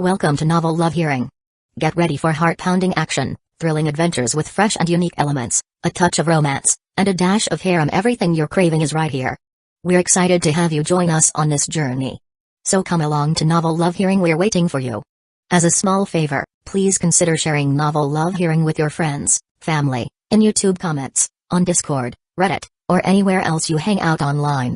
Welcome to Novel Love Hearing. Get ready for heart-pounding action, thrilling adventures with fresh and unique elements, a touch of romance, and a dash of harem. Everything you're craving is right here. We're excited to have you join us on this journey. So come along to Novel Love Hearing, we're waiting for you. As a small favor, please consider sharing Novel Love Hearing with your friends, family, in YouTube comments, on Discord, Reddit, or anywhere else you hang out online.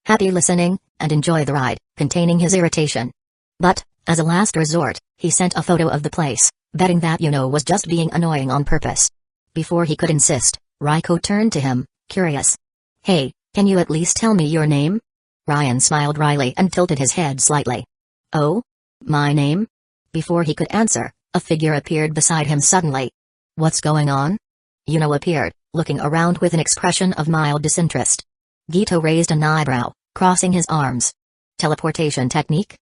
Happy listening, and enjoy the ride, containing his irritation. But, as a last resort, he sent a photo of the place, betting that was just being annoying on purpose. Before he could insist, Riko turned to him, curious. Hey, can you at least tell me your name? Ryan smiled wryly and tilted his head slightly. Oh? My name? Before he could answer, a figure appeared beside him suddenly. What's going on? Yuno appeared, looking around with an expression of mild disinterest. Gito raised an eyebrow, crossing his arms. Teleportation technique?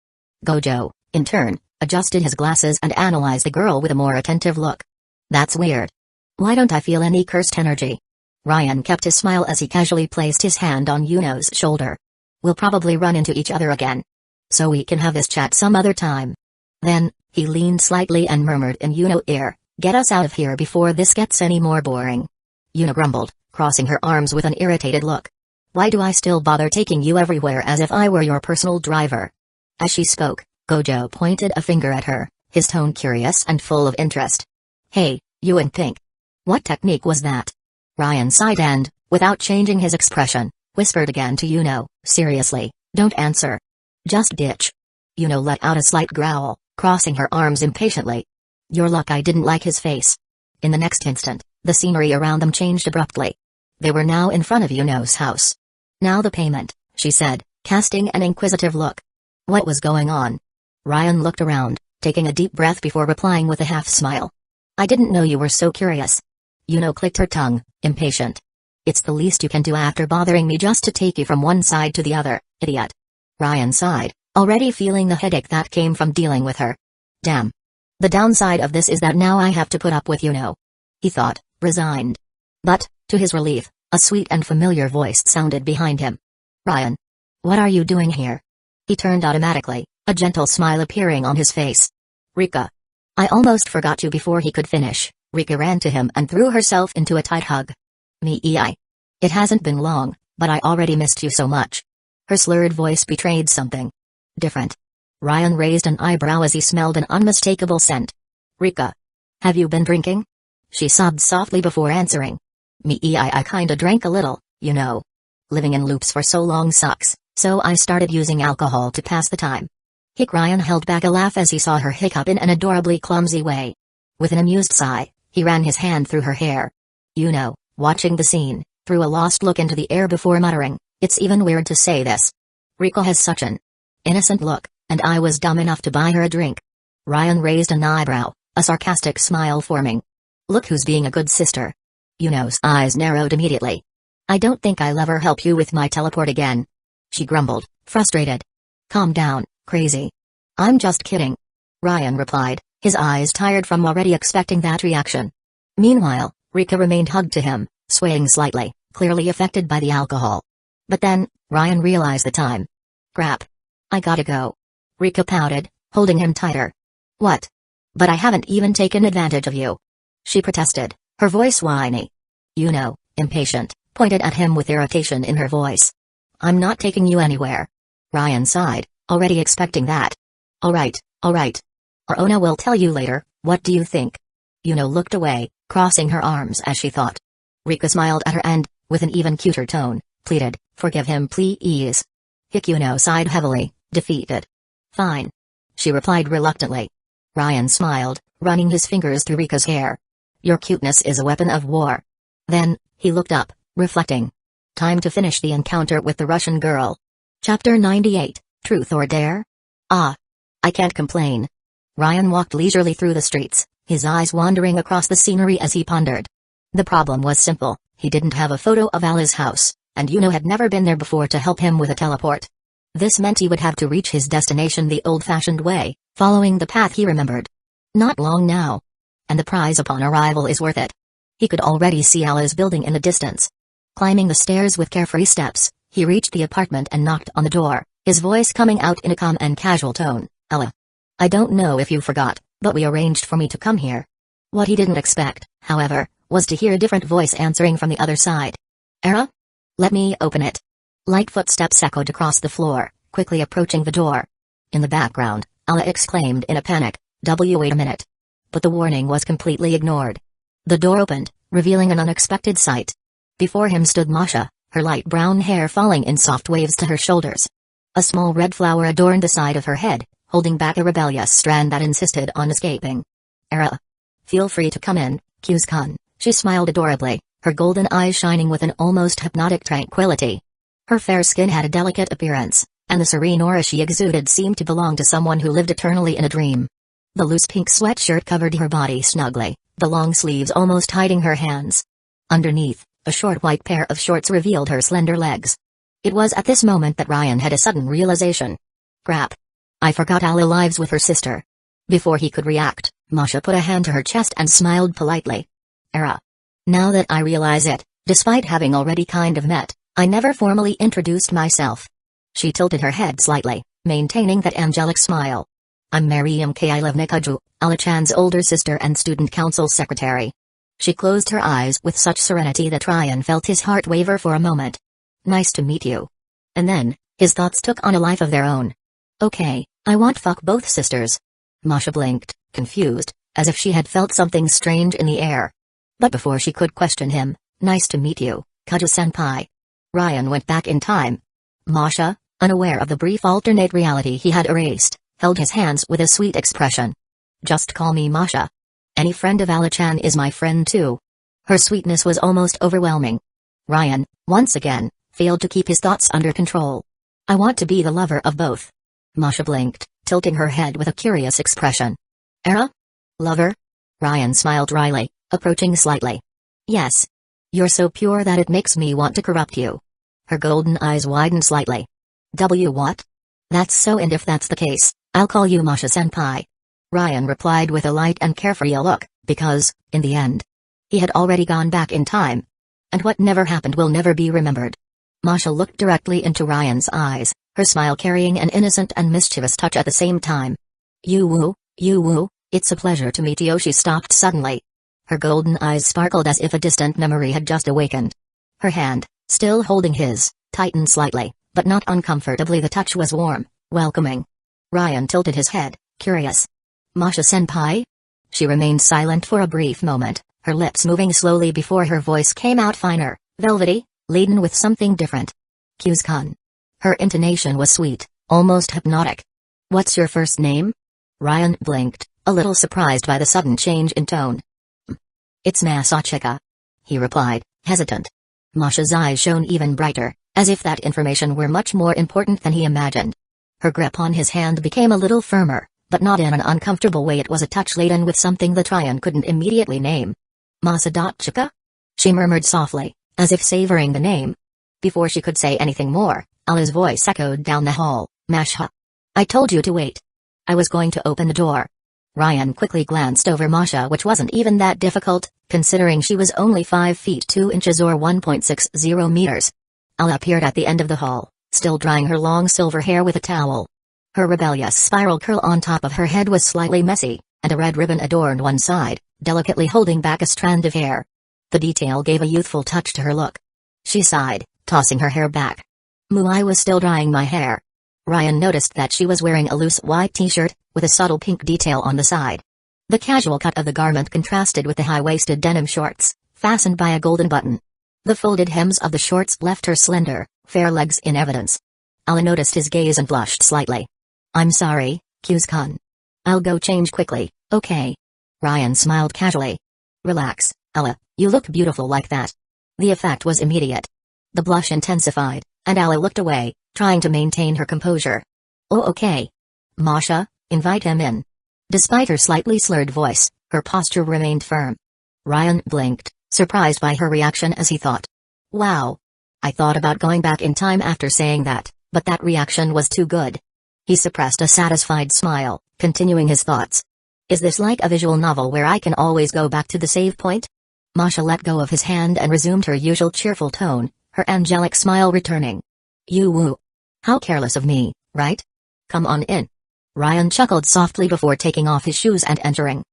Gojo, in turn, adjusted his glasses and analyzed the girl with a more attentive look. That's weird. Why don't I feel any cursed energy? Ryan kept his smile as he casually placed his hand on Yuno's shoulder. We'll probably run into each other again. So we can have this chat some other time. Then, he leaned slightly and murmured in Yuno's ear, get us out of here before this gets any more boring. Yuno grumbled, crossing her arms with an irritated look. Why do I still bother taking you everywhere as if I were your personal driver? As she spoke, Gojo pointed a finger at her, his tone curious and full of interest. Hey, you in pink. What technique was that? Ryan sighed and, without changing his expression, whispered again to Yuno, seriously, don't answer. Just ditch. Yuno let out a slight growl, crossing her arms impatiently. Your luck, I didn't like his face. In the next instant, the scenery around them changed abruptly. They were now in front of Yuno's house. Now the payment, she said, casting an inquisitive look. What was going on? Ryan looked around, taking a deep breath before replying with a half-smile. I didn't know you were so curious. Yuno clicked her tongue, impatient. It's the least you can do after bothering me just to take you from one side to the other, idiot. Ryan sighed, already feeling the headache that came from dealing with her. Damn. The downside of this is that now I have to put up with Yuno. He thought, resigned. But, to his relief, a sweet and familiar voice sounded behind him. Ryan. What are you doing here? He turned automatically, a gentle smile appearing on his face. Rika. I almost forgot you. Before he could finish, Rika ran to him and threw herself into a tight hug. Me. It hasn't been long, but I already missed you so much. Her slurred voice betrayed something different. Ryan raised an eyebrow as he smelled an unmistakable scent. Rika. Have you been drinking? She sobbed softly before answering. Me, I kinda drank a little, Living in loops for so long sucks, so I started using alcohol to pass the time. Ryan held back a laugh as he saw her hiccup in an adorably clumsy way. With an amused sigh, he ran his hand through her hair. Watching the scene, threw a lost look into the air before muttering, it's even weird to say this. Rika has such an innocent look, and I was dumb enough to buy her a drink. Ryan raised an eyebrow, a sarcastic smile forming. Look who's being a good sister. Yuno's eyes narrowed immediately. I don't think I'll ever help you with my teleport again. She grumbled, frustrated. Calm down, crazy. I'm just kidding. Ryan replied, his eyes tired from already expecting that reaction. Meanwhile, Rika remained hugged to him, swaying slightly, clearly affected by the alcohol. But then, Ryan realized the time. Crap. I gotta go. Rika pouted, holding him tighter. What? But I haven't even taken advantage of you. She protested, her voice whiny. Impatient, pointed at him with irritation in her voice. I'm not taking you anywhere. Ryan sighed, already expecting that. Alright. Orona will tell you later, what do you think? Yuno looked away, crossing her arms as she thought. Rika smiled at her and, with an even cuter tone, pleaded, forgive him please. Yuno sighed heavily, defeated. Fine. She replied reluctantly. Ryan smiled, running his fingers through Rika's hair. Your cuteness is a weapon of war. Then, he looked up, reflecting. Time to finish the encounter with the Russian girl. Chapter 98, Truth or Dare? I can't complain. Ryan walked leisurely through the streets, his eyes wandering across the scenery as he pondered. The problem was simple, he didn't have a photo of Ali's house, and Yuno had never been there before to help him with a teleport. This meant he would have to reach his destination the old-fashioned way, following the path he remembered. Not long now. And the prize upon arrival is worth it. He could already see Ali's building in the distance. Climbing the stairs with carefree steps, he reached the apartment and knocked on the door, his voice coming out in a calm and casual tone. Ella. I don't know if you forgot, but we arranged for me to come here. What he didn't expect, however, was to hear a different voice answering from the other side. Era? Let me open it. Light footsteps echoed across the floor, quickly approaching the door. In the background, Ala exclaimed in a panic, wait a minute. But the warning was completely ignored. The door opened, revealing an unexpected sight. Before him stood Masha, her light brown hair falling in soft waves to her shoulders. A small red flower adorned the side of her head, holding back a rebellious strand that insisted on escaping. Era. Feel free to come in, Kuze-kun, she smiled adorably, her golden eyes shining with an almost hypnotic tranquility. Her fair skin had a delicate appearance, and the serene aura she exuded seemed to belong to someone who lived eternally in a dream. The loose pink sweatshirt covered her body snugly, the long sleeves almost hiding her hands. Underneath, a short white pair of shorts revealed her slender legs. It was at this moment that Ryan had a sudden realization. Crap. I forgot Ala lives with her sister. Before he could react, Masha put a hand to her chest and smiled politely. Era. Now that I realize it, despite having already kind of met, I never formally introduced myself. She tilted her head slightly, maintaining that angelic smile. I'm Mariam Kailovnikaju, Ala-chan's older sister and student council secretary. She closed her eyes with such serenity that Ryan felt his heart waver for a moment. Nice to meet you. And then, his thoughts took on a life of their own. Okay, I want fuck both sisters. Masha blinked, confused, as if she had felt something strange in the air. But before she could question him, nice to meet you, Kaju-senpai. Ryan went back in time. Masha, unaware of the brief alternate reality he had erased, held his hands with a sweet expression. Just call me Masha. Any friend of Ala-chan is my friend too. Her sweetness was almost overwhelming. Ryan, once again, failed to keep his thoughts under control. I want to be the lover of both. Masha blinked, tilting her head with a curious expression. Era? Lover? Ryan smiled dryly, approaching slightly. Yes. You're so pure that it makes me want to corrupt you. Her golden eyes widened slightly. What? That's so, and if that's the case, I'll call you Masha-senpai. Ryan replied with a light and carefree look, because, in the end, he had already gone back in time. And what never happened will never be remembered. Masha looked directly into Ryan's eyes, her smile carrying an innocent and mischievous touch at the same time. You woo, it's a pleasure to meet you. She stopped suddenly. Her golden eyes sparkled as if a distant memory had just awakened. Her hand, still holding his, tightened slightly, but not uncomfortably. The touch was warm, welcoming. Ryan tilted his head, curious. Masha-senpai? She remained silent for a brief moment, her lips moving slowly before her voice came out finer, velvety, laden with something different. Kuze-kun. Her intonation was sweet, almost hypnotic. What's your first name? Ryan blinked, a little surprised by the sudden change in tone. It's Masachika. He replied, hesitant. Masha's eyes shone even brighter, as if that information were much more important than he imagined. Her grip on his hand became a little firmer, but not in an uncomfortable way. It was a touch laden with something that Ryan couldn't immediately name. Masachika? She murmured softly, as if savoring the name. Before she could say anything more, Ala's voice echoed down the hall. Masha. I told you to wait. I was going to open the door. Ryan quickly glanced over Masha, which wasn't even that difficult, considering she was only 5 feet 2 inches or 1.60 meters. Ala appeared at the end of the hall, still drying her long silver hair with a towel. Her rebellious spiral curl on top of her head was slightly messy, and a red ribbon adorned one side, delicately holding back a strand of hair. The detail gave a youthful touch to her look. She sighed, tossing her hair back. I was still drying my hair. Ryan noticed that she was wearing a loose white t-shirt, with a subtle pink detail on the side. The casual cut of the garment contrasted with the high-waisted denim shorts, fastened by a golden button. The folded hems of the shorts left her slender, fair legs in evidence. Ala noticed his gaze and blushed slightly. I'm sorry, Kuze-kun. I'll go change quickly, okay? Ryan smiled casually. Relax, Ala, you look beautiful like that. The effect was immediate. The blush intensified, and Ala looked away, trying to maintain her composure. Oh, okay. Masha, invite him in. Despite her slightly slurred voice, her posture remained firm. Ryan blinked, surprised by her reaction as he thought. Wow. I thought about going back in time after saying that, but that reaction was too good. He suppressed a satisfied smile, continuing his thoughts. Is this like a visual novel where I can always go back to the save point? Masha let go of his hand and resumed her usual cheerful tone, her angelic smile returning. You woo. How careless of me, right? Come on in. Ryan chuckled softly before taking off his shoes and entering.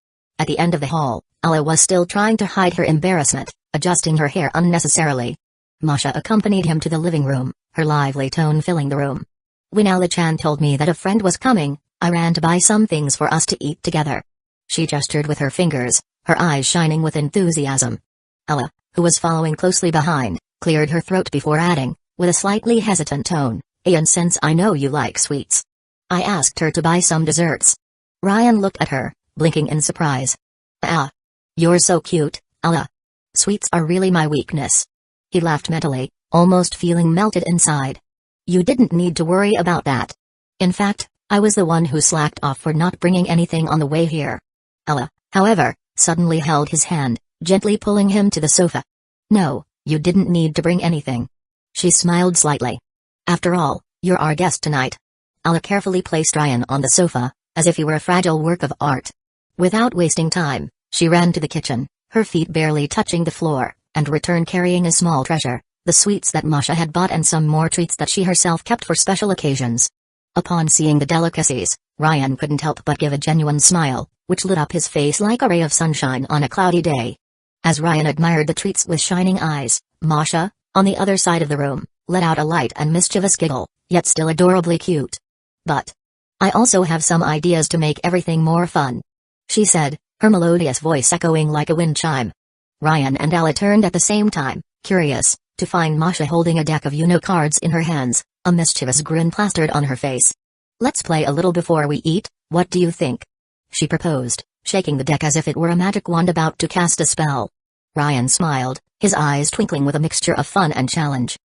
At the end of the hall, Ella was still trying to hide her embarrassment, adjusting her hair unnecessarily. Masha accompanied him to the living room, her lively tone filling the room. When Ella-chan told me that a friend was coming, I ran to buy some things for us to eat together. She gestured with her fingers, her eyes shining with enthusiasm. Ella, who was following closely behind, cleared her throat before adding, with a slightly hesitant tone, "And since I know you like sweets, I asked her to buy some desserts." Ryan looked at her, blinking in surprise. "Ah. You're so cute, Ella. Sweets are really my weakness." He laughed mentally, almost feeling melted inside. "You didn't need to worry about that. In fact, I was the one who slacked off for not bringing anything on the way here." Ella, however, suddenly held his hand, gently pulling him to the sofa. "No, you didn't need to bring anything." She smiled slightly. "After all, you're our guest tonight." Ella carefully placed Ryan on the sofa, as if he were a fragile work of art. Without wasting time, she ran to the kitchen, her feet barely touching the floor, and returned carrying a small treasure, the sweets that Masha had bought and some more treats that she herself kept for special occasions. Upon seeing the delicacies, Ryan couldn't help but give a genuine smile, which lit up his face like a ray of sunshine on a cloudy day. As Ryan admired the treats with shining eyes, Masha, on the other side of the room, let out a light and mischievous giggle, yet still adorably cute. "But I also have some ideas to make everything more fun," she said, her melodious voice echoing like a wind chime. Ryan and Ella turned at the same time, curious, to find Masha holding a deck of Uno cards in her hands, a mischievous grin plastered on her face. "Let's play a little before we eat, what do you think?" she proposed, shaking the deck as if it were a magic wand about to cast a spell. Ryan smiled, his eyes twinkling with a mixture of fun and challenge.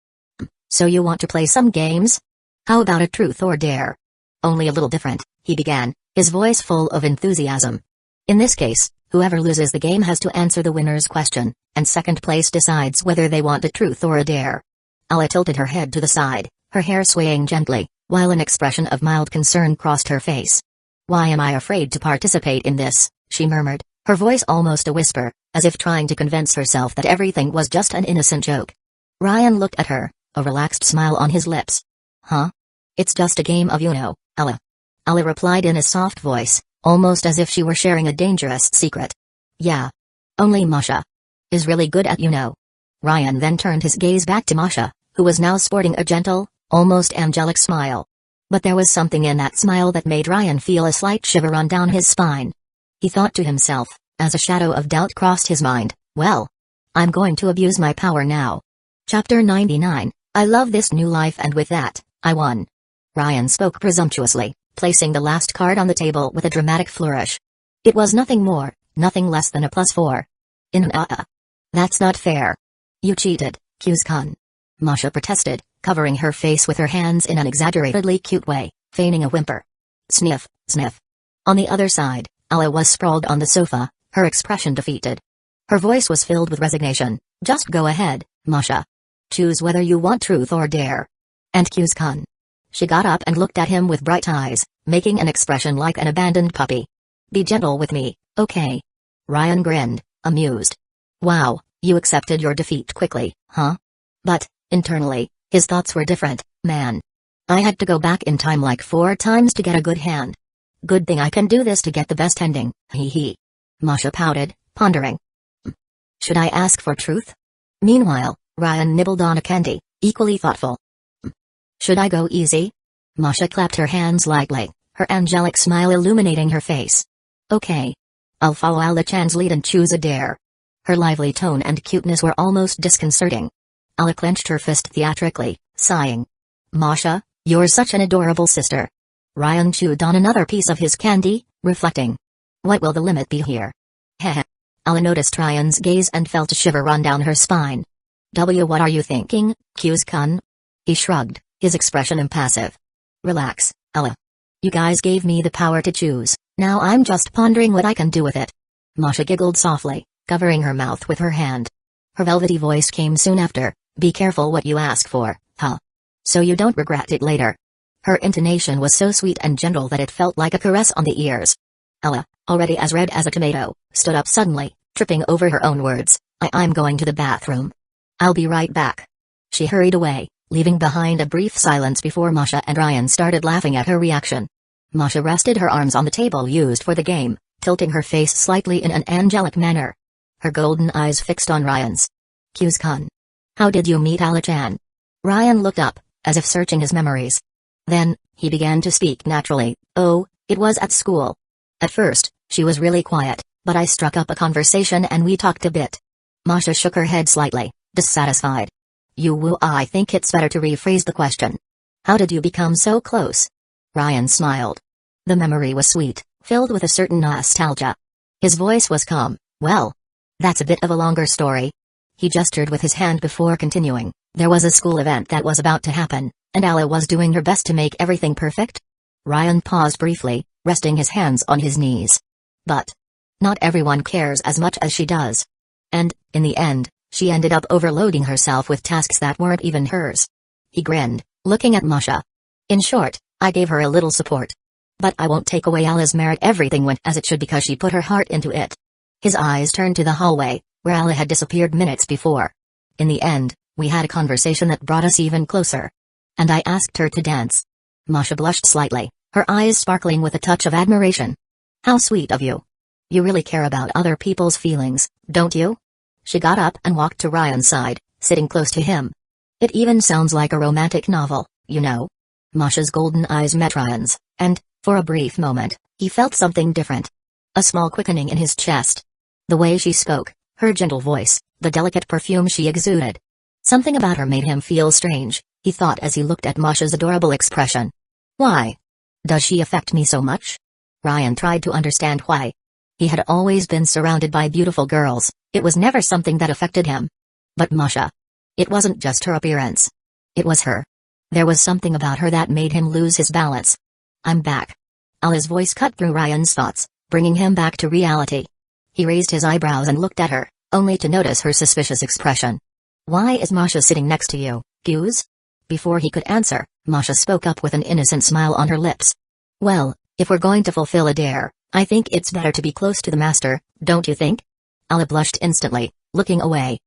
"So you want to play some games? How about a truth or dare?" "Only a little different," he began, his voice full of enthusiasm. "In this case, whoever loses the game has to answer the winner's question, and second place decides whether they want a truth or a dare." Ella tilted her head to the side, her hair swaying gently, while an expression of mild concern crossed her face. "Why am I afraid to participate in this?" she murmured, her voice almost a whisper, as if trying to convince herself that everything was just an innocent joke. Ryan looked at her, a relaxed smile on his lips. "Huh? It's just a game of Uno, Ella." Ella replied in a soft voice, almost as if she were sharing a dangerous secret. "Yeah. Only Masha is really good at Uno." Ryan then turned his gaze back to Masha, who was now sporting a gentle, almost angelic smile. But there was something in that smile that made Ryan feel a slight shiver run down his spine. He thought to himself, as a shadow of doubt crossed his mind, "Well, I'm going to abuse my power now." Chapter 99, I love this new life, and with that, I won. Ryan spoke presumptuously, placing the last card on the table with a dramatic flourish. It was nothing more, nothing less than a +4. That's not fair. You cheated, Kuze-kun. Masha protested, covering her face with her hands in an exaggeratedly cute way, feigning a whimper. Sniff, sniff. On the other side, Ella was sprawled on the sofa, her expression defeated. Her voice was filled with resignation. "Just go ahead, Masha. Choose whether you want truth or dare." "And Kuze-kun?" She got up and looked at him with bright eyes, making an expression like an abandoned puppy. "Be gentle with me, okay?" Ryan grinned, amused. "Wow, you accepted your defeat quickly, huh?" But, internally, his thoughts were different. "Man. I had to go back in time like 4 times to get a good hand. Good thing I can do this to get the best ending, hee hee." Masha pouted, pondering. "Should I ask for truth?" Meanwhile, Ryan nibbled on a candy, equally thoughtful. "Should I go easy?" Masha clapped her hands lightly, her angelic smile illuminating her face. "Okay. I'll follow Ella-chan's lead and choose a dare." Her lively tone and cuteness were almost disconcerting. Ella clenched her fist theatrically, sighing. "Masha, you're such an adorable sister." Ryan chewed on another piece of his candy, reflecting. "What will the limit be here?" Heh. Ella noticed Ryan's gaze and felt a shiver run down her spine. What are you thinking, Kuze-kun?" He shrugged, his expression impassive. "Relax, Ella. You guys gave me the power to choose, now I'm just pondering what I can do with it." Masha giggled softly, covering her mouth with her hand. Her velvety voice came soon after. "Be careful what you ask for, huh? So you don't regret it later." Her intonation was so sweet and gentle that it felt like a caress on the ears. Ella, already as red as a tomato, stood up suddenly, tripping over her own words. I'm going to the bathroom. I'll be right back." She hurried away, leaving behind a brief silence before Masha and Ryan started laughing at her reaction. Masha rested her arms on the table used for the game, tilting her face slightly in an angelic manner. Her golden eyes fixed on Ryan's. Kuze-kun. How did you meet Ali-chan? Ryan looked up, as if searching his memories. Then, he began to speak naturally. Oh, it was at school. At first, she was really quiet, but I struck up a conversation and we talked a bit. Masha shook her head slightly, dissatisfied. I think it's better to rephrase the question. How did you become so close? Ryan smiled. The memory was sweet, filled with a certain nostalgia. His voice was calm. Well, that's a bit of a longer story. He gestured with his hand before continuing. There was a school event that was about to happen, and Ali was doing her best to make everything perfect. Ryan paused briefly, resting his hands on his knees. But not everyone cares as much as she does. And, in the end, she ended up overloading herself with tasks that weren't even hers. He grinned, looking at Masha. In short, I gave her a little support. But I won't take away Ali's merit. Everything went as it should because she put her heart into it. His eyes turned to the hallway, where Ali had disappeared minutes before. In the end, we had a conversation that brought us even closer. And I asked her to dance. Masha blushed slightly, her eyes sparkling with a touch of admiration. How sweet of you. You really care about other people's feelings, don't you? She got up and walked to Ryan's side, sitting close to him. It even sounds like a romantic novel, you know. Masha's golden eyes met Ryan's, and, for a brief moment, he felt something different. A small quickening in his chest. The way she spoke, her gentle voice, the delicate perfume she exuded. Something about her made him feel strange, he thought as he looked at Masha's adorable expression. Why? Does she affect me so much? Ryan tried to understand why. He had always been surrounded by beautiful girls, it was never something that affected him. But Masha. It wasn't just her appearance. It was her. There was something about her that made him lose his balance. I'm back. Ali's voice cut through Ryan's thoughts, bringing him back to reality. He raised his eyebrows and looked at her, only to notice her suspicious expression. Why is Masha sitting next to you, Kuze? Before he could answer, Masha spoke up with an innocent smile on her lips. Well, if we're going to fulfill a dare, I think it's better to be close to the master, don't you think? Ali blushed instantly, looking away.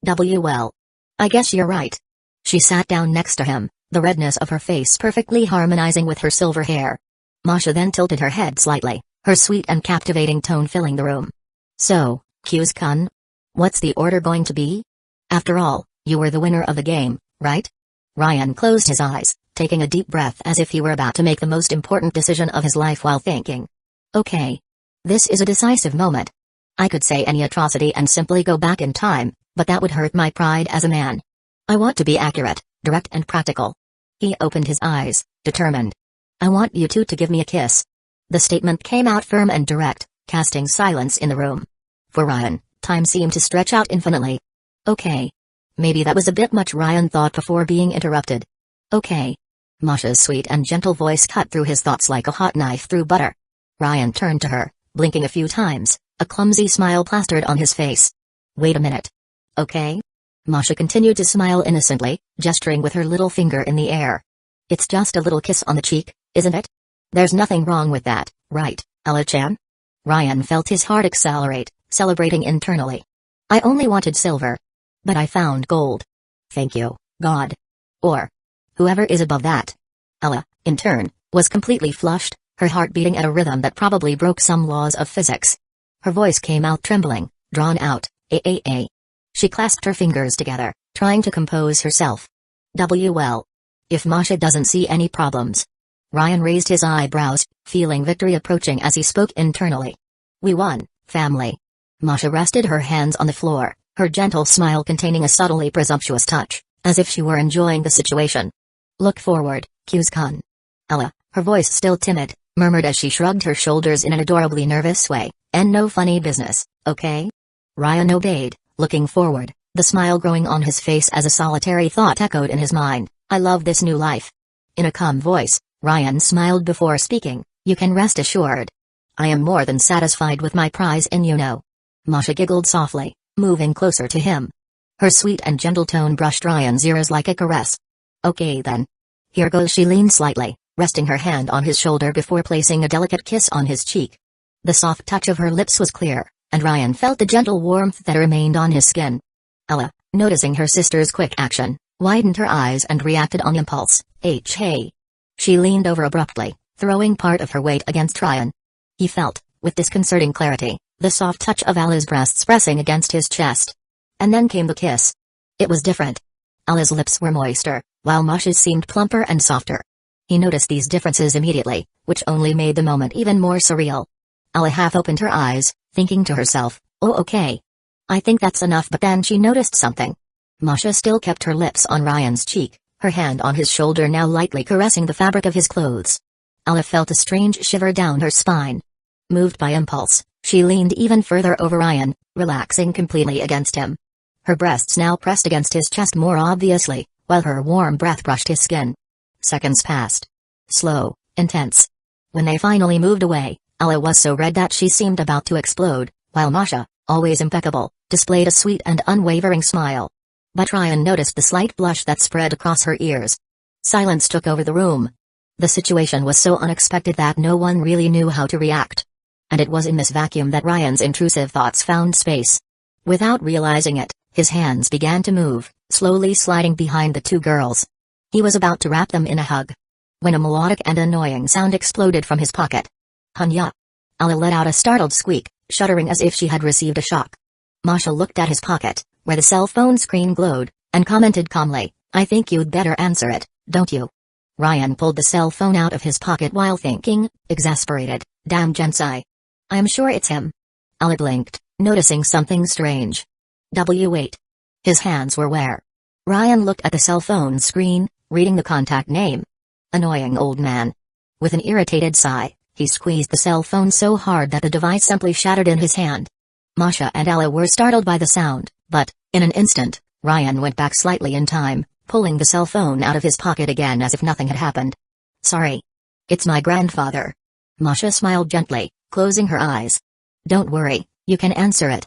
Well. I guess you're right. She sat down next to him, the redness of her face perfectly harmonizing with her silver hair. Masha then tilted her head slightly, her sweet and captivating tone filling the room. So, Kuze-kun? What's the order going to be? After all, you were the winner of the game, right? Ryan closed his eyes, taking a deep breath as if he were about to make the most important decision of his life while thinking. Okay. This is a decisive moment. I could say any atrocity and simply go back in time, but that would hurt my pride as a man. I want to be accurate, direct and practical. He opened his eyes, determined. I want you two to give me a kiss. The statement came out firm and direct, casting silence in the room. For Ryan, time seemed to stretch out infinitely. Okay. Maybe that was a bit much, Ryan thought before being interrupted. Okay. Masha's sweet and gentle voice cut through his thoughts like a hot knife through butter. Ryan turned to her, blinking a few times, a clumsy smile plastered on his face. Wait a minute. Okay? Masha continued to smile innocently, gesturing with her little finger in the air. It's just a little kiss on the cheek, isn't it? There's nothing wrong with that, right, Ali-chan? Ryan felt his heart accelerate, celebrating internally. I only wanted silver. But I found gold. Thank you, God. Or whoever is above that. Ella, in turn, was completely flushed, her heart beating at a rhythm that probably broke some laws of physics. Her voice came out trembling, drawn out, A. She clasped her fingers together, trying to compose herself. Well. If Masha doesn't see any problems. Ryan raised his eyebrows, feeling victory approaching as he spoke internally. We won, family. Masha rested her hands on the floor, her gentle smile containing a subtly presumptuous touch, as if she were enjoying the situation. Look forward, Kuze-kun. Ella, her voice still timid, murmured as she shrugged her shoulders in an adorably nervous way, and no funny business, okay? Ryan obeyed, looking forward, the smile growing on his face as a solitary thought echoed in his mind, I love this new life. In a calm voice, Ryan smiled before speaking, you can rest assured. I am more than satisfied with my prize in you know. Masha giggled softly, moving closer to him. Her sweet and gentle tone brushed Ryan's ears like a caress. Okay then. Here goes. She leaned slightly, resting her hand on his shoulder before placing a delicate kiss on his cheek. The soft touch of her lips was clear, and Ryan felt the gentle warmth that remained on his skin. Ella, noticing her sister's quick action, widened her eyes and reacted on impulse. Hey. She leaned over abruptly, throwing part of her weight against Ryan. He felt, with disconcerting clarity, the soft touch of Alla's breasts pressing against his chest. And then came the kiss. It was different. Alla's lips were moister, while Masha's seemed plumper and softer. He noticed these differences immediately, which only made the moment even more surreal. Alla half opened her eyes, thinking to herself, "Oh, okay. I think that's enough," but then she noticed something. Masha still kept her lips on Ryan's cheek, her hand on his shoulder now lightly caressing the fabric of his clothes. Alla felt a strange shiver down her spine. Moved by impulse, she leaned even further over Ryan, relaxing completely against him. Her breasts now pressed against his chest more obviously, while her warm breath brushed his skin. Seconds passed. Slow, intense. When they finally moved away, Alla was so red that she seemed about to explode, while Masha, always impeccable, displayed a sweet and unwavering smile. But Ryan noticed the slight blush that spread across her ears. Silence took over the room. The situation was so unexpected that no one really knew how to react. And it was in this vacuum that Ryan's intrusive thoughts found space. Without realizing it, his hands began to move, slowly sliding behind the two girls. He was about to wrap them in a hug, when a melodic and annoying sound exploded from his pocket. "Hunya!" Alla let out a startled squeak, shuddering as if she had received a shock. Masha looked at his pocket, where the cell phone screen glowed, and commented calmly, "I think you'd better answer it, don't you?" Ryan pulled the cell phone out of his pocket while thinking, exasperated, "Damn Jensai. I'm sure it's him." Alla blinked, noticing something strange. Wait. His hands were where? Ryan looked at the cell phone screen, reading the contact name. Annoying old man. With an irritated sigh, he squeezed the cell phone so hard that the device simply shattered in his hand. Masha and Alla were startled by the sound, but, in an instant, Ryan went back slightly in time, pulling the cell phone out of his pocket again as if nothing had happened. "Sorry. It's my grandfather." Masha smiled gently, closing her eyes. "Don't worry, you can answer it."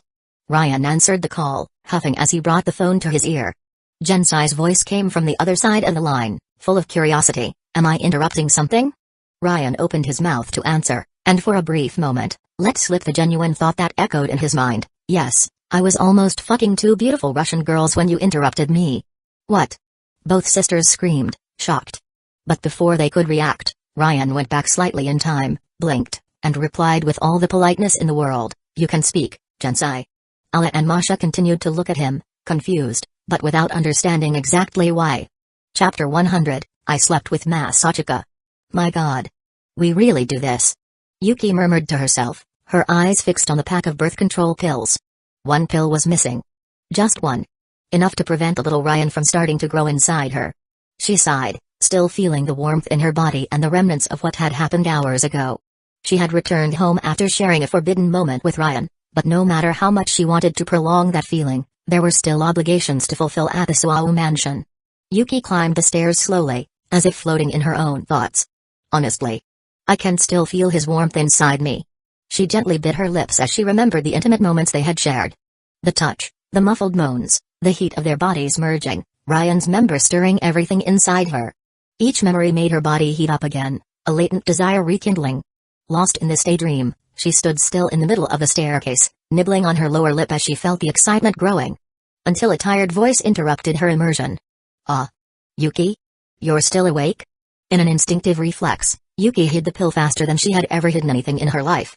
Ryan answered the call, huffing as he brought the phone to his ear. Jensai's voice came from the other side of the line, full of curiosity. "Am I interrupting something?" Ryan opened his mouth to answer, and for a brief moment, let slip the genuine thought that echoed in his mind, "Yes, I was almost fucking two beautiful Russian girls when you interrupted me." "What?" Both sisters screamed, shocked. But before they could react, Ryan went back slightly in time, blinked, and replied with all the politeness in the world, "You can speak, Jensai." Alla and Masha continued to look at him, confused, but without understanding exactly why. Chapter 100, I slept with Masachika. "My God. We really do this?" Yuki murmured to herself, her eyes fixed on the pack of birth control pills. One pill was missing. Just one. Enough to prevent the little Ryan from starting to grow inside her. She sighed, still feeling the warmth in her body and the remnants of what had happened hours ago. She had returned home after sharing a forbidden moment with Ryan, but no matter how much she wanted to prolong that feeling, there were still obligations to fulfill at the Suau mansion. Yuki climbed the stairs slowly, as if floating in her own thoughts. "Honestly, I can still feel his warmth inside me." She gently bit her lips as she remembered the intimate moments they had shared. The touch, the muffled moans, the heat of their bodies merging, Ryan's member stirring everything inside her. Each memory made her body heat up again, a latent desire rekindling. Lost in this daydream, she stood still in the middle of the staircase, nibbling on her lower lip as she felt the excitement growing. Until a tired voice interrupted her immersion. "Ah. Yuki? You're still awake?" In an instinctive reflex, Yuki hid the pill faster than she had ever hidden anything in her life.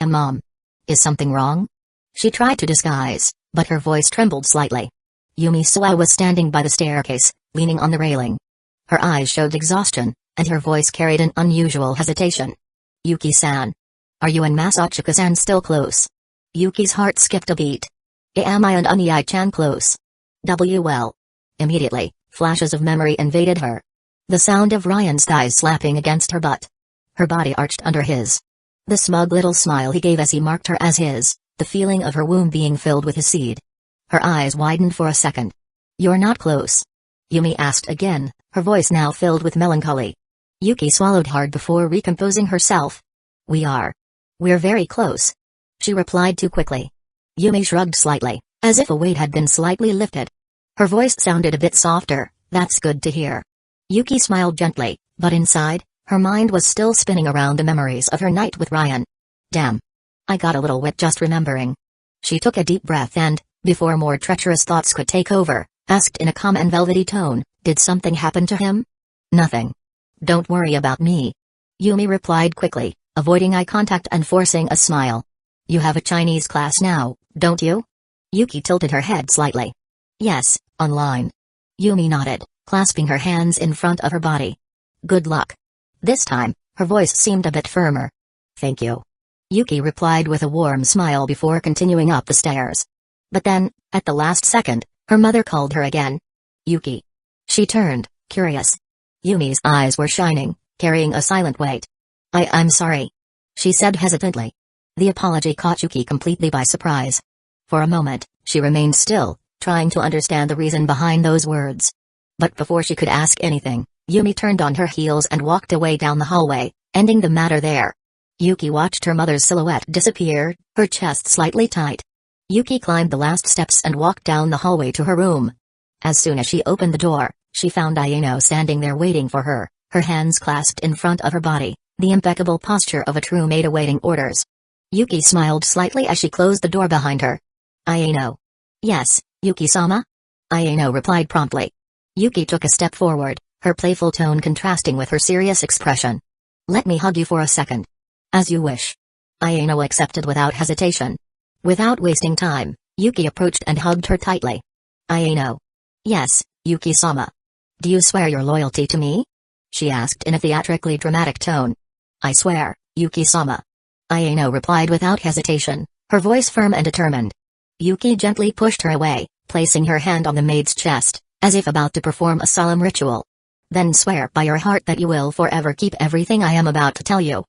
Mom. Is something wrong?" She tried to disguise, but her voice trembled slightly. Yumi Suwa was standing by the staircase, leaning on the railing. Her eyes showed exhaustion, and her voice carried an unusual hesitation. "Yuki-san. Are you and Masachika-san still close?" Yuki's heart skipped a beat. "Am I and Unai-chan close?" Well. Immediately, flashes of memory invaded her. The sound of Ryan's thighs slapping against her butt. Her body arched under his. The smug little smile he gave as he marked her as his, the feeling of her womb being filled with his seed. Her eyes widened for a second. "You're not close?" Yumi asked again, her voice now filled with melancholy. Yuki swallowed hard before recomposing herself. "We are. We're very close," she replied too quickly. Yumi shrugged slightly, as if a weight had been slightly lifted. Her voice sounded a bit softer. "That's good to hear." Yuki smiled gently, but inside, her mind was still spinning around the memories of her night with Ryan. "Damn. I got a little wet just remembering." She took a deep breath and, before more treacherous thoughts could take over, asked in a calm and velvety tone, "Did something happen to him?" "Nothing. Don't worry about me." Yumi replied quickly, avoiding eye contact and forcing a smile. You have a Chinese class now, don't you? Yuki tilted her head slightly. Yes, online. Yumi nodded, clasping her hands in front of her body. Good luck. This time, her voice seemed a bit firmer. Thank you. Yuki replied with a warm smile before continuing up the stairs. But then, at the last second, her mother called her again. Yuki. She turned, curious. Yumi's eyes were shining, carrying a silent weight. I'm sorry. She said hesitantly. The apology caught Yuki completely by surprise. For a moment, she remained still, trying to understand the reason behind those words. But before she could ask anything, Yumi turned on her heels and walked away down the hallway, ending the matter there. Yuki watched her mother's silhouette disappear, her chest slightly tight. Yuki climbed the last steps and walked down the hallway to her room. As soon as she opened the door, she found Ayano standing there waiting for her, her hands clasped in front of her body, the impeccable posture of a true maid awaiting orders. Yuki smiled slightly as she closed the door behind her. Ayano. Yes, Yuki-sama? Ayano replied promptly. Yuki took a step forward, her playful tone contrasting with her serious expression. Let me hug you for a second. As you wish. Ayano accepted without hesitation. Without wasting time, Yuki approached and hugged her tightly. Ayano. Yes, Yuki-sama. Do you swear your loyalty to me? She asked in a theatrically dramatic tone. I swear, Yuki-sama. Ayano replied without hesitation, her voice firm and determined. Yuki gently pushed her away, placing her hand on the maid's chest, as if about to perform a solemn ritual. Then swear by your heart that you will forever keep everything I am about to tell you.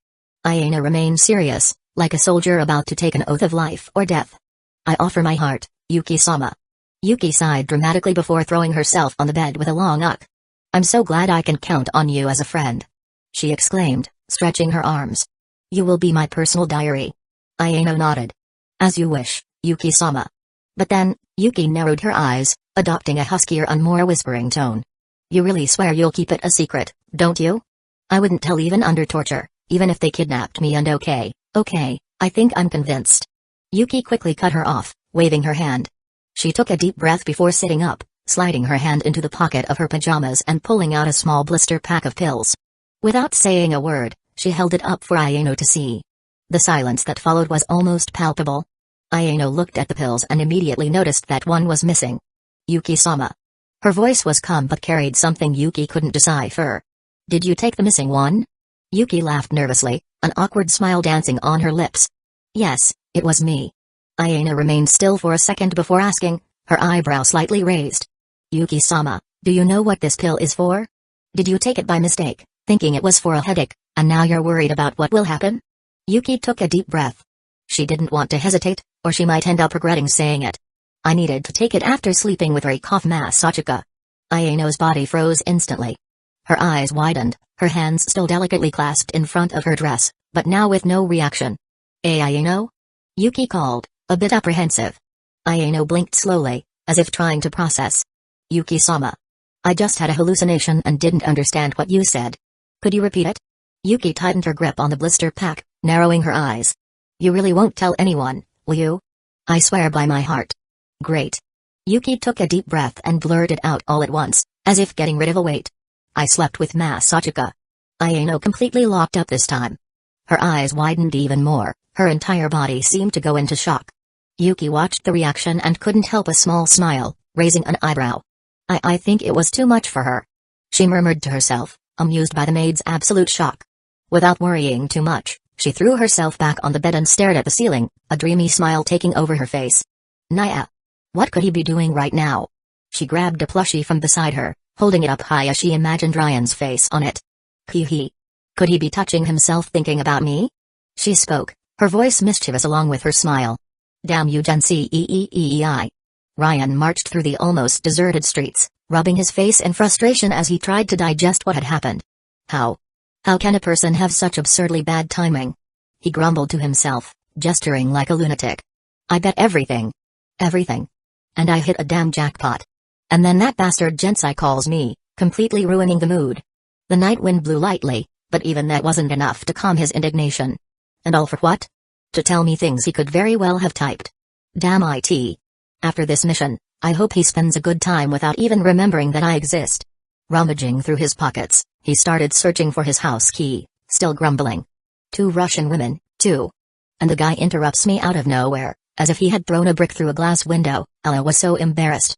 Ayano remained serious, like a soldier about to take an oath of life or death. I offer my heart, Yuki-sama. Yuki sighed dramatically before throwing herself on the bed with a long ugh. I'm so glad I can count on you as a friend. She exclaimed, stretching her arms. You will be my personal diary. Ayano nodded. As you wish, Yuki-sama. But then, Yuki narrowed her eyes, adopting a huskier and more whispering tone. You really swear you'll keep it a secret, don't you? I wouldn't tell even under torture, even if they kidnapped me and okay, I think I'm convinced. Yuki quickly cut her off, waving her hand. She took a deep breath before sitting up, sliding her hand into the pocket of her pajamas and pulling out a small blister pack of pills. Without saying a word, she held it up for Ayano to see. The silence that followed was almost palpable. Ayano looked at the pills and immediately noticed that one was missing. Yuki-sama. Her voice was calm but carried something Yuki couldn't decipher. Did you take the missing one? Yuki laughed nervously, an awkward smile dancing on her lips. Yes, it was me. Ayano remained still for a second before asking, her eyebrow slightly raised. Yuki-sama, do you know what this pill is for? Did you take it by mistake, thinking it was for a headache, and now you're worried about what will happen? Yuki took a deep breath. She didn't want to hesitate, or she might end up regretting saying it. I needed to take it after sleeping with Masachika. Ayano's body froze instantly. Her eyes widened, her hands still delicately clasped in front of her dress, but now with no reaction. Ayano? Yuki called, a bit apprehensive. Ayano blinked slowly, as if trying to process. Yuki-sama. I just had a hallucination and didn't understand what you said. Could you repeat it? Yuki tightened her grip on the blister pack, narrowing her eyes. You really won't tell anyone, will you? I swear by my heart. Great. Yuki took a deep breath and blurted out all at once, as if getting rid of a weight. I slept with Masachika. Ayano completely locked up this time. Her eyes widened even more, her entire body seemed to go into shock. Yuki watched the reaction and couldn't help a small smile, raising an eyebrow. I think it was too much for her. She murmured to herself, amused by the maid's absolute shock. Without worrying too much, she threw herself back on the bed and stared at the ceiling, a dreamy smile taking over her face. Naya. What could he be doing right now? She grabbed a plushie from beside her, holding it up high as she imagined Ryan's face on it. Hee. Could he be touching himself thinking about me? She spoke, her voice mischievous along with her smile. Damn you Gen-C-E-E-E-I. Ryan marched through the almost deserted streets, rubbing his face in frustration as he tried to digest what had happened. How can a person have such absurdly bad timing? He grumbled to himself, gesturing like a lunatic. I bet everything. Everything. And I hit a damn jackpot. And then that bastard Gensai calls me, completely ruining the mood. The night wind blew lightly, but even that wasn't enough to calm his indignation. And all for what? To tell me things he could very well have typed. Damn it. After this mission, I hope he spends a good time without even remembering that I exist. Rummaging through his pockets, he started searching for his house key, still grumbling. 2 Russian women, too. And the guy interrupts me out of nowhere, as if he had thrown a brick through a glass window. Ella was so embarrassed.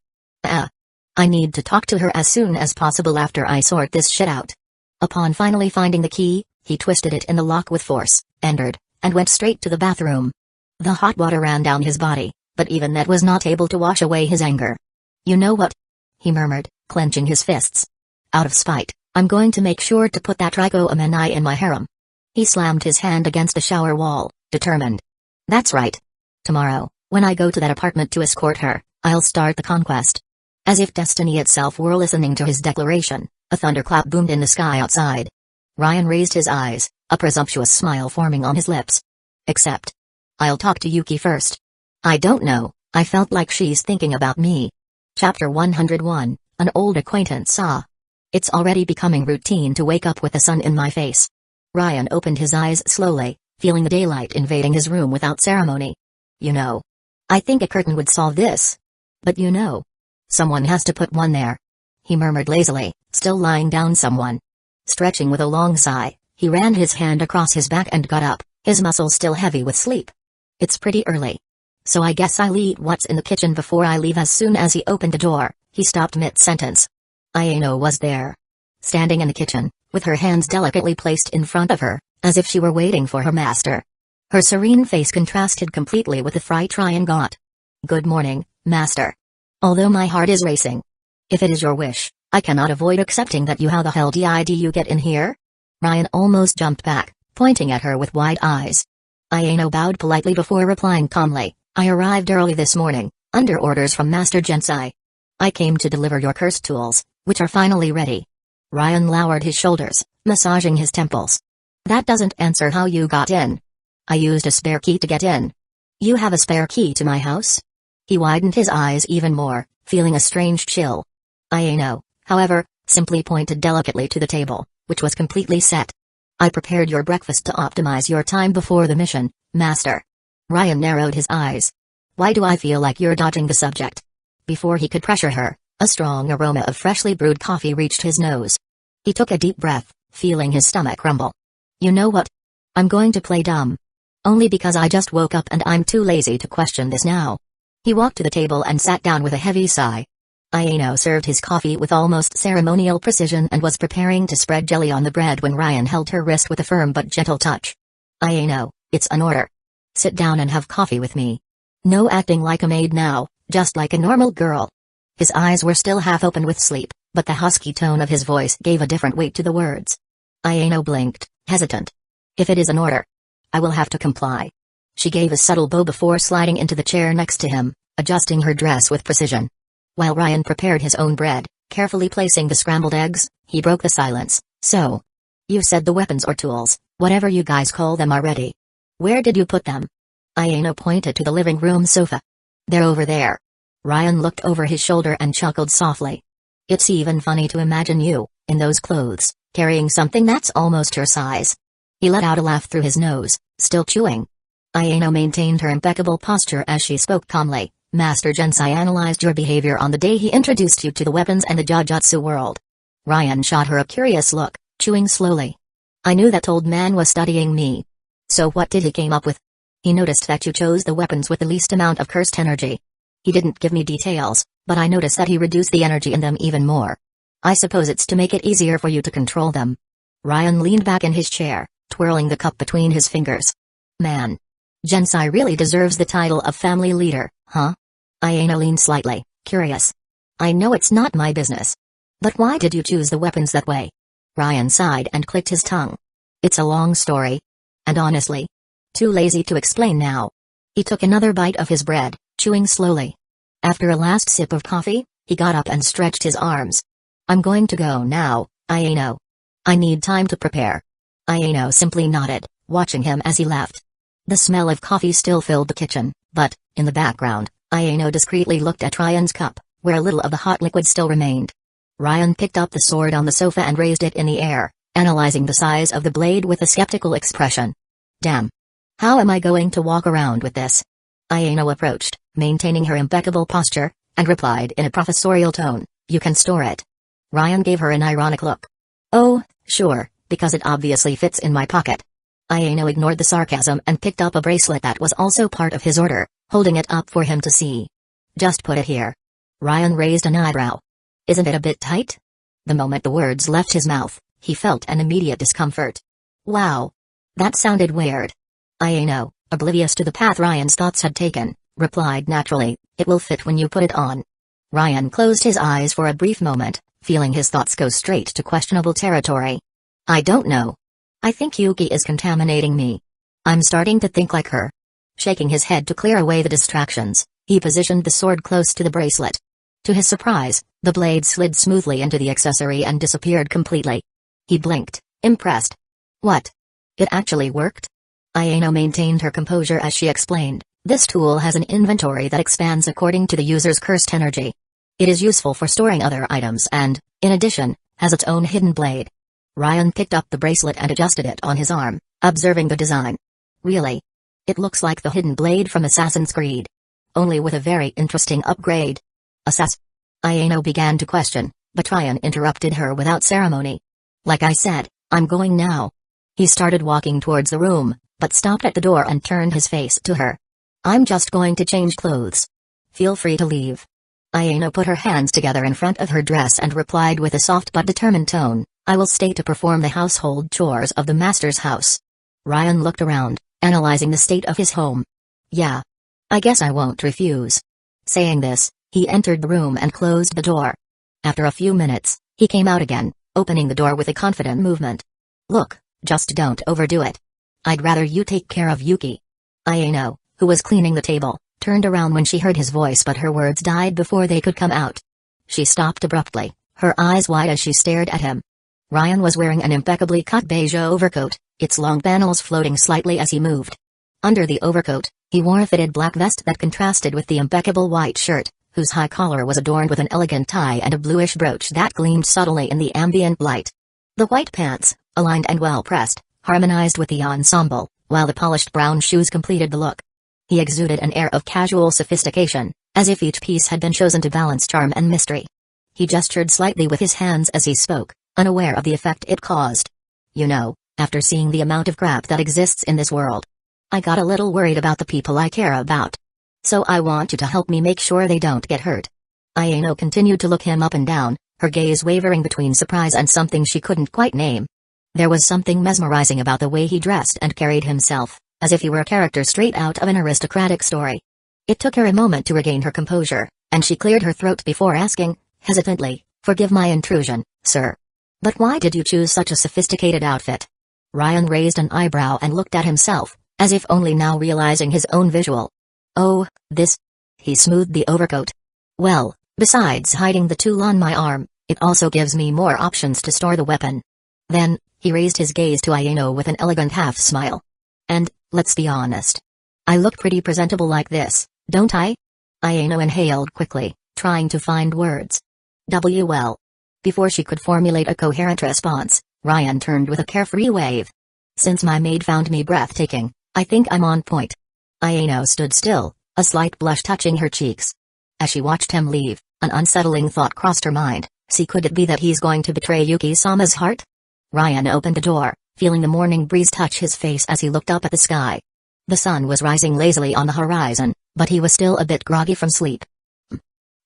I need to talk to her as soon as possible after I sort this shit out. Upon finally finding the key, he twisted it in the lock with force, entered, and went straight to the bathroom. The hot water ran down his body, but even that was not able to wash away his anger. You know what? He murmured, clenching his fists. Out of spite, I'm going to make sure to put that Trico Amenai in my harem. He slammed his hand against the shower wall, determined. That's right. Tomorrow, when I go to that apartment to escort her, I'll start the conquest. As if destiny itself were listening to his declaration, a thunderclap boomed in the sky outside. Ryan raised his eyes, a presumptuous smile forming on his lips. Except, I'll talk to Yuki first. I don't know, I felt like she's thinking about me. Chapter 101, An Old Acquaintance. It's already becoming routine to wake up with the sun in my face. Ryan opened his eyes slowly, feeling the daylight invading his room without ceremony. I think a curtain would solve this. But someone has to put one there. He murmured lazily, still lying down. Someone. Stretching with a long sigh, he ran his hand across his back and got up, his muscles still heavy with sleep. It's pretty early. So I guess I'll eat what's in the kitchen before I leave. As soon as he opened the door, he stopped mid-sentence. Ayano was there. Standing in the kitchen, with her hands delicately placed in front of her, as if she were waiting for her master. Her serene face contrasted completely with the fright Ryan got. Good morning, master. Although my heart is racing. If it is your wish, I cannot avoid accepting that. How the hell did you get in here? Ryan almost jumped back, pointing at her with wide eyes. Ayano bowed politely before replying calmly, I arrived early this morning, under orders from Master Gensai. I came to deliver your cursed tools, which are finally ready. Ryan lowered his shoulders, massaging his temples. That doesn't answer how you got in. I used a spare key to get in. You have a spare key to my house? He widened his eyes even more, feeling a strange chill. Ayano, however, simply pointed delicately to the table, which was completely set. I prepared your breakfast to optimize your time before the mission, master. Ryan narrowed his eyes. Why do I feel like you're dodging the subject? Before he could pressure her, a strong aroma of freshly brewed coffee reached his nose. He took a deep breath, feeling his stomach rumble. You know what? I'm going to play dumb. Only because I just woke up and I'm too lazy to question this now. He walked to the table and sat down with a heavy sigh. Ayano served his coffee with almost ceremonial precision and was preparing to spread jelly on the bread when Ryan held her wrist with a firm but gentle touch. Ayano, it's an order. Sit down and have coffee with me. No acting like a maid now, just like a normal girl. His eyes were still half open with sleep, but the husky tone of his voice gave a different weight to the words. Ayano blinked, hesitant. If it is an order, I will have to comply. She gave a subtle bow before sliding into the chair next to him, adjusting her dress with precision. While Ryan prepared his own bread, carefully placing the scrambled eggs, he broke the silence. So, you said the weapons or tools, whatever you guys call them, are ready. Where did you put them? Ayano pointed to the living room sofa. They're over there. Ryan looked over his shoulder and chuckled softly. It's even funny to imagine you, in those clothes, carrying something that's almost your size. He let out a laugh through his nose, still chewing. Ayano maintained her impeccable posture as she spoke calmly. Master Gensai analyzed your behavior on the day he introduced you to the weapons and the Jujutsu world. Ryan shot her a curious look, chewing slowly. I knew that old man was studying me. So what did he came up with? He noticed that you chose the weapons with the least amount of cursed energy. He didn't give me details, but I noticed that he reduced the energy in them even more. I suppose it's to make it easier for you to control them. Ryan leaned back in his chair, twirling the cup between his fingers. Man. Gensai really deserves the title of family leader, huh? Ayano leaned slightly, curious. I know it's not my business. But why did you choose the weapons that way? Ryan sighed and clicked his tongue. It's a long story. And honestly, too lazy to explain now. He took another bite of his bread, chewing slowly. After a last sip of coffee, he got up and stretched his arms. I'm going to go now, Ayano. I need time to prepare. Ayano simply nodded, watching him as he left. The smell of coffee still filled the kitchen, but, in the background, Ayano discreetly looked at Ryan's cup, where a little of the hot liquid still remained. Ryan picked up the sword on the sofa and raised it in the air, analyzing the size of the blade with a skeptical expression. Damn. How am I going to walk around with this? Ayano approached, maintaining her impeccable posture, and replied in a professorial tone, you can store it. Ryan gave her an ironic look. Oh, sure, because it obviously fits in my pocket. Ayano ignored the sarcasm and picked up a bracelet that was also part of his order, holding it up for him to see. Just put it here. Ryan raised an eyebrow. Isn't it a bit tight? The moment the words left his mouth, he felt an immediate discomfort. Wow. That sounded weird. Ayano, oblivious to the path Ryan's thoughts had taken, replied naturally, it will fit when you put it on. Ryan closed his eyes for a brief moment, feeling his thoughts go straight to questionable territory. I don't know. I think Yuki is contaminating me. I'm starting to think like her. Shaking his head to clear away the distractions, he positioned the sword close to the bracelet. To his surprise, the blade slid smoothly into the accessory and disappeared completely. He blinked, impressed. What? It actually worked? Ayano maintained her composure as she explained, this tool has an inventory that expands according to the user's cursed energy. It is useful for storing other items and, in addition, has its own hidden blade. Ryan picked up the bracelet and adjusted it on his arm, observing the design. Really? It looks like the hidden blade from Assassin's Creed. Only with a very interesting upgrade. Ayano began to question, but Ryan interrupted her without ceremony. Like I said, I'm going now. He started walking towards the room, but stopped at the door and turned his face to her. I'm just going to change clothes. Feel free to leave. Ayano put her hands together in front of her dress and replied with a soft but determined tone, I will stay to perform the household chores of the master's house. Ryan looked around, analyzing the state of his home. Yeah. I guess I won't refuse. Saying this, he entered the room and closed the door. After a few minutes, he came out again, opening the door with a confident movement. Look, just don't overdo it. I'd rather you take care of Yuki. Ayano, who was cleaning the table, turned around when she heard his voice, but her words died before they could come out. She stopped abruptly, her eyes wide as she stared at him. Ryan was wearing an impeccably cut beige overcoat, its long panels floating slightly as he moved. Under the overcoat, he wore a fitted black vest that contrasted with the impeccable white shirt, whose high collar was adorned with an elegant tie and a bluish brooch that gleamed subtly in the ambient light. The white pants, aligned and well-pressed, harmonized with the ensemble, while the polished brown shoes completed the look. He exuded an air of casual sophistication, as if each piece had been chosen to balance charm and mystery. He gestured slightly with his hands as he spoke, unaware of the effect it caused. You know, after seeing the amount of crap that exists in this world, I got a little worried about the people I care about. So I want you to help me make sure they don't get hurt. Ayano continued to look him up and down, her gaze wavering between surprise and something she couldn't quite name. There was something mesmerizing about the way he dressed and carried himself, as if he were a character straight out of an aristocratic story. It took her a moment to regain her composure, and she cleared her throat before asking, hesitantly, forgive my intrusion, sir. But why did you choose such a sophisticated outfit? Ryan raised an eyebrow and looked at himself, as if only now realizing his own visual. Oh, this. He smoothed the overcoat. Well, besides hiding the tool on my arm, it also gives me more options to store the weapon. Then, he raised his gaze to Ayano with an elegant half-smile. And, let's be honest. I look pretty presentable like this, don't I? Ayano inhaled quickly, trying to find words. Well. Before she could formulate a coherent response, Ryan turned with a carefree wave. Since my maid found me breathtaking, I think I'm on point. Ayano stood still, a slight blush touching her cheeks. As she watched him leave, an unsettling thought crossed her mind. See, could it be that he's going to betray Yuki-sama's heart? Ryan opened the door, feeling the morning breeze touch his face as he looked up at the sky. The sun was rising lazily on the horizon, but he was still a bit groggy from sleep.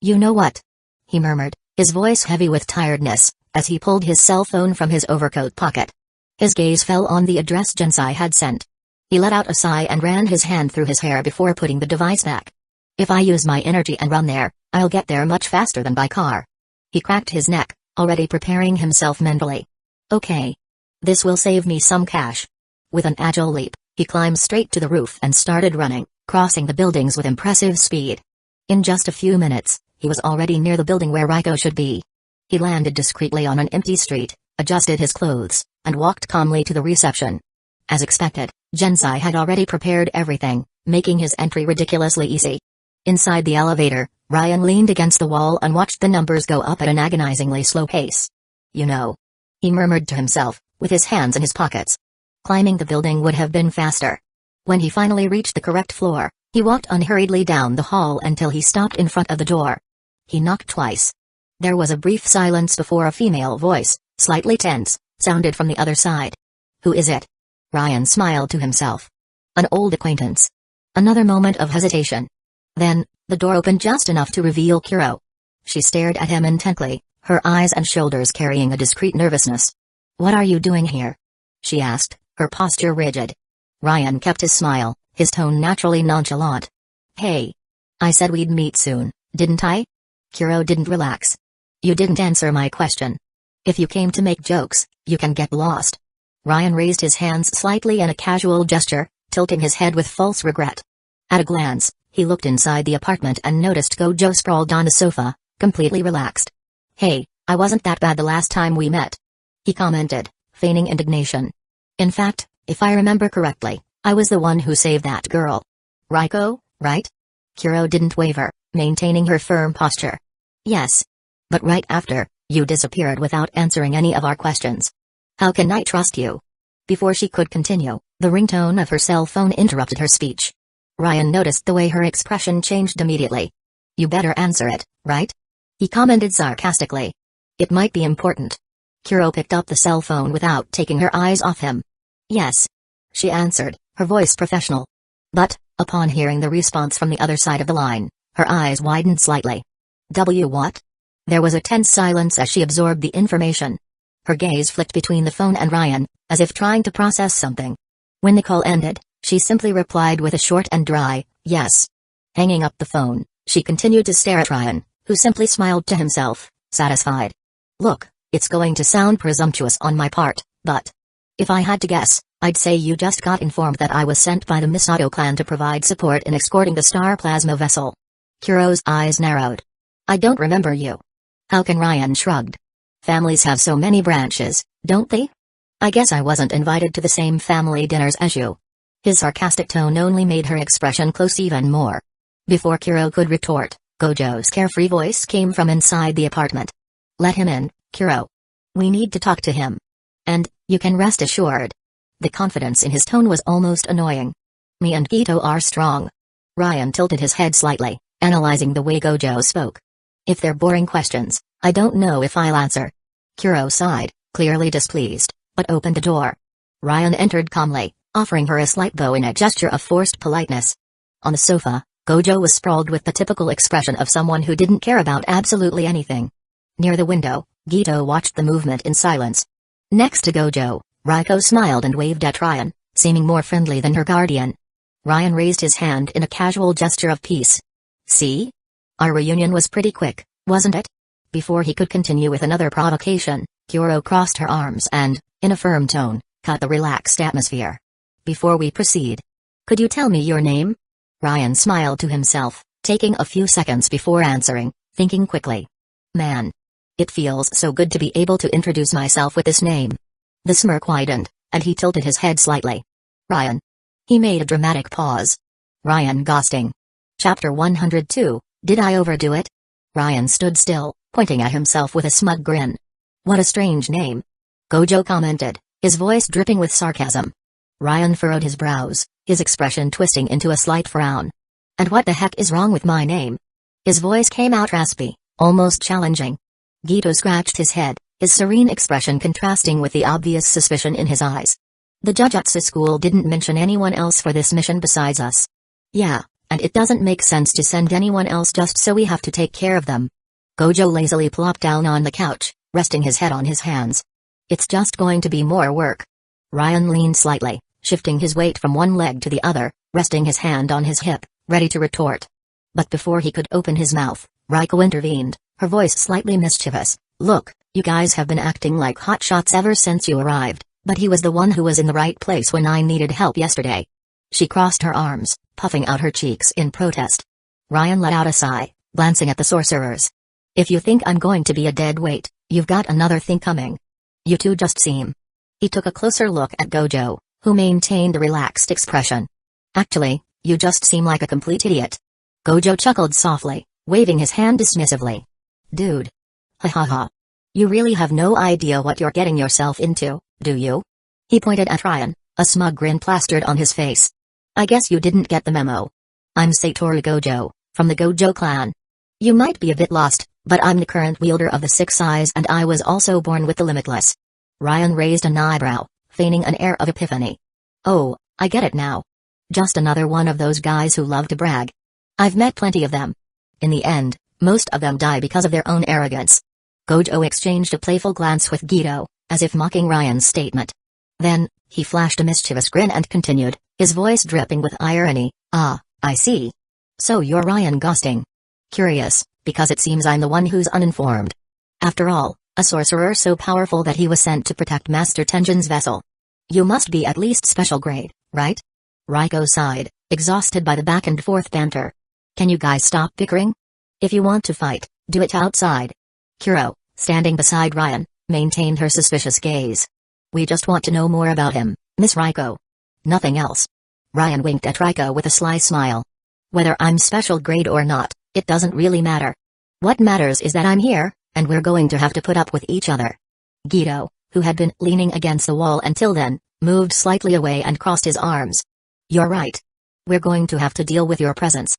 You know what? He murmured, his voice heavy with tiredness, as he pulled his cell phone from his overcoat pocket. His gaze fell on the address Jensai had sent. He let out a sigh and ran his hand through his hair before putting the device back. If I use my energy and run there, I'll get there much faster than by car. He cracked his neck, already preparing himself mentally. Okay. This will save me some cash. With an agile leap, he climbed straight to the roof and started running, crossing the buildings with impressive speed. In just a few minutes, he was already near the building where Raiko should be. He landed discreetly on an empty street, adjusted his clothes, and walked calmly to the reception. As expected, Jensai had already prepared everything, making his entry ridiculously easy. Inside the elevator, Ryan leaned against the wall and watched the numbers go up at an agonizingly slow pace. You know. He murmured to himself, with his hands in his pockets. Climbing the building would have been faster. When he finally reached the correct floor, he walked unhurriedly down the hall until he stopped in front of the door. He knocked twice. There was a brief silence before a female voice, slightly tense, sounded from the other side. Who is it? Ryan smiled to himself. An old acquaintance. Another moment of hesitation. Then, the door opened just enough to reveal Kuro. She stared at him intently, her eyes and shoulders carrying a discreet nervousness. What are you doing here? She asked, her posture rigid. Ryan kept his smile, his tone naturally nonchalant. Hey. I said we'd meet soon, didn't I? Kuro didn't relax. You didn't answer my question. If you came to make jokes, you can get lost. Ryan raised his hands slightly in a casual gesture, tilting his head with false regret. At a glance, he looked inside the apartment and noticed Gojo sprawled on the sofa, completely relaxed. Hey, I wasn't that bad the last time we met. He commented, feigning indignation. In fact, if I remember correctly, I was the one who saved that girl. Raiko, right? Kuro didn't waver, maintaining her firm posture. Yes. But right after, you disappeared without answering any of our questions. How can I trust you? Before she could continue, the ringtone of her cell phone interrupted her speech. Ryan noticed the way her expression changed immediately. You better answer it, right? He commented sarcastically. It might be important. Kuro picked up the cell phone without taking her eyes off him. Yes. She answered, her voice professional. But, upon hearing the response from the other side of the line, her eyes widened slightly. What? There was a tense silence as she absorbed the information. Her gaze flicked between the phone and Ryan, as if trying to process something. When the call ended, she simply replied with a short and dry, yes. Hanging up the phone, she continued to stare at Ryan, who simply smiled to himself, satisfied. Look, it's going to sound presumptuous on my part, but if I had to guess, I'd say you just got informed that I was sent by the Misato clan to provide support in escorting the star plasma vessel. Kuro's eyes narrowed. I don't remember you. How can? Ryan shrugged. Families have so many branches, don't they? I guess I wasn't invited to the same family dinners as you. His sarcastic tone only made her expression close even more. Before Kuro could retort, Gojo's carefree voice came from inside the apartment. Let him in, Kuro. We need to talk to him. And, you can rest assured. The confidence in his tone was almost annoying. Me and Gito are strong. Ryan tilted his head slightly, analyzing the way Gojo spoke. If they're boring questions, I don't know if I'll answer. Kuro sighed, clearly displeased, but opened the door. Ryan entered calmly, offering her a slight bow in a gesture of forced politeness. On the sofa, Gojo was sprawled with the typical expression of someone who didn't care about absolutely anything. Near the window, Gito watched the movement in silence. Next to Gojo, Raiko smiled and waved at Ryan, seeming more friendly than her guardian. Ryan raised his hand in a casual gesture of peace. See? Our reunion was pretty quick, wasn't it? Before he could continue with another provocation, Kuro crossed her arms and, in a firm tone, cut the relaxed atmosphere. Before we proceed, could you tell me your name? Ryan smiled to himself, taking a few seconds before answering, thinking quickly. Man. It feels so good to be able to introduce myself with this name. The smirk widened, and he tilted his head slightly. Ryan. He made a dramatic pause. Ryan ghosting. Chapter 102, Did I overdo it? Ryan stood still, pointing at himself with a smug grin. What a strange name. Gojo commented, his voice dripping with sarcasm. Ryan furrowed his brows, his expression twisting into a slight frown. And what the heck is wrong with my name? His voice came out raspy, almost challenging. Gito scratched his head, his serene expression contrasting with the obvious suspicion in his eyes. The Jujutsu school didn't mention anyone else for this mission besides us. Yeah, and it doesn't make sense to send anyone else just so we have to take care of them. Gojo lazily plopped down on the couch, resting his head on his hands. It's just going to be more work. Ryan leaned slightly, shifting his weight from one leg to the other, resting his hand on his hip, ready to retort. But before he could open his mouth, Raiko intervened, her voice slightly mischievous. Look, you guys have been acting like hotshots ever since you arrived, but he was the one who was in the right place when I needed help yesterday. She crossed her arms, puffing out her cheeks in protest. Ryan let out a sigh, glancing at the sorcerers. If you think I'm going to be a dead weight, you've got another thing coming. You two just seem. He took a closer look at Gojo, who maintained a relaxed expression. Actually, you just seem like a complete idiot. Gojo chuckled softly, waving his hand dismissively. Dude. Ha ha ha. You really have no idea what you're getting yourself into, do you? He pointed at Ryan, a smug grin plastered on his face. I guess you didn't get the memo. I'm Satoru Gojo, from the Gojo clan. You might be a bit lost, but I'm the current wielder of the Six Eyes and I was also born with the Limitless. Ryan raised an eyebrow, feigning an air of epiphany. Oh, I get it now. Just another one of those guys who love to brag. I've met plenty of them. In the end, most of them die because of their own arrogance. Gojo exchanged a playful glance with Gito, as if mocking Ryan's statement. Then, he flashed a mischievous grin and continued, his voice dripping with irony. Ah, I see. So you're Ryan Gosting. Curious, because it seems I'm the one who's uninformed. After all, a sorcerer so powerful that he was sent to protect Master Tenjin's vessel. You must be at least special grade, right? Raiko sighed, exhausted by the back and forth banter. Can you guys stop bickering? If you want to fight, do it outside. Kuro, standing beside Ryan, maintained her suspicious gaze. We just want to know more about him, Miss Raiko. Nothing else. Ryan winked at Raiko with a sly smile. Whether I'm special grade or not, it doesn't really matter. What matters is that I'm here, and we're going to have to put up with each other. Gito, who had been leaning against the wall until then, moved slightly away and crossed his arms. You're right. We're going to have to deal with your presence.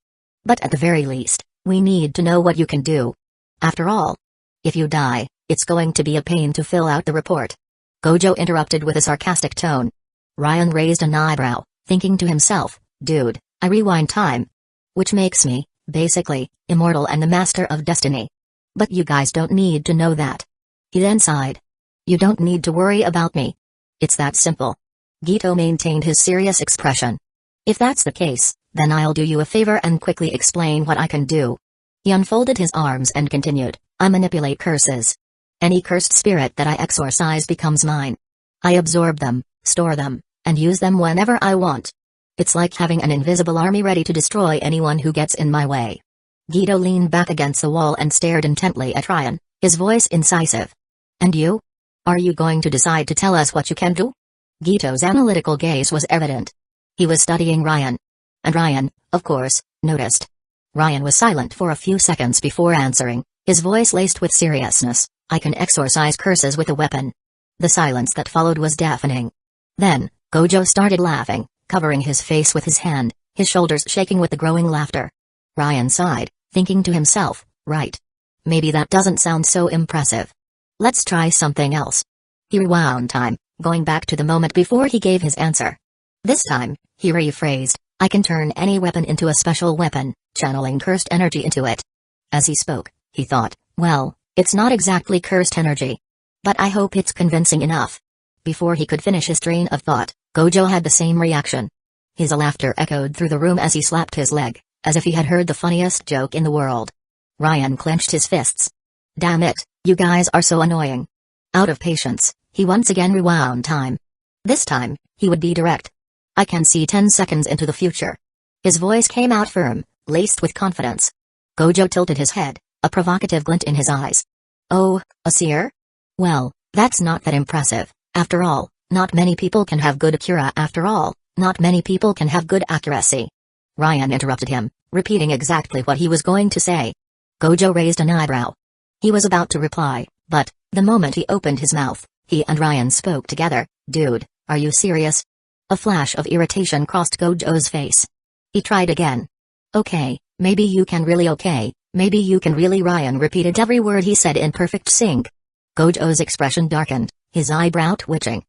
But at the very least, we need to know what you can do. After all, if you die, it's going to be a pain to fill out the report. Gojo interrupted with a sarcastic tone. Ryan raised an eyebrow, thinking to himself, dude, I rewind time. Which makes me, basically, immortal and the master of destiny. But you guys don't need to know that. He then sighed. You don't need to worry about me. It's that simple. Gito maintained his serious expression. If that's the case, then I'll do you a favor and quickly explain what I can do. He unfolded his arms and continued, I manipulate curses. Any cursed spirit that I exorcise becomes mine. I absorb them, store them, and use them whenever I want. It's like having an invisible army ready to destroy anyone who gets in my way. Gito leaned back against the wall and stared intently at Ryan, his voice incisive. And you? Are you going to decide to tell us what you can do? Gito's analytical gaze was evident. He was studying Ryan. And Ryan, of course, noticed. Ryan was silent for a few seconds before answering, his voice laced with seriousness. I can exorcise curses with a weapon. The silence that followed was deafening. Then, Gojo started laughing, covering his face with his hand, his shoulders shaking with the growing laughter. Ryan sighed, thinking to himself, right. Maybe that doesn't sound so impressive. Let's try something else. He rewound time, going back to the moment before he gave his answer. This time, he rephrased, I can turn any weapon into a special weapon, channeling cursed energy into it. As he spoke, he thought, well, it's not exactly cursed energy. But I hope it's convincing enough. Before he could finish his train of thought, Gojo had the same reaction. His laughter echoed through the room as he slapped his leg, as if he had heard the funniest joke in the world. Ryan clenched his fists. Damn it, you guys are so annoying. Out of patience, he once again rewound time. This time, he would be direct. I can see 10 seconds into the future. His voice came out firm, laced with confidence. Gojo tilted his head, a provocative glint in his eyes. Oh, a seer? Well, that's not that impressive. After all, not many people can have good Akira after all, not many people can have good accuracy. Ryan interrupted him, repeating exactly what he was going to say. Gojo raised an eyebrow. He was about to reply, but, the moment he opened his mouth, he and Ryan spoke together. Dude, are you serious? A flash of irritation crossed Gojo's face. He tried again. Okay, maybe you can really maybe you can really. Ryan repeated every word he said in perfect sync. Gojo's expression darkened, his eyebrow twitching.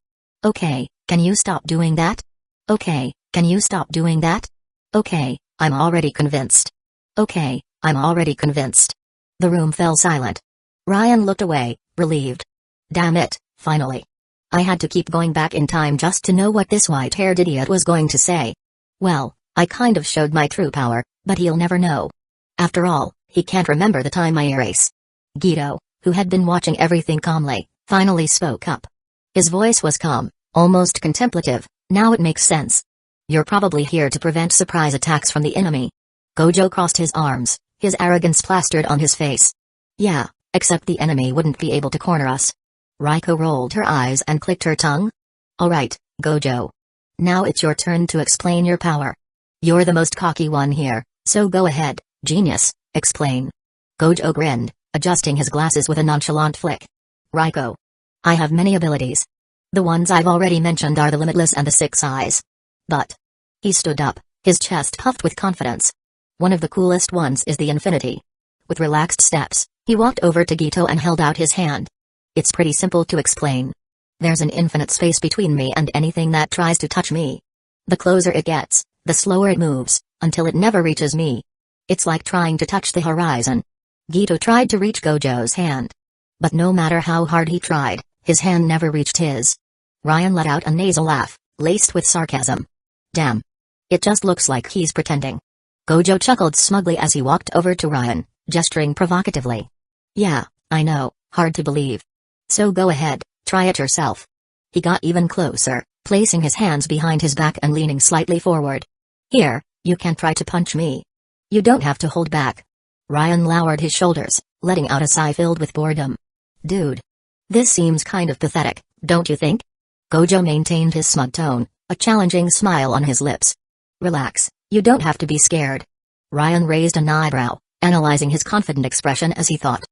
Okay, can you stop doing that? Okay, can you stop doing that? Okay, I'm already convinced. Okay, I'm already convinced. The room fell silent. Ryan looked away, relieved. Damn it, finally. I had to keep going back in time just to know what this white-haired idiot was going to say. Well, I kind of showed my true power, but he'll never know. After all, he can't remember the time I erase. Gito, who had been watching everything calmly, finally spoke up. His voice was calm, almost contemplative. Now it makes sense. You're probably here to prevent surprise attacks from the enemy. Gojo crossed his arms, his arrogance plastered on his face. Yeah, except the enemy wouldn't be able to corner us. Raiko rolled her eyes and clicked her tongue. Alright, Gojo. Now it's your turn to explain your power. You're the most cocky one here, so go ahead, genius, explain. Gojo grinned, adjusting his glasses with a nonchalant flick. Raiko. I have many abilities. The ones I've already mentioned are the Limitless and the Six Eyes. But. He stood up, his chest puffed with confidence. One of the coolest ones is the Infinity. With relaxed steps, he walked over to Gito and held out his hand. It's pretty simple to explain. There's an infinite space between me and anything that tries to touch me. The closer it gets, the slower it moves, until it never reaches me. It's like trying to touch the horizon. Gito tried to reach Gojo's hand. But no matter how hard he tried, his hand never reached his. Ryan let out a nasal laugh, laced with sarcasm. Damn. It just looks like he's pretending. Gojo chuckled smugly as he walked over to Ryan, gesturing provocatively. Yeah, I know, hard to believe. So go ahead, try it yourself. He got even closer, placing his hands behind his back and leaning slightly forward. Here, you can try to punch me. You don't have to hold back. Ryan lowered his shoulders, letting out a sigh filled with boredom. Dude. This seems kind of pathetic, don't you think? Gojo maintained his smug tone, a challenging smile on his lips. Relax, you don't have to be scared. Ryan raised an eyebrow, analyzing his confident expression as he thought.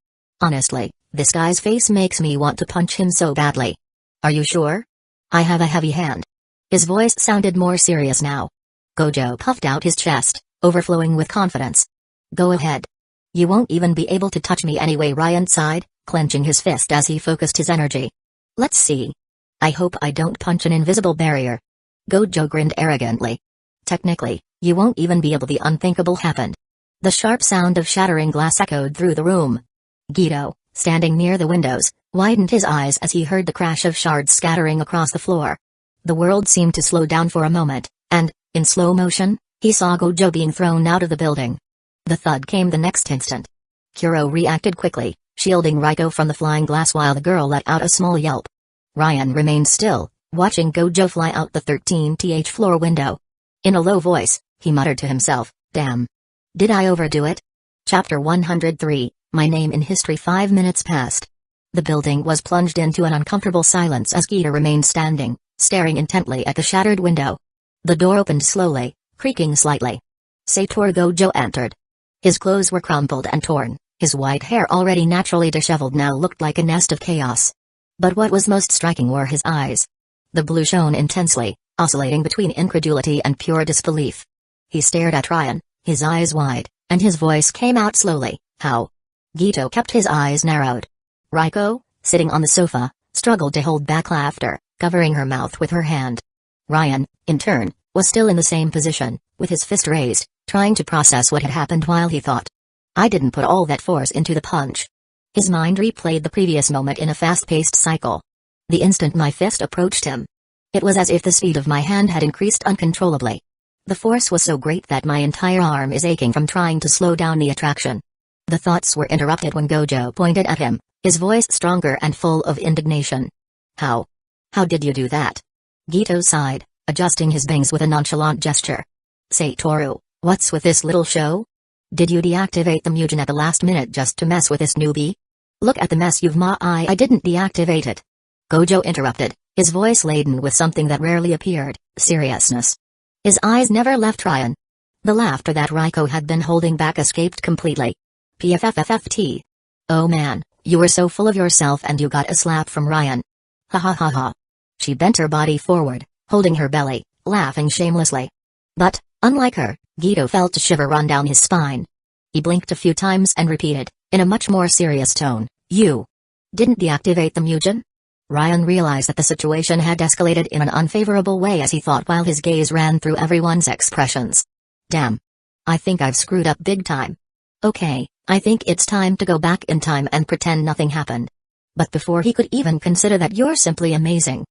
Honestly, this guy's face makes me want to punch him so badly. Are you sure? I have a heavy hand. His voice sounded more serious now. Gojo puffed out his chest, overflowing with confidence. Go ahead. You won't even be able to touch me anyway, Ryan sighed, clenching his fist as he focused his energy. Let's see. I hope I don't punch an invisible barrier. Gojo grinned arrogantly. Technically, you won't even be able to. The unthinkable happened. The sharp sound of shattering glass echoed through the room. Gito, standing near the windows, widened his eyes as he heard the crash of shards scattering across the floor. The world seemed to slow down for a moment, and, in slow motion, he saw Gojo being thrown out of the building. The thud came the next instant. Kuro reacted quickly, shielding Raiko from the flying glass while the girl let out a small yelp. Ryan remained still, watching Gojo fly out the 13th floor window. In a low voice, he muttered to himself, damn. Did I overdo it? Chapter 103, My Name in History. 5 minutes passed. The building was plunged into an uncomfortable silence as Gita remained standing, staring intently at the shattered window. The door opened slowly, creaking slightly. Satoru Gojo entered. His clothes were crumpled and torn, his white hair already naturally disheveled now looked like a nest of chaos. But what was most striking were his eyes. The blue shone intensely, oscillating between incredulity and pure disbelief. He stared at Ryan, his eyes wide, and his voice came out slowly, how? Gito kept his eyes narrowed. Raiko, sitting on the sofa, struggled to hold back laughter, covering her mouth with her hand. Ryan, in turn, was still in the same position, with his fist raised, trying to process what had happened while he thought. I didn't put all that force into the punch. His mind replayed the previous moment in a fast-paced cycle. The instant my fist approached him, it was as if the speed of my hand had increased uncontrollably. The force was so great that my entire arm is aching from trying to slow down the attraction. The thoughts were interrupted when Gojo pointed at him, his voice stronger and full of indignation. How? How did you do that? Gito sighed, adjusting his bangs with a nonchalant gesture. Satoru, what's with this little show? Did you deactivate the Mugen at the last minute just to mess with this newbie? Look at the mess you've made. I didn't deactivate it. Gojo interrupted, his voice laden with something that rarely appeared, seriousness. His eyes never left Ryan. The laughter that Raiko had been holding back escaped completely. PFFFFT. Oh man, you were so full of yourself and you got a slap from Ryan. Ha ha ha ha. She bent her body forward, holding her belly, laughing shamelessly. But, unlike her, Gito felt a shiver run down his spine. He blinked a few times and repeated, in a much more serious tone, you didn't deactivate the Mugen? Ryan realized that the situation had escalated in an unfavorable way as he thought while his gaze ran through everyone's expressions. Damn. I think I've screwed up big time. Okay, I think it's time to go back in time and pretend nothing happened. But before he could even consider that, you're simply amazing.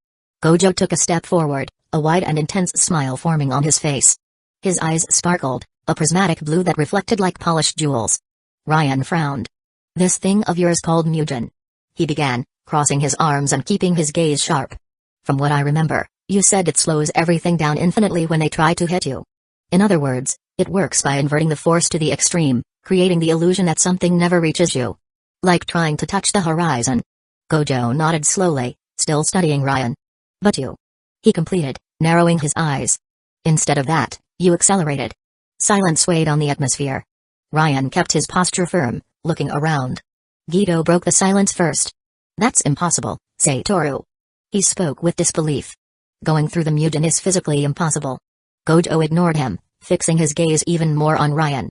Gojo took a step forward, a wide and intense smile forming on his face. His eyes sparkled, a prismatic blue that reflected like polished jewels. Ryan frowned. This thing of yours called Mugen. He began, crossing his arms and keeping his gaze sharp. From what I remember, you said it slows everything down infinitely when they try to hit you. In other words, it works by inverting the force to the extreme, creating the illusion that something never reaches you. Like trying to touch the horizon. Gojo nodded slowly, still studying Ryan. But you. He completed, narrowing his eyes. Instead of that, you accelerated. Silence weighed on the atmosphere. Ryan kept his posture firm, looking around. Gito broke the silence first. That's impossible, Satoru. He spoke with disbelief. Going through the Mugen is physically impossible. Gojo ignored him, fixing his gaze even more on Ryan.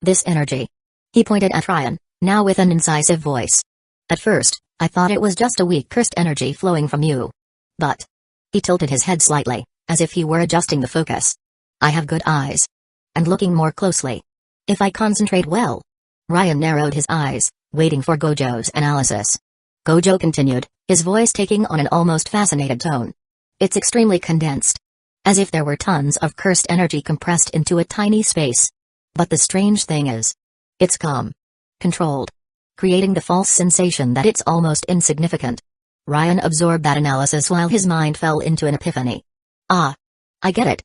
This energy. He pointed at Ryan, now with an incisive voice. At first, I thought it was just a weak cursed energy flowing from you. But he tilted his head slightly, as if he were adjusting the focus. I have good eyes. And looking more closely. If I concentrate well. Ryan narrowed his eyes, waiting for Gojo's analysis. Gojo continued, his voice taking on an almost fascinated tone. It's extremely condensed. As if there were tons of cursed energy compressed into a tiny space. But the strange thing is, it's calm. Controlled. Creating the false sensation that it's almost insignificant. Ryan absorbed that analysis while his mind fell into an epiphany. Ah. I get it.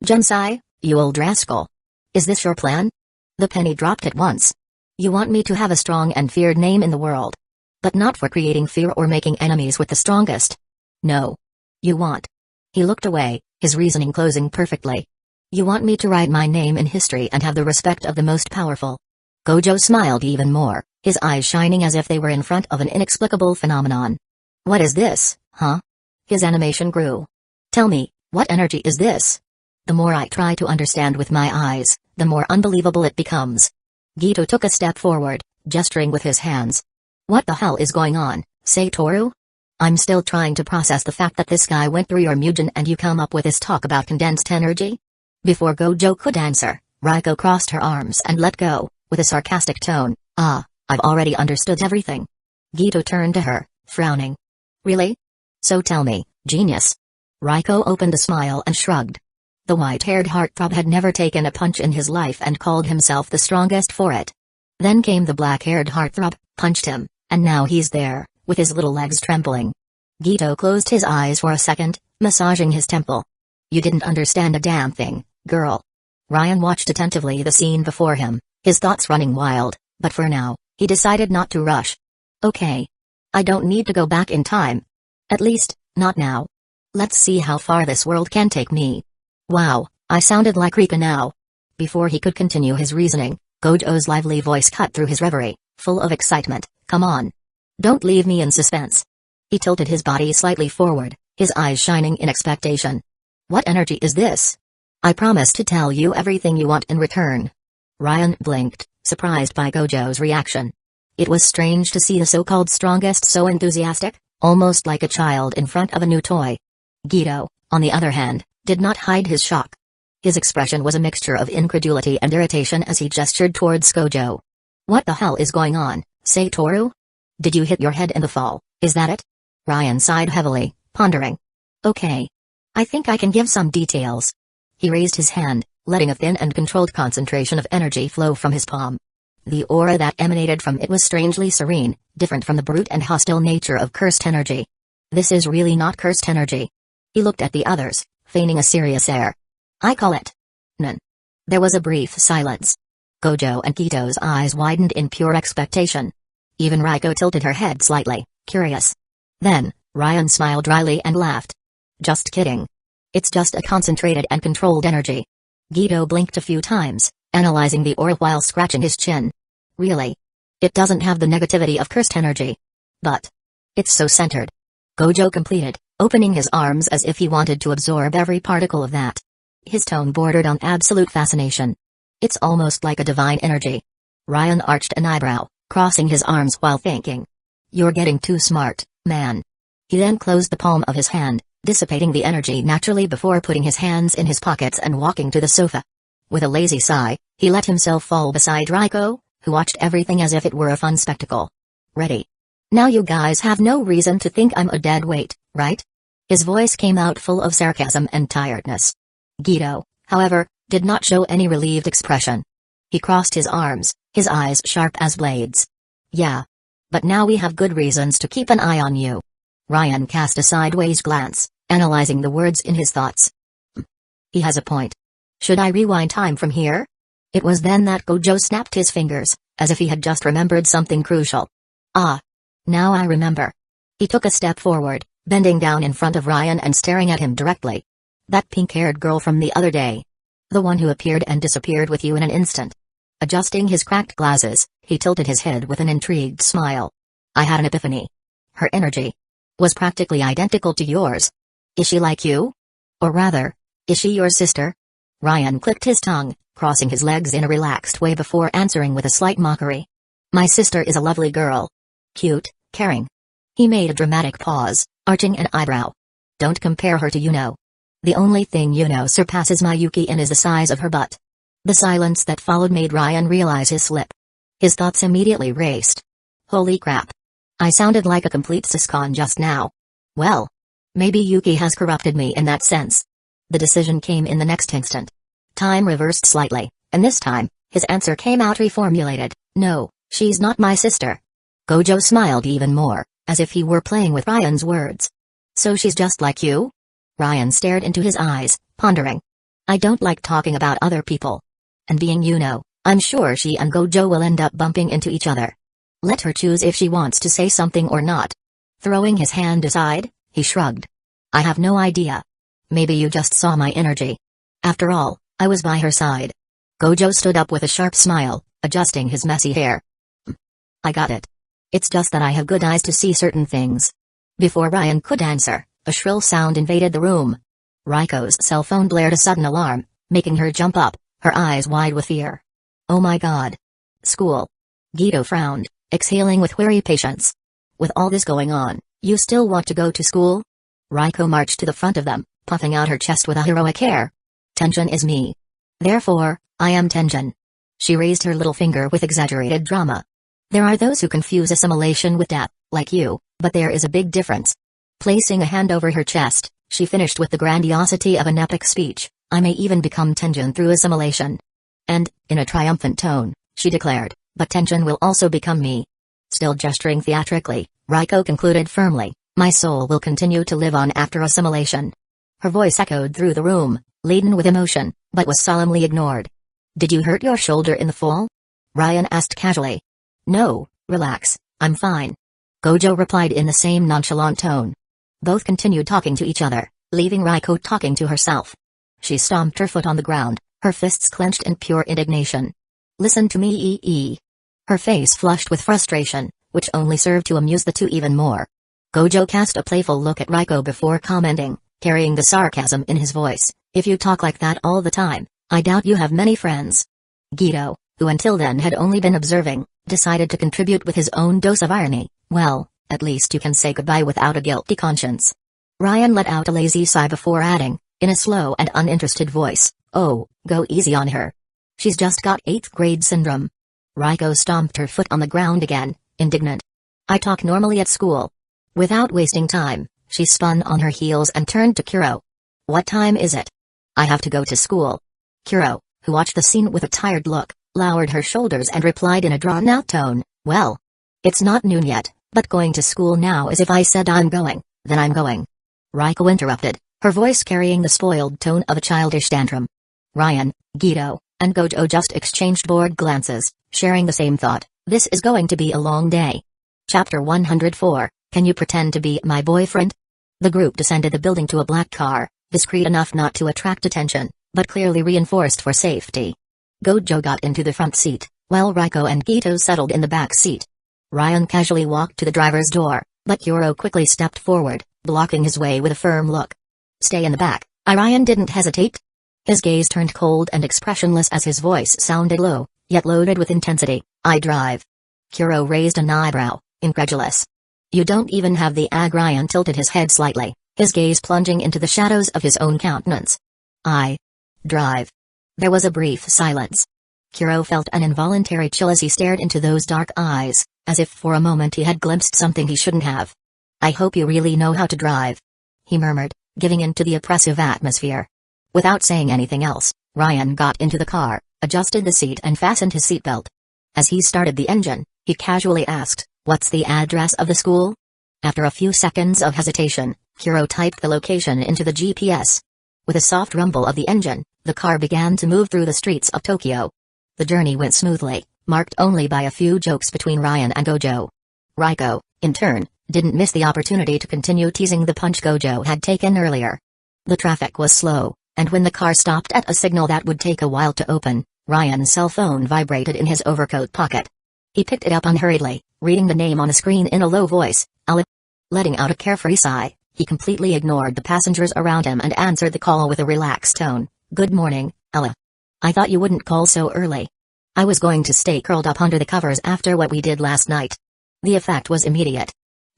Jensai, you old rascal. Is this your plan? The penny dropped at once. You want me to have a strong and feared name in the world. But not for creating fear or making enemies with the strongest. No. You want. He looked away, his reasoning closing perfectly. You want me to write my name in history and have the respect of the most powerful. Gojo smiled even more, his eyes shining as if they were in front of an inexplicable phenomenon. What is this, huh? His animation grew. Tell me, what energy is this? The more I try to understand with my eyes, the more unbelievable it becomes. Gito took a step forward, gesturing with his hands. What the hell is going on, Satoru? I'm still trying to process the fact that this guy went through your Mugen and you come up with this talk about condensed energy? Before Gojo could answer, Raiko crossed her arms and let go, with a sarcastic tone. I've already understood everything. Gito turned to her, frowning. Really? So tell me, genius. Raiko opened a smile and shrugged. The white-haired heartthrob had never taken a punch in his life and called himself the strongest for it. Then came the black-haired heartthrob, punched him, and now he's there, with his little legs trembling. Gito closed his eyes for a second, massaging his temple. You didn't understand a damn thing, girl. Ryan watched attentively the scene before him, his thoughts running wild, but for now, he decided not to rush. Okay. I don't need to go back in time. At least, not now. Let's see how far this world can take me. Wow, I sounded like Rika now. Before he could continue his reasoning, Gojo's lively voice cut through his reverie, full of excitement. Come on. Don't leave me in suspense. He tilted his body slightly forward, his eyes shining in expectation. What energy is this? I promise to tell you everything you want in return. Ryan blinked, surprised by Gojo's reaction. It was strange to see the so-called strongest so enthusiastic, almost like a child in front of a new toy. Gito, on the other hand, did not hide his shock. His expression was a mixture of incredulity and irritation as he gestured towards Gojo. What the hell is going on, Satoru? Did you hit your head in the fall, is that it? Ryan sighed heavily, pondering. Okay. I think I can give some details. He raised his hand, letting a thin and controlled concentration of energy flow from his palm. The aura that emanated from it was strangely serene, different from the brute and hostile nature of cursed energy. This is really not cursed energy. He looked at the others, feigning a serious air. I call it None. There was a brief silence. Gojo and Gito's eyes widened in pure expectation. Even Raiko tilted her head slightly, curious. Then, Ryan smiled dryly and laughed. Just kidding. It's just a concentrated and controlled energy. Gito blinked a few times, analyzing the aura while scratching his chin. Really? It doesn't have the negativity of cursed energy. But it's so centered. Gojo completed, opening his arms as if he wanted to absorb every particle of that. His tone bordered on absolute fascination. It's almost like a divine energy. Ryan arched an eyebrow, crossing his arms while thinking. You're getting too smart, man. He then closed the palm of his hand, dissipating the energy naturally before putting his hands in his pockets and walking to the sofa. With a lazy sigh, he let himself fall beside Raiko, who watched everything as if it were a fun spectacle. Ready? Now you guys have no reason to think I'm a dead weight, right? His voice came out full of sarcasm and tiredness. Gito, however, did not show any relieved expression. He crossed his arms, his eyes sharp as blades. Yeah. But now we have good reasons to keep an eye on you. Ryan cast a sideways glance, analyzing the words in his thoughts. He has a point. Should I rewind time from here? It was then that Gojo snapped his fingers, as if he had just remembered something crucial. Ah. Now I remember. He took a step forward, bending down in front of Ryan and staring at him directly. That pink-haired girl from the other day. The one who appeared and disappeared with you in an instant. Adjusting his cracked glasses, he tilted his head with an intrigued smile. I had an epiphany. Her energy was practically identical to yours. Is she like you? Or rather, is she your sister? Ryan clicked his tongue, crossing his legs in a relaxed way before answering with a slight mockery. My sister is a lovely girl. Cute, caring. He made a dramatic pause, arching an eyebrow. Don't compare her to Yuno. The only thing Yuno surpasses Mayuki in is the size of her butt. The silence that followed made Ryan realize his slip. His thoughts immediately raced. Holy crap. I sounded like a complete siscon just now. Well, maybe Yuki has corrupted me in that sense. The decision came in the next instant. Time reversed slightly, and this time, his answer came out reformulated. No, she's not my sister. Gojo smiled even more, as if he were playing with Ryan's words. So she's just like you? Ryan stared into his eyes, pondering. I don't like talking about other people. And being Yuno, I'm sure she and Gojo will end up bumping into each other. Let her choose if she wants to say something or not. Throwing his hand aside, he shrugged. I have no idea. Maybe you just saw my energy. After all, I was by her side. Gojo stood up with a sharp smile, adjusting his messy hair. I got it. It's just that I have good eyes to see certain things. Before Ryan could answer, a shrill sound invaded the room. Raiko's cell phone blared a sudden alarm, making her jump up, her eyes wide with fear. Oh my god. School. Guido frowned, exhaling with weary patience. With all this going on, you still want to go to school? Raiko marched to the front of them, puffing out her chest with a heroic air. Tension is me. Therefore, I am Tenjin. She raised her little finger with exaggerated drama. There are those who confuse assimilation with death, like you, but there is a big difference. Placing a hand over her chest, she finished with the grandiosity of an epic speech. I may even become Tenjin through assimilation. And, in a triumphant tone, she declared, but Tenjin will also become me. Still gesturing theatrically, Raiko concluded firmly, my soul will continue to live on after assimilation. Her voice echoed through the room, laden with emotion, but was solemnly ignored. Did you hurt your shoulder in the fall? Ryan asked casually. No, relax, I'm fine. Gojo replied in the same nonchalant tone. Both continued talking to each other, leaving Raiko talking to herself. She stomped her foot on the ground, her fists clenched in pure indignation. Listen to me. Her face flushed with frustration, which only served to amuse the two even more. Gojo cast a playful look at Raiko before commenting, carrying the sarcasm in his voice, if you talk like that all the time, I doubt you have many friends. Guido, who until then had only been observing, decided to contribute with his own dose of irony. Well, at least you can say goodbye without a guilty conscience. Ryan let out a lazy sigh before adding, in a slow and uninterested voice, oh, go easy on her. She's just got 8th grade syndrome. Raiko stomped her foot on the ground again, indignant. I talk normally at school. Without wasting time, she spun on her heels and turned to Kuro. What time is it? I have to go to school. Kuro, who watched the scene with a tired look, lowered her shoulders and replied in a drawn-out tone, well, it's not noon yet, but going to school now is if I said I'm going, then I'm going. Raiko interrupted, her voice carrying the spoiled tone of a childish tantrum. Ryan, Guido, and Gojo just exchanged bored glances, sharing the same thought, this is going to be a long day. Chapter 104, Can you pretend to be my boyfriend? The group descended the building to a black car, discreet enough not to attract attention, but clearly reinforced for safety. Gojo got into the front seat, while Raiko and Guido settled in the back seat. Ryan casually walked to the driver's door, but Kuro quickly stepped forward, blocking his way with a firm look. Stay in the back. Ryan didn't hesitate. His gaze turned cold and expressionless as his voice sounded low, yet loaded with intensity. I drive. Kuro raised an eyebrow, incredulous. You don't even have the ag. Ryan tilted his head slightly, his gaze plunging into the shadows of his own countenance. I drive. There was a brief silence. Kuro felt an involuntary chill as he stared into those dark eyes, as if for a moment he had glimpsed something he shouldn't have. I hope you really know how to drive, he murmured, giving in to the oppressive atmosphere. Without saying anything else, Ryan got into the car, adjusted the seat and fastened his seatbelt. As he started the engine, he casually asked, what's the address of the school? After a few seconds of hesitation, Kuro typed the location into the GPS. With a soft rumble of the engine, the car began to move through the streets of Tokyo. The journey went smoothly, marked only by a few jokes between Ryan and Gojo. Raiko, in turn, didn't miss the opportunity to continue teasing the punch Gojo had taken earlier. The traffic was slow, and when the car stopped at a signal that would take a while to open, Ryan's cell phone vibrated in his overcoat pocket. He picked it up unhurriedly, reading the name on the screen in a low voice, Ella. Letting out a carefree sigh, he completely ignored the passengers around him and answered the call with a relaxed tone. Good morning, Ella. I thought you wouldn't call so early. I was going to stay curled up under the covers after what we did last night. The effect was immediate.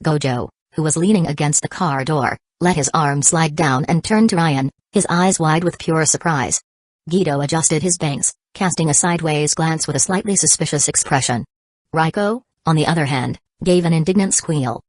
Gojo, who was leaning against the car door, let his arm slide down and turned to Ryan, his eyes wide with pure surprise. Guido adjusted his bangs, casting a sideways glance with a slightly suspicious expression. Raiko, on the other hand, gave an indignant squeal.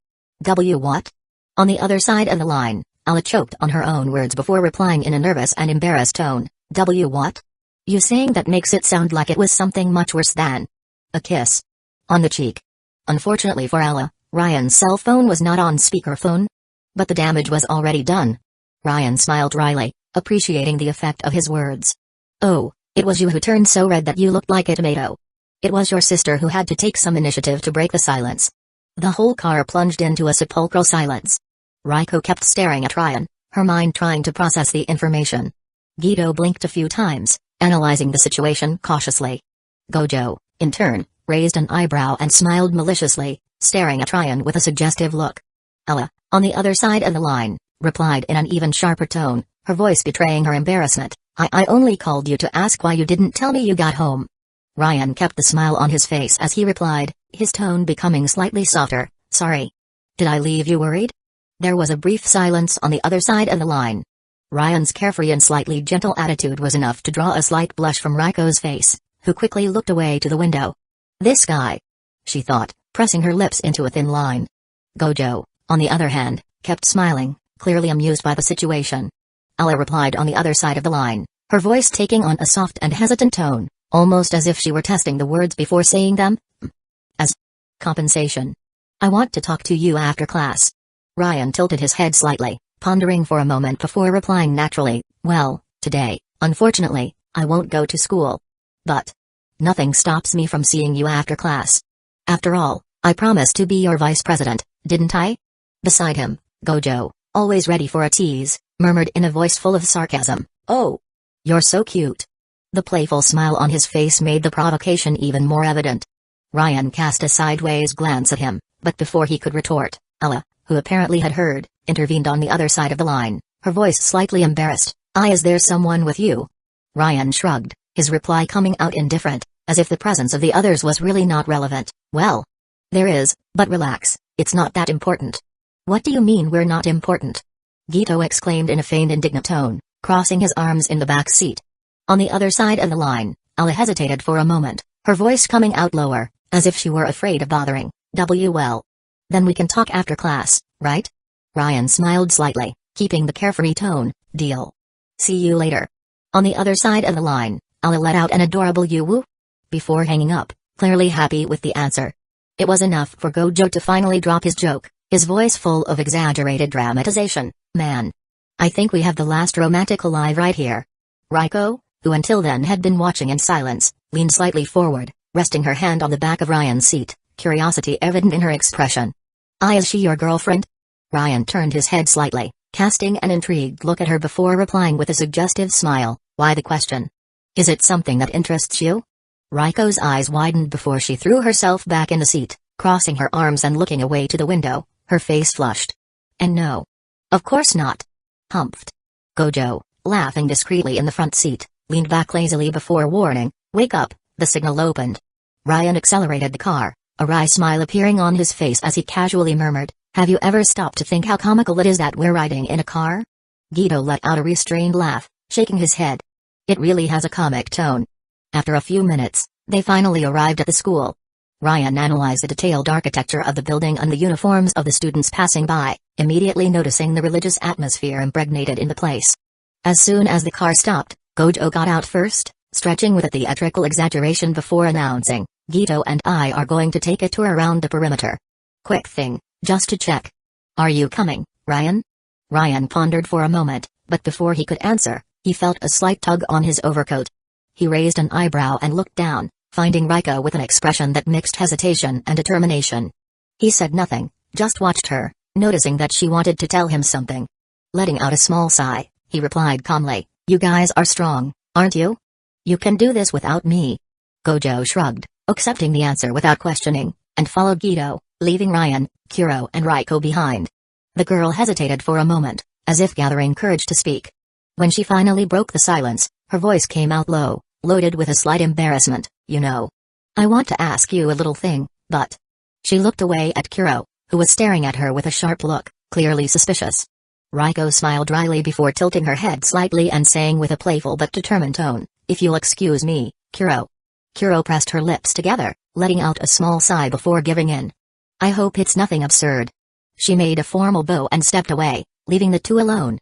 What? On the other side of the line, Ella choked on her own words before replying in a nervous and embarrassed tone. What? You saying that makes it sound like it was something much worse than a kiss on the cheek. Unfortunately for Ella, Ryan's cell phone was not on speakerphone. But the damage was already done. Ryan smiled wryly, appreciating the effect of his words. Oh, it was you who turned so red that you looked like a tomato. It was your sister who had to take some initiative to break the silence. The whole car plunged into a sepulchral silence. Raiko kept staring at Ryan, her mind trying to process the information. Guido blinked a few times, analyzing the situation cautiously. Gojo, in turn, raised an eyebrow and smiled maliciously, staring at Ryan with a suggestive look. Ella, on the other side of the line, replied in an even sharper tone, her voice betraying her embarrassment. I only called you to ask why you didn't tell me you got home. Ryan kept the smile on his face as he replied, his tone becoming slightly softer. Sorry. Did I leave you worried? There was a brief silence on the other side of the line. Ryan's carefree and slightly gentle attitude was enough to draw a slight blush from Raiko's face, who quickly looked away to the window. This guy, she thought, pressing her lips into a thin line. Gojo, on the other hand, kept smiling, clearly amused by the situation. Ella replied on the other side of the line, her voice taking on a soft and hesitant tone, almost as if she were testing the words before saying them. As compensation, I want to talk to you after class. Ryan tilted his head slightly, pondering for a moment before replying naturally, well, today, unfortunately, I won't go to school. But nothing stops me from seeing you after class. After all, I promised to be your vice president, didn't I? Beside him, Gojo, always ready for a tease, murmured in a voice full of sarcasm, oh, you're so cute. The playful smile on his face made the provocation even more evident. Ryan cast a sideways glance at him, but before he could retort, Ella, who apparently had heard, intervened on the other side of the line, her voice slightly embarrassed. Is there someone with you? Ryan shrugged, his reply coming out indifferent, as if the presence of the others was really not relevant. Well, there is, but relax, it's not that important. What do you mean we're not important? Guido exclaimed in a feigned indignant tone, crossing his arms in the back seat. On the other side of the line, Ella hesitated for a moment, her voice coming out lower, as if she were afraid of bothering. Well. Then we can talk after class, right? Ryan smiled slightly, keeping the carefree tone. Deal. See you later. On the other side of the line, Ella let out an adorable yoo-woo before hanging up, clearly happy with the answer. It was enough for Gojo to finally drop his joke, his voice full of exaggerated dramatization. Man, I think we have the last romantic alive right here. Raiko, who until then had been watching in silence, leaned slightly forward, resting her hand on the back of Ryan's seat, curiosity evident in her expression. Is she your girlfriend? Ryan turned his head slightly, casting an intrigued look at her before replying with a suggestive smile. Why the question? Is it something that interests you? Raiko's eyes widened before she threw herself back in the seat, crossing her arms and looking away to the window, her face flushed. And no. Of course not. Humphed. Gojo, laughing discreetly in the front seat, leaned back lazily before warning, wake up, the signal opened. Ryan accelerated the car, a wry smile appearing on his face as he casually murmured, have you ever stopped to think how comical it is that we're riding in a car? Guido let out a restrained laugh, shaking his head. It really has a comic tone. After a few minutes, they finally arrived at the school. Ryan analyzed the detailed architecture of the building and the uniforms of the students passing by, immediately noticing the religious atmosphere impregnated in the place. As soon as the car stopped, Gojo got out first, stretching with a theatrical exaggeration before announcing, Guido and I are going to take a tour around the perimeter. Quick thing, just to check. Are you coming, Ryan? Ryan pondered for a moment, but before he could answer, he felt a slight tug on his overcoat. He raised an eyebrow and looked down, finding Raiko with an expression that mixed hesitation and determination. He said nothing, just watched her, noticing that she wanted to tell him something. Letting out a small sigh, he replied calmly, you guys are strong, aren't you? You can do this without me. Gojo shrugged, accepting the answer without questioning, and followed Guido, leaving Ryan, Kuro and Raiko behind. The girl hesitated for a moment, as if gathering courage to speak. When she finally broke the silence, her voice came out low, loaded with a slight embarrassment. You know, I want to ask you a little thing, but... She looked away at Kuro, who was staring at her with a sharp look, clearly suspicious. Raiko smiled dryly before tilting her head slightly and saying with a playful but determined tone, "If you'll excuse me, Kuro." Kuro pressed her lips together, letting out a small sigh before giving in. "I hope it's nothing absurd." She made a formal bow and stepped away, leaving the two alone.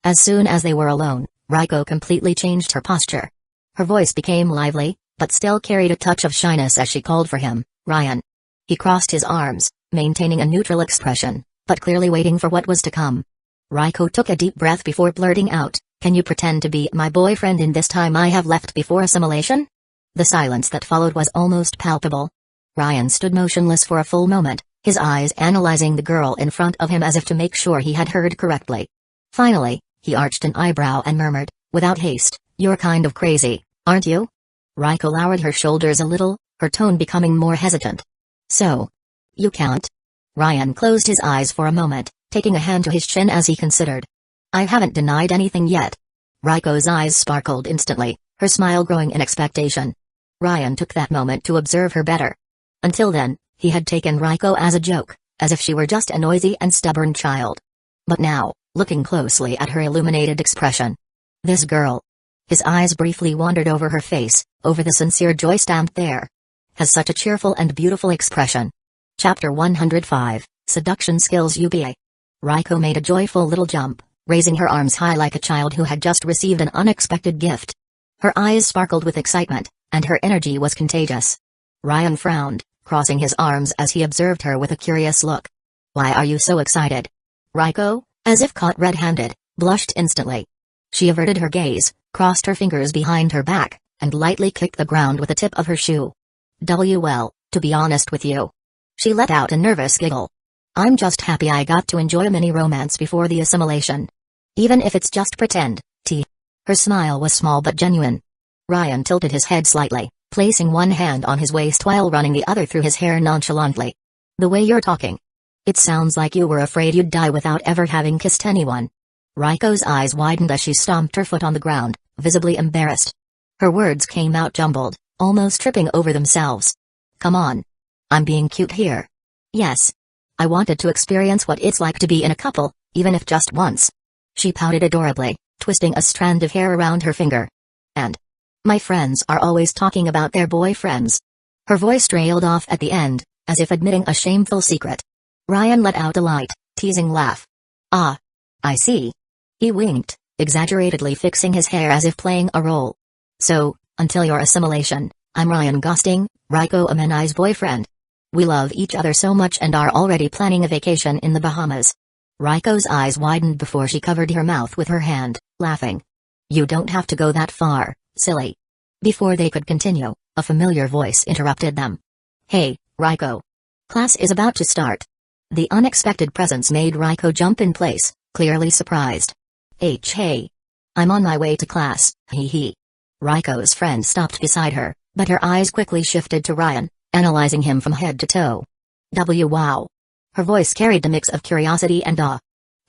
As soon as they were alone, Raiko completely changed her posture. Her voice became lively, but still carried a touch of shyness as she called for him, "Ryan." He crossed his arms, maintaining a neutral expression, but clearly waiting for what was to come. Raiko took a deep breath before blurting out, "Can you pretend to be my boyfriend in this time I have left before assimilation?" The silence that followed was almost palpable. Ryan stood motionless for a full moment, his eyes analyzing the girl in front of him as if to make sure he had heard correctly. Finally, he arched an eyebrow and murmured, without haste, "You're kind of crazy, aren't you?" Raiko lowered her shoulders a little, her tone becoming more hesitant. "So? You can't?" Ryan closed his eyes for a moment, taking a hand to his chin as he considered. "I haven't denied anything yet." Raiko's eyes sparkled instantly, her smile growing in expectation. Ryan took that moment to observe her better. Until then, he had taken Raiko as a joke, as if she were just a noisy and stubborn child. But now, looking closely at her illuminated expression. This girl. His eyes briefly wandered over her face, over the sincere joy stamped there. Has such a cheerful and beautiful expression. Chapter 105, Seduction Skills UBA. Raiko made a joyful little jump, raising her arms high like a child who had just received an unexpected gift. Her eyes sparkled with excitement, and her energy was contagious. Ryan frowned, crossing his arms as he observed her with a curious look. "Why are you so excited?" Raiko, as if caught red-handed, blushed instantly. She averted her gaze, crossed her fingers behind her back, and lightly kicked the ground with the tip of her shoe. "Well, to be honest with you." She let out a nervous giggle. "I'm just happy I got to enjoy a mini-romance before the assimilation. Even if it's just pretend, Her smile was small but genuine. Ryan tilted his head slightly, placing one hand on his waist while running the other through his hair nonchalantly. "The way you're talking. It sounds like you were afraid you'd die without ever having kissed anyone." Raiko's eyes widened as she stomped her foot on the ground, visibly embarrassed. Her words came out jumbled, almost tripping over themselves. "Come on. I'm being cute here. Yes. I wanted to experience what it's like to be in a couple, even if just once." She pouted adorably, twisting a strand of hair around her finger. "And my friends are always talking about their boyfriends." Her voice trailed off at the end, as if admitting a shameful secret. Ryan let out a light, teasing laugh. "Ah. I see." He winked, exaggeratedly fixing his hair as if playing a role. "So, until your assimilation, I'm Ryan Gosting, Raiko Amenai's boyfriend. We love each other so much and are already planning a vacation in the Bahamas." Raiko's eyes widened before she covered her mouth with her hand, laughing. "You don't have to go that far, silly." Before they could continue, a familiar voice interrupted them. "Hey, Raiko. Class is about to start." The unexpected presence made Raiko jump in place, clearly surprised. Hey. I'm on my way to class, hee." Raiko's friend stopped beside her, but her eyes quickly shifted to Ryan, analyzing him from head to toe. Wow. Her voice carried a mix of curiosity and awe.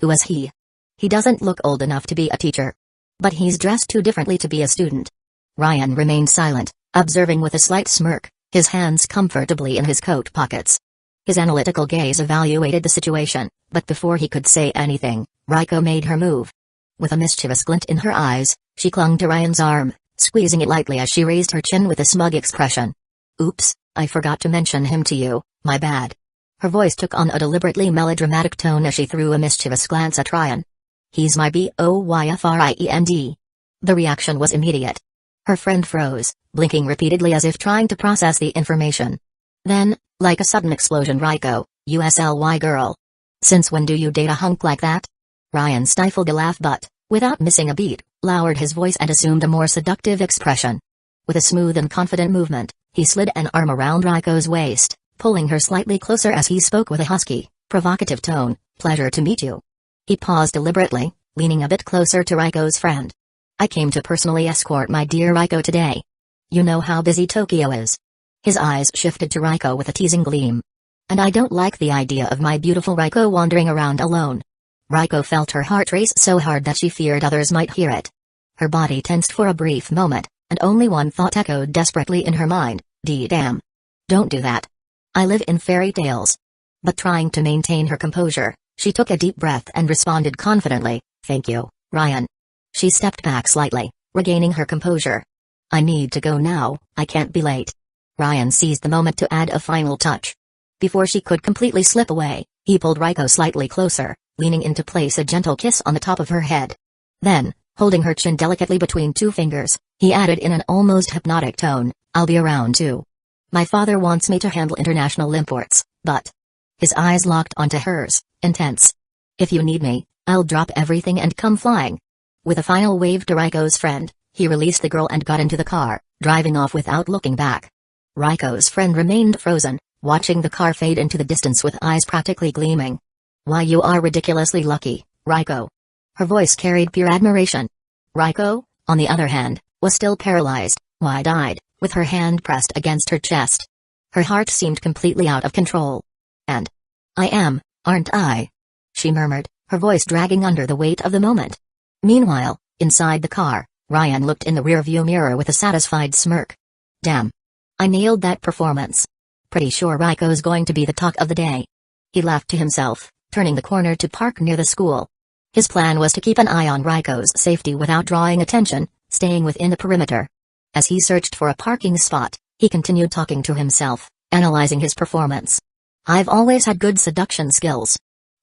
Who is he? He doesn't look old enough to be a teacher. But he's dressed too differently to be a student. Ryan remained silent, observing with a slight smirk, his hands comfortably in his coat pockets. His analytical gaze evaluated the situation, but before he could say anything, Raiko made her move. With a mischievous glint in her eyes, she clung to Ryan's arm, squeezing it lightly as she raised her chin with a smug expression. "Oops, I forgot to mention him to you, my bad." Her voice took on a deliberately melodramatic tone as she threw a mischievous glance at Ryan. "He's my boyfriend." The reaction was immediate. Her friend froze, blinking repeatedly as if trying to process the information. Then, like a sudden explosion, "Raiko, USLY girl. Since when do you date a hunk like that?" Ryan stifled a laugh but, without missing a beat, lowered his voice and assumed a more seductive expression. With a smooth and confident movement, he slid an arm around Raiko's waist, pulling her slightly closer as he spoke with a husky, provocative tone. "Pleasure to meet you." He paused deliberately, leaning a bit closer to Raiko's friend. "I came to personally escort my dear Raiko today. You know how busy Tokyo is." His eyes shifted to Raiko with a teasing gleam. "And I don't like the idea of my beautiful Raiko wandering around alone." Raiko felt her heart race so hard that she feared others might hear it. Her body tensed for a brief moment, and only one thought echoed desperately in her mind, "Damn. Don't do that. I live in fairy tales." But trying to maintain her composure, she took a deep breath and responded confidently, "Thank you, Ryan." She stepped back slightly, regaining her composure. "I need to go now, I can't be late." Ryan seized the moment to add a final touch. Before she could completely slip away, he pulled Raiko slightly closer, leaning in to place a gentle kiss on the top of her head. Then, holding her chin delicately between two fingers, he added in an almost hypnotic tone, "I'll be around too. My father wants me to handle international imports, but..." His eyes locked onto hers, intense. "If you need me, I'll drop everything and come flying." With a final wave to Raiko's friend, he released the girl and got into the car, driving off without looking back. Raiko's friend remained frozen, watching the car fade into the distance with eyes practically gleaming. "Why, you are ridiculously lucky, Raiko." Her voice carried pure admiration. Raiko, on the other hand, was still paralyzed, wide-eyed, with her hand pressed against her chest. Her heart seemed completely out of control. "And I am, aren't I?" she murmured, her voice dragging under the weight of the moment. Meanwhile, inside the car, Ryan looked in the rearview mirror with a satisfied smirk. "Damn. I nailed that performance. Pretty sure Raiko's going to be the talk of the day." He laughed to himself, turning the corner to park near the school. His plan was to keep an eye on Raiko's safety without drawing attention, staying within the perimeter. As he searched for a parking spot, he continued talking to himself, analyzing his performance. "I've always had good seduction skills.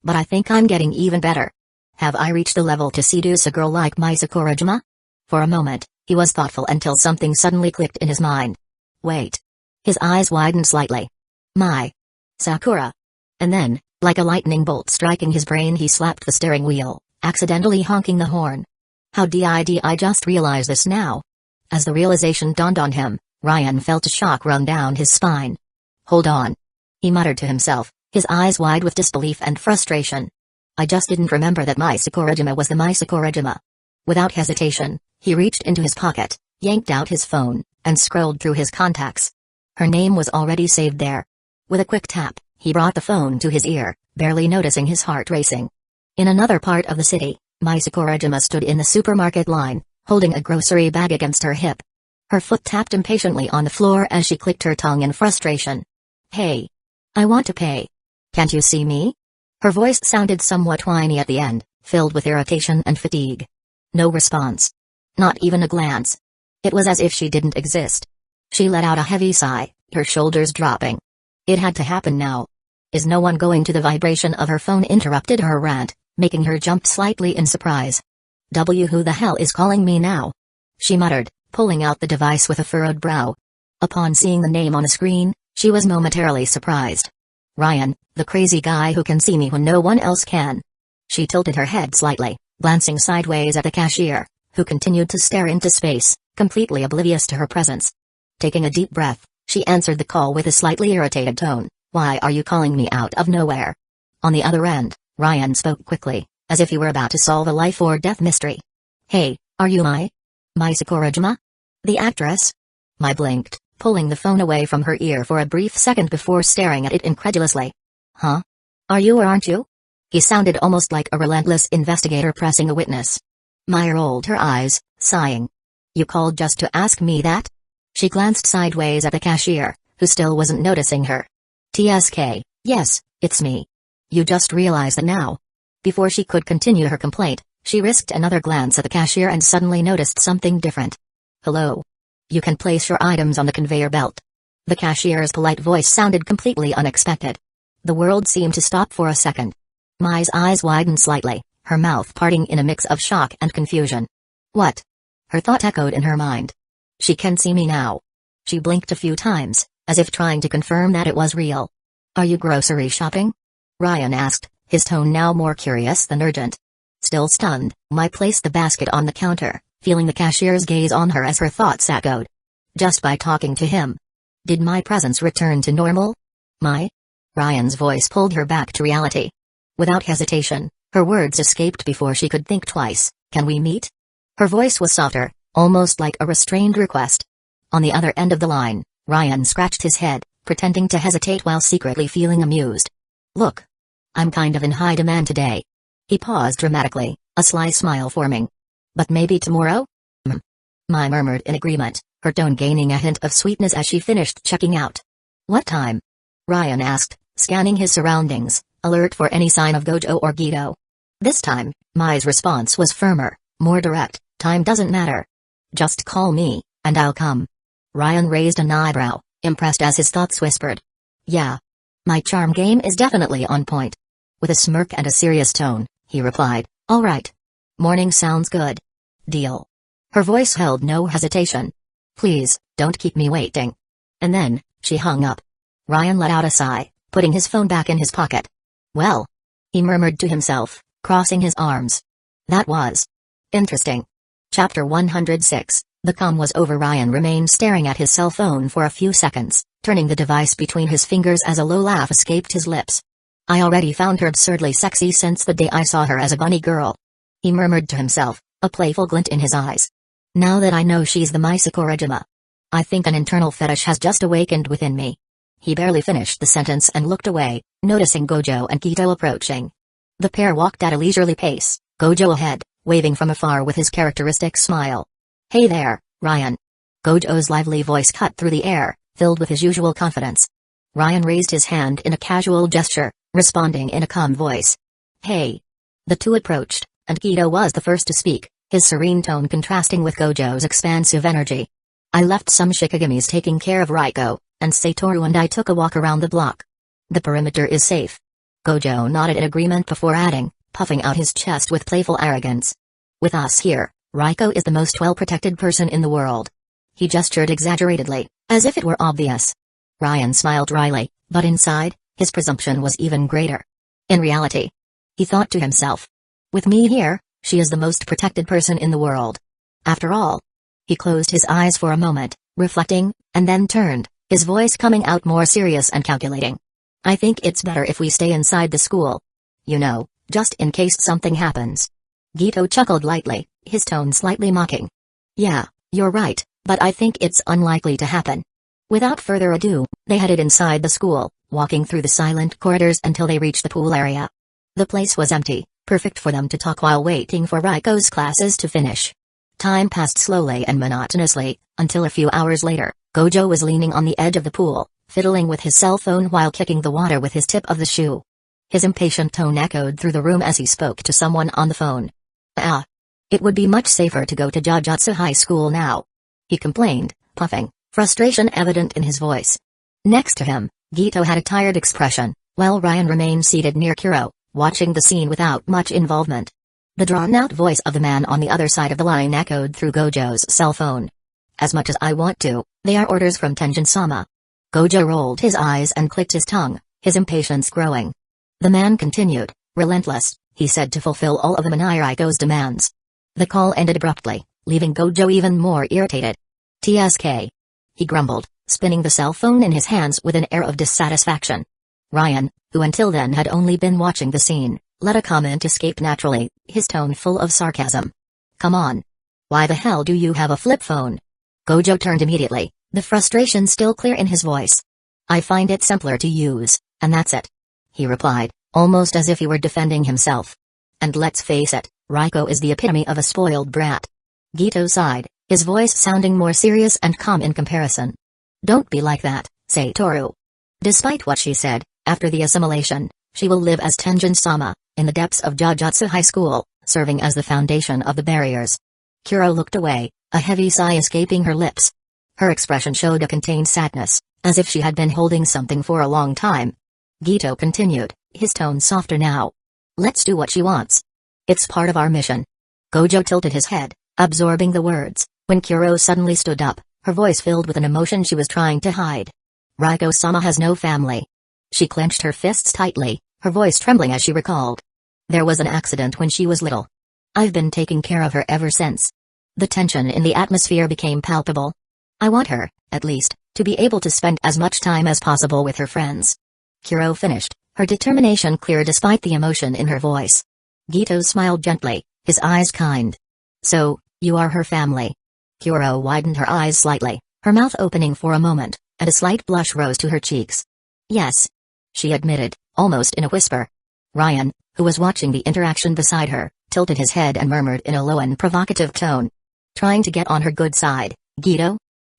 But I think I'm getting even better. Have I reached the level to seduce a girl like Mai Sakurajima?" For a moment, he was thoughtful until something suddenly clicked in his mind. Wait. His eyes widened slightly. Mai Sakura. And then, like a lightning bolt striking his brain, he slapped the steering wheel, accidentally honking the horn. How did I just realize this now? As the realization dawned on him, Ryan felt a shock run down his spine. "Hold on," he muttered to himself, his eyes wide with disbelief and frustration. "I just didn't remember that Mai Sakurajima was the Mai Sakurajima." Without hesitation, he reached into his pocket, yanked out his phone, and scrolled through his contacts. Her name was already saved there. With a quick tap, he brought the phone to his ear, barely noticing his heart racing. In another part of the city, Mai Sakurajima stood in the supermarket line, holding a grocery bag against her hip. Her foot tapped impatiently on the floor as she clicked her tongue in frustration. "Hey. I want to pay. Can't you see me?" Her voice sounded somewhat whiny at the end, filled with irritation and fatigue. No response. Not even a glance. It was as if she didn't exist. She let out a heavy sigh, her shoulders dropping. It had to happen now. Is no one going to? The vibration of her phone interrupted her rant, making her jump slightly in surprise. Who the hell is calling me now?" she muttered, pulling out the device with a furrowed brow. Upon seeing the name on the screen, she was momentarily surprised. "Ryan, the crazy guy who can see me when no one else can." She tilted her head slightly, glancing sideways at the cashier, who continued to stare into space, completely oblivious to her presence. Taking a deep breath, she answered the call with a slightly irritated tone. "Why are you calling me out of nowhere?" On the other end, Ryan spoke quickly, as if he were about to solve a life-or-death mystery. "Hey, are you Mai Sakurajima? The actress?" Mai blinked, pulling the phone away from her ear for a brief second before staring at it incredulously. "Huh? Are you or aren't you?" He sounded almost like a relentless investigator pressing a witness. Mai rolled her eyes, sighing. "You called just to ask me that?" She glanced sideways at the cashier, who still wasn't noticing her. "TSK, yes, it's me. You just realize that now?" Before she could continue her complaint, she risked another glance at the cashier and suddenly noticed something different. "Hello. You can place your items on the conveyor belt." The cashier's polite voice sounded completely unexpected. The world seemed to stop for a second. Mai's eyes widened slightly, her mouth parting in a mix of shock and confusion. "What?" her thought echoed in her mind. "She can see me now." She blinked a few times, as if trying to confirm that it was real. "Are you grocery shopping?" Ryan asked, his tone now more curious than urgent. Still stunned, Mai placed the basket on the counter, feeling the cashier's gaze on her as her thoughts echoed. Just by talking to him. Did my presence return to normal? Mai? Ryan's voice pulled her back to reality. Without hesitation, her words escaped before she could think twice. "Can we meet?" Her voice was softer, almost like a restrained request. On the other end of the line, Ryan scratched his head, pretending to hesitate while secretly feeling amused. "Look. I'm kind of in high demand today." He paused dramatically, a sly smile forming. "But maybe tomorrow?" Mai murmured in agreement, her tone gaining a hint of sweetness as she finished checking out. "What time?" Ryan asked, scanning his surroundings, alert for any sign of Gojo or Gito. This time, Mai's response was firmer, more direct. Time doesn't matter. Just call me, and I'll come. Ryan raised an eyebrow, impressed as his thoughts whispered. Yeah. My charm game is definitely on point. With a smirk and a serious tone, he replied, all right. Morning sounds good. Deal. Her voice held no hesitation. Please, don't keep me waiting. And then, she hung up. Ryan let out a sigh, putting his phone back in his pocket. Well, he murmured to himself, crossing his arms. That was interesting. Chapter 106. The calm was over. Ryan remained staring at his cell phone for a few seconds, turning the device between his fingers as a low laugh escaped his lips. I already found her absurdly sexy since the day I saw her as a bunny girl. He murmured to himself, a playful glint in his eyes. Now that I know she's the Masachika, I think an internal fetish has just awakened within me. He barely finished the sentence and looked away, noticing Gojo and Gito approaching. The pair walked at a leisurely pace, Gojo ahead, waving from afar with his characteristic smile. Hey there, Ryan. Gojo's lively voice cut through the air, filled with his usual confidence. Ryan raised his hand in a casual gesture, responding in a calm voice. Hey. The two approached, and Gito was the first to speak, his serene tone contrasting with Gojo's expansive energy. I left some Shikigamis taking care of Raiko, and Satoru and I took a walk around the block. The perimeter is safe. Gojo nodded in agreement before adding, puffing out his chest with playful arrogance. With us here, Raiko is the most well-protected person in the world. He gestured exaggeratedly, as if it were obvious. Ryan smiled wryly, but inside, his presumption was even greater. In reality, he thought to himself. With me here, she is the most protected person in the world. After all. He closed his eyes for a moment, reflecting, and then turned, his voice coming out more serious and calculating. I think it's better if we stay inside the school. You know, just in case something happens. Gito chuckled lightly, his tone slightly mocking. Yeah, you're right, but I think it's unlikely to happen. Without further ado, they headed inside the school, walking through the silent corridors until they reached the pool area. The place was empty, perfect for them to talk while waiting for Raiko's classes to finish. Time passed slowly and monotonously, until a few hours later, Gojo was leaning on the edge of the pool, fiddling with his cell phone while kicking the water with his tip of the shoe. His impatient tone echoed through the room as he spoke to someone on the phone. It would be much safer to go to Jujutsu High School now. He complained, puffing, frustration evident in his voice. Next to him, Gito had a tired expression, while Ryan remained seated near Kuro, watching the scene without much involvement. The drawn-out voice of the man on the other side of the line echoed through Gojo's cell phone. As much as I want to, they are orders from Tenjin-sama. Gojo rolled his eyes and clicked his tongue, his impatience growing. The man continued, relentless, he said, to fulfill all of the Raiko's demands. The call ended abruptly, leaving Gojo even more irritated. TSK. He grumbled, spinning the cell phone in his hands with an air of dissatisfaction. Ryan, who until then had only been watching the scene, let a comment escape naturally, his tone full of sarcasm. Come on. Why the hell do you have a flip phone? Gojo turned immediately, the frustration still clear in his voice. I find it simpler to use, and that's it. He replied, almost as if he were defending himself. And let's face it, Raiko is the epitome of a spoiled brat. Gito sighed, his voice sounding more serious and calm in comparison. Don't be like that, Satoru. Despite what she said, after the assimilation, she will live as Tenjin-sama, in the depths of Jujutsu High School, serving as the foundation of the barriers. Kuro looked away, a heavy sigh escaping her lips. Her expression showed a contained sadness, as if she had been holding something for a long time. Gito continued, his tone softer now. Let's do what she wants. It's part of our mission. Gojo tilted his head, absorbing the words, when Kuro suddenly stood up, her voice filled with an emotion she was trying to hide. Raiko-sama has no family. She clenched her fists tightly, her voice trembling as she recalled. There was an accident when she was little. I've been taking care of her ever since. The tension in the atmosphere became palpable. I want her, at least, to be able to spend as much time as possible with her friends. Kuro finished, her determination clear despite the emotion in her voice. Gito smiled gently, his eyes kind. So, you are her family. Kuro widened her eyes slightly, her mouth opening for a moment, and a slight blush rose to her cheeks. Yes. She admitted, almost in a whisper. Ryan, who was watching the interaction beside her, tilted his head and murmured in a low and provocative tone. Trying to get on her good side, Gito?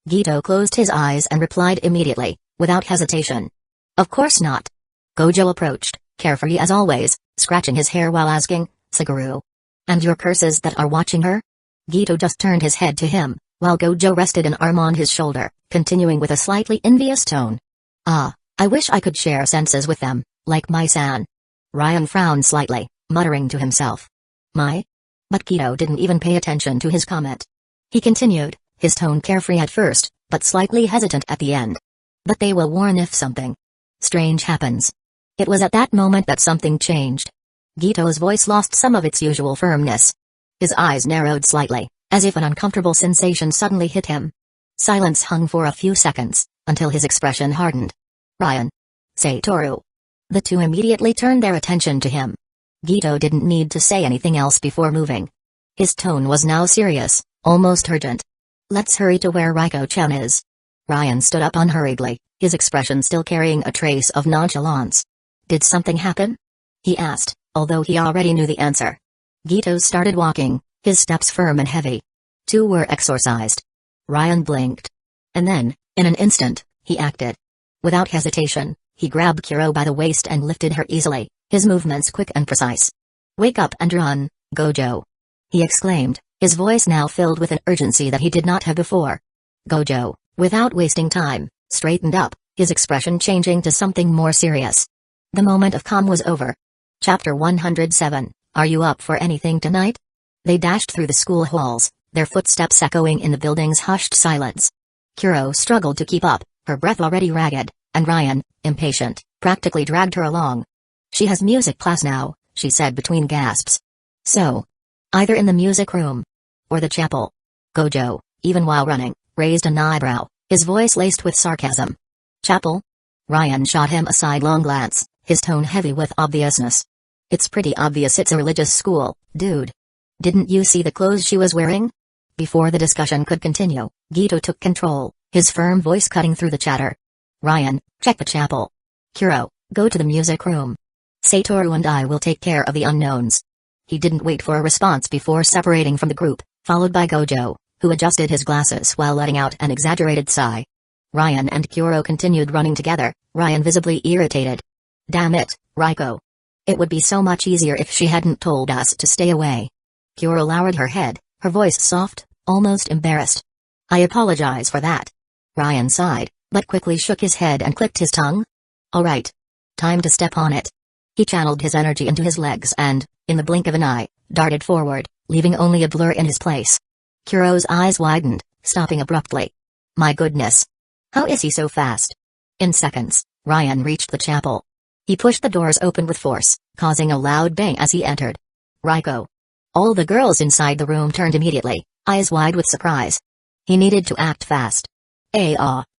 Gito closed his eyes and replied immediately, without hesitation. Of course not. Gojo approached, carefree as always, scratching his hair while asking, "Suguru? And your curses that are watching her?" Gito just turned his head to him, while Gojo rested an arm on his shoulder, continuing with a slightly envious tone. "Ah, I wish I could share senses with them, like my san." Ryan frowned slightly, muttering to himself. "My?" But Gito didn't even pay attention to his comment. He continued, his tone carefree at first, but slightly hesitant at the end. "But they will warn if something strange happens." It was at that moment that something changed. Gito's voice lost some of its usual firmness. His eyes narrowed slightly, as if an uncomfortable sensation suddenly hit him. Silence hung for a few seconds, until his expression hardened. "Ryan. Satoru." The two immediately turned their attention to him. Gito didn't need to say anything else before moving. His tone was now serious, almost urgent. "Let's hurry to where Riko-chan is." Ryan stood up unhurriedly, his expression still carrying a trace of nonchalance. "Did something happen?" he asked, although he already knew the answer. Gito started walking, his steps firm and heavy. "Two were exorcised." Ryan blinked. And then, in an instant, he acted. Without hesitation, he grabbed Kuro by the waist and lifted her easily, his movements quick and precise. "Wake up and run, Gojo!" he exclaimed, his voice now filled with an urgency that he did not have before. Gojo, without wasting time, straightened up, his expression changing to something more serious. The moment of calm was over. Chapter 107, Are You Up for Anything Tonight? They dashed through the school halls, their footsteps echoing in the building's hushed silence. Kuro struggled to keep up, her breath already ragged, and Ryan, impatient, practically dragged her along. "She has music class now," she said between gasps. "So? Either in the music room or the chapel." Gojo, even while running, raised an eyebrow, his voice laced with sarcasm. "Chapel?" Ryan shot him a sidelong glance, his tone heavy with obviousness. "It's pretty obvious it's a religious school, dude. Didn't you see the clothes she was wearing?" Before the discussion could continue, Gito took control, his firm voice cutting through the chatter. "Ryan, check the chapel. Kuro, go to the music room. Satoru and I will take care of the unknowns." He didn't wait for a response before separating from the group, followed by Gojo, who adjusted his glasses while letting out an exaggerated sigh. Ryan and Kuro continued running together, Ryan visibly irritated. "Damn it, Riko. It would be so much easier if she hadn't told us to stay away." Kuro lowered her head, her voice soft, almost embarrassed. "I apologize for that." Ryan sighed, but quickly shook his head and clicked his tongue. "All right. Time to step on it." He channeled his energy into his legs and, in the blink of an eye, darted forward, leaving only a blur in his place. Kuro's eyes widened, stopping abruptly. My goodness. How is he so fast? In seconds, Ryan reached the chapel. He pushed the doors open with force, causing a loud bang as he entered. Riko. All the girls inside the room turned immediately, eyes wide with surprise. He needed to act fast.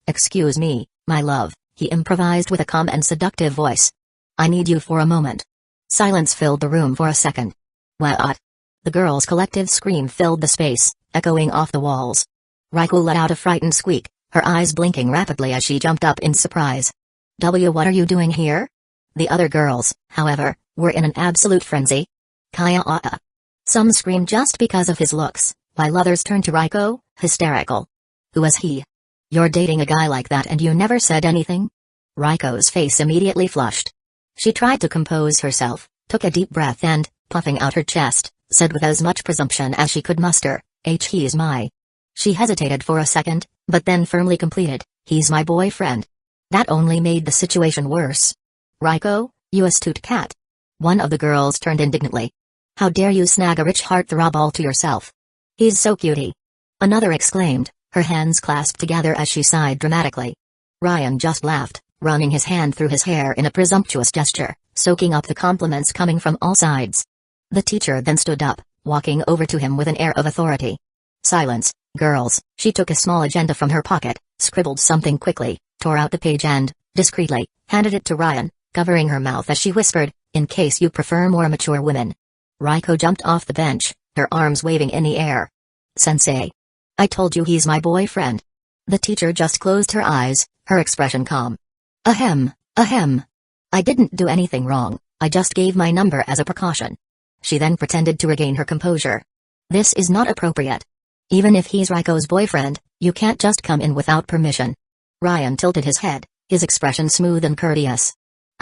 Excuse me, my love, he improvised with a calm and seductive voice. I need you for a moment. Silence filled the room for a second. What? The girl's collective scream filled the space, echoing off the walls. Riko let out a frightened squeak, her eyes blinking rapidly as she jumped up in surprise. What are you doing here? The other girls, however, were in an absolute frenzy. Kaya-ah. Some screamed just because of his looks, while others turned to Riko, hysterical. Who is he? You're dating a guy like that and you never said anything? Riko's face immediately flushed. She tried to compose herself, took a deep breath and, puffing out her chest, said with as much presumption as she could muster, he's my. She hesitated for a second, but then firmly completed, he's my boyfriend. That only made the situation worse. Riko, you astute cat. One of the girls turned indignantly. How dare you snag a rich heartthrob all to yourself? He's so cutie. Another exclaimed, her hands clasped together as she sighed dramatically. Ryan just laughed, running his hand through his hair in a presumptuous gesture, soaking up the compliments coming from all sides. The teacher then stood up, walking over to him with an air of authority. Silence, girls. She took a small agenda from her pocket, scribbled something quickly, tore out the page and, discreetly, handed it to Ryan, covering her mouth as she whispered, in case you prefer more mature women. Riko jumped off the bench, her arms waving in the air. Sensei. I told you he's my boyfriend. The teacher just closed her eyes, her expression calm. Ahem. I didn't do anything wrong, I just gave my number as a precaution. She then pretended to regain her composure. This is not appropriate. Even if he's Riko's boyfriend, you can't just come in without permission. Ryan tilted his head, his expression smooth and courteous.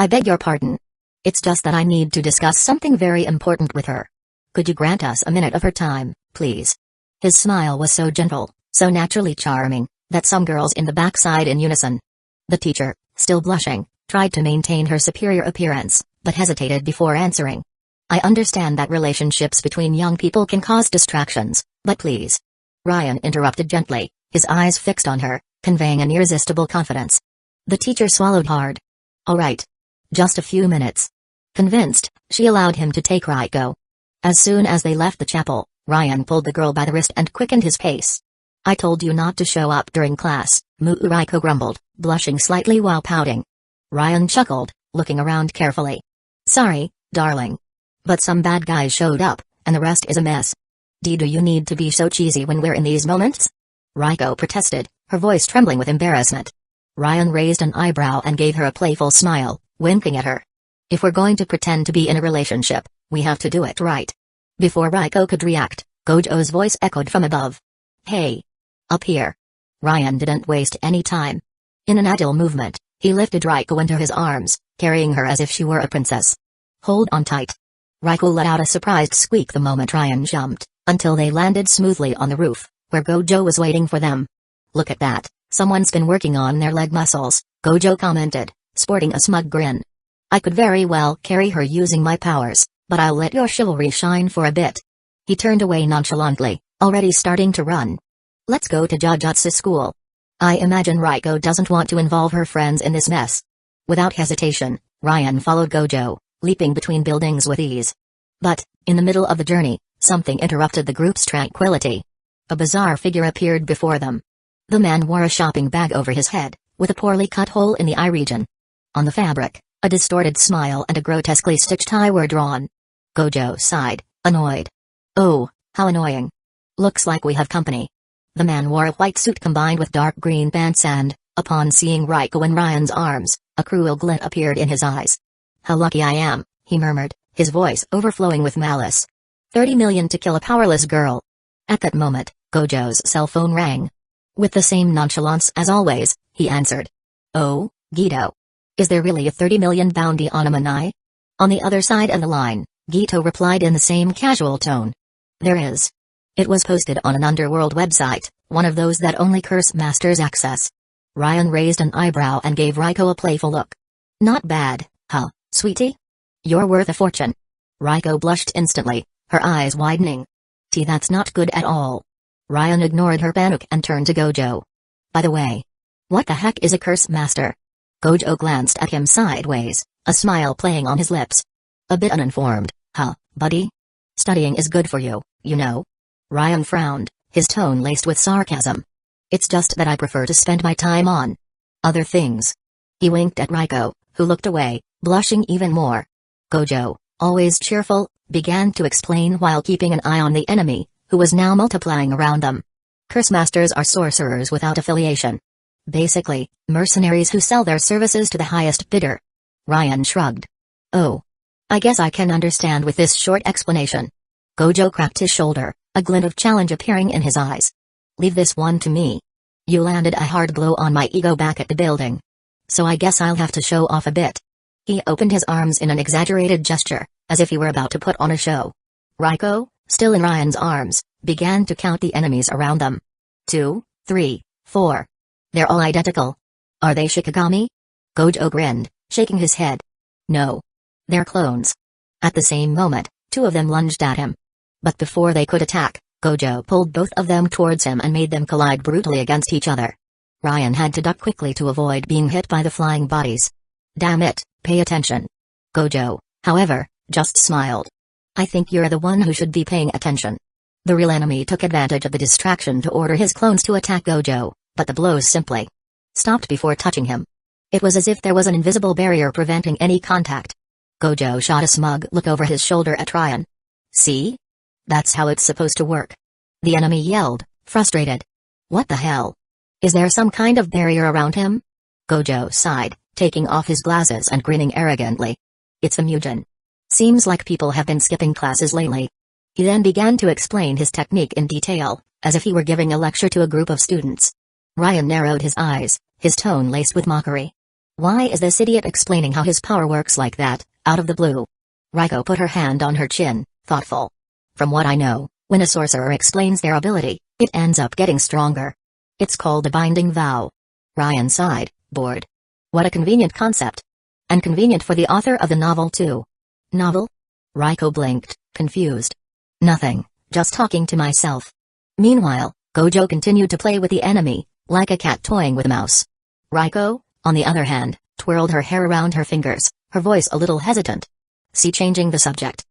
I beg your pardon. It's just that I need to discuss something very important with her. Could you grant us a minute of her time, please? His smile was so gentle, so naturally charming, that some girls in the back sighed in unison. The teacher, still blushing, tried to maintain her superior appearance, but hesitated before answering. I understand that relationships between young people can cause distractions, but please. Ryan interrupted gently, his eyes fixed on her, conveying an irresistible confidence. The teacher swallowed hard. All right. Just a few minutes. Convinced, she allowed him to take Raiko. As soon as they left the chapel, Ryan pulled the girl by the wrist and quickened his pace. I told you not to show up during class, Raiko grumbled, blushing slightly while pouting. Ryan chuckled, looking around carefully. Sorry, darling. But some bad guys showed up, and the rest is a mess. Do you need to be so cheesy when we're in these moments? Raiko protested, her voice trembling with embarrassment. Ryan raised an eyebrow and gave her a playful smile, winking at her. If we're going to pretend to be in a relationship, we have to do it right. Before Raiko could react, Gojo's voice echoed from above. Hey! Up here! Ryan didn't waste any time. In an agile movement, he lifted Raiko into his arms, carrying her as if she were a princess. Hold on tight. Raiko let out a surprised squeak the moment Ryan jumped, until they landed smoothly on the roof, where Gojo was waiting for them. Look at that, someone's been working on their leg muscles, Gojo commented, sporting a smug grin. I could very well carry her using my powers, but I'll let your chivalry shine for a bit. He turned away nonchalantly, already starting to run. Let's go to Jujutsu school. I imagine Raiko doesn't want to involve her friends in this mess. Without hesitation, Ryan followed Gojo, leaping between buildings with ease. But, in the middle of the journey, something interrupted the group's tranquility. A bizarre figure appeared before them. The man wore a shopping bag over his head, with a poorly cut hole in the eye region. On the fabric, a distorted smile and a grotesquely stitched eye were drawn. Gojo sighed, annoyed. Oh, how annoying. Looks like we have company. The man wore a white suit combined with dark green pants and, upon seeing Raiko in Ryan's arms, a cruel glint appeared in his eyes. How lucky I am, he murmured, his voice overflowing with malice. 30 million to kill a powerless girl. At that moment, Gojo's cell phone rang. With the same nonchalance as always, he answered. Oh, Gito. Is there really a 30 million bounty on a Manai? On the other side of the line, Gito replied in the same casual tone. There is. It was posted on an underworld website, one of those that only curse masters access. Ryan raised an eyebrow and gave Raiko a playful look. Not bad, huh, sweetie? You're worth a fortune. Raiko blushed instantly, her eyes widening. That's not good at all. Ryan ignored her panic and turned to Gojo. By the way, what the heck is a curse master? Gojo glanced at him sideways, a smile playing on his lips. A bit uninformed, huh, buddy? Studying is good for you, you know. Ryan frowned, his tone laced with sarcasm. It's just that I prefer to spend my time on other things. He winked at Raiko, who looked away, blushing even more. Gojo, always cheerful, began to explain while keeping an eye on the enemy, who was now multiplying around them. Curse masters are sorcerers without affiliation. Basically, mercenaries who sell their services to the highest bidder. Ryan shrugged. Oh. I guess I can understand with this short explanation. Gojo cracked his shoulder, a glint of challenge appearing in his eyes. Leave this one to me. You landed a hard blow on my ego back at the building. So I guess I'll have to show off a bit. He opened his arms in an exaggerated gesture, as if he were about to put on a show. Raiko, still in Ryan's arms, began to count the enemies around them. 2, 3, 4. They're all identical. Are they Shikigami? Gojo grinned, shaking his head. No. They're clones. At the same moment, two of them lunged at him. But before they could attack, Gojo pulled both of them towards him and made them collide brutally against each other. Ryan had to duck quickly to avoid being hit by the flying bodies. Damn it, pay attention. Gojo, however, just smiled. I think you're the one who should be paying attention. The real enemy took advantage of the distraction to order his clones to attack Gojo, but the blows simply stopped before touching him. It was as if there was an invisible barrier preventing any contact. Gojo shot a smug look over his shoulder at Ryan. See? That's how it's supposed to work. The enemy yelled, frustrated. What the hell? Is there some kind of barrier around him? Gojo sighed, taking off his glasses and grinning arrogantly. It's a Mugen. Seems like people have been skipping classes lately. He then began to explain his technique in detail, as if he were giving a lecture to a group of students. Ryan narrowed his eyes, his tone laced with mockery. Why is this idiot explaining how his power works like that, out of the blue? Raiko put her hand on her chin, thoughtful. From what I know, when a sorcerer explains their ability, it ends up getting stronger. It's called a binding vow. Ryan sighed, bored. What a convenient concept. And convenient for the author of the novel too. Novel? Raiko blinked, confused. Nothing, just talking to myself. Meanwhile, Gojo continued to play with the enemy, like a cat toying with a mouse. Raiko, on the other hand, twirled her hair around her fingers, her voice a little hesitant. See, changing the subject.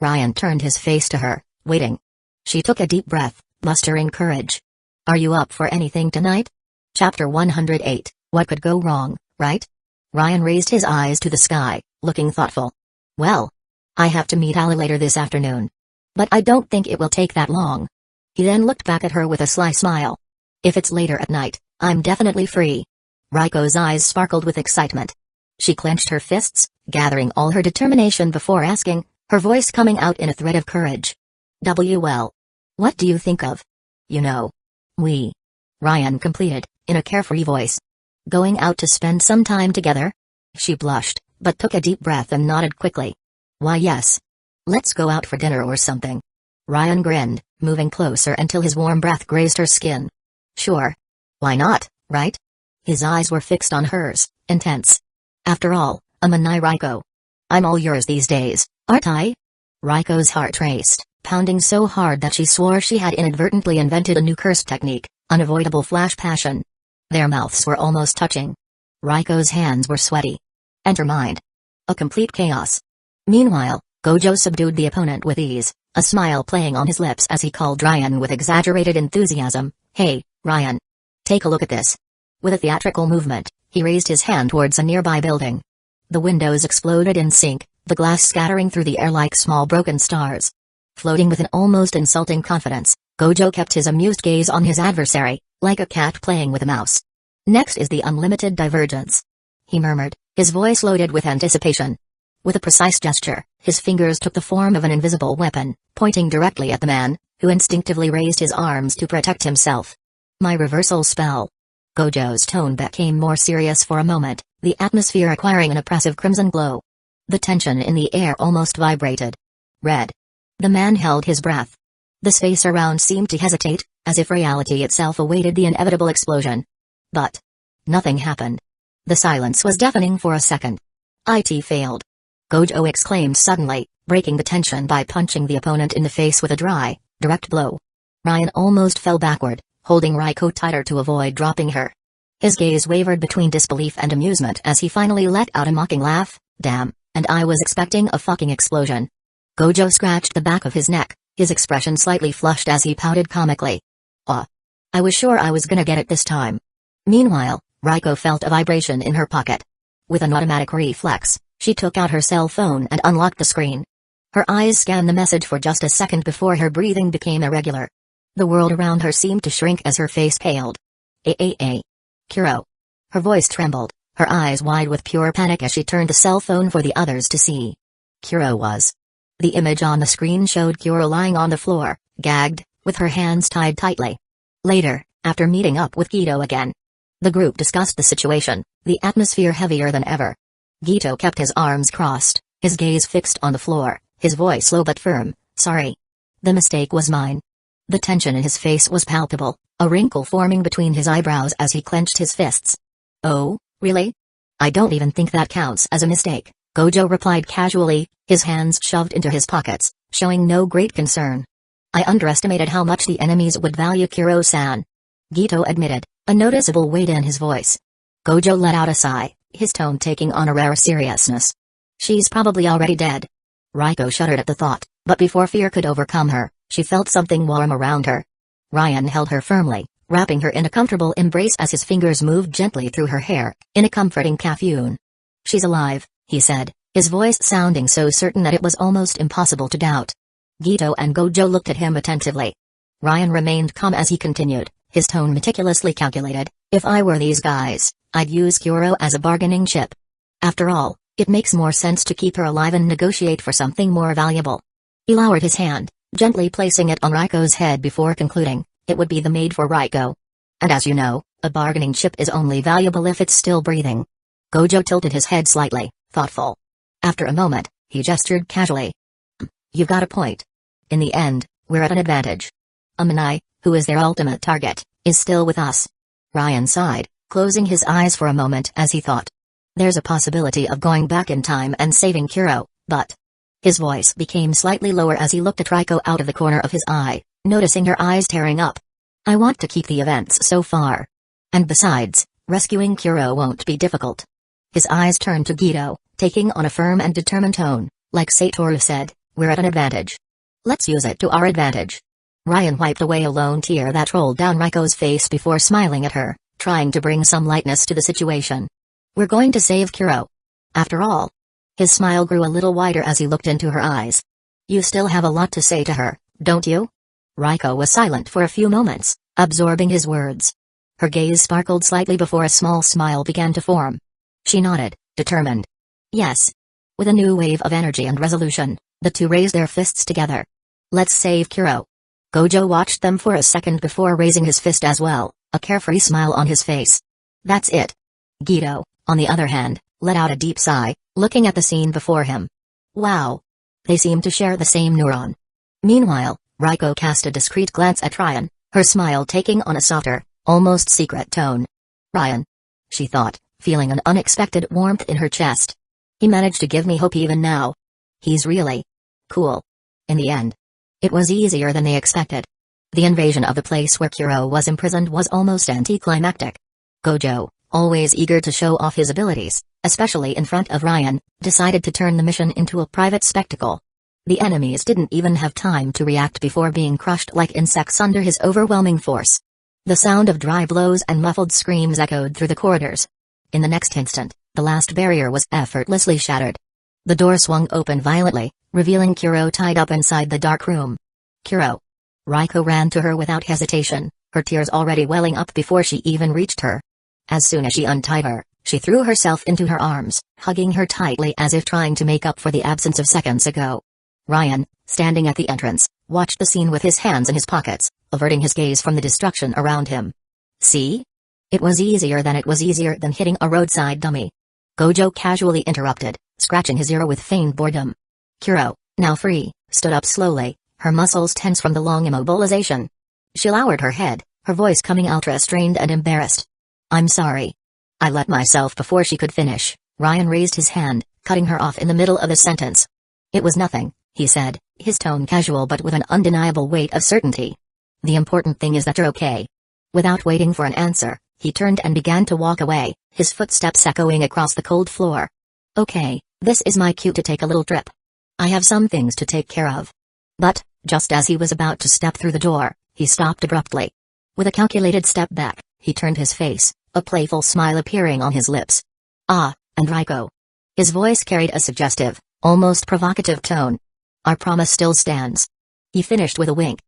Ryan turned his face to her, waiting. She took a deep breath, mustering courage. Are you up for anything tonight? Chapter 108, What Could Go Wrong, Right? Ryan raised his eyes to the sky, looking thoughtful. Well, I have to meet Ali later this afternoon. But I don't think it will take that long. He then looked back at her with a sly smile. If it's later at night, I'm definitely free. Raiko's eyes sparkled with excitement. She clenched her fists, gathering all her determination before asking, her voice coming out in a thread of courage. Well. What do you think of? You know. Ryan completed, in a carefree voice. Going out to spend some time together? She blushed, but took a deep breath and nodded quickly. Why yes. Let's go out for dinner or something. Ryan grinned, moving closer until his warm breath grazed her skin. Sure. Why not, right? His eyes were fixed on hers, intense. After all, I'm a Raiko. I'm all yours these days, aren't I? Raiko's heart raced, pounding so hard that she swore she had inadvertently invented a new curse technique, unavoidable flash passion. Their mouths were almost touching. Raiko's hands were sweaty. Enter mind. A complete chaos. Meanwhile, Gojo subdued the opponent with ease, a smile playing on his lips as he called Ryan with exaggerated enthusiasm. Hey, Ryan. Take a look at this. With a theatrical movement, he raised his hand towards a nearby building. The windows exploded in sync, the glass scattering through the air like small broken stars. Floating with an almost insulting confidence, Gojo kept his amused gaze on his adversary, like a cat playing with a mouse. Next is the unlimited divergence. He murmured, his voice loaded with anticipation. With a precise gesture, his fingers took the form of an invisible weapon, pointing directly at the man, who instinctively raised his arms to protect himself. My reversal spell. Gojo's tone became more serious for a moment, the atmosphere acquiring an oppressive crimson glow. The tension in the air almost vibrated. Red. The man held his breath. The space around seemed to hesitate, as if reality itself awaited the inevitable explosion. But nothing happened. The silence was deafening for a second. It failed. Gojo exclaimed suddenly, breaking the tension by punching the opponent in the face with a dry, direct blow. Ryan almost fell backward, holding Raiko tighter to avoid dropping her. His gaze wavered between disbelief and amusement as he finally let out a mocking laugh. Damn, and I was expecting a fucking explosion. Gojo scratched the back of his neck, his expression slightly flushed as he pouted comically. I was sure I was gonna get it this time. Meanwhile, Raiko felt a vibration in her pocket. With an automatic reflex, she took out her cell phone and unlocked the screen. Her eyes scanned the message for just a second before her breathing became irregular. The world around her seemed to shrink as her face paled. Kuro. Her voice trembled, her eyes wide with pure panic as she turned the cell phone for the others to see. Kuro was. The image on the screen showed Kuro lying on the floor, gagged, with her hands tied tightly. Later, after meeting up with Gito again, the group discussed the situation, the atmosphere heavier than ever. Gito kept his arms crossed, his gaze fixed on the floor, his voice low but firm. Sorry. The mistake was mine. The tension in his face was palpable, a wrinkle forming between his eyebrows as he clenched his fists. Oh, really? I don't even think that counts as a mistake, Gojo replied casually, his hands shoved into his pockets, showing no great concern. I underestimated how much the enemies would value Kuro-san. Gito admitted, a noticeable weight in his voice. Gojo let out a sigh, his tone taking on a rare seriousness. She's probably already dead. Raiko shuddered at the thought, but before fear could overcome her, she felt something warm around her. Ryan held her firmly, wrapping her in a comfortable embrace as his fingers moved gently through her hair, in a comforting caffeine. She's alive, he said, his voice sounding so certain that it was almost impossible to doubt. Gito and Gojo looked at him attentively. Ryan remained calm as he continued, his tone meticulously calculated. If I were these guys, I'd use Kuro as a bargaining chip. After all, it makes more sense to keep her alive and negotiate for something more valuable. He lowered his hand, gently placing it on Raiko's head before concluding, it would be the maid for Raiko. And as you know, a bargaining chip is only valuable if it's still breathing. Gojo tilted his head slightly, thoughtful. After a moment, he gestured casually. You've got a point. In the end, we're at an advantage. Amanai, who is their ultimate target, is still with us. Ryan sighed, closing his eyes for a moment as he thought. There's a possibility of going back in time and saving Kuro, but... His voice became slightly lower as he looked at Raiko out of the corner of his eye, noticing her eyes tearing up. I want to keep the events so far. And besides, rescuing Kuro won't be difficult. His eyes turned to Gito, taking on a firm and determined tone, like Satoru said, we're at an advantage. Let's use it to our advantage. Ryan wiped away a lone tear that rolled down Raiko's face before smiling at her, trying to bring some lightness to the situation. We're going to save Kuro. After all. His smile grew a little wider as he looked into her eyes. You still have a lot to say to her, don't you? Raiko was silent for a few moments, absorbing his words. Her gaze sparkled slightly before a small smile began to form. She nodded, determined. Yes. With a new wave of energy and resolution, the two raised their fists together. Let's save Kuro. Gojo watched them for a second before raising his fist as well, a carefree smile on his face. That's it. Gito, on the other hand, let out a deep sigh, looking at the scene before him. Wow. They seem to share the same neuron. Meanwhile, Raiko cast a discreet glance at Ryan, her smile taking on a softer, almost secret tone. Ryan. She thought, feeling an unexpected warmth in her chest. He managed to give me hope even now. He's really cool. In the end, it was easier than they expected. The invasion of the place where Kuro was imprisoned was almost anticlimactic. Gojo, always eager to show off his abilities, especially in front of Ryan, decided to turn the mission into a private spectacle. The enemies didn't even have time to react before being crushed like insects under his overwhelming force. The sound of dry blows and muffled screams echoed through the corridors. In the next instant, the last barrier was effortlessly shattered. The door swung open violently, revealing Kuro tied up inside the dark room. Kuro. Raiko ran to her without hesitation, her tears already welling up before she even reached her. As soon as she untied her, she threw herself into her arms, hugging her tightly as if trying to make up for the absence of seconds ago. Ryan, standing at the entrance, watched the scene with his hands in his pockets, averting his gaze from the destruction around him. See? It was easier than hitting a roadside dummy. Gojo casually interrupted, scratching his ear with feigned boredom. Kuro, now free, stood up slowly, her muscles tense from the long immobilization. She lowered her head, her voice coming out restrained and embarrassed. I'm sorry. I let myself before she could finish. Ryan raised his hand, cutting her off in the middle of a sentence. It was nothing, he said, his tone casual but with an undeniable weight of certainty. The important thing is that you're okay. Without waiting for an answer, he turned and began to walk away, his footsteps echoing across the cold floor. Okay, this is my cue to take a little trip. I have some things to take care of. But, just as he was about to step through the door, he stopped abruptly. With a calculated step back, he turned his face, a playful smile appearing on his lips. Ah, and Raiko. His voice carried a suggestive, almost provocative tone. Our promise still stands. He finished with a wink.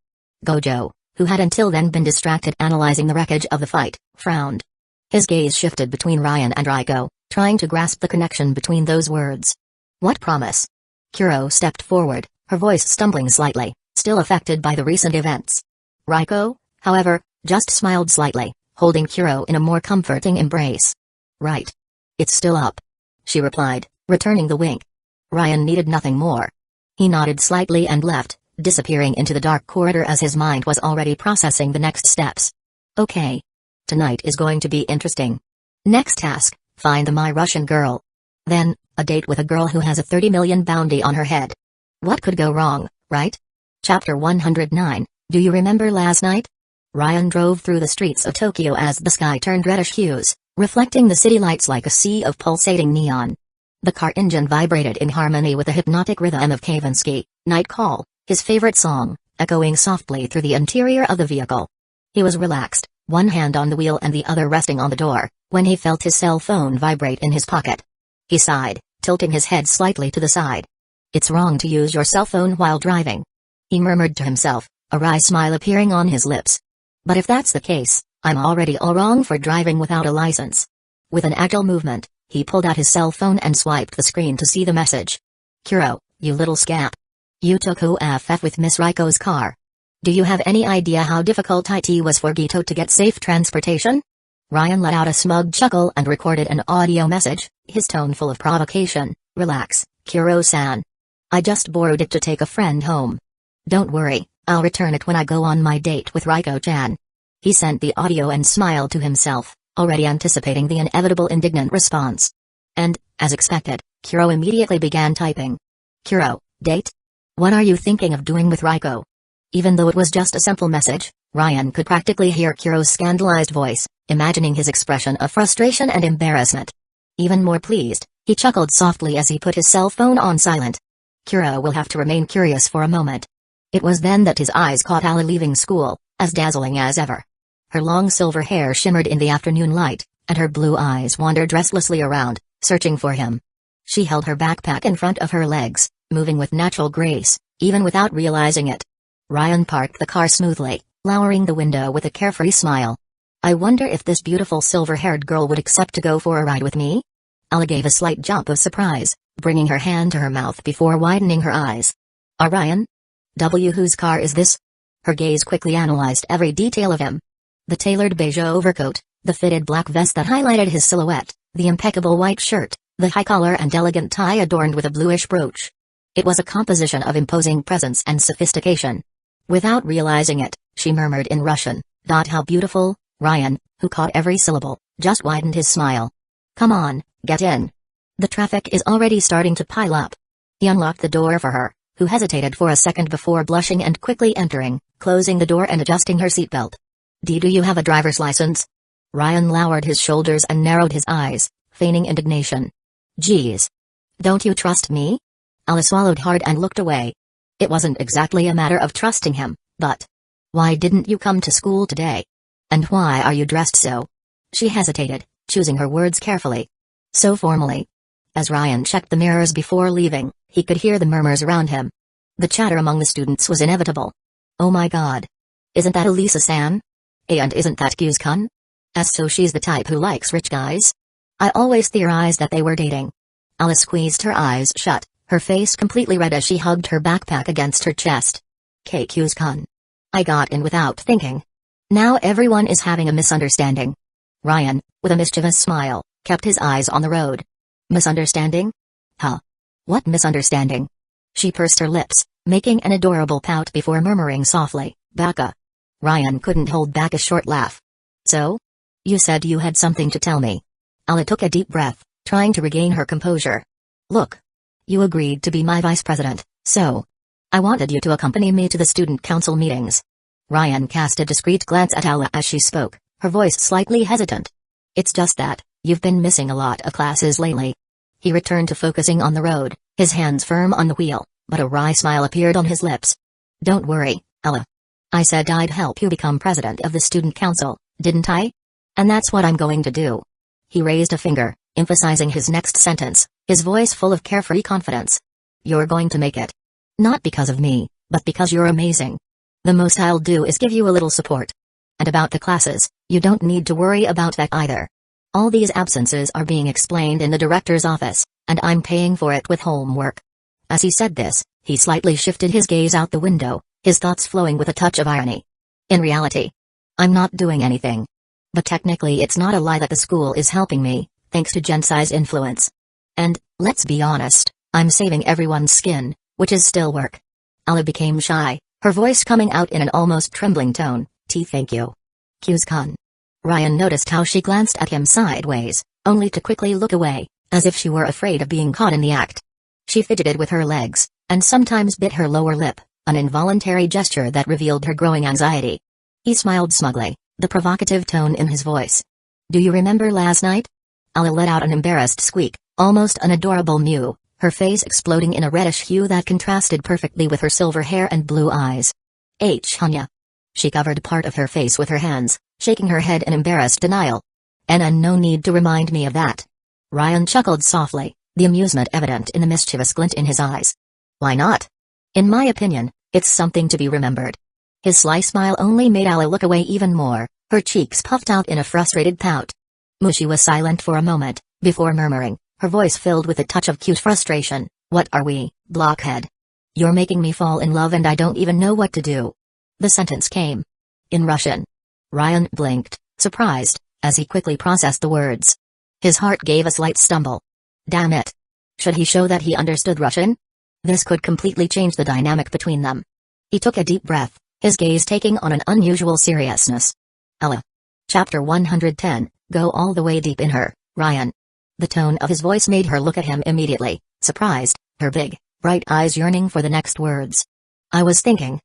Gojo, who had until then been distracted analyzing the wreckage of the fight, frowned. His gaze shifted between Ryan and Raiko, trying to grasp the connection between those words. What promise? Kuro stepped forward, her voice stumbling slightly, still affected by the recent events. Raiko, however, just smiled slightly, holding Kuro in a more comforting embrace. Right. It's still up. She replied, returning the wink. Ryan needed nothing more. He nodded slightly and left, disappearing into the dark corridor as his mind was already processing the next steps. Okay. Tonight is going to be interesting. Next task, find the My Russian girl. Then, a date with a girl who has a 30 million bounty on her head. What could go wrong, right? Chapter 109, do you remember last night? Ryan drove through the streets of Tokyo as the sky turned reddish hues, reflecting the city lights like a sea of pulsating neon. The car engine vibrated in harmony with the hypnotic rhythm of Kavinsky, Night Call, his favorite song, echoing softly through the interior of the vehicle. He was relaxed, one hand on the wheel and the other resting on the door, when he felt his cell phone vibrate in his pocket. He sighed, tilting his head slightly to the side. It's wrong to use your cell phone while driving. He murmured to himself, a wry smile appearing on his lips. But if that's the case, I'm already all wrong for driving without a license. With an agile movement, he pulled out his cell phone and swiped the screen to see the message. Kuro, you little scamp. You took OFF with Miss Raiko's car. Do you have any idea how difficult it was for Gito to get safe transportation? Ryan let out a smug chuckle and recorded an audio message, his tone full of provocation. Relax, Kuro-san. I just borrowed it to take a friend home. Don't worry, I'll return it when I go on my date with Raiko-chan. He sent the audio and smiled to himself, already anticipating the inevitable indignant response. And, as expected, Kuro immediately began typing. Kuro, date? What are you thinking of doing with Raiko? Even though it was just a simple message, Ryan could practically hear Kuro's scandalized voice, imagining his expression of frustration and embarrassment. Even more pleased, he chuckled softly as he put his cell phone on silent. Kuro will have to remain curious for a moment. It was then that his eyes caught Ali leaving school, as dazzling as ever. Her long silver hair shimmered in the afternoon light, and her blue eyes wandered restlessly around, searching for him. She held her backpack in front of her legs, moving with natural grace, even without realizing it. Ryan parked the car smoothly, lowering the window with a carefree smile. I wonder if this beautiful silver-haired girl would accept to go for a ride with me? Ali gave a slight jump of surprise, bringing her hand to her mouth before widening her eyes. Ryan? Whose car is this? Her gaze quickly analyzed every detail of him. The tailored beige overcoat, the fitted black vest that highlighted his silhouette, the impeccable white shirt, the high collar and elegant tie adorned with a bluish brooch. It was a composition of imposing presence and sophistication. Without realizing it, she murmured in Russian, "How beautiful." Ryan, who caught every syllable, just widened his smile. Come on, get in. The traffic is already starting to pile up. He unlocked the door for her, who hesitated for a second before blushing and quickly entering, closing the door and adjusting her seatbelt. Do you have a driver's license? Ryan lowered his shoulders and narrowed his eyes, feigning indignation. Geez. Don't you trust me? Alice swallowed hard and looked away. It wasn't exactly a matter of trusting him, but... Why didn't you come to school today? And why are you dressed so? She hesitated, choosing her words carefully. So formally. As Ryan checked the mirrors before leaving, he could hear the murmurs around him. The chatter among the students was inevitable. Oh my god. Isn't that Elisa-san? And isn't that Kuze-kun? So she's the type who likes rich guys? I always theorized that they were dating. Alice squeezed her eyes shut, her face completely red as she hugged her backpack against her chest. Kuze-kun. I got in without thinking. Now everyone is having a misunderstanding. Ryan, with a mischievous smile, kept his eyes on the road. Misunderstanding? Huh? What misunderstanding? She pursed her lips, making an adorable pout before murmuring softly, Baka. Ryan couldn't hold back a short laugh. So? You said you had something to tell me. Ali took a deep breath, trying to regain her composure. Look. You agreed to be my vice president, so... I wanted you to accompany me to the student council meetings. Ryan cast a discreet glance at Ala as she spoke, her voice slightly hesitant. It's just that, you've been missing a lot of classes lately. He returned to focusing on the road, his hands firm on the wheel, but a wry smile appeared on his lips. Don't worry, Ella. I said I'd help you become president of the student council, didn't I? And that's what I'm going to do. He raised a finger, emphasizing his next sentence, his voice full of carefree confidence. You're going to make it. Not because of me, but because you're amazing. The most I'll do is give you a little support. And about the classes, you don't need to worry about that either. All these absences are being explained in the director's office, and I'm paying for it with homework. As he said this, he slightly shifted his gaze out the window, his thoughts flowing with a touch of irony. In reality, I'm not doing anything. But technically it's not a lie that the school is helping me, thanks to Gensai's influence. And, let's be honest, I'm saving everyone's skin, which is still work. Ala became shy, her voice coming out in an almost trembling tone. Thank you. Kuze-kun. Ryan noticed how she glanced at him sideways, only to quickly look away, as if she were afraid of being caught in the act. She fidgeted with her legs, and sometimes bit her lower lip, an involuntary gesture that revealed her growing anxiety. He smiled smugly, the provocative tone in his voice. Do you remember last night? Ala let out an embarrassed squeak, almost an adorable mew, her face exploding in a reddish hue that contrasted perfectly with her silver hair and blue eyes. Hanya. She covered part of her face with her hands, shaking her head in embarrassed denial. And no need to remind me of that. Ryan chuckled softly, the amusement evident in the mischievous glint in his eyes. Why not? In my opinion, it's something to be remembered. His sly smile only made Ala look away even more, her cheeks puffed out in a frustrated pout. Mushi was silent for a moment, before murmuring, her voice filled with a touch of cute frustration, what are we, blockhead? You're making me fall in love and I don't even know what to do. The sentence came in Russian. Ryan blinked, surprised, as he quickly processed the words. His heart gave a slight stumble. Damn it. Should he show that he understood Russian? This could completely change the dynamic between them. He took a deep breath, his gaze taking on an unusual seriousness. Ella. Chapter 110, Go all the way deep in her, Ryan. The tone of his voice made her look at him immediately, surprised, her big, bright eyes yearning for the next words. I was thinking.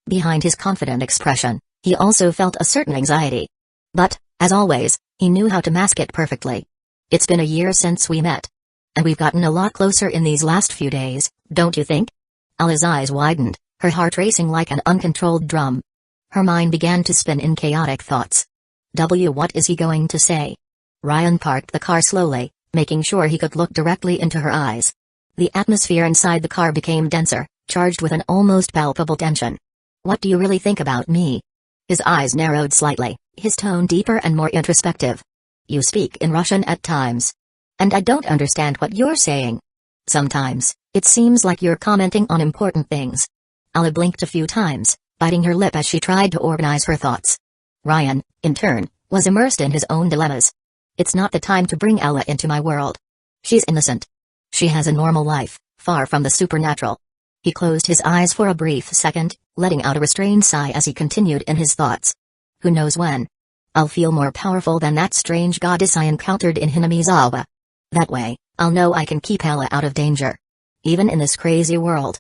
Behind his confident expression, he also felt a certain anxiety. But, as always, he knew how to mask it perfectly. It's been a year since we met. And we've gotten a lot closer in these last few days, don't you think? Ella's eyes widened, her heart racing like an uncontrolled drum. Her mind began to spin in chaotic thoughts. What is he going to say? Ryan parked the car slowly, making sure he could look directly into her eyes. The atmosphere inside the car became denser, charged with an almost palpable tension. What do you really think about me? His eyes narrowed slightly, his tone deeper and more introspective. You speak in Russian at times. And I don't understand what you're saying. Sometimes, it seems like you're commenting on important things. Ella blinked a few times, biting her lip as she tried to organize her thoughts. Ryan, in turn, was immersed in his own dilemmas. It's not the time to bring Ella into my world. She's innocent. She has a normal life, far from the supernatural. He closed his eyes for a brief second, letting out a restrained sigh as he continued in his thoughts. Who knows when? I'll feel more powerful than that strange goddess I encountered in Hinamizawa. That way, I'll know I can keep Ella out of danger. Even in this crazy world.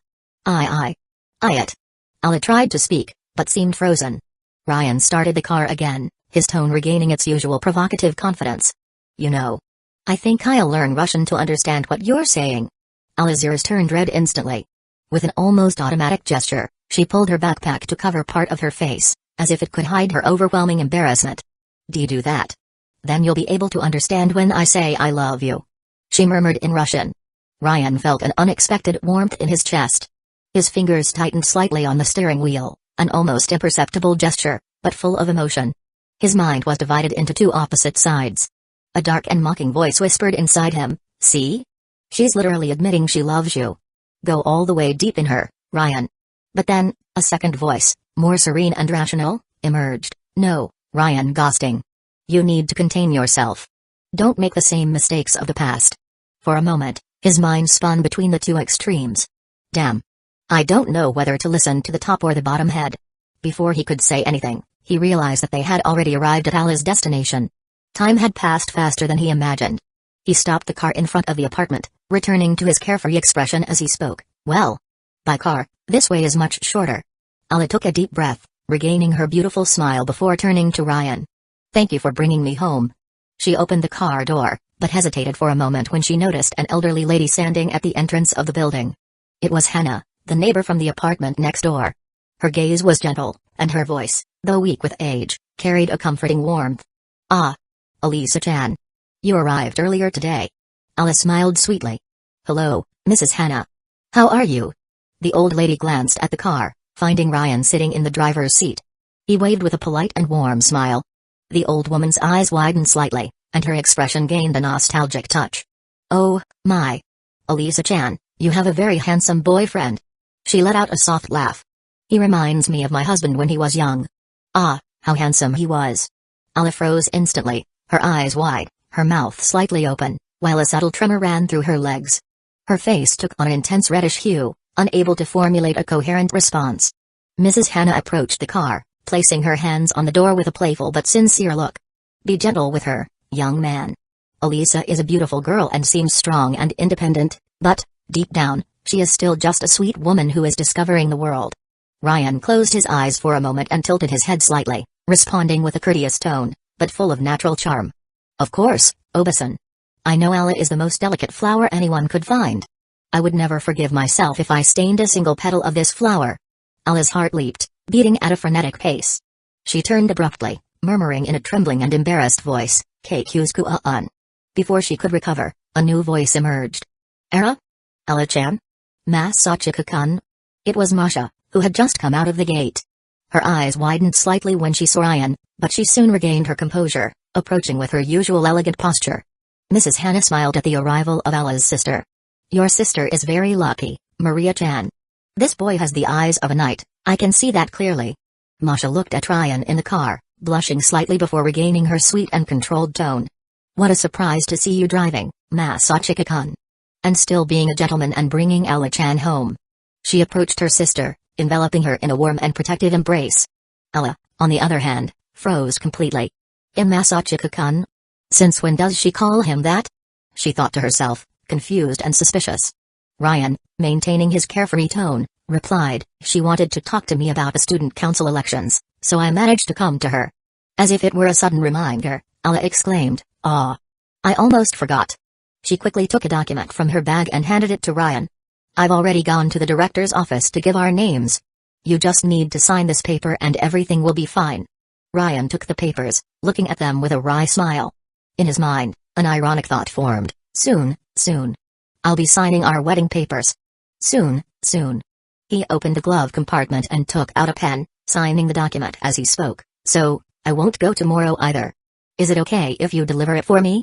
It. Ella tried to speak, but seemed frozen. Ryan started the car again, his tone regaining its usual provocative confidence. You know. I think I'll learn Russian to understand what you're saying. Ella's ears turned red instantly. With an almost automatic gesture, she pulled her backpack to cover part of her face, as if it could hide her overwhelming embarrassment. Do you do that? Then you'll be able to understand when I say I love you. She murmured in Russian. Ryan felt an unexpected warmth in his chest. His fingers tightened slightly on the steering wheel, an almost imperceptible gesture, but full of emotion. His mind was divided into two opposite sides. A dark and mocking voice whispered inside him, see? She's literally admitting she loves you. Go all the way deep in her, Ryan. But then, a second voice, more serene and rational, emerged. No, Ryan ghosting. You need to contain yourself. Don't make the same mistakes of the past. For a moment, his mind spun between the two extremes. Damn. I don't know whether to listen to the top or the bottom head. Before he could say anything, he realized that they had already arrived at Alla's destination. Time had passed faster than he imagined. He stopped the car in front of the apartment, returning to his carefree expression as he spoke. Well, by car, this way is much shorter. Alla took a deep breath, regaining her beautiful smile before turning to Ryan. Thank you for bringing me home. She opened the car door, but hesitated for a moment when she noticed an elderly lady standing at the entrance of the building. It was Hannah, the neighbor from the apartment next door. Her gaze was gentle, and her voice, though weak with age, carried a comforting warmth. Ah. Elisa-chan. You arrived earlier today. Alla smiled sweetly. Hello, Mrs. Hannah. How are you? The old lady glanced at the car, finding Ryan sitting in the driver's seat. He waved with a polite and warm smile. The old woman's eyes widened slightly, and her expression gained a nostalgic touch. Oh, my. Elisa-chan, you have a very handsome boyfriend. She let out a soft laugh. He reminds me of my husband when he was young. Ah, how handsome he was. Alla froze instantly, her eyes wide, her mouth slightly open, while a subtle tremor ran through her legs. Her face took on an intense reddish hue, unable to formulate a coherent response. Mrs. Hannah approached the car, placing her hands on the door with a playful but sincere look. Be gentle with her, young man. Elisa is a beautiful girl and seems strong and independent, but, deep down, she is still just a sweet woman who is discovering the world. Ryan closed his eyes for a moment and tilted his head slightly, responding with a courteous tone, but full of natural charm. Of course, Obasan. I know Ella is the most delicate flower anyone could find. I would never forgive myself if I stained a single petal of this flower. Ella's heart leaped, beating at a frenetic pace. She turned abruptly, murmuring in a trembling and embarrassed voice, Kkusku-an. Before she could recover, a new voice emerged. Era? Ella-chan? Masachika-kun? It was Masha, who had just come out of the gate. Her eyes widened slightly when she saw Ryan, but she soon regained her composure, approaching with her usual elegant posture. Mrs. Hannah smiled at the arrival of Ella's sister. Your sister is very lucky, Maria-chan. This boy has the eyes of a knight, I can see that clearly. Masha looked at Ryan in the car, blushing slightly before regaining her sweet and controlled tone. What a surprise to see you driving, Masachika-kun. And still being a gentleman and bringing Ella-chan home. She approached her sister, enveloping her in a warm and protective embrace. Ella, on the other hand, froze completely. Masachika-kun? Since when does she call him that? She thought to herself, confused and suspicious. Ryan, maintaining his carefree tone, replied, she wanted to talk to me about the student council elections, so I managed to come to her. As if it were a sudden reminder, Ella exclaimed, "Ah! I almost forgot." She quickly took a document from her bag and handed it to Ryan. "I've already gone to the director's office to give our names. You just need to sign this paper and everything will be fine." Ryan took the papers, looking at them with a wry smile. In his mind, an ironic thought formed, soon. I'll be signing our wedding papers. Soon. He opened the glove compartment and took out a pen, signing the document as he spoke. "So, I won't go tomorrow either. Is it okay if you deliver it for me?"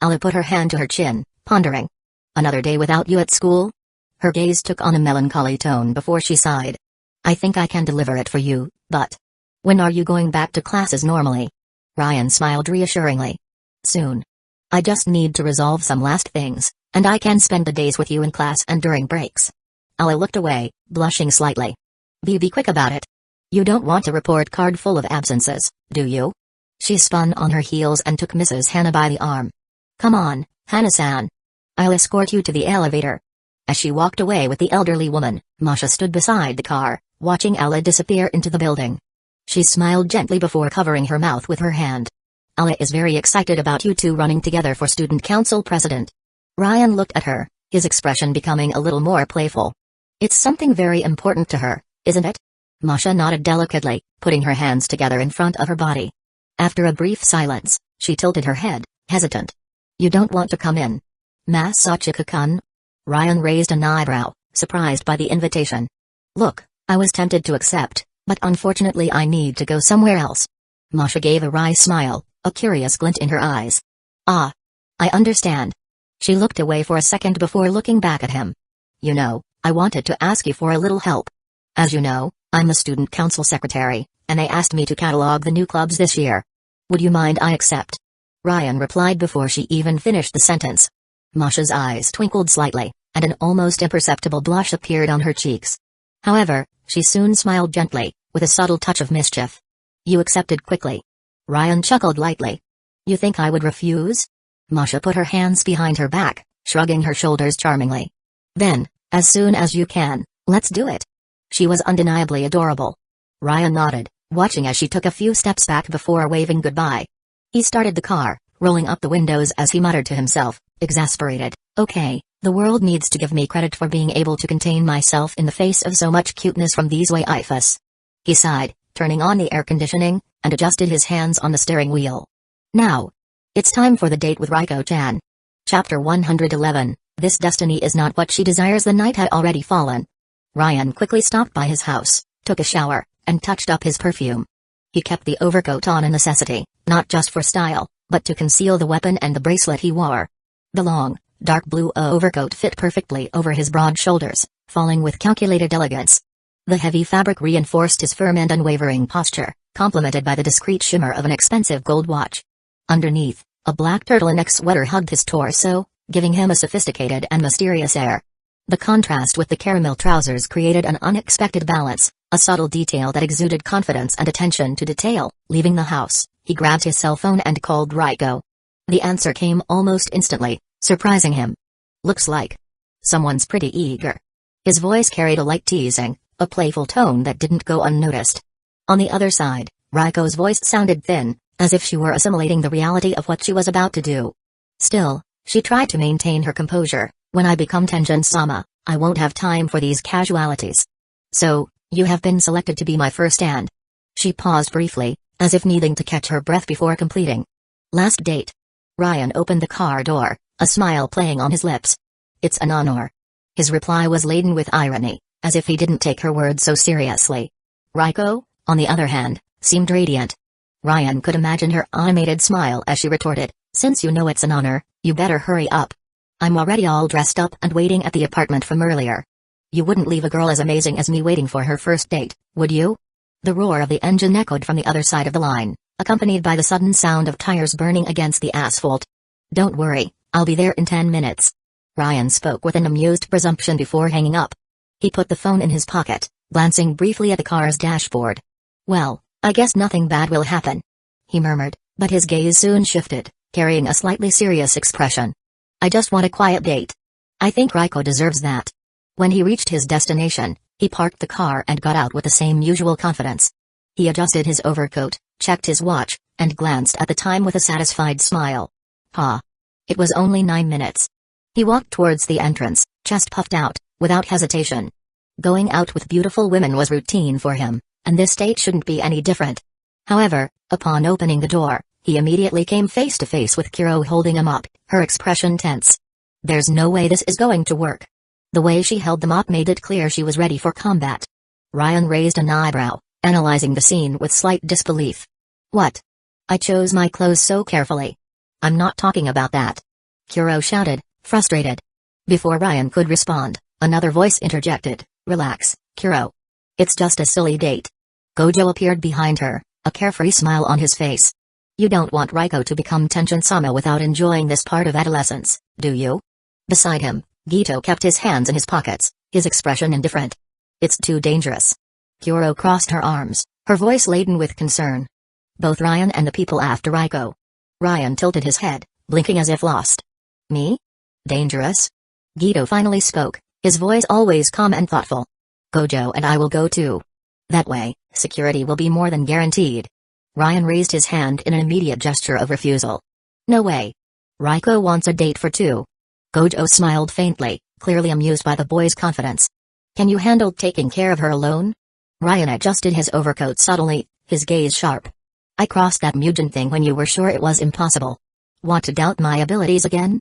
Ella put her hand to her chin, pondering. "Another day without you at school?" Her gaze took on a melancholy tone before she sighed. "I think I can deliver it for you, but when are you going back to classes normally?" Ryan smiled reassuringly. "Soon. I just need to resolve some last things, and I can spend the days with you in class and during breaks." Ella looked away, blushing slightly. Be quick about it. You don't want a report card full of absences, do you?" She spun on her heels and took Mrs. Hannah by the arm. "Come on, Hannah-san. I'll escort you to the elevator." As she walked away with the elderly woman, Masha stood beside the car, watching Ella disappear into the building. She smiled gently before covering her mouth with her hand. "Ella is very excited about you two running together for student council president." Ryan looked at her, his expression becoming a little more playful. "It's something very important to her, isn't it?" Masha nodded delicately, putting her hands together in front of her body. After a brief silence, she tilted her head, hesitant. "You don't want to come in?" "Masachika-kun?" Ryan raised an eyebrow, surprised by the invitation. "Look, I was tempted to accept, but unfortunately I need to go somewhere else." Masha gave a wry smile, a curious glint in her eyes. "Ah. I understand." She looked away for a second before looking back at him. "You know, I wanted to ask you for a little help. As you know, I'm the student council secretary, and they asked me to catalog the new clubs this year. Would you mind I accept?" Ryan replied before she even finished the sentence. Masha's eyes twinkled slightly, and an almost imperceptible blush appeared on her cheeks. However, she soon smiled gently, with a subtle touch of mischief. "You accepted quickly." Ryan chuckled lightly. "You think I would refuse?" Masha put her hands behind her back, shrugging her shoulders charmingly. "Then, as soon as you can, let's do it." She was undeniably adorable. Ryan nodded, watching as she took a few steps back before waving goodbye. He started the car, rolling up the windows as he muttered to himself, exasperated, "Okay, the world needs to give me credit for being able to contain myself in the face of so much cuteness from these waifus." He sighed, turning on the air conditioning, and adjusted his hands on the steering wheel. "Now, it's time for the date with Raiko-chan." Chapter 111, This Destiny is Not What She Desires. The night had already fallen. Ryan quickly stopped by his house, took a shower, and touched up his perfume. He kept the overcoat on a necessity, not just for style, but to conceal the weapon and the bracelet he wore. The long, dark blue overcoat fit perfectly over his broad shoulders, falling with calculated elegance. The heavy fabric reinforced his firm and unwavering posture, complemented by the discreet shimmer of an expensive gold watch. Underneath, a black turtleneck sweater hugged his torso, giving him a sophisticated and mysterious air. The contrast with the caramel trousers created an unexpected balance, a subtle detail that exuded confidence and attention to detail. Leaving the house, he grabbed his cell phone and called Raiko. The answer came almost instantly, surprising him. "Looks like someone's pretty eager." His voice carried a light teasing, a playful tone that didn't go unnoticed. On the other side, Raiko's voice sounded thin, as if she were assimilating the reality of what she was about to do. Still, she tried to maintain her composure. "When I become Tenjin-sama, I won't have time for these casualities." "So, you have been selected to be my first and—" She paused briefly, as if needing to catch her breath before completing. "Last date." Ryan opened the car door, a smile playing on his lips. "It's an honor." His reply was laden with irony, as if he didn't take her words so seriously. Raiko, on the other hand, seemed radiant. Ryan could imagine her animated smile as she retorted, "Since you know it's an honor, you better hurry up. I'm already all dressed up and waiting at the apartment from earlier." "You wouldn't leave a girl as amazing as me waiting for her first date, would you?" The roar of the engine echoed from the other side of the line, accompanied by the sudden sound of tires burning against the asphalt. "Don't worry, I'll be there in 10 minutes." Ryan spoke with an amused presumption before hanging up. He put the phone in his pocket, glancing briefly at the car's dashboard. "Well, I guess nothing bad will happen," he murmured, but his gaze soon shifted, carrying a slightly serious expression. "I just want a quiet date. I think Raiko deserves that." When he reached his destination, he parked the car and got out with the same usual confidence. He adjusted his overcoat, checked his watch, and glanced at the time with a satisfied smile. It was only 9 minutes. He walked towards the entrance, chest puffed out, without hesitation. Going out with beautiful women was routine for him, and this date shouldn't be any different. However, upon opening the door, he immediately came face to face with Kiro holding him up, her expression tense. There's no way this is going to work. The way she held the mop made it clear she was ready for combat. Ryan raised an eyebrow, analyzing the scene with slight disbelief. "What? I chose my clothes so carefully." "I'm not talking about that," Kiro shouted, frustrated. Before Ryan could respond, another voice interjected, "Relax, Kiro. It's just a silly date." Gojo appeared behind her, a carefree smile on his face. "You don't want Raiko to become Tension-sama without enjoying this part of adolescence, do you?" Beside him, Gito kept his hands in his pockets, his expression indifferent. "It's too dangerous." Kiro crossed her arms, her voice laden with concern. "Both Ryan and the people after Raiko." Ryan tilted his head, blinking as if lost. "Me? Dangerous?" Gito finally spoke, his voice always calm and thoughtful. "Gojo and I will go too. That way, security will be more than guaranteed." Ryan raised his hand in an immediate gesture of refusal. "No way. Raiko wants a date for two." Gojo smiled faintly, clearly amused by the boy's confidence. "Can you handle taking care of her alone?" Ryan adjusted his overcoat subtly, his gaze sharp. "I crossed that Mugen thing when you were sure it was impossible. Want to doubt my abilities again?"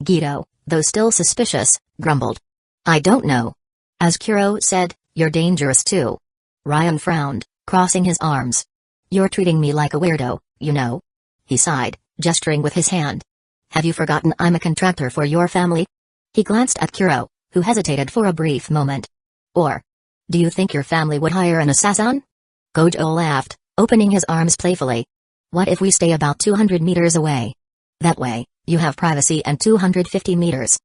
Gito, though still suspicious, grumbled. "I don't know. As Kuro said, you're dangerous too." Ryan frowned, crossing his arms. "You're treating me like a weirdo, you know." He sighed, gesturing with his hand. "Have you forgotten I'm a contractor for your family?" He glanced at Kuro, who hesitated for a brief moment. "Or, do you think your family would hire an assassin?" Gojo laughed, opening his arms playfully. "What if we stay about 200 meters away? That way, you have privacy and 250 meters.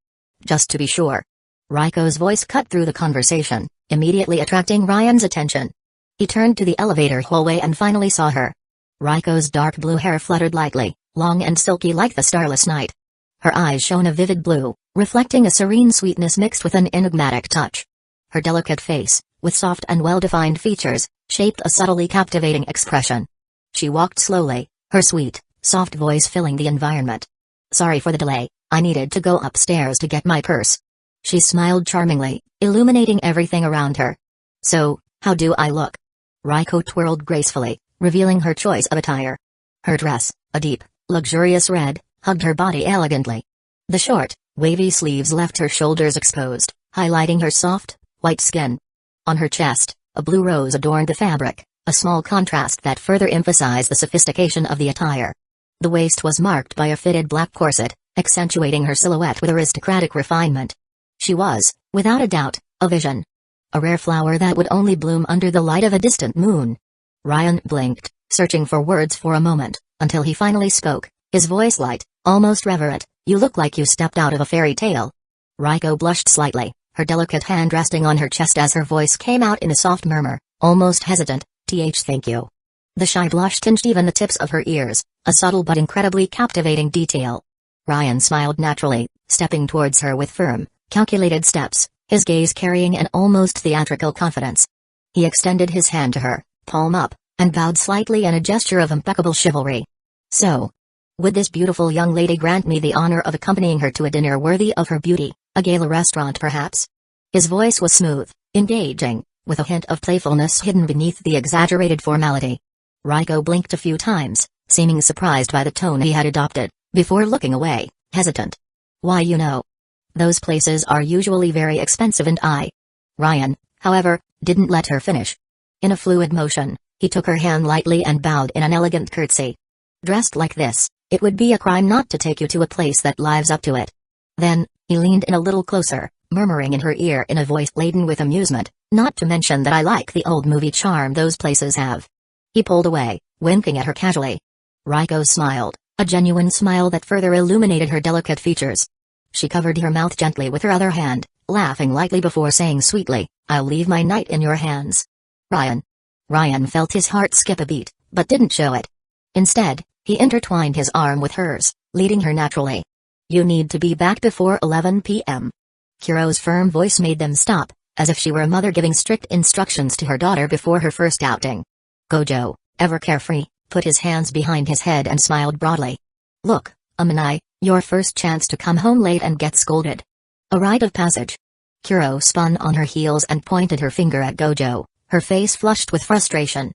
Just to be sure." Raiko's voice cut through the conversation, immediately attracting Ryan's attention. He turned to the elevator hallway and finally saw her. Raiko's dark blue hair fluttered lightly, long and silky like the starless night. Her eyes shone a vivid blue, reflecting a serene sweetness mixed with an enigmatic touch. Her delicate face, with soft and well-defined features, shaped a subtly captivating expression. She walked slowly, her sweet, soft voice filling the environment. "Sorry for the delay, I needed to go upstairs to get my purse." She smiled charmingly, illuminating everything around her. "So, how do I look?" Raiko twirled gracefully, revealing her choice of attire. Her dress, a deep, luxurious red, hugged her body elegantly. The short, wavy sleeves left her shoulders exposed, highlighting her soft, white skin. On her chest, a blue rose adorned the fabric, a small contrast that further emphasized the sophistication of the attire. The waist was marked by a fitted black corset, accentuating her silhouette with aristocratic refinement. She was, without a doubt, a vision. A rare flower that would only bloom under the light of a distant moon. Ryan blinked, searching for words for a moment, until he finally spoke, his voice light, almost reverent. "You look like you stepped out of a fairy tale." Raiko blushed slightly, her delicate hand resting on her chest as her voice came out in a soft murmur, almost hesitant, "Thank you." The shy blush tinged even the tips of her ears, a subtle but incredibly captivating detail. Ryan smiled naturally, stepping towards her with firm, calculated steps, his gaze carrying an almost theatrical confidence. He extended his hand to her, palm up, and bowed slightly in a gesture of impeccable chivalry. "So, would this beautiful young lady grant me the honor of accompanying her to a dinner worthy of her beauty, a gala restaurant perhaps?" His voice was smooth, engaging, with a hint of playfulness hidden beneath the exaggerated formality. Raiko blinked a few times, seeming surprised by the tone he had adopted, before looking away, hesitant. "Why, you know, those places are usually very expensive and I..." Ryan, however, didn't let her finish. In a fluid motion, he took her hand lightly and bowed in an elegant curtsy. "Dressed like this, it would be a crime not to take you to a place that lives up to it." Then, he leaned in a little closer, murmuring in her ear in a voice laden with amusement, "Not to mention that I like the old movie charm those places have." He pulled away, winking at her casually. Raiko smiled, a genuine smile that further illuminated her delicate features. She covered her mouth gently with her other hand, laughing lightly before saying sweetly, "I'll leave my knight in your hands." Ryan. Ryan felt his heart skip a beat, but didn't show it. Instead, he intertwined his arm with hers, leading her naturally. "You need to be back before 11 p.m. Kuro's firm voice made them stop, as if she were a mother giving strict instructions to her daughter before her first outing. Gojo, ever carefree, put his hands behind his head and smiled broadly. "Look, Amanai, your first chance to come home late and get scolded. A rite of passage." Kuro spun on her heels and pointed her finger at Gojo, her face flushed with frustration.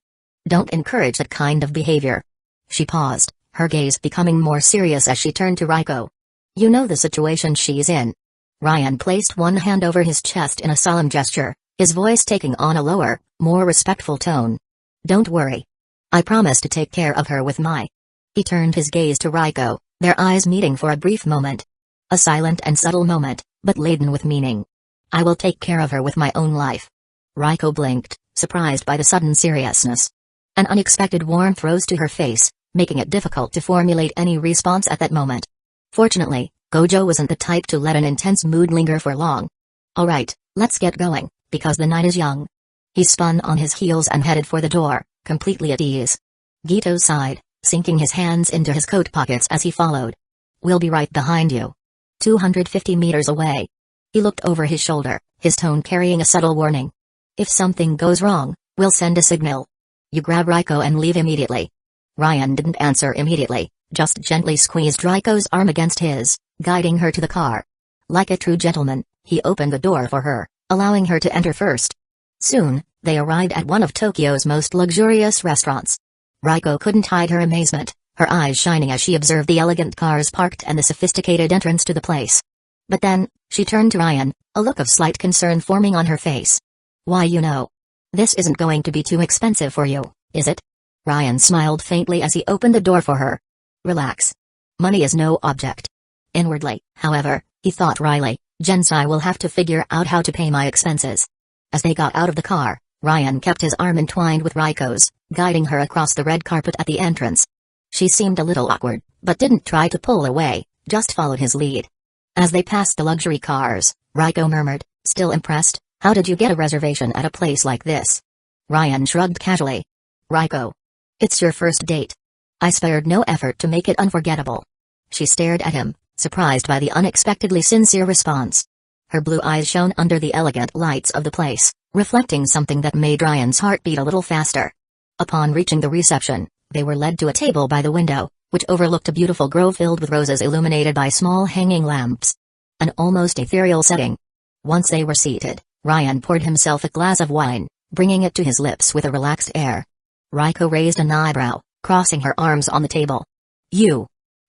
"Don't encourage that kind of behavior." She paused, her gaze becoming more serious as she turned to Raiko. "You know the situation she's in." Ryan placed one hand over his chest in a solemn gesture, his voice taking on a lower, more respectful tone. "Don't worry. I promise to take care of her with my..." He turned his gaze to Raiko, their eyes meeting for a brief moment. A silent and subtle moment, but laden with meaning. "I will take care of her with my own life." Raiko blinked, surprised by the sudden seriousness. An unexpected warmth rose to her face, making it difficult to formulate any response at that moment. Fortunately, Gojo wasn't the type to let an intense mood linger for long. "All right, let's get going, because the night is young." He spun on his heels and headed for the door, completely at ease. Gito sighed, sinking his hands into his coat pockets as he followed. "We'll be right behind you." 250 meters away. He looked over his shoulder, his tone carrying a subtle warning. "If something goes wrong, we'll send a signal. You grab Raiko and leave immediately." Ryan didn't answer immediately, just gently squeezed Raiko's arm against his, guiding her to the car. Like a true gentleman, he opened the door for her, allowing her to enter first. Soon, they arrived at one of Tokyo's most luxurious restaurants. Raiko couldn't hide her amazement, her eyes shining as she observed the elegant cars parked and the sophisticated entrance to the place. But then, she turned to Ryan, a look of slight concern forming on her face. "Why, this isn't going to be too expensive for you, is it?" Ryan smiled faintly as he opened the door for her. "Relax. Money is no object." Inwardly, however, he thought wryly, "Gensai will have to figure out how to pay my expenses." As they got out of the car, Ryan kept his arm entwined with Raiko's, guiding her across the red carpet at the entrance. She seemed a little awkward, but didn't try to pull away, just followed his lead. As they passed the luxury cars, Raiko murmured, still impressed, "How did you get a reservation at a place like this?" Ryan shrugged casually. "Raiko. It's your first date. I spared no effort to make it unforgettable." She stared at him, surprised by the unexpectedly sincere response. Her blue eyes shone under the elegant lights of the place, reflecting something that made Ryan's heart beat a little faster. Upon reaching the reception, they were led to a table by the window, which overlooked a beautiful grove filled with roses illuminated by small hanging lamps. An almost ethereal setting. Once they were seated, Ryan poured himself a glass of wine, bringing it to his lips with a relaxed air. Raiko raised an eyebrow, crossing her arms on the table.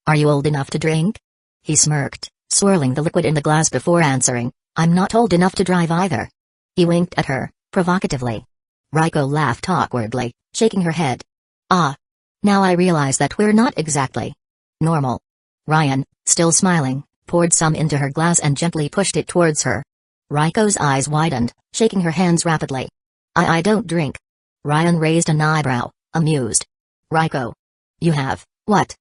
Are you old enough to drink?" He smirked, swirling the liquid in the glass before answering, "I'm not old enough to drive either." He winked at her, provocatively. Raiko laughed awkwardly, shaking her head. "Ah. Now I realize that we're not exactly normal." Ryan, still smiling, poured some into her glass and gently pushed it towards her. Raiko's eyes widened, shaking her hands rapidly. I don't drink." Ryan raised an eyebrow, amused. "Raiko. You have, what?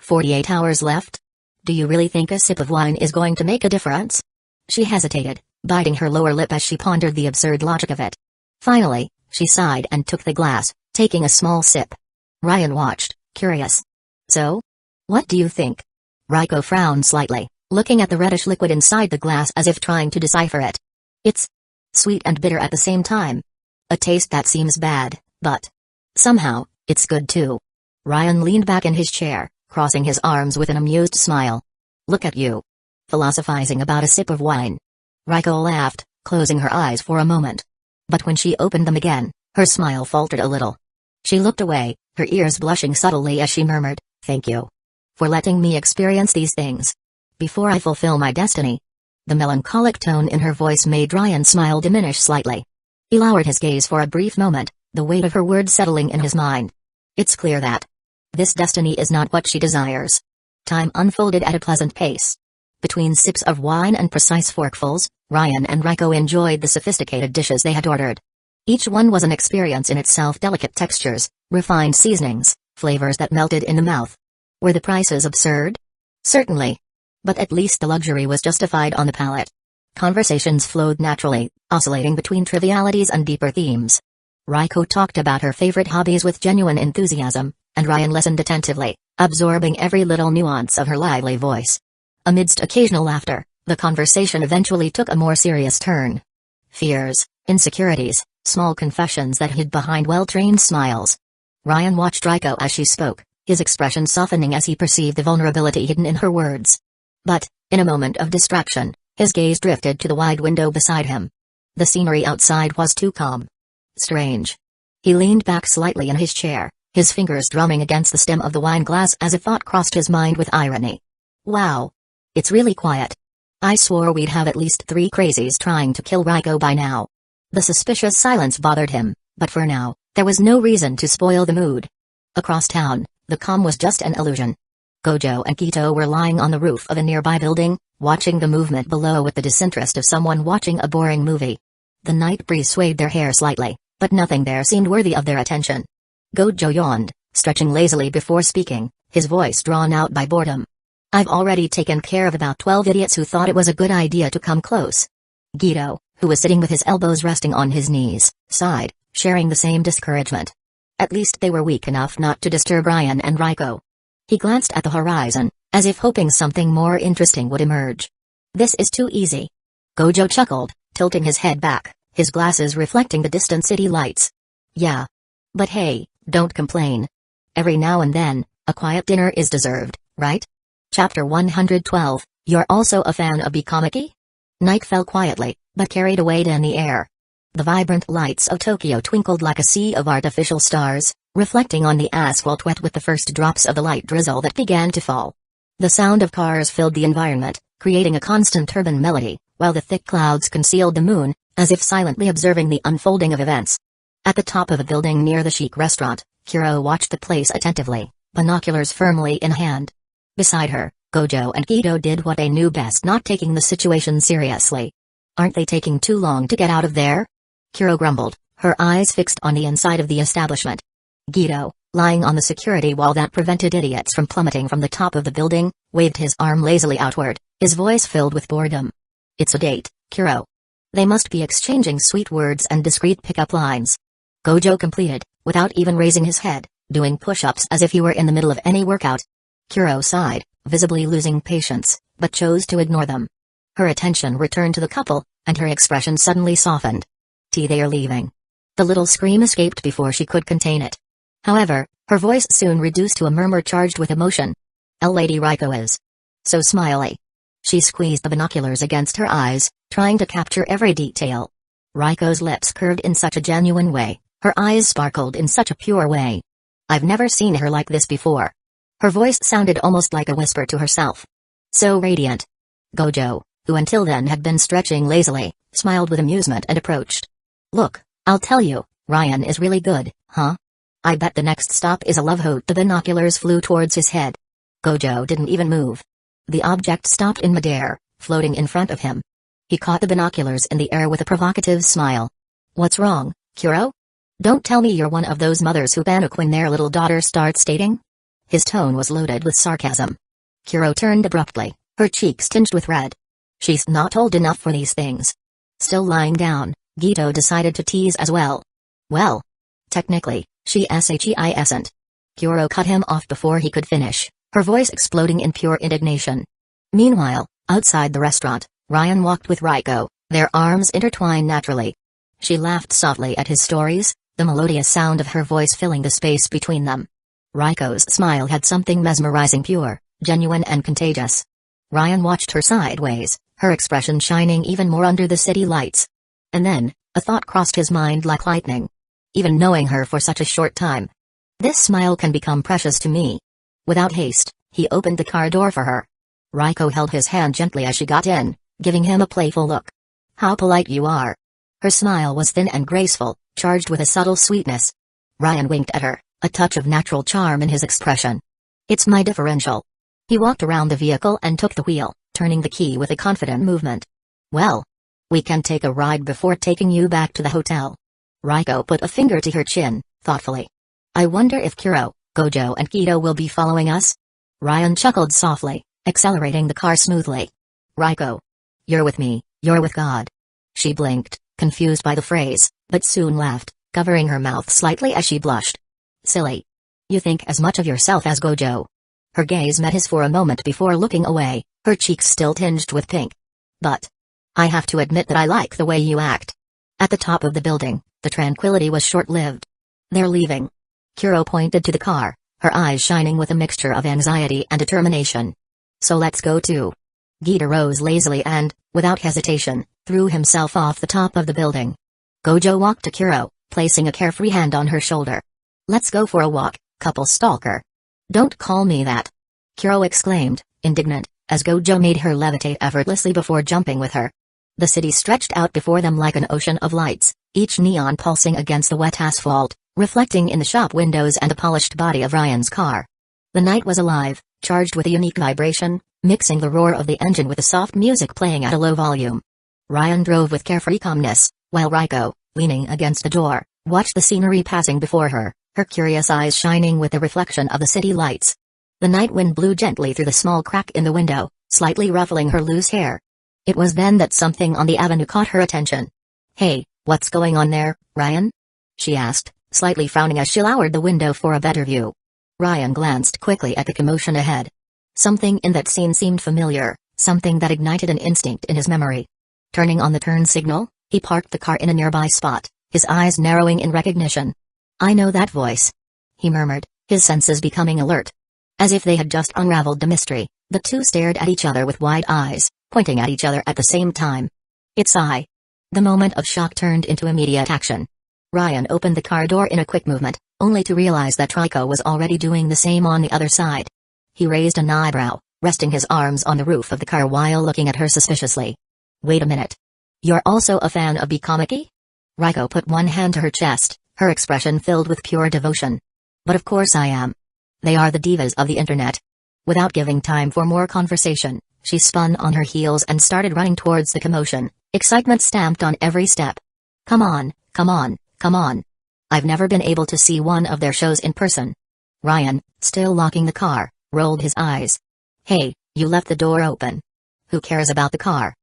48 hours left? Do you really think a sip of wine is going to make a difference?" She hesitated, biting her lower lip as she pondered the absurd logic of it. Finally, she sighed and took the glass, taking a small sip. Ryan watched, curious. "So? What do you think?" Raiko frowned slightly, looking at the reddish liquid inside the glass as if trying to decipher it. "It's sweet and bitter at the same time. A taste that seems bad, but somehow, it's good too." Ryan leaned back in his chair, crossing his arms with an amused smile. "Look at you. Philosophizing about a sip of wine." Raiko laughed, closing her eyes for a moment. But when she opened them again, her smile faltered a little. She looked away, her ears blushing subtly as she murmured, "Thank you for letting me experience these things before I fulfill my destiny." The melancholic tone in her voice made Ryan's smile diminish slightly. He lowered his gaze for a brief moment, the weight of her words settling in his mind. It's clear that this destiny is not what she desires. Time unfolded at a pleasant pace. Between sips of wine and precise forkfuls, Ryan and Raiko enjoyed the sophisticated dishes they had ordered. Each one was an experience in itself, delicate textures, refined seasonings, flavors that melted in the mouth. Were the prices absurd? Certainly. But at least the luxury was justified on the palate. Conversations flowed naturally, oscillating between trivialities and deeper themes. Raiko talked about her favorite hobbies with genuine enthusiasm, and Ryan listened attentively, absorbing every little nuance of her lively voice. Amidst occasional laughter, the conversation eventually took a more serious turn. Fears, insecurities, small confessions that hid behind well-trained smiles. Ryan watched Raiko as she spoke, his expression softening as he perceived the vulnerability hidden in her words. But, in a moment of distraction, his gaze drifted to the wide window beside him. The scenery outside was too calm. Strange. He leaned back slightly in his chair, his fingers drumming against the stem of the wine glass as a thought crossed his mind with irony. Wow. It's really quiet. I swore we'd have at least 3 crazies trying to kill Raiko by now. The suspicious silence bothered him, but for now, there was no reason to spoil the mood. Across town, the calm was just an illusion. Gojo and Kito were lying on the roof of a nearby building, watching the movement below with the disinterest of someone watching a boring movie. The night breeze swayed their hair slightly, but nothing there seemed worthy of their attention. Gojo yawned, stretching lazily before speaking, his voice drawn out by boredom. I've already taken care of about 12 idiots who thought it was a good idea to come close. Gito, who was sitting with his elbows resting on his knees, sighed, sharing the same discouragement. At least they were weak enough not to disturb Ryan and Raiko. He glanced at the horizon, as if hoping something more interesting would emerge. This is too easy. Gojo chuckled, tilting his head back, his glasses reflecting the distant city lights. Yeah. But hey, don't complain. Every now and then, a quiet dinner is deserved, right? Chapter 112, You're also a fan of Bikomiki? Night fell quietly, but carried away in the air. The vibrant lights of Tokyo twinkled like a sea of artificial stars, reflecting on the asphalt wet with the first drops of the light drizzle that began to fall. The sound of cars filled the environment, creating a constant urban melody, while the thick clouds concealed the moon, as if silently observing the unfolding of events. At the top of a building near the chic restaurant, Kuro watched the place attentively, binoculars firmly in hand. Beside her, Gojo and Kito did what they knew best, not taking the situation seriously. Aren't they taking too long to get out of there? Kuro grumbled, her eyes fixed on the inside of the establishment. Gito, lying on the security wall that prevented idiots from plummeting from the top of the building, waved his arm lazily outward, his voice filled with boredom. It's a date, Kuro. They must be exchanging sweet words and discreet pickup lines. Gojo completed, without even raising his head, doing push-ups as if he were in the middle of any workout. Kuro sighed, visibly losing patience, but chose to ignore them. Her attention returned to the couple, and her expression suddenly softened. They are leaving. The little scream escaped before she could contain it. However, her voice soon reduced to a murmur charged with emotion. Lady Raiko is so smiley. She squeezed the binoculars against her eyes, trying to capture every detail. Raiko's lips curved in such a genuine way, her eyes sparkled in such a pure way. I've never seen her like this before. Her voice sounded almost like a whisper to herself. So radiant. Gojo, who until then had been stretching lazily, smiled with amusement and approached. Look, I'll tell you, Ryan is really good, huh? I bet the next stop is a love boat. The binoculars flew towards his head. Gojo didn't even move. The object stopped in midair, floating in front of him. He caught the binoculars in the air with a provocative smile. What's wrong, Kuro? Don't tell me you're one of those mothers who panic when their little daughter starts dating? His tone was loaded with sarcasm. Kuro turned abruptly, her cheeks tinged with red. She's not old enough for these things. Still lying down, Gito decided to tease as well. Well, technically, she isn't. Kuro cut him off before he could finish, her voice exploding in pure indignation. Meanwhile, outside the restaurant, Ryan walked with Raiko, their arms intertwined naturally. She laughed softly at his stories, the melodious sound of her voice filling the space between them. Raiko's smile had something mesmerizing, pure, genuine and contagious. Ryan watched her sideways, her expression shining even more under the city lights. And then, a thought crossed his mind like lightning. Even knowing her for such a short time, this smile can become precious to me. Without haste, he opened the car door for her. Raiko held his hand gently as she got in, giving him a playful look. How polite you are. Her smile was thin and graceful, charged with a subtle sweetness. Ryan winked at her, a touch of natural charm in his expression. It's my differential. He walked around the vehicle and took the wheel, turning the key with a confident movement. Well, we can take a ride before taking you back to the hotel. Raiko put a finger to her chin, thoughtfully. I wonder if Kuro, Gojo and Kido will be following us? Ryan chuckled softly, accelerating the car smoothly. Raiko. You're with me, you're with God. She blinked, confused by the phrase, but soon laughed, covering her mouth slightly as she blushed. Silly. You think as much of yourself as Gojo. Her gaze met his for a moment before looking away, her cheeks still tinged with pink. But I have to admit that I like the way you act. At the top of the building, the tranquility was short-lived. They're leaving. Kuro pointed to the car, her eyes shining with a mixture of anxiety and determination. So let's go too. Gita rose lazily and, without hesitation, threw himself off the top of the building. Gojo walked to Kuro, placing a carefree hand on her shoulder. Let's go for a walk, couple stalker. Don't call me that. Kuro exclaimed, indignant, as Gojo made her levitate effortlessly before jumping with her. The city stretched out before them like an ocean of lights, each neon pulsing against the wet asphalt, reflecting in the shop windows and the polished body of Ryan's car. The night was alive, charged with a unique vibration, mixing the roar of the engine with the soft music playing at a low volume. Ryan drove with carefree calmness, while Raiko, leaning against the door, watched the scenery passing before her, her curious eyes shining with the reflection of the city lights. The night wind blew gently through the small crack in the window, slightly ruffling her loose hair. It was then that something on the avenue caught her attention. Hey, what's going on there, Ryan? She asked, slightly frowning as she lowered the window for a better view. Ryan glanced quickly at the commotion ahead. Something in that scene seemed familiar, something that ignited an instinct in his memory. Turning on the turn signal, he parked the car in a nearby spot, his eyes narrowing in recognition. I know that voice. He murmured, his senses becoming alert. As if they had just unraveled the mystery, the two stared at each other with wide eyes, pointing at each other at the same time. It's I. The moment of shock turned into immediate action. Ryan opened the car door in a quick movement, only to realize that Raiko was already doing the same on the other side. He raised an eyebrow, resting his arms on the roof of the car while looking at her suspiciously. Wait a minute. You're also a fan of Bikomiki? Raiko put one hand to her chest, her expression filled with pure devotion. But of course I am. They are the divas of the internet. Without giving time for more conversation, she spun on her heels and started running towards the commotion, excitement stamped on every step. Come on, come on, come on. I've never been able to see one of their shows in person. Ryan, still locking the car, rolled his eyes. Hey, you left the door open. Who cares about the car?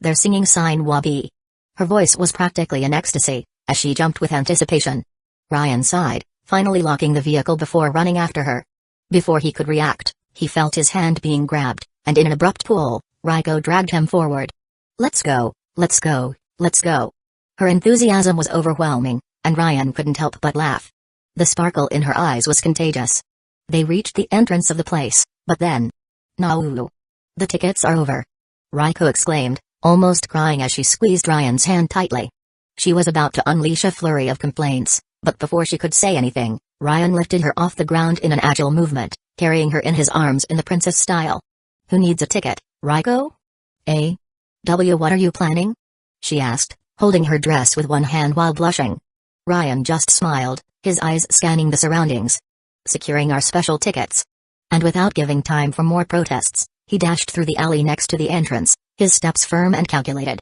They're singing Sign Wabi. Her voice was practically in ecstasy, as she jumped with anticipation. Ryan sighed, finally locking the vehicle before running after her. Before he could react, he felt his hand being grabbed, and in an abrupt pull, Raiko dragged him forward. Let's go, let's go, let's go. Her enthusiasm was overwhelming, and Ryan couldn't help but laugh. The sparkle in her eyes was contagious. They reached the entrance of the place, but then... Naulu. The tickets are over. Raiko exclaimed, almost crying as she squeezed Ryan's hand tightly. She was about to unleash a flurry of complaints, but before she could say anything, Ryan lifted her off the ground in an agile movement, carrying her in his arms in the princess style. Who needs a ticket, Raiko? What are you planning? She asked, holding her dress with one hand while blushing. Ryan just smiled, his eyes scanning the surroundings. Securing our special tickets. And without giving time for more protests, he dashed through the alley next to the entrance, his steps firm and calculated.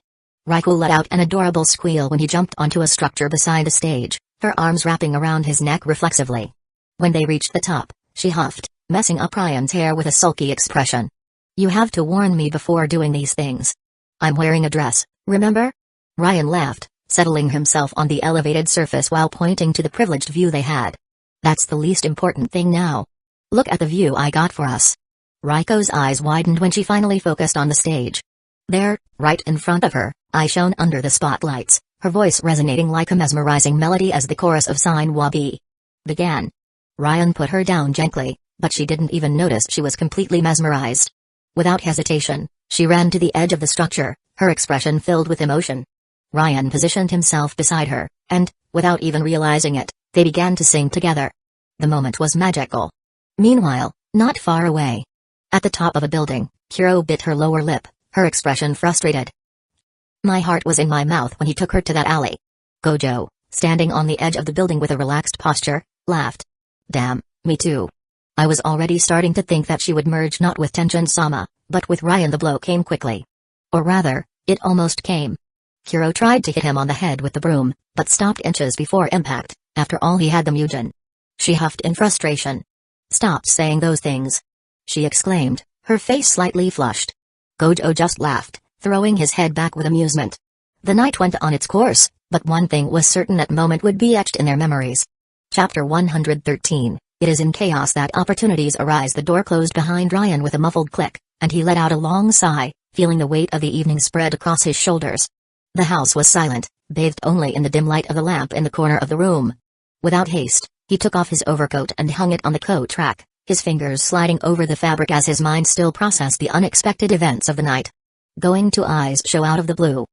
Raiko let out an adorable squeal when he jumped onto a structure beside the stage, her arms wrapping around his neck reflexively. When they reached the top, she huffed, messing up Ryan's hair with a sulky expression. You have to warn me before doing these things. I'm wearing a dress, remember? Ryan laughed, settling himself on the elevated surface while pointing to the privileged view they had. That's the least important thing now. Look at the view I got for us. Raiko's eyes widened when she finally focused on the stage. There, right in front of her, eyes shone under the spotlights, her voice resonating like a mesmerizing melody as the chorus of Sign Wabi began. Ryan put her down gently, but she didn't even notice she was completely mesmerized. Without hesitation, she ran to the edge of the structure, her expression filled with emotion. Ryan positioned himself beside her, and, without even realizing it, they began to sing together. The moment was magical. Meanwhile, not far away, at the top of a building, Kuro bit her lower lip, her expression frustrated. My heart was in my mouth when he took her to that alley. Gojo, standing on the edge of the building with a relaxed posture, laughed. Damn, me too. I was already starting to think that she would merge not with Tenjin-sama, but with Ryan. The blow came quickly. Or rather, it almost came. Kuro tried to hit him on the head with the broom, but stopped inches before impact. After all, he had the Mugen. She huffed in frustration. "Stop saying those things," she exclaimed, her face slightly flushed. Gojo just laughed, throwing his head back with amusement. The night went on its course, but one thing was certain: that moment would be etched in their memories. Chapter 113. It is in chaos that opportunities arise. The door closed behind Ryan with a muffled click, and he let out a long sigh, feeling the weight of the evening spread across his shoulders. The house was silent, bathed only in the dim light of the lamp in the corner of the room. Without haste, he took off his overcoat and hung it on the coat rack, his fingers sliding over the fabric as his mind still processed the unexpected events of the night. Going to eyes show out of the blue.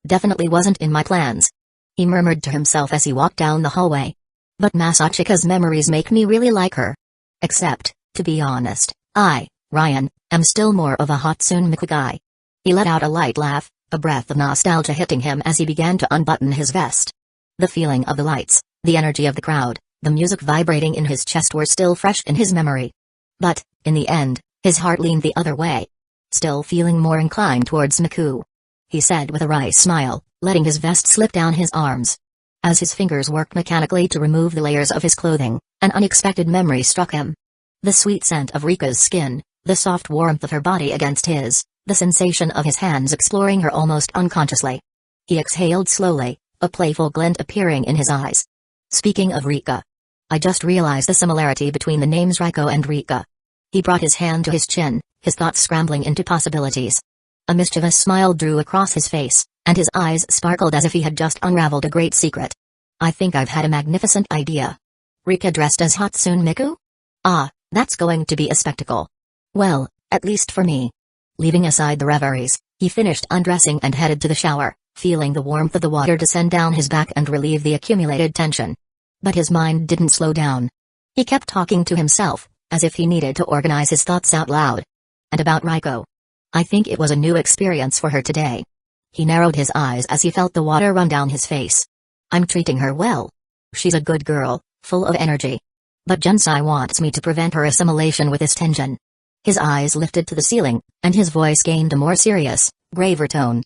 Definitely wasn't in my plans, he murmured to himself as he walked down the hallway. But Masachika's memories make me really like her. Except, to be honest, Ryan, am still more of a Hatsune Miku guy. He let out a light laugh, a breath of nostalgia hitting him as he began to unbutton his vest. The feeling of the lights, the energy of the crowd, the music vibrating in his chest were still fresh in his memory. But, in the end, his heart leaned the other way. Still feeling more inclined towards Miku, he said with a wry smile, letting his vest slip down his arms. As his fingers worked mechanically to remove the layers of his clothing, an unexpected memory struck him. The sweet scent of Rika's skin, the soft warmth of her body against his, the sensation of his hands exploring her almost unconsciously. He exhaled slowly, a playful glint appearing in his eyes. Speaking of Rika, I just realized the similarity between the names Riko and Rika. He brought his hand to his chin, his thoughts scrambling into possibilities. A mischievous smile drew across his face, and his eyes sparkled as if he had just unraveled a great secret. I think I've had a magnificent idea. Rika dressed as Hatsune Miku? Ah, that's going to be a spectacle. Well, at least for me. Leaving aside the reveries, he finished undressing and headed to the shower, feeling the warmth of the water descend down his back and relieve the accumulated tension. But his mind didn't slow down. He kept talking to himself, as if he needed to organize his thoughts out loud. And about Riko. I think it was a new experience for her today. He narrowed his eyes as he felt the water run down his face. I'm treating her well. She's a good girl, full of energy. But Jensai wants me to prevent her assimilation with this Tenjin. His eyes lifted to the ceiling, and his voice gained a more serious, graver tone.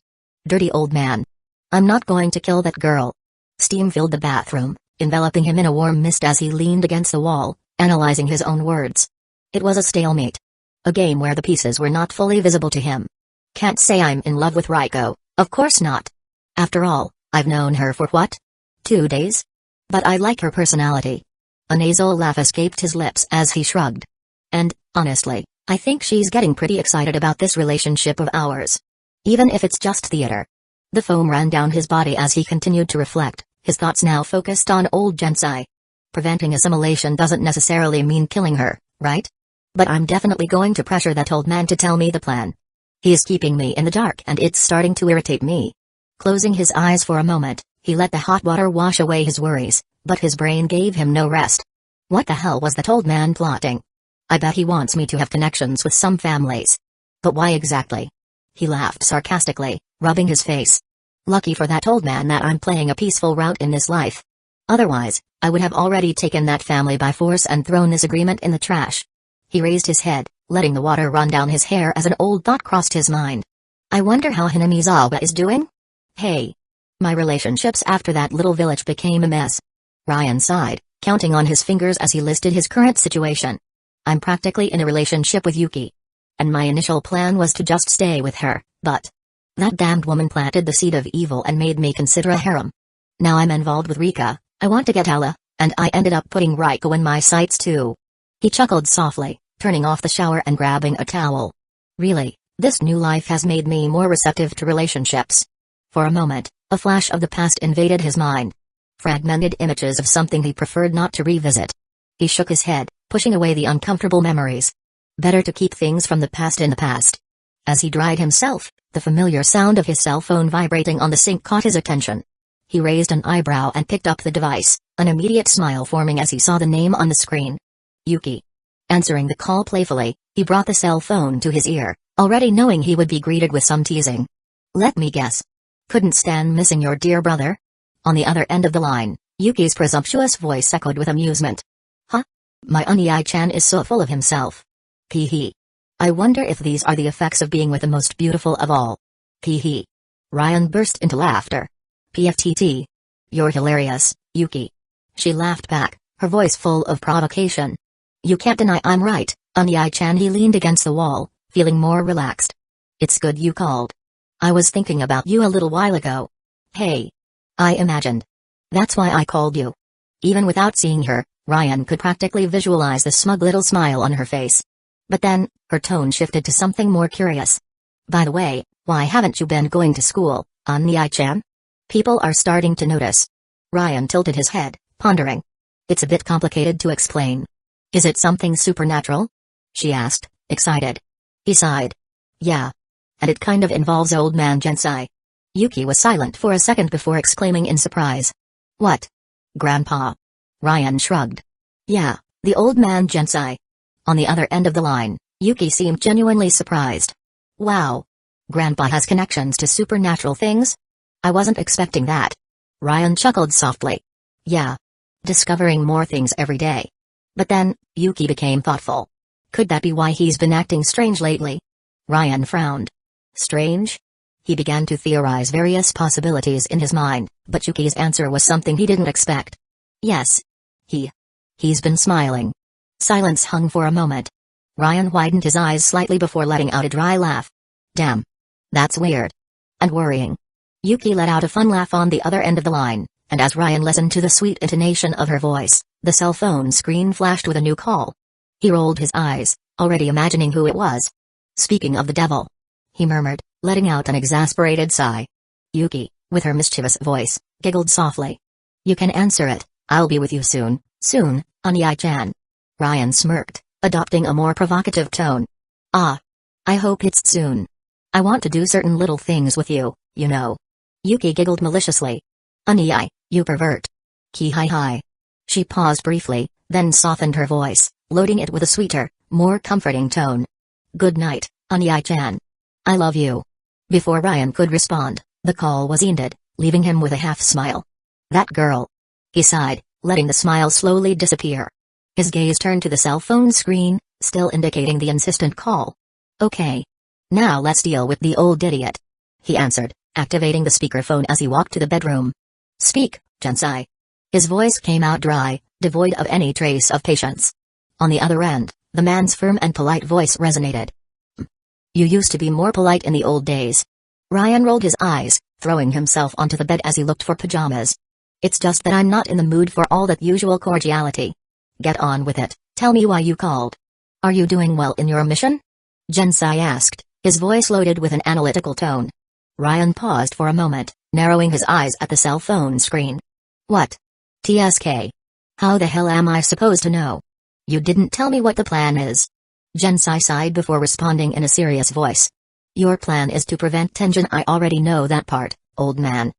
Dirty old man. I'm not going to kill that girl. Steam filled the bathroom, enveloping him in a warm mist as he leaned against the wall, analyzing his own words. It was a stalemate. A game where the pieces were not fully visible to him. Can't say I'm in love with Riko, of course not. After all, I've known her for what? 2 days? But I like her personality. A nasal laugh escaped his lips as he shrugged. And, honestly, I think she's getting pretty excited about this relationship of ours. Even if it's just theater. The foam ran down his body as he continued to reflect, his thoughts now focused on old Jensai. Preventing assimilation doesn't necessarily mean killing her, right? But I'm definitely going to pressure that old man to tell me the plan. He is keeping me in the dark and it's starting to irritate me. Closing his eyes for a moment, he let the hot water wash away his worries, but his brain gave him no rest. What the hell was that old man plotting? I bet he wants me to have connections with some families. But why exactly? He laughed sarcastically, rubbing his face. Lucky for that old man that I'm playing a peaceful route in this life. Otherwise, I would have already taken that family by force and thrown this agreement in the trash. He raised his head, letting the water run down his hair as an old thought crossed his mind. I wonder how Hinamizawa is doing? Hey. My relationships after that little village became a mess. Ryan sighed, counting on his fingers as he listed his current situation. I'm practically in a relationship with Yuki. And my initial plan was to just stay with her, but that damned woman planted the seed of evil and made me consider a harem. Now I'm involved with Rika, I want to get Ella, and I ended up putting Riko in my sights too. He chuckled softly, turning off the shower and grabbing a towel. Really, this new life has made me more receptive to relationships. For a moment, a flash of the past invaded his mind. Fragmented images of something he preferred not to revisit. He shook his head, pushing away the uncomfortable memories. Better to keep things from the past in the past. As he dried himself, the familiar sound of his cell phone vibrating on the sink caught his attention. He raised an eyebrow and picked up the device, an immediate smile forming as he saw the name on the screen. Yuki. Answering the call playfully, he brought the cell phone to his ear, already knowing he would be greeted with some teasing. Let me guess. Couldn't stand missing your dear brother? On the other end of the line, Yuki's presumptuous voice echoed with amusement. Huh? My Unii-chan is so full of himself. Hee. I wonder if these are the effects of being with the most beautiful of all. Hee. Ryan burst into laughter. PFTT. You're hilarious, Yuki. She laughed back, her voice full of provocation. You can't deny I'm right, Onyai-chan. He leaned against the wall, feeling more relaxed. It's good you called. I was thinking about you a little while ago. Hey. I imagined. That's why I called you. Even without seeing her, Ryan could practically visualize the smug little smile on her face. But then, her tone shifted to something more curious. By the way, why haven't you been going to school, Onyai-chan? People are starting to notice. Ryan tilted his head, pondering. It's a bit complicated to explain. Is it something supernatural? She asked, excited. He sighed. Yeah. And it kind of involves old man Gensai. Yuki was silent for a second before exclaiming in surprise. What? Grandpa. Ryan shrugged. Yeah, the old man Gensai. On the other end of the line, Yuki seemed genuinely surprised. Wow. Grandpa has connections to supernatural things? I wasn't expecting that. Ryan chuckled softly. Yeah. Discovering more things every day. But then, Yuki became thoughtful. Could that be why he's been acting strange lately? Ryan frowned. Strange? He began to theorize various possibilities in his mind, but Yuki's answer was something he didn't expect. Yes. He's been smiling. Silence hung for a moment. Ryan widened his eyes slightly before letting out a dry laugh. Damn. That's weird. And worrying. Yuki let out a fun laugh on the other end of the line, and as Ryan listened to the sweet intonation of her voice, the cell phone screen flashed with a new call. He rolled his eyes, already imagining who it was. Speaking of the devil. He murmured, letting out an exasperated sigh. Yuki, with her mischievous voice, giggled softly. You can answer it, I'll be with you soon, Onyai-chan. Ryan smirked, adopting a more provocative tone. Ah. I hope it's soon. I want to do certain little things with you, you know. Yuki giggled maliciously. Onyai, you pervert. Hi. She paused briefly, then softened her voice, loading it with a sweeter, more comforting tone. Good night, Onyai-chan. I love you. Before Ryan could respond, the call was ended, leaving him with a half-smile. That girl. He sighed, letting the smile slowly disappear. His gaze turned to the cell phone screen, still indicating the insistent call. Okay. Now let's deal with the old idiot. He answered, activating the speakerphone as he walked to the bedroom. Speak, Gensai. His voice came out dry, devoid of any trace of patience. On the other end, the man's firm and polite voice resonated. You used to be more polite in the old days. Ryan rolled his eyes, throwing himself onto the bed as he looked for pajamas. It's just that I'm not in the mood for all that usual cordiality. Get on with it, tell me why you called. Are you doing well in your mission? Gensai asked, his voice loaded with an analytical tone. Ryan paused for a moment, narrowing his eyes at the cell phone screen. What? TSK. How the hell am I supposed to know? You didn't tell me what the plan is. Gensai sighed before responding in a serious voice. Your plan is to prevent Tenjin. I already know that part, old man.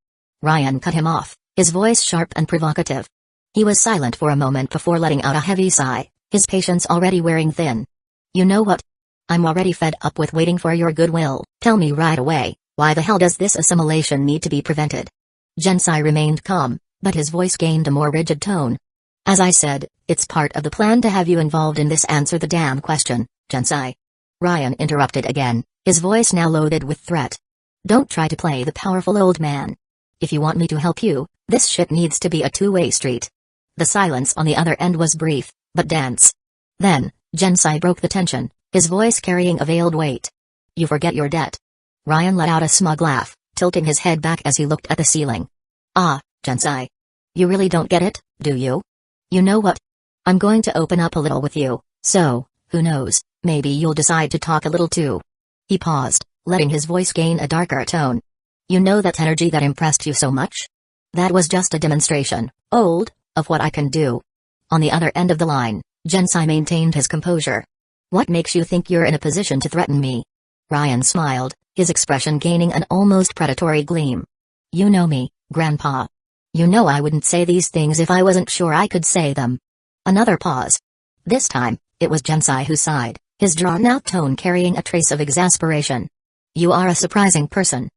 Ryan cut him off, his voice sharp and provocative. He was silent for a moment before letting out a heavy sigh, his patience already wearing thin. You know what? I'm already fed up with waiting for your goodwill. Tell me right away, why the hell does this assimilation need to be prevented? Gensai remained calm, but his voice gained a more rigid tone. As I said, it's part of the plan to have you involved in this. Answer the damn question, Gensai. Ryan interrupted again, his voice now loaded with threat. Don't try to play the powerful old man. If you want me to help you, this shit needs to be a two-way street. The silence on the other end was brief, but dense. Then, Gensai broke the tension, his voice carrying a veiled weight. You forget your debt. Ryan let out a smug laugh, tilting his head back as he looked at the ceiling. Ah, Gensai. You really don't get it, do you? You know what? I'm going to open up a little with you, so, who knows, maybe you'll decide to talk a little too. He paused, letting his voice gain a darker tone. You know that energy that impressed you so much? That was just a demonstration, of what I can do. On the other end of the line, Gensai maintained his composure. What makes you think you're in a position to threaten me? Ryan smiled, his expression gaining an almost predatory gleam. You know me, Grandpa. You know I wouldn't say these things if I wasn't sure I could say them. Another pause. This time, it was Gensai who sighed, his drawn-out tone carrying a trace of exasperation. You are a surprising person.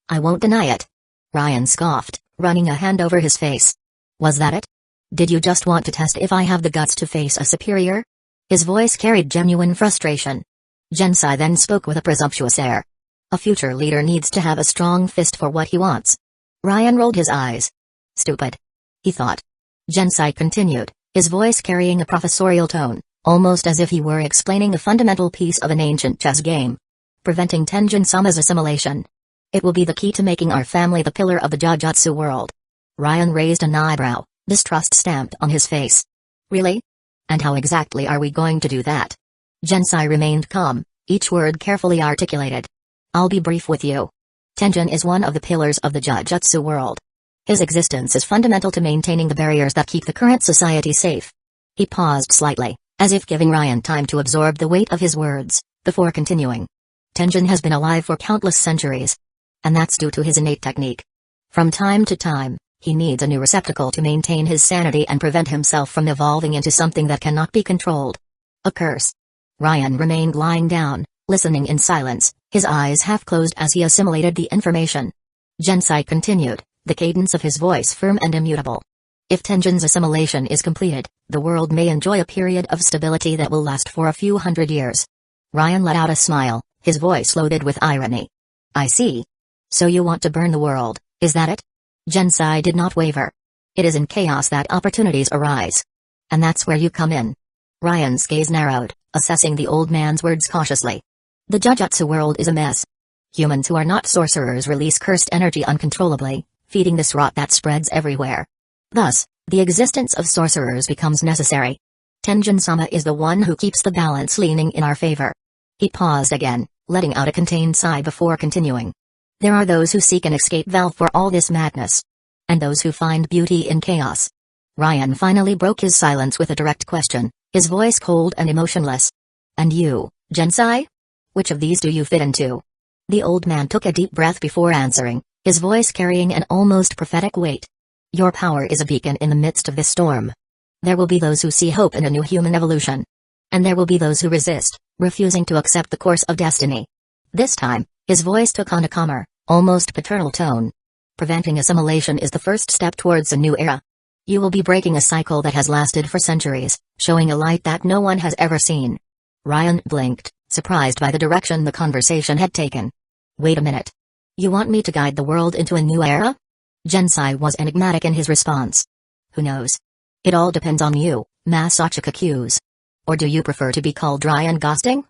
I won't deny it. Ryan scoffed, running a hand over his face. Was that it? Did you just want to test if I have the guts to face a superior? His voice carried genuine frustration. Gensai then spoke with a presumptuous air. A future leader needs to have a strong fist for what he wants. Ryan rolled his eyes. Stupid, he thought. Gensai continued, his voice carrying a professorial tone, almost as if he were explaining a fundamental piece of an ancient chess game. Preventing Tenjin-sama's assimilation. It will be the key to making our family the pillar of the Jujutsu world. Ryan raised an eyebrow, distrust stamped on his face. Really? And how exactly are we going to do that? Gensai remained calm, each word carefully articulated. I'll be brief with you. Tenjin is one of the pillars of the Jujutsu world. His existence is fundamental to maintaining the barriers that keep the current society safe. He paused slightly, as if giving Ryan time to absorb the weight of his words, before continuing. Tenjin has been alive for countless centuries. And that's due to his innate technique. From time to time, he needs a new receptacle to maintain his sanity and prevent himself from evolving into something that cannot be controlled. A curse. Ryan remained lying down, listening in silence, his eyes half closed as he assimilated the information. Gensai continued, the cadence of his voice firm and immutable. If Tenjin's assimilation is completed, the world may enjoy a period of stability that will last for a few hundred years. Ryan let out a smile, his voice loaded with irony. I see. So you want to burn the world, is that it? Gensai did not waver. It is in chaos that opportunities arise. And that's where you come in. Ryan's gaze narrowed, assessing the old man's words cautiously. The Jujutsu world is a mess. Humans who are not sorcerers release cursed energy uncontrollably, feeding this rot that spreads everywhere. Thus, the existence of sorcerers becomes necessary. Tenjin-sama is the one who keeps the balance leaning in our favor. He paused again, letting out a contained sigh before continuing. There are those who seek an escape valve for all this madness. And those who find beauty in chaos. Ryan finally broke his silence with a direct question, his voice cold and emotionless. And you, Gensai? Which of these do you fit into? The old man took a deep breath before answering, his voice carrying an almost prophetic weight. Your power is a beacon in the midst of this storm. There will be those who see hope in a new human evolution. And there will be those who resist, refusing to accept the course of destiny. This time, his voice took on a calmer, almost paternal tone. Preventing assimilation is the first step towards a new era. You will be breaking a cycle that has lasted for centuries, showing a light that no one has ever seen. Ryan blinked, surprised by the direction the conversation had taken. Wait a minute. You want me to guide the world into a new era? Gensai was enigmatic in his response. Who knows? It all depends on you, Masachika Kuze. Or do you prefer to be called Ryan Ghosting?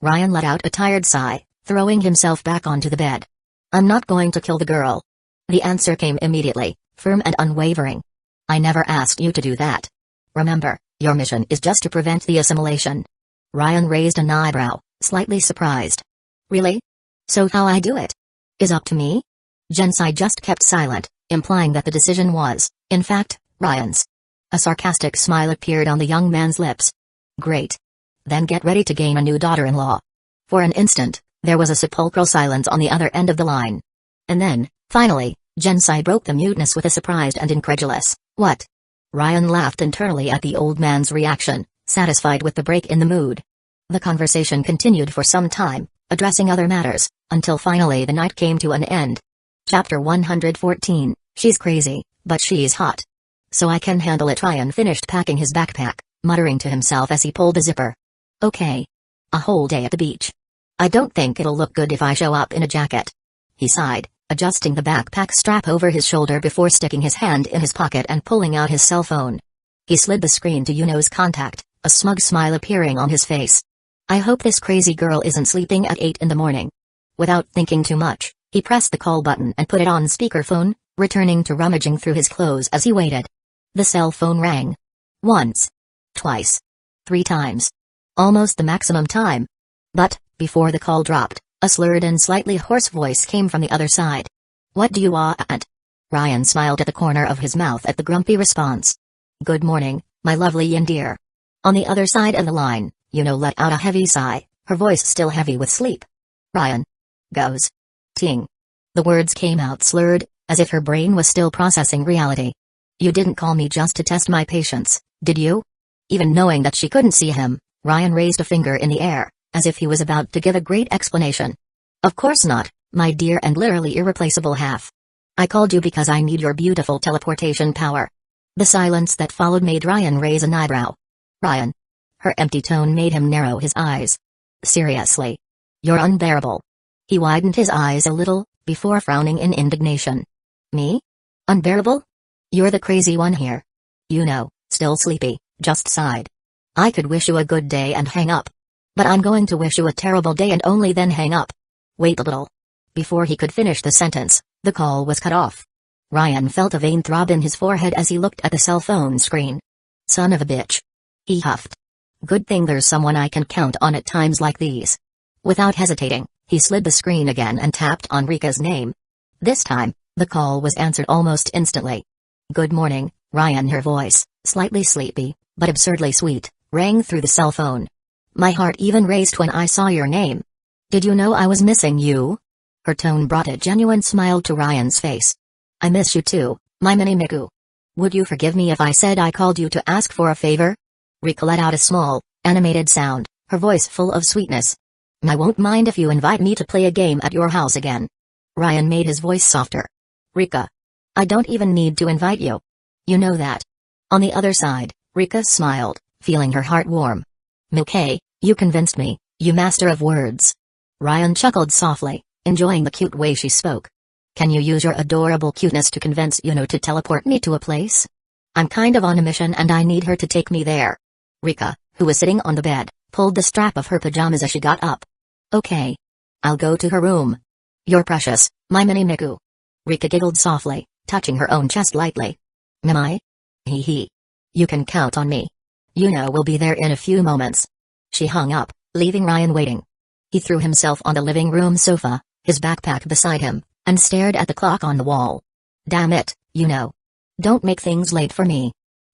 Ryan let out a tired sigh, throwing himself back onto the bed. I'm not going to kill the girl. The answer came immediately, firm and unwavering. I never asked you to do that. Remember, your mission is just to prevent the assimilation. Ryan raised an eyebrow, slightly surprised. Really? So how I do it? Is up to me? Gensai just kept silent, implying that the decision was, in fact, Ryan's. A sarcastic smile appeared on the young man's lips. Great. Then get ready to gain a new daughter-in-law. For an instant, there was a sepulchral silence on the other end of the line. And then, finally, Gensai broke the muteness with a surprised and incredulous, what? Ryan laughed internally at the old man's reaction, satisfied with the break in the mood. The conversation continued for some time, addressing other matters, until finally the night came to an end. Chapter 114, She's crazy, but she's hot. So I can handle it. Ryan finished packing his backpack, muttering to himself as he pulled the zipper. Okay. A whole day at the beach. I don't think it'll look good if I show up in a jacket. He sighed, adjusting the backpack strap over his shoulder before sticking his hand in his pocket and pulling out his cell phone. He slid the screen to Yuno's contact, a smug smile appearing on his face. I hope this crazy girl isn't sleeping at 8 in the morning. Without thinking too much, he pressed the call button and put it on speakerphone, returning to rummaging through his clothes as he waited. The cell phone rang. Once. Twice. 3 times. Almost the maximum time. But, before the call dropped, a slurred and slightly hoarse voice came from the other side. What do you want? Ryan smiled at the corner of his mouth at the grumpy response. Good morning, my lovely yin dear. On the other side of the line, Yuno let out a heavy sigh, her voice still heavy with sleep. Ryan. Goes. Ting. The words came out slurred, as if her brain was still processing reality. You didn't call me just to test my patience, did you? Even knowing that she couldn't see him, Ryan raised a finger in the air, as if he was about to give a great explanation. Of course not, my dear and literally irreplaceable half. I called you because I need your beautiful teleportation power. The silence that followed made Ryan raise an eyebrow. Ryan. Her empty tone made him narrow his eyes. Seriously. You're unbearable. He widened his eyes a little, before frowning in indignation. Me? Unbearable? You're the crazy one here. Still sleepy, just sighed. I could wish you a good day and hang up. But I'm going to wish you a terrible day and only then hang up. Wait a little. Before he could finish the sentence, the call was cut off. Ryan felt a vein throb in his forehead as he looked at the cell phone screen. Son of a bitch. He huffed. Good thing there's someone I can count on at times like these. Without hesitating, he slid the screen again and tapped on Rika's name. This time, the call was answered almost instantly. Good morning, Ryan. Her voice, slightly sleepy, but absurdly sweet, rang through the cell phone. My heart even raced when I saw your name. Did you know I was missing you? Her tone brought a genuine smile to Ryan's face. I miss you too, my mini Miku. Would you forgive me if I said I called you to ask for a favor? Rika let out a small, animated sound, her voice full of sweetness. I won't mind if you invite me to play a game at your house again. Ryan made his voice softer. Rika. I don't even need to invite you. You know that. On the other side, Rika smiled, feeling her heart warm. Okay, you convinced me, you master of words. Ryan chuckled softly, enjoying the cute way she spoke. Can you use your adorable cuteness to convince Yuno to teleport me to a place? I'm kind of on a mission and I need her to take me there. Rika, who was sitting on the bed, pulled the strap of her pajamas as she got up. Okay. I'll go to her room. You're precious, my mini Miku. Rika giggled softly, touching her own chest lightly. Mimai? Hee hee. You can count on me. Yuno will be there in a few moments. She hung up, leaving Ryan waiting. He threw himself on the living room sofa, his backpack beside him, and stared at the clock on the wall. Damn it, Yuno. Don't make things late for me.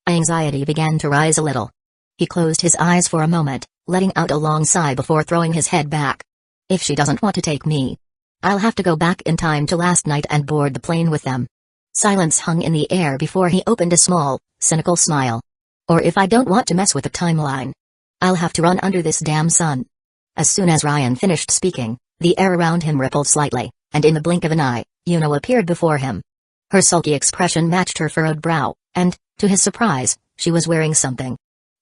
Anxiety began to rise a little. He closed his eyes for a moment, letting out a long sigh before throwing his head back. If she doesn't want to take me, I'll have to go back in time to last night and board the plane with them. Silence hung in the air before he opened a small, cynical smile. Or if I don't want to mess with the timeline, I'll have to run under this damn sun. As soon as Ryan finished speaking, the air around him rippled slightly, and in the blink of an eye, Yuno appeared before him. Her sulky expression matched her furrowed brow, and, to his surprise, she was wearing something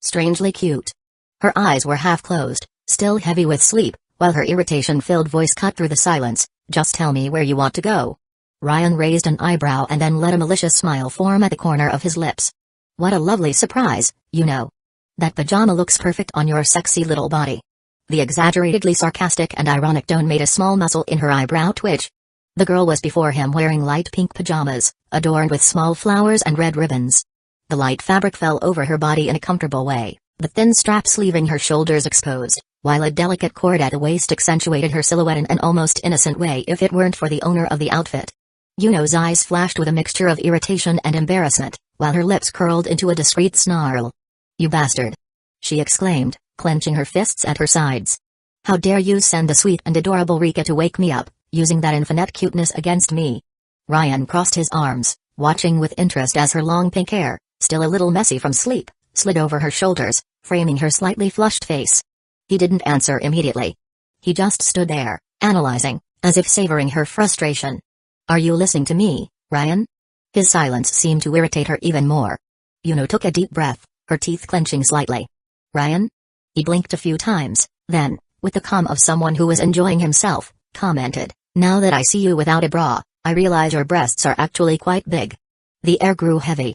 strangely cute. Her eyes were half closed, still heavy with sleep, while her irritation-filled voice cut through the silence. Just tell me where you want to go. Ryan raised an eyebrow and then let a malicious smile form at the corner of his lips. What a lovely surprise, Yuno. That pajama looks perfect on your sexy little body. The exaggeratedly sarcastic and ironic tone made a small muscle in her eyebrow twitch. The girl was before him wearing light pink pajamas, adorned with small flowers and red ribbons. The light fabric fell over her body in a comfortable way, the thin straps leaving her shoulders exposed, while a delicate cord at the waist accentuated her silhouette in an almost innocent way if it weren't for the owner of the outfit. Yuno's eyes flashed with a mixture of irritation and embarrassment, while her lips curled into a discreet snarl. You bastard! She exclaimed, clenching her fists at her sides. How dare you send the sweet and adorable Rika to wake me up, using that infinite cuteness against me? Ryan crossed his arms, watching with interest as her long pink hair, still a little messy from sleep, slid over her shoulders, framing her slightly flushed face. He didn't answer immediately. He just stood there, analyzing, as if savoring her frustration. Are you listening to me, Ryan? His silence seemed to irritate her even more. Yuno took a deep breath, her teeth clenching slightly. Ryan? He blinked a few times, then, with the calm of someone who was enjoying himself, commented, Now that I see you without a bra, I realize your breasts are actually quite big. The air grew heavy.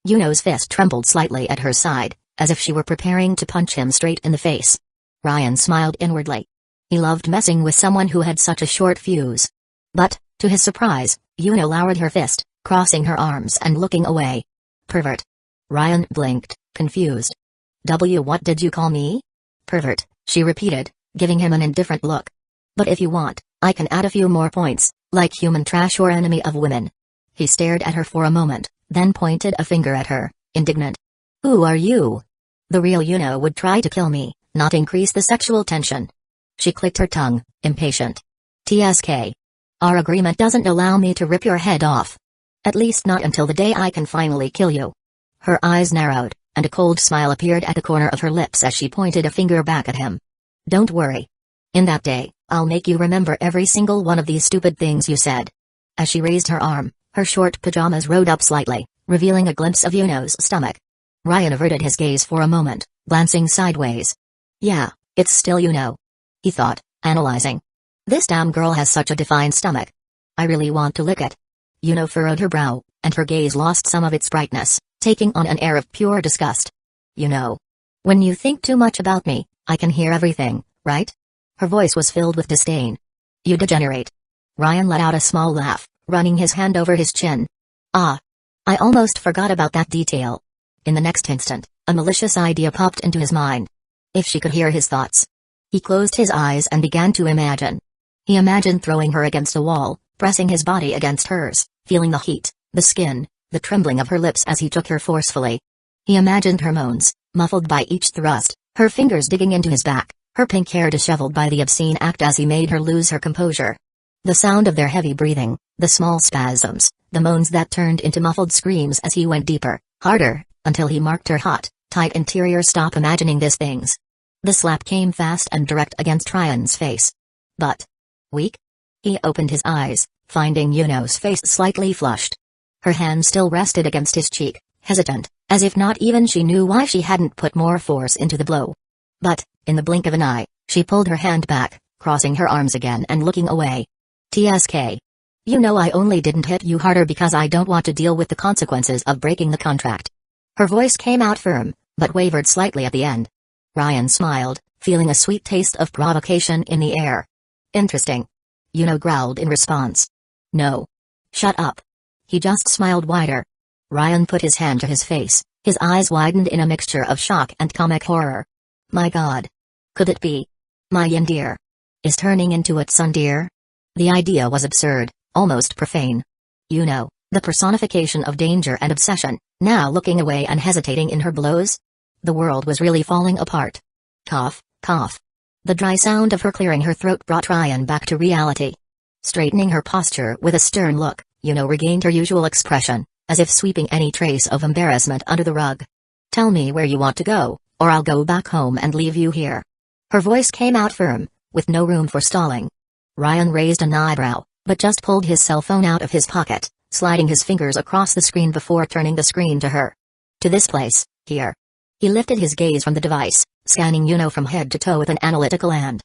Yuno's fist trembled slightly at her side, as if she were preparing to punch him straight in the face. Ryan smiled inwardly. He loved messing with someone who had such a short fuse. But, to his surprise, Yuno lowered her fist, crossing her arms and looking away. Pervert. Ryan blinked, confused. What did you call me? Pervert, she repeated, giving him an indifferent look. But if you want, I can add a few more points, like human trash or enemy of women. He stared at her for a moment, then pointed a finger at her, indignant. Who are you? The real Yuno would try to kill me, not increase the sexual tension. She clicked her tongue, impatient. TSK. Our agreement doesn't allow me to rip your head off. At least not until the day I can finally kill you. Her eyes narrowed, and a cold smile appeared at the corner of her lips as she pointed a finger back at him. Don't worry. In that day, I'll make you remember every single one of these stupid things you said. As she raised her arm, her short pajamas rode up slightly, revealing a glimpse of Yuno's stomach. Ryan averted his gaze for a moment, glancing sideways. Yeah, it's still Yuno. He thought, analyzing. This damn girl has such a defined stomach. I really want to lick it. Yuno furrowed her brow, and her gaze lost some of its brightness, taking on an air of pure disgust. You know. When you think too much about me, I can hear everything, right? Her voice was filled with disdain. You degenerate. Ryan let out a small laugh, running his hand over his chin. Ah. I almost forgot about that detail. In the next instant, a malicious idea popped into his mind. If she could hear his thoughts. He closed his eyes and began to imagine. He imagined throwing her against a wall, pressing his body against hers, feeling the heat, the skin, the trembling of her lips as he took her forcefully. He imagined her moans, muffled by each thrust, her fingers digging into his back, her pink hair disheveled by the obscene act as he made her lose her composure. The sound of their heavy breathing, the small spasms, the moans that turned into muffled screams as he went deeper, harder, until he marked her hot, tight interior. Stop imagining these things. The slap came fast and direct against Ryan's face. But weak? He opened his eyes, finding Yuno's face slightly flushed. Her hand still rested against his cheek, hesitant, as if not even she knew why she hadn't put more force into the blow. But, in the blink of an eye, she pulled her hand back, crossing her arms again and looking away. TSK. You know I only didn't hit you harder because I don't want to deal with the consequences of breaking the contract. Her voice came out firm, but wavered slightly at the end. Ryan smiled, feeling a sweet taste of provocation in the air. Interesting. Yuno growled in response. No. Shut up. He just smiled wider. Ryan put his hand to his face, his eyes widened in a mixture of shock and comic horror. My God. Could it be? My yin dear is turning into a sun deer? The idea was absurd, almost profane. Yuno, the personification of danger and obsession, now looking away and hesitating in her blows? The world was really falling apart. Cough, cough. The dry sound of her clearing her throat brought Ryan back to reality. Straightening her posture with a stern look, Yuno regained her usual expression, as if sweeping any trace of embarrassment under the rug. Tell me where you want to go, or I'll go back home and leave you here. Her voice came out firm, with no room for stalling. Ryan raised an eyebrow, but just pulled his cell phone out of his pocket, sliding his fingers across the screen before turning the screen to her. To this place, here. He lifted his gaze from the device, scanning Yuno from head to toe with an analytical and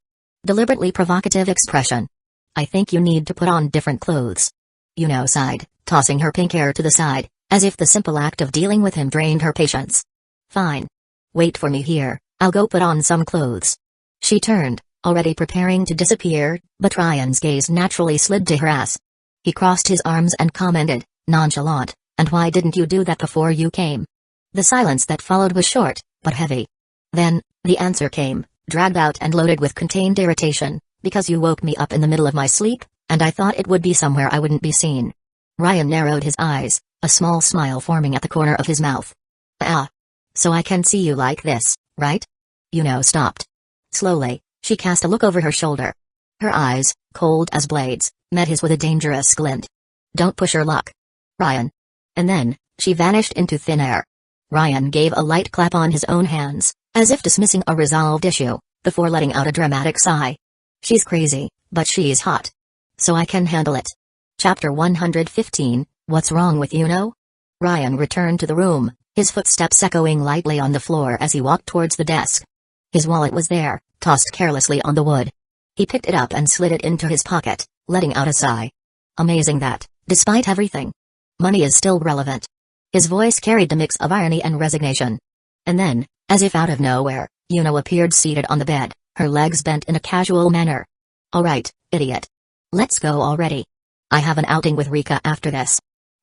deliberately provocative expression. I think you need to put on different clothes. Yuno sighed, tossing her pink hair to the side, as if the simple act of dealing with him drained her patience. Fine. Wait for me here, I'll go put on some clothes. She turned, already preparing to disappear, but Ryan's gaze naturally slid to her ass. He crossed his arms and commented, nonchalant, and why didn't you do that before you came? The silence that followed was short, but heavy. Then, the answer came, dragged out and loaded with contained irritation, because you woke me up in the middle of my sleep, and I thought it would be somewhere I wouldn't be seen. Ryan narrowed his eyes, a small smile forming at the corner of his mouth. Ah. So I can see you like this, right? Yuno stopped. Slowly, she cast a look over her shoulder. Her eyes, cold as blades, met his with a dangerous glint. Don't push your luck. Ryan. And then, she vanished into thin air. Ryan gave a light clap on his own hands, as if dismissing a resolved issue, before letting out a dramatic sigh. She's crazy, but she's hot. So I can handle it. Chapter 115, What's Wrong with Yuno? Ryan returned to the room, his footsteps echoing lightly on the floor as he walked towards the desk. His wallet was there, tossed carelessly on the wood. He picked it up and slid it into his pocket, letting out a sigh. Amazing that, despite everything, money is still relevant. His voice carried a mix of irony and resignation. And then, as if out of nowhere, Yuno appeared seated on the bed, her legs bent in a casual manner. All right, idiot. Let's go already. I have an outing with Rika after this.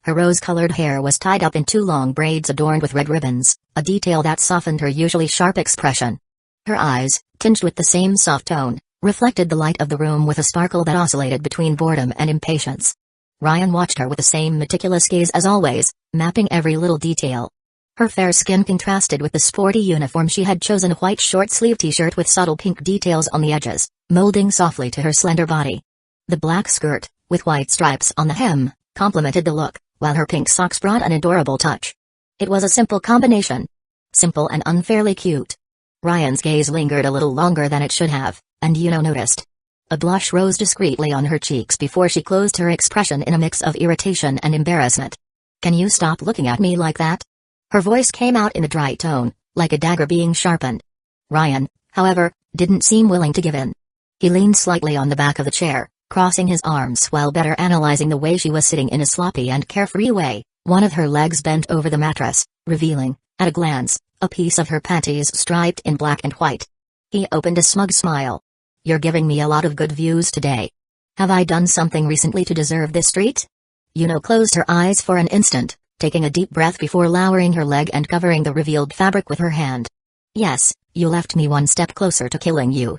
Her rose-colored hair was tied up in two long braids adorned with red ribbons, a detail that softened her usually sharp expression. Her eyes, tinged with the same soft tone, reflected the light of the room with a sparkle that oscillated between boredom and impatience. Ryan watched her with the same meticulous gaze as always, mapping every little detail. Her fair skin contrasted with the sporty uniform she had chosen, a white short-sleeved t-shirt with subtle pink details on the edges, molding softly to her slender body. The black skirt, with white stripes on the hem, complemented the look, while her pink socks brought an adorable touch. It was a simple combination. Simple and unfairly cute. Ryan's gaze lingered a little longer than it should have, and Yuno noticed. A blush rose discreetly on her cheeks before she closed her expression in a mix of irritation and embarrassment. Can you stop looking at me like that? Her voice came out in a dry tone, like a dagger being sharpened. Ryan, however, didn't seem willing to give in. He leaned slightly on the back of the chair, crossing his arms while better analyzing the way she was sitting in a sloppy and carefree way. One of her legs bent over the mattress, revealing, at a glance, a piece of her panties striped in black and white. He opened a smug smile. "You're giving me a lot of good views today. Have I done something recently to deserve this treat?" Yuno closed her eyes for an instant, taking a deep breath before lowering her leg and covering the revealed fabric with her hand. "Yes, you left me one step closer to killing you."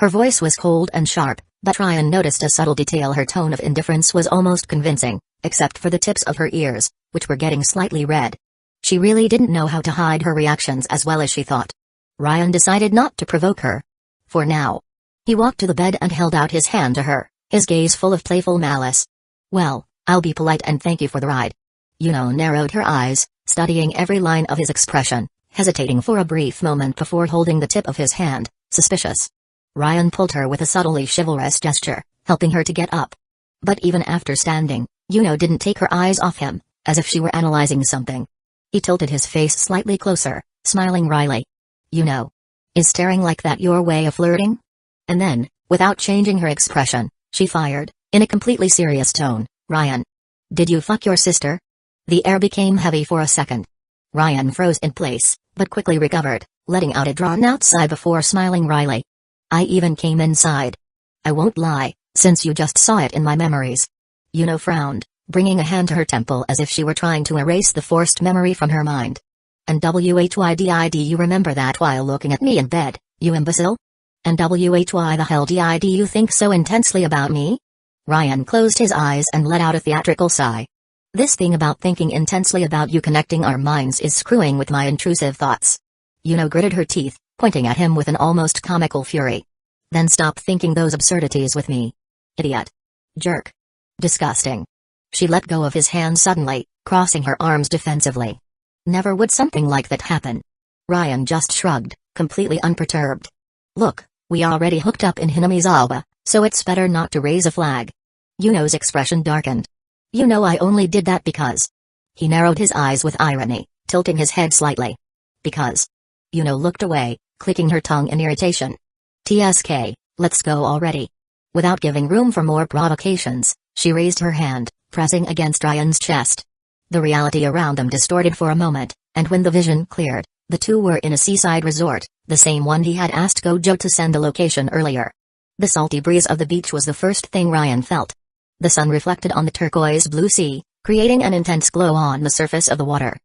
Her voice was cold and sharp, but Ryan noticed a subtle detail. Her tone of indifference was almost convincing, except for the tips of her ears, which were getting slightly red. She really didn't know how to hide her reactions as well as she thought. Ryan decided not to provoke her. For now. He walked to the bed and held out his hand to her, his gaze full of playful malice. "Well, I'll be polite and thank you for the ride." Yuno narrowed her eyes, studying every line of his expression, hesitating for a brief moment before holding the tip of his hand, suspicious. Ryan pulled her with a subtly chivalrous gesture, helping her to get up. But even after standing, Yuno didn't take her eyes off him, as if she were analyzing something. He tilted his face slightly closer, smiling wryly. "Yuno, is staring like that your way of flirting?" And then, without changing her expression, she fired, in a completely serious tone, "Ryan, did you fuck your sister?" The air became heavy for a second. Ryan froze in place, but quickly recovered, letting out a drawn-out sigh before smiling wryly. "I even came inside. I won't lie, since you just saw it in my memories." Yuno frowned, bringing a hand to her temple as if she were trying to erase the forced memory from her mind. "And why you remember that while looking at me in bed, you imbecile? And why the hell did you think so intensely about me?" Ryan closed his eyes and let out a theatrical sigh. "This thing about thinking intensely about you connecting our minds is screwing with my intrusive thoughts." Yuno gritted her teeth, pointing at him with an almost comical fury. "Then stop thinking those absurdities with me. Idiot. Jerk. Disgusting." She let go of his hand suddenly, crossing her arms defensively. "Never would something like that happen." Ryan just shrugged, completely unperturbed. "Look, we already hooked up in Hinamizawa, so it's better not to raise a flag." Yuno's expression darkened. "You know I only did that because..." He narrowed his eyes with irony, tilting his head slightly. "Because..." Yuno looked away, clicking her tongue in irritation. "TSK, let's go already." Without giving room for more provocations, she raised her hand, pressing against Ryan's chest. The reality around them distorted for a moment, and when the vision cleared, the two were in a seaside resort, the same one he had asked Gojo to send a location earlier. The salty breeze of the beach was the first thing Ryan felt. The sun reflected on the turquoise blue sea, creating an intense glow on the surface of the water.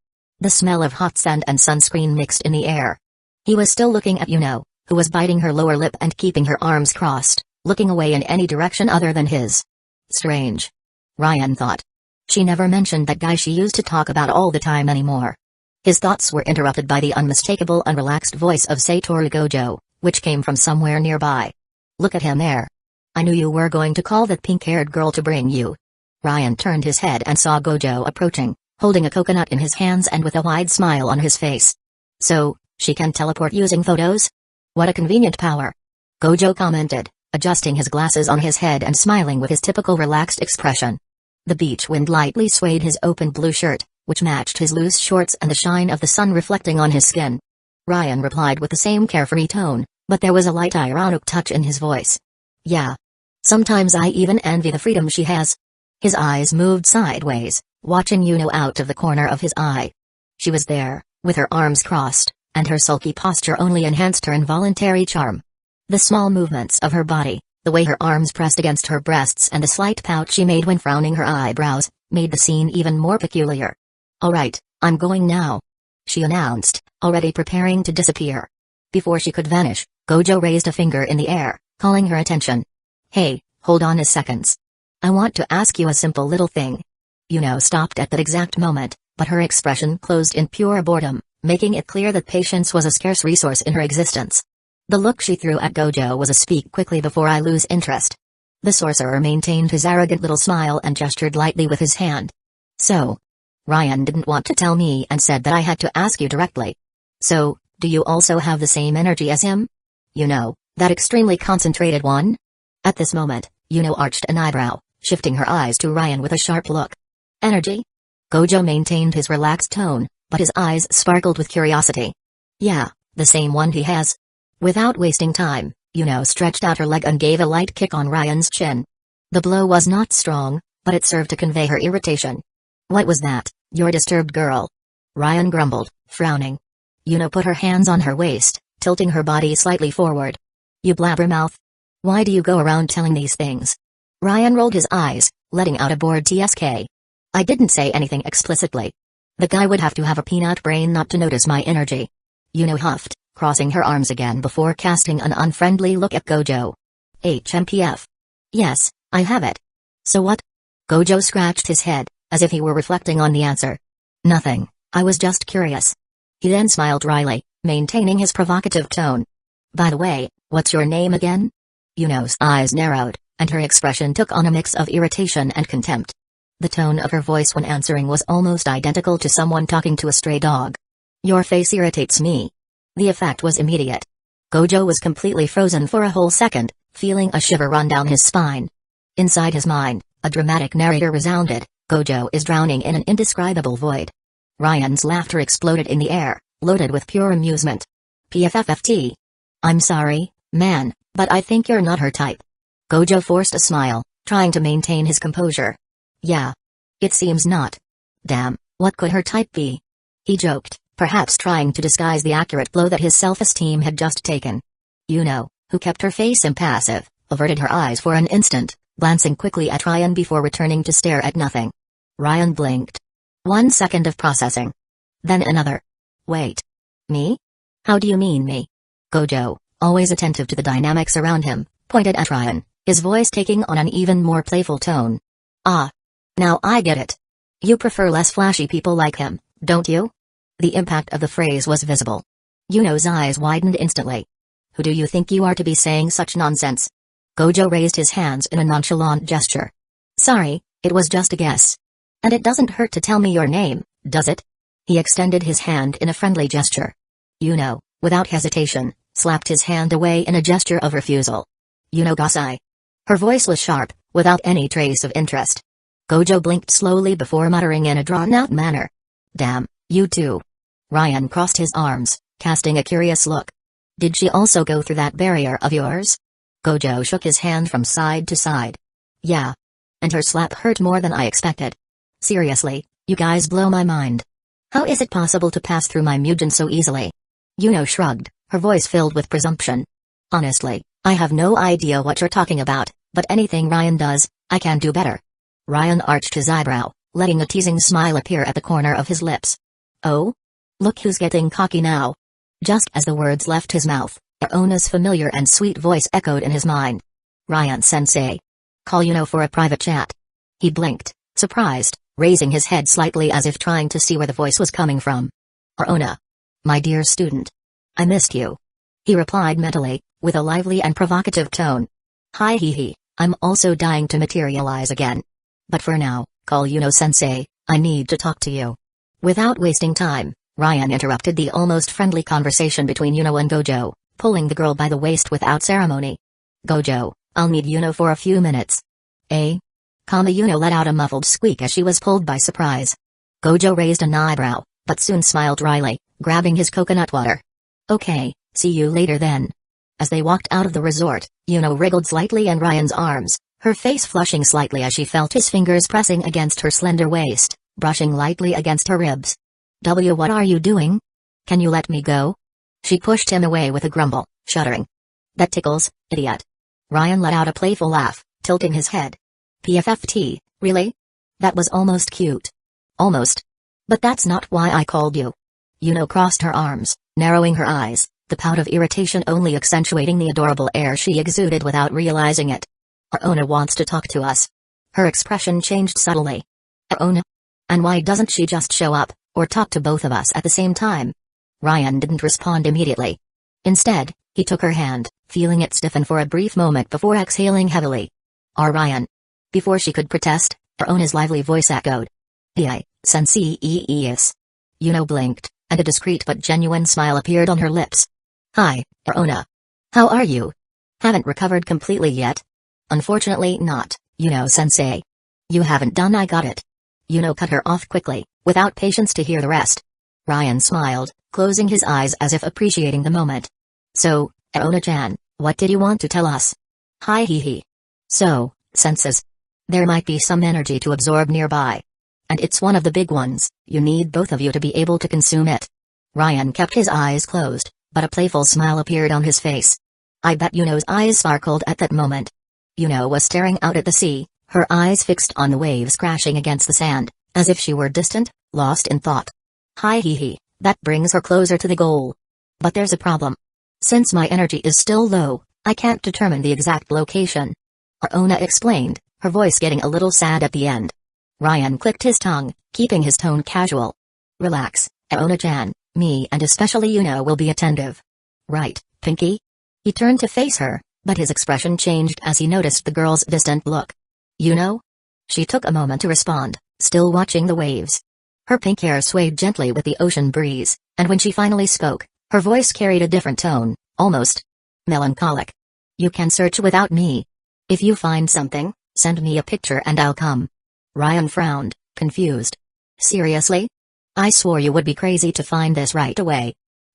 The smell of hot sand and sunscreen mixed in the air. He was still looking at Yuno, who was biting her lower lip and keeping her arms crossed, looking away in any direction other than his. Strange. Ryan thought. She never mentioned that guy she used to talk about all the time anymore. His thoughts were interrupted by the unmistakable and relaxed voice of Satoru Gojo, which came from somewhere nearby. "Look at him there. I knew you were going to call that pink-haired girl to bring you." Ryan turned his head and saw Gojo approaching, holding a coconut in his hands and with a wide smile on his face. "So, she can teleport using photos? What a convenient power." Gojo commented, adjusting his glasses on his head and smiling with his typical relaxed expression. The beach wind lightly swayed his open blue shirt, which matched his loose shorts and the shine of the sun reflecting on his skin. Ryan replied with the same carefree tone, but there was a light ironic touch in his voice. "Yeah. Sometimes I even envy the freedom she has." His eyes moved sideways, watching Yuno out of the corner of his eye. She was there, with her arms crossed, and her sulky posture only enhanced her involuntary charm. The small movements of her body, the way her arms pressed against her breasts and the slight pout she made when frowning her eyebrows, made the scene even more peculiar. "All right, I'm going now," she announced, already preparing to disappear. Before she could vanish, Gojo raised a finger in the air, calling her attention. "Hey, hold on a second. I want to ask you a simple little thing." Yuno stopped at that exact moment, but her expression closed in pure boredom, making it clear that patience was a scarce resource in her existence. The look she threw at Gojo was a "speak quickly before I lose interest." The sorcerer maintained his arrogant little smile and gestured lightly with his hand. "So, Ryan didn't want to tell me and said that I had to ask you directly. So, do you also have the same energy as him? You know, that extremely concentrated one?" At this moment, Yuno arched an eyebrow, shifting her eyes to Ryan with a sharp look. "Energy?" Gojo maintained his relaxed tone, but his eyes sparkled with curiosity. "Yeah, the same one he has." Without wasting time, Yuno stretched out her leg and gave a light kick on Ryan's chin. The blow was not strong, but it served to convey her irritation. "What was that, you're a disturbed girl?" Ryan grumbled, frowning. Yuno put her hands on her waist, tilting her body slightly forward. "You blabbermouth. Why do you go around telling these things?" Ryan rolled his eyes, letting out a bored tsk. "I didn't say anything explicitly. The guy would have to have a peanut brain not to notice my energy." Yuno huffed, crossing her arms again before casting an unfriendly look at Gojo. "HMPF. Yes, I have it. So what?" Gojo scratched his head, as if he were reflecting on the answer. "Nothing, I was just curious." He then smiled wryly, maintaining his provocative tone. "By the way, what's your name again?" Yuno's eyes narrowed, and her expression took on a mix of irritation and contempt. The tone of her voice when answering was almost identical to someone talking to a stray dog. "Your face irritates me." The effect was immediate. Gojo was completely frozen for a whole second, feeling a shiver run down his spine. Inside his mind, a dramatic narrator resounded, "Gojo is drowning in an indescribable void." Ryan's laughter exploded in the air, loaded with pure amusement. "PFFFT. I'm sorry, man, but I think you're not her type." Gojo forced a smile, trying to maintain his composure. "Yeah. It seems not. Damn, what could her type be?" He joked, perhaps trying to disguise the accurate blow that his self-esteem had just taken. Yuno, who kept her face impassive, averted her eyes for an instant, glancing quickly at Ryan before returning to stare at nothing. Ryan blinked. 1 second of processing. Then another. "Wait. Me? How do you mean me?" Gojo, always attentive to the dynamics around him, pointed at Ryan, his voice taking on an even more playful tone. "Ah. Now I get it. You prefer less flashy people like him, don't you?" The impact of the phrase was visible. Yuno's eyes widened instantly. "Who do you think you are to be saying such nonsense?" Gojo raised his hands in a nonchalant gesture. "Sorry, it was just a guess. And it doesn't hurt to tell me your name, does it?" He extended his hand in a friendly gesture. Yuno, without hesitation, slapped his hand away in a gesture of refusal. "Yuno Gasai." Her voice was sharp, without any trace of interest. Gojo blinked slowly before muttering in a drawn-out manner. "Damn, you too." Ryan crossed his arms, casting a curious look. "Did she also go through that barrier of yours?" Gojo shook his hand from side to side. "Yeah. And her slap hurt more than I expected. Seriously, you guys blow my mind. How is it possible to pass through my Mugen so easily?" Yuno shrugged, her voice filled with presumption. "Honestly, I have no idea what you're talking about, but anything Ryan does, I can do better." Ryan arched his eyebrow, letting a teasing smile appear at the corner of his lips. "Oh? Look who's getting cocky now." Just as the words left his mouth, Aona's familiar and sweet voice echoed in his mind. "Ryan-sensei. Call Yuno for a private chat." He blinked, surprised, raising his head slightly as if trying to see where the voice was coming from. "Aona. My dear student. I missed you." He replied mentally, with a lively and provocative tone. "Hi hee hee, I'm also dying to materialize again. But for now, call Yuno-sensei, I need to talk to you." Without wasting time, Ryan interrupted the almost friendly conversation between Yuno and Gojo, pulling the girl by the waist without ceremony. "Gojo, I'll need Yuno for a few minutes." "Eh?" Kama Yuno let out a muffled squeak as she was pulled by surprise. Gojo raised an eyebrow, but soon smiled wryly, grabbing his coconut water. "Okay, see you later then." As they walked out of the resort, Yuno wriggled slightly in Ryan's arms, her face flushing slightly as she felt his fingers pressing against her slender waist, brushing lightly against her ribs. What are you doing? Can you let me go?" She pushed him away with a grumble, shuddering. "That tickles, idiot." Ryan let out a playful laugh, tilting his head. "PFFT, really? That was almost cute." "Almost. But that's not why I called you." Yuno crossed her arms, narrowing her eyes, the pout of irritation only accentuating the adorable air she exuded without realizing it. "Aona wants to talk to us." Her expression changed subtly. "Aona? And why doesn't she just show up, or talk to both of us at the same time?" Ryan didn't respond immediately. Instead, he took her hand, feeling it stiffen for a brief moment before exhaling heavily. Ryan." Before she could protest, Aona's lively voice echoed. "Sensei is." Yuno blinked, and a discreet but genuine smile appeared on her lips. "Hi, Aona. How are you? Haven't recovered completely yet?" "Unfortunately not, Yuno-sensei." "You haven't done I got it." Yuno cut her off quickly, without patience to hear the rest. Ryan smiled, closing his eyes as if appreciating the moment. "So, Aona-chan, What did you want to tell us? Hi hee hee. So, senses. There might be some energy to absorb nearby. And it's one of the big ones, you need both of you to be able to consume it. Ryan kept his eyes closed, but a playful smile appeared on his face. I bet Yuno's eyes sparkled at that moment. Yuno was staring out at the sea, her eyes fixed on the waves crashing against the sand, as if she were distant, lost in thought. Hi hee hee, that brings her closer to the goal. But there's a problem. Since my energy is still low, I can't determine the exact location. Aona explained, her voice getting a little sad at the end. Ryan clicked his tongue, keeping his tone casual. Relax, Aona-chan, me and especially Yuno will be attentive. Right, Pinky? He turned to face her, but his expression changed as he noticed the girl's distant look. Yuno? She took a moment to respond, still watching the waves. Her pink hair swayed gently with the ocean breeze, and when she finally spoke, her voice carried a different tone, almost melancholic. You can search without me. If you find something, send me a picture and I'll come. Ryan frowned, confused. Seriously? I swore you would be crazy to find this right away.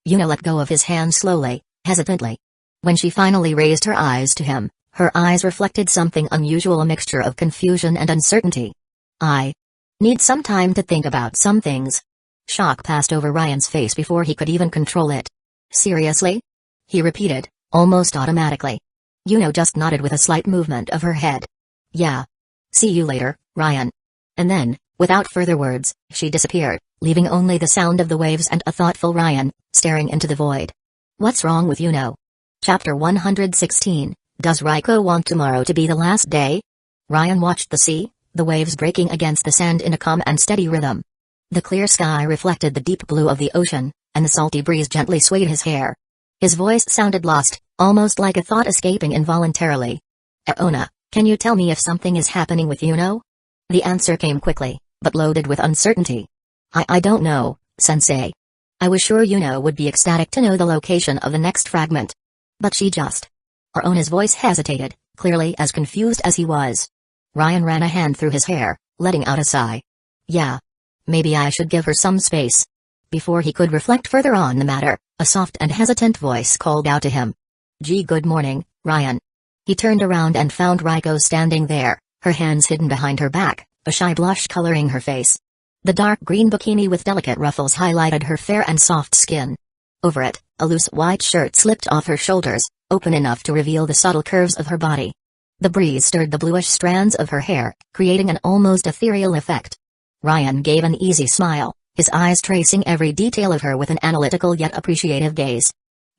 Yuno let go of his hand slowly, hesitantly. When she finally raised her eyes to him, her eyes reflected something unusual, a mixture of confusion and uncertainty. I need some time to think about some things. Shock passed over Ryan's face before he could even control it. Seriously? He repeated, almost automatically. Yuno just nodded with a slight movement of her head. Yeah. See you later, Ryan. And then, without further words, she disappeared, leaving only the sound of the waves and a thoughtful Ryan, staring into the void. What's wrong with Yuno? Chapter 116, Does Raiko want tomorrow to be the last day? Ryan watched the sea, the waves breaking against the sand in a calm and steady rhythm. The clear sky reflected the deep blue of the ocean, and the salty breeze gently swayed his hair. His voice sounded lost, almost like a thought escaping involuntarily. Aona, can you tell me if something is happening with Yuno? The answer came quickly, but loaded with uncertainty. I don't know, sensei. I was sure Yuno would be ecstatic to know the location of the next fragment. But she just... Aona's voice hesitated, clearly as confused as he was. Ryan ran a hand through his hair, letting out a sigh. Yeah. Maybe I should give her some space. Before he could reflect further on the matter, a soft and hesitant voice called out to him. Gee, good morning, Ryan. He turned around and found Raiko standing there, her hands hidden behind her back, a shy blush coloring her face. The dark green bikini with delicate ruffles highlighted her fair and soft skin. Over it, a loose white shirt slipped off her shoulders, open enough to reveal the subtle curves of her body. The breeze stirred the bluish strands of her hair, creating an almost ethereal effect. Ryan gave an easy smile, his eyes tracing every detail of her with an analytical yet appreciative gaze.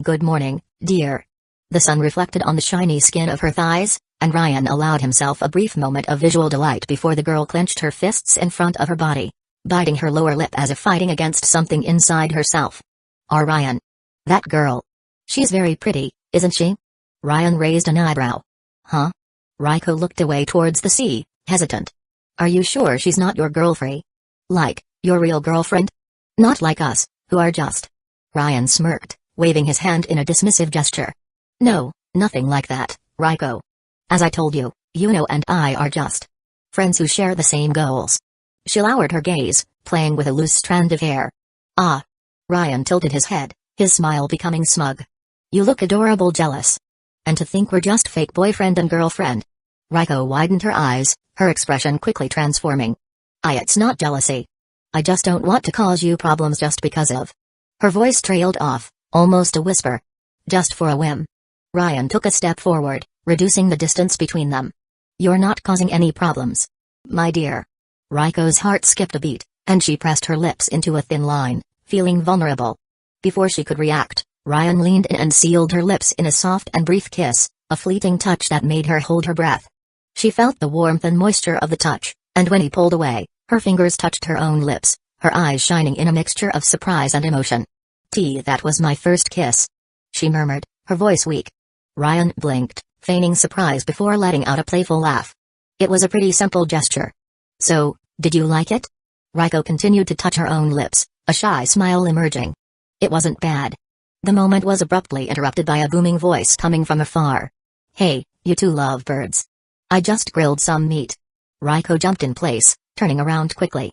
Good morning, dear. The sun reflected on the shiny skin of her thighs, and Ryan allowed himself a brief moment of visual delight before the girl clenched her fists in front of her body, biting her lower lip as if fighting against something inside herself. Ryan. That girl. She's very pretty, isn't she? Ryan raised an eyebrow. Huh? Raiko looked away towards the sea, hesitant. Are you sure she's not your girlfriend? Like, your real girlfriend? Not like us, who are just... Ryan smirked, waving his hand in a dismissive gesture. No, nothing like that, Raiko. As I told you, Yuno and I are just... friends who share the same goals. She lowered her gaze, playing with a loose strand of hair. Ah. Ryan tilted his head, his smile becoming smug. You look adorable jealous. And to think we're just fake boyfriend and girlfriend. Raiko widened her eyes, her expression quickly transforming. It's not jealousy. I just don't want to cause you problems just because of... Her voice trailed off, almost a whisper. Just for a whim. Ryan took a step forward, reducing the distance between them. You're not causing any problems. My dear. Raiko's heart skipped a beat, and she pressed her lips into a thin line, feeling vulnerable. Before she could react, Ryan leaned in and sealed her lips in a soft and brief kiss, a fleeting touch that made her hold her breath. She felt the warmth and moisture of the touch, and when he pulled away, her fingers touched her own lips, her eyes shining in a mixture of surprise and emotion. That was my first kiss. She murmured, her voice weak. Ryan blinked, feigning surprise before letting out a playful laugh. It was a pretty simple gesture. So, did you like it? Raiko continued to touch her own lips, a shy smile emerging. It wasn't bad. The moment was abruptly interrupted by a booming voice coming from afar. Hey, you two lovebirds. I just grilled some meat. Raiko jumped in place, turning around quickly.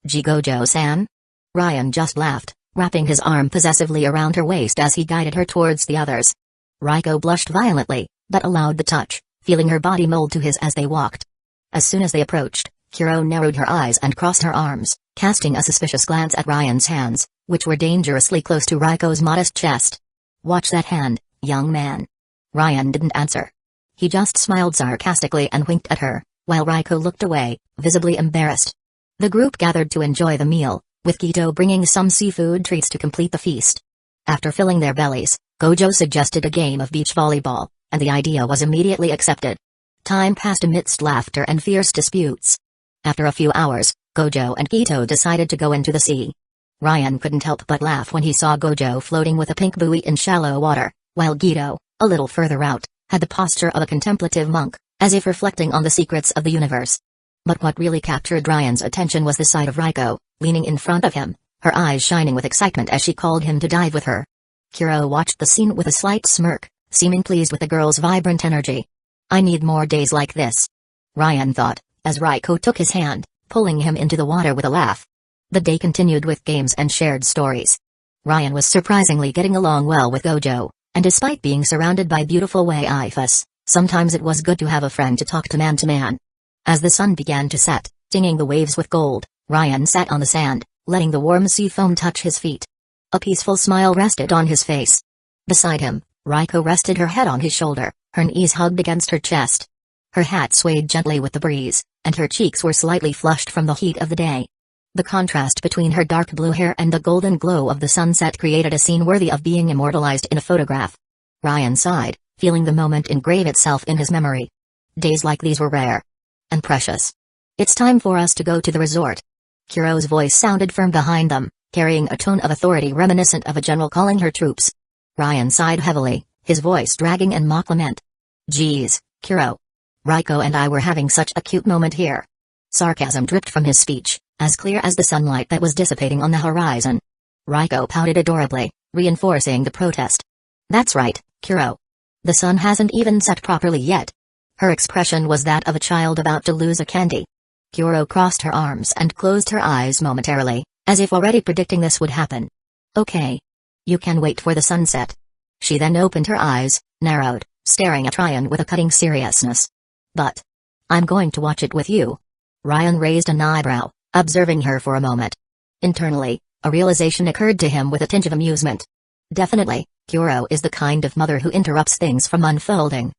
Jigojo-san? Ryan just laughed, wrapping his arm possessively around her waist as he guided her towards the others. Raiko blushed violently, but allowed the touch, feeling her body mold to his as they walked. As soon as they approached, Kuro narrowed her eyes and crossed her arms, casting a suspicious glance at Ryan's hands, which were dangerously close to Raiko's modest chest. "Watch that hand, young man." Ryan didn't answer. He just smiled sarcastically and winked at her, while Raiko looked away, visibly embarrassed. The group gathered to enjoy the meal, with Gito bringing some seafood treats to complete the feast. After filling their bellies, Gojo suggested a game of beach volleyball, and the idea was immediately accepted. Time passed amidst laughter and fierce disputes. After a few hours, Gojo and Gito decided to go into the sea. Ryan couldn't help but laugh when he saw Gojo floating with a pink buoy in shallow water, while Gito, a little further out, had the posture of a contemplative monk, as if reflecting on the secrets of the universe. But what really captured Ryan's attention was the sight of Raiko, leaning in front of him, her eyes shining with excitement as she called him to dive with her. Kuro watched the scene with a slight smirk, seeming pleased with the girl's vibrant energy. "I need more days like this," Ryan thought, as Raiko took his hand, pulling him into the water with a laugh. The day continued with games and shared stories. Ryan was surprisingly getting along well with Gojo, and despite being surrounded by beautiful waifus, sometimes it was good to have a friend to talk to man. As the sun began to set, tinging the waves with gold, Ryan sat on the sand, letting the warm sea foam touch his feet. A peaceful smile rested on his face. Beside him, Raiko rested her head on his shoulder, her knees hugged against her chest. Her hat swayed gently with the breeze, and her cheeks were slightly flushed from the heat of the day. The contrast between her dark blue hair and the golden glow of the sunset created a scene worthy of being immortalized in a photograph. Ryan sighed, feeling the moment engrave itself in his memory. Days like these were rare and precious. "It's time for us to go to the resort." Kuro's voice sounded firm behind them, carrying a tone of authority reminiscent of a general calling her troops. Ryan sighed heavily, his voice dragging in mock lament. "Geez, Kuro. Raiko and I were having such a cute moment here." Sarcasm dripped from his speech, as clear as the sunlight that was dissipating on the horizon. Raiko pouted adorably, reinforcing the protest. "That's right, Kuro. The sun hasn't even set properly yet." Her expression was that of a child about to lose a candy. Kuro crossed her arms and closed her eyes momentarily, as if already predicting this would happen. "Okay. You can wait for the sunset." She then opened her eyes, narrowed, staring at Ryan with a cutting seriousness. "But I'm going to watch it with you." Ryan raised an eyebrow, observing her for a moment. Internally, a realization occurred to him with a tinge of amusement. Definitely, Kuro is the kind of mother who interrupts things from unfolding.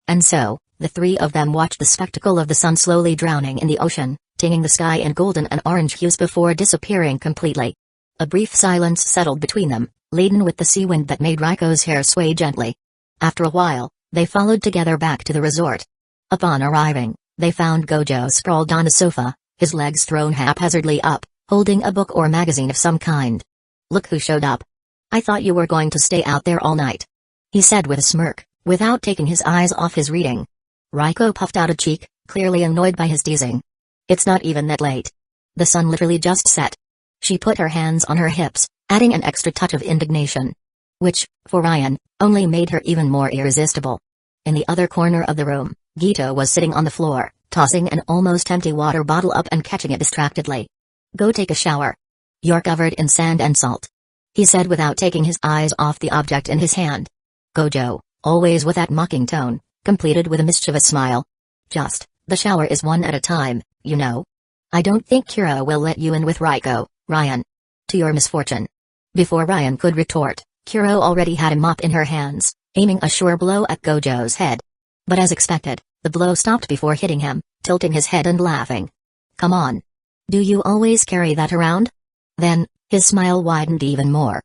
And so, the three of them watched the spectacle of the sun slowly drowning in the ocean, tinging the sky in golden and orange hues before disappearing completely. A brief silence settled between them, laden with the sea wind that made Raiko's hair sway gently. After a while, they followed together back to the resort. Upon arriving, they found Gojo sprawled on a sofa, his legs thrown haphazardly up, holding a book or magazine of some kind. "Look who showed up. I thought you were going to stay out there all night," he said with a smirk, without taking his eyes off his reading. Raiko puffed out a cheek, clearly annoyed by his teasing. "It's not even that late. The sun literally just set." She put her hands on her hips, adding an extra touch of indignation. Which, for Ryan, only made her even more irresistible. In the other corner of the room, Gito was sitting on the floor, tossing an almost empty water bottle up and catching it distractedly. "Go take a shower. You're covered in sand and salt," he said without taking his eyes off the object in his hand. Gojo, always with that mocking tone, completed with a mischievous smile. The shower is one at a time, you know. I don't think Kuro will let you in with Raiko, Ryan. To your misfortune." Before Ryan could retort, Kuro already had a mop in her hands, aiming a sure blow at Gojo's head. But as expected, the blow stopped before hitting him, tilting his head and laughing. "Come on. Do you always carry that around?" Then, his smile widened even more.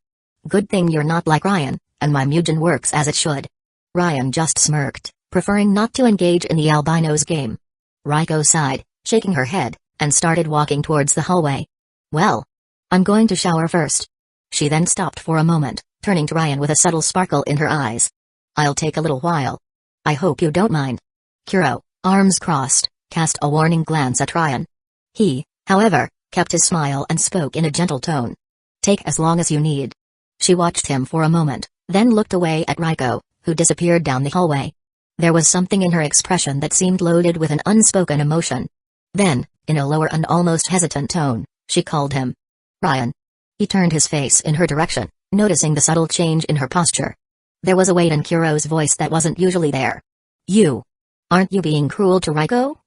"Good thing you're not like Ryan, and my Mugen works as it should." Ryan just smirked, preferring not to engage in the albino's game. Raiko sighed, shaking her head, and started walking towards the hallway. "Well, I'm going to shower first." She then stopped for a moment, turning to Ryan with a subtle sparkle in her eyes. "I'll take a little while. I hope you don't mind." Kuro, arms crossed, cast a warning glance at Ryan. He, however, kept his smile and spoke in a gentle tone. "Take as long as you need." She watched him for a moment, then looked away at Raiko, who disappeared down the hallway. There was something in her expression that seemed loaded with an unspoken emotion. Then, in a lower and almost hesitant tone, she called him. "Ryan." He turned his face in her direction, noticing the subtle change in her posture. There was a weight in Kuro's voice that wasn't usually there. You. Aren't you being cruel to Raiko?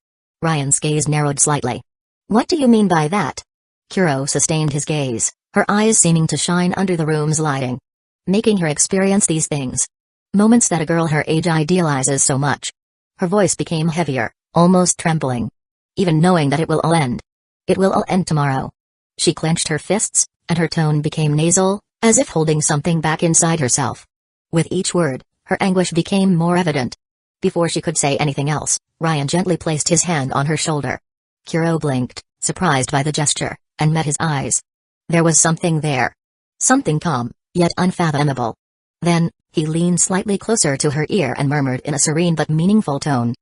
Ryan's gaze narrowed slightly. What do you mean by that? Kuro sustained his gaze, her eyes seeming to shine under the room's lighting. Making her experience these things. Moments that a girl her age idealizes so much. Her voice became heavier, almost trembling. Even knowing that it will all end. It will all end tomorrow. She clenched her fists, and her tone became nasal, as if holding something back inside herself. With each word, her anguish became more evident. Before she could say anything else, Ryan gently placed his hand on her shoulder. Kuro blinked, surprised by the gesture, and met his eyes. There was something there. Something calm, yet unfathomable. Then, he leaned slightly closer to her ear and murmured in a serene but meaningful tone.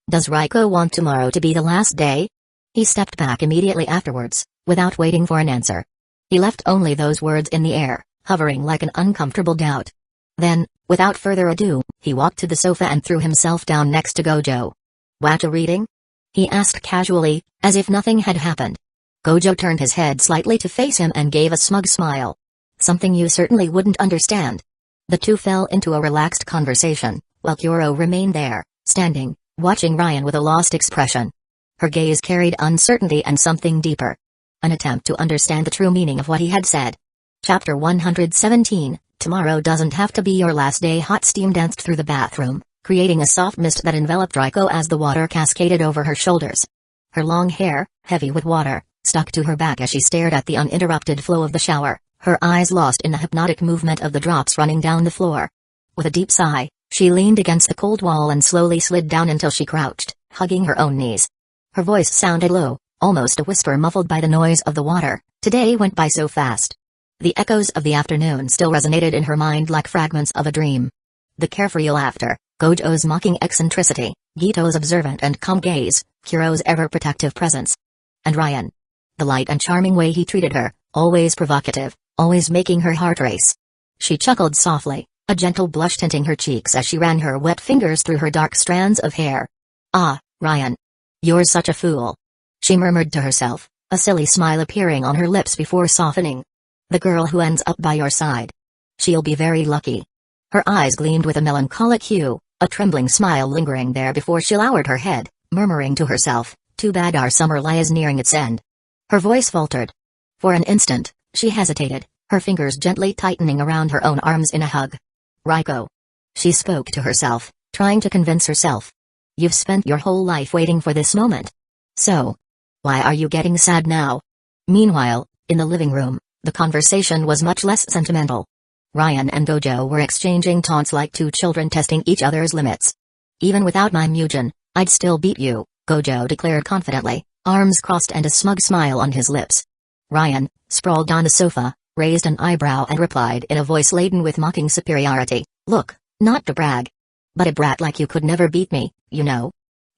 Does Raiko want tomorrow to be the last day? He stepped back immediately afterwards, without waiting for an answer. He left only those words in the air, hovering like an uncomfortable doubt. Then, without further ado, he walked to the sofa and threw himself down next to Gojo. "Watch reading?" he asked casually, as if nothing had happened. Gojo turned his head slightly to face him and gave a smug smile. Something you certainly wouldn't understand. The two fell into a relaxed conversation, while Kuro remained there, standing, watching Ryan with a lost expression. Her gaze carried uncertainty and something deeper. An attempt to understand the true meaning of what he had said. Chapter 117, Tomorrow doesn't have to be your last day. Hot steam danced through the bathroom, creating a soft mist that enveloped Raiko as the water cascaded over her shoulders. Her long hair, heavy with water, stuck to her back as she stared at the uninterrupted flow of the shower, her eyes lost in the hypnotic movement of the drops running down the floor. With a deep sigh, she leaned against the cold wall and slowly slid down until she crouched, hugging her own knees. Her voice sounded low, almost a whisper muffled by the noise of the water. Today went by so fast. The echoes of the afternoon still resonated in her mind like fragments of a dream. The carefree laughter, Gojo's mocking eccentricity, Gito's observant and calm gaze, Kuro's ever-protective presence. And Ryan. The light and charming way he treated her, always provocative, always making her heart race. She chuckled softly, a gentle blush tinting her cheeks as she ran her wet fingers through her dark strands of hair. "Ah, Ryan. You're such a fool," she murmured to herself, a silly smile appearing on her lips before softening. "The girl who ends up by your side. She'll be very lucky." Her eyes gleamed with a melancholic hue, a trembling smile lingering there before she lowered her head, murmuring to herself, "Too bad our summer lies nearing its end." Her voice faltered. For an instant, she hesitated, her fingers gently tightening around her own arms in a hug. "Raiko." She spoke to herself, trying to convince herself. "You've spent your whole life waiting for this moment. So, why are you getting sad now?" Meanwhile, in the living room, the conversation was much less sentimental. Ryan and Gojo were exchanging taunts like two children testing each other's limits. "Even without my Mugen, I'd still beat you," Gojo declared confidently, arms crossed and a smug smile on his lips. Ryan, sprawled on the sofa, raised an eyebrow and replied in a voice laden with mocking superiority, "Look, not to brag. But a brat like you could never beat me, you know."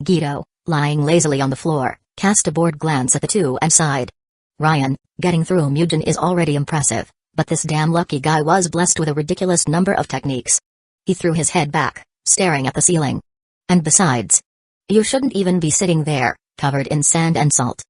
Gito, lying lazily on the floor, cast a bored glance at the two and sighed. "Ryan, getting through Mugen is already impressive, but this damn lucky guy was blessed with a ridiculous number of techniques." He threw his head back, staring at the ceiling. "And besides, you shouldn't even be sitting there, covered in sand and salt.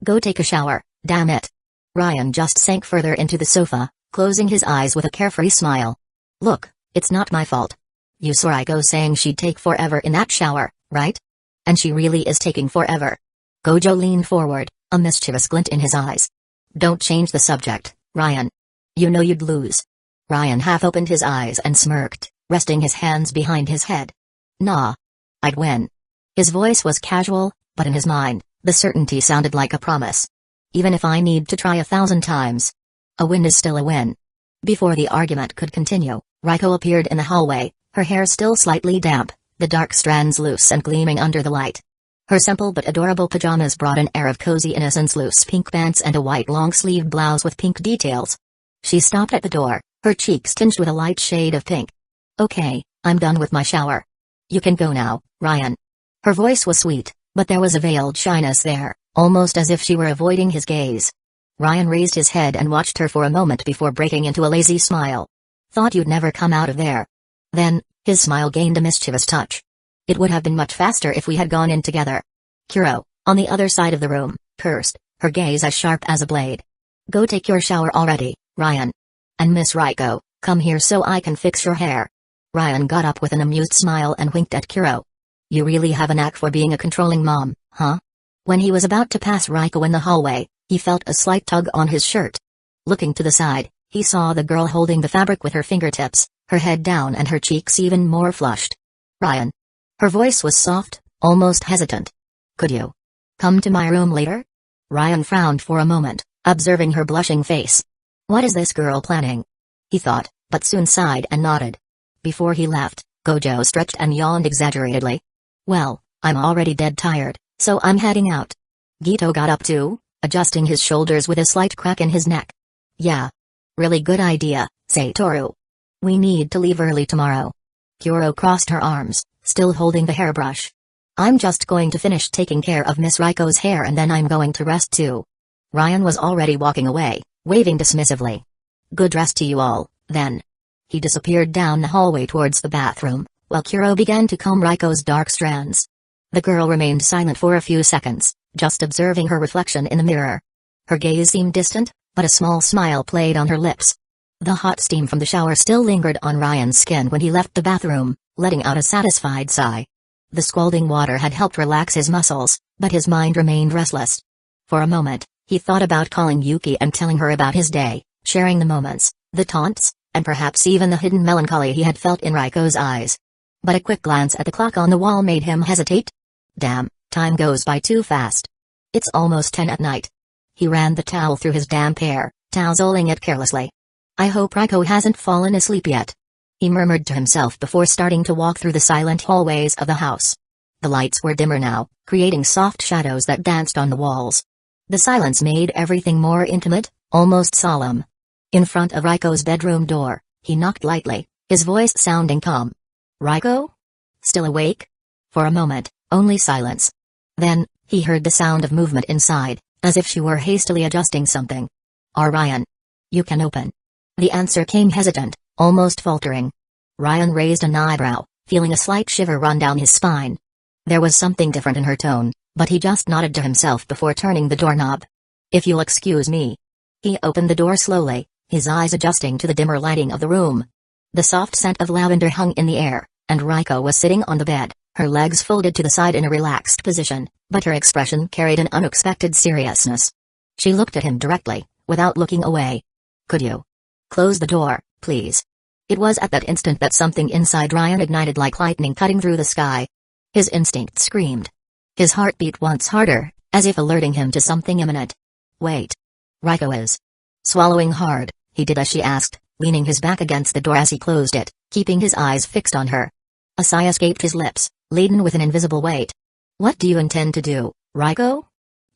Go take a shower, damn it." Ryan just sank further into the sofa, closing his eyes with a carefree smile. "Look, it's not my fault. You saw Raiko saying she'd take forever in that shower, right? And she really is taking forever." Gojo leaned forward, a mischievous glint in his eyes. "Don't change the subject, Ryan. You know you'd lose." Ryan half opened his eyes and smirked, resting his hands behind his head. "Nah. I'd win." His voice was casual, but in his mind, the certainty sounded like a promise. "Even if I need to try 1,000 times. A win is still a win." Before the argument could continue, Raiko appeared in the hallway, her hair still slightly damp, the dark strands loose and gleaming under the light. Her simple but adorable pajamas brought an air of cozy innocence, loose pink pants and a white long-sleeved blouse with pink details. She stopped at the door, her cheeks tinged with a light shade of pink. "Okay, I'm done with my shower. You can go now, Ryan." Her voice was sweet, but there was a veiled shyness there, almost as if she were avoiding his gaze. Ryan raised his head and watched her for a moment before breaking into a lazy smile. "Thought you'd never come out of there." Then, his smile gained a mischievous touch. "It would have been much faster if we had gone in together." Kuro, on the other side of the room, cursed, her gaze as sharp as a blade. "Go take your shower already, Ryan. And Miss Raiko, come here so I can fix your hair." Ryan got up with an amused smile and winked at Kuro. You really have a knack for being a controlling mom, huh? When he was about to pass Raiko in the hallway, he felt a slight tug on his shirt. Looking to the side, he saw the girl holding the fabric with her fingertips, her head down and her cheeks even more flushed. Ryan. Her voice was soft, almost hesitant. Could you come to my room later? Ryan frowned for a moment, observing her blushing face. What is this girl planning? He thought, but soon sighed and nodded. Before he left, Gojo stretched and yawned exaggeratedly. Well, I'm already dead tired, so I'm heading out. Gito got up too, adjusting his shoulders with a slight crack in his neck. Yeah. Really good idea, Satoru. We need to leave early tomorrow. Kuro crossed her arms, still holding the hairbrush. I'm just going to finish taking care of Miss Raiko's hair and then I'm going to rest too. Ryan was already walking away, waving dismissively. Good rest to you all, then. He disappeared down the hallway towards the bathroom, while Kuro began to comb Raiko's dark strands. The girl remained silent for a few seconds, just observing her reflection in the mirror. Her gaze seemed distant, but a small smile played on her lips. The hot steam from the shower still lingered on Ryan's skin when he left the bathroom, letting out a satisfied sigh. The scalding water had helped relax his muscles, but his mind remained restless. For a moment, he thought about calling Yuki and telling her about his day, sharing the moments, the taunts, and perhaps even the hidden melancholy he had felt in Raiko's eyes. But a quick glance at the clock on the wall made him hesitate. Damn, time goes by too fast. It's almost 10 at night. He ran the towel through his damp hair, tousling it carelessly. I hope Raiko hasn't fallen asleep yet. He murmured to himself before starting to walk through the silent hallways of the house. The lights were dimmer now, creating soft shadows that danced on the walls. The silence made everything more intimate, almost solemn. In front of Raiko's bedroom door, he knocked lightly, his voice sounding calm. Raiko? Still awake? For a moment, only silence. Then, he heard the sound of movement inside, as if she were hastily adjusting something. Ryan. You can open. The answer came hesitant, almost faltering. Ryan raised an eyebrow, feeling a slight shiver run down his spine. There was something different in her tone, but he just nodded to himself before turning the doorknob. If you'll excuse me. He opened the door slowly, his eyes adjusting to the dimmer lighting of the room. The soft scent of lavender hung in the air, and Raiko was sitting on the bed, her legs folded to the side in a relaxed position, but her expression carried an unexpected seriousness. She looked at him directly, without looking away. Could you close the door, please? It was at that instant that something inside Ryan ignited like lightning cutting through the sky. His instinct screamed. His heart beat once harder, as if alerting him to something imminent. Wait. Raiko is swallowing hard, he did as she asked, leaning his back against the door as he closed it, keeping his eyes fixed on her. A sigh escaped his lips, laden with an invisible weight. What do you intend to do, Raiko?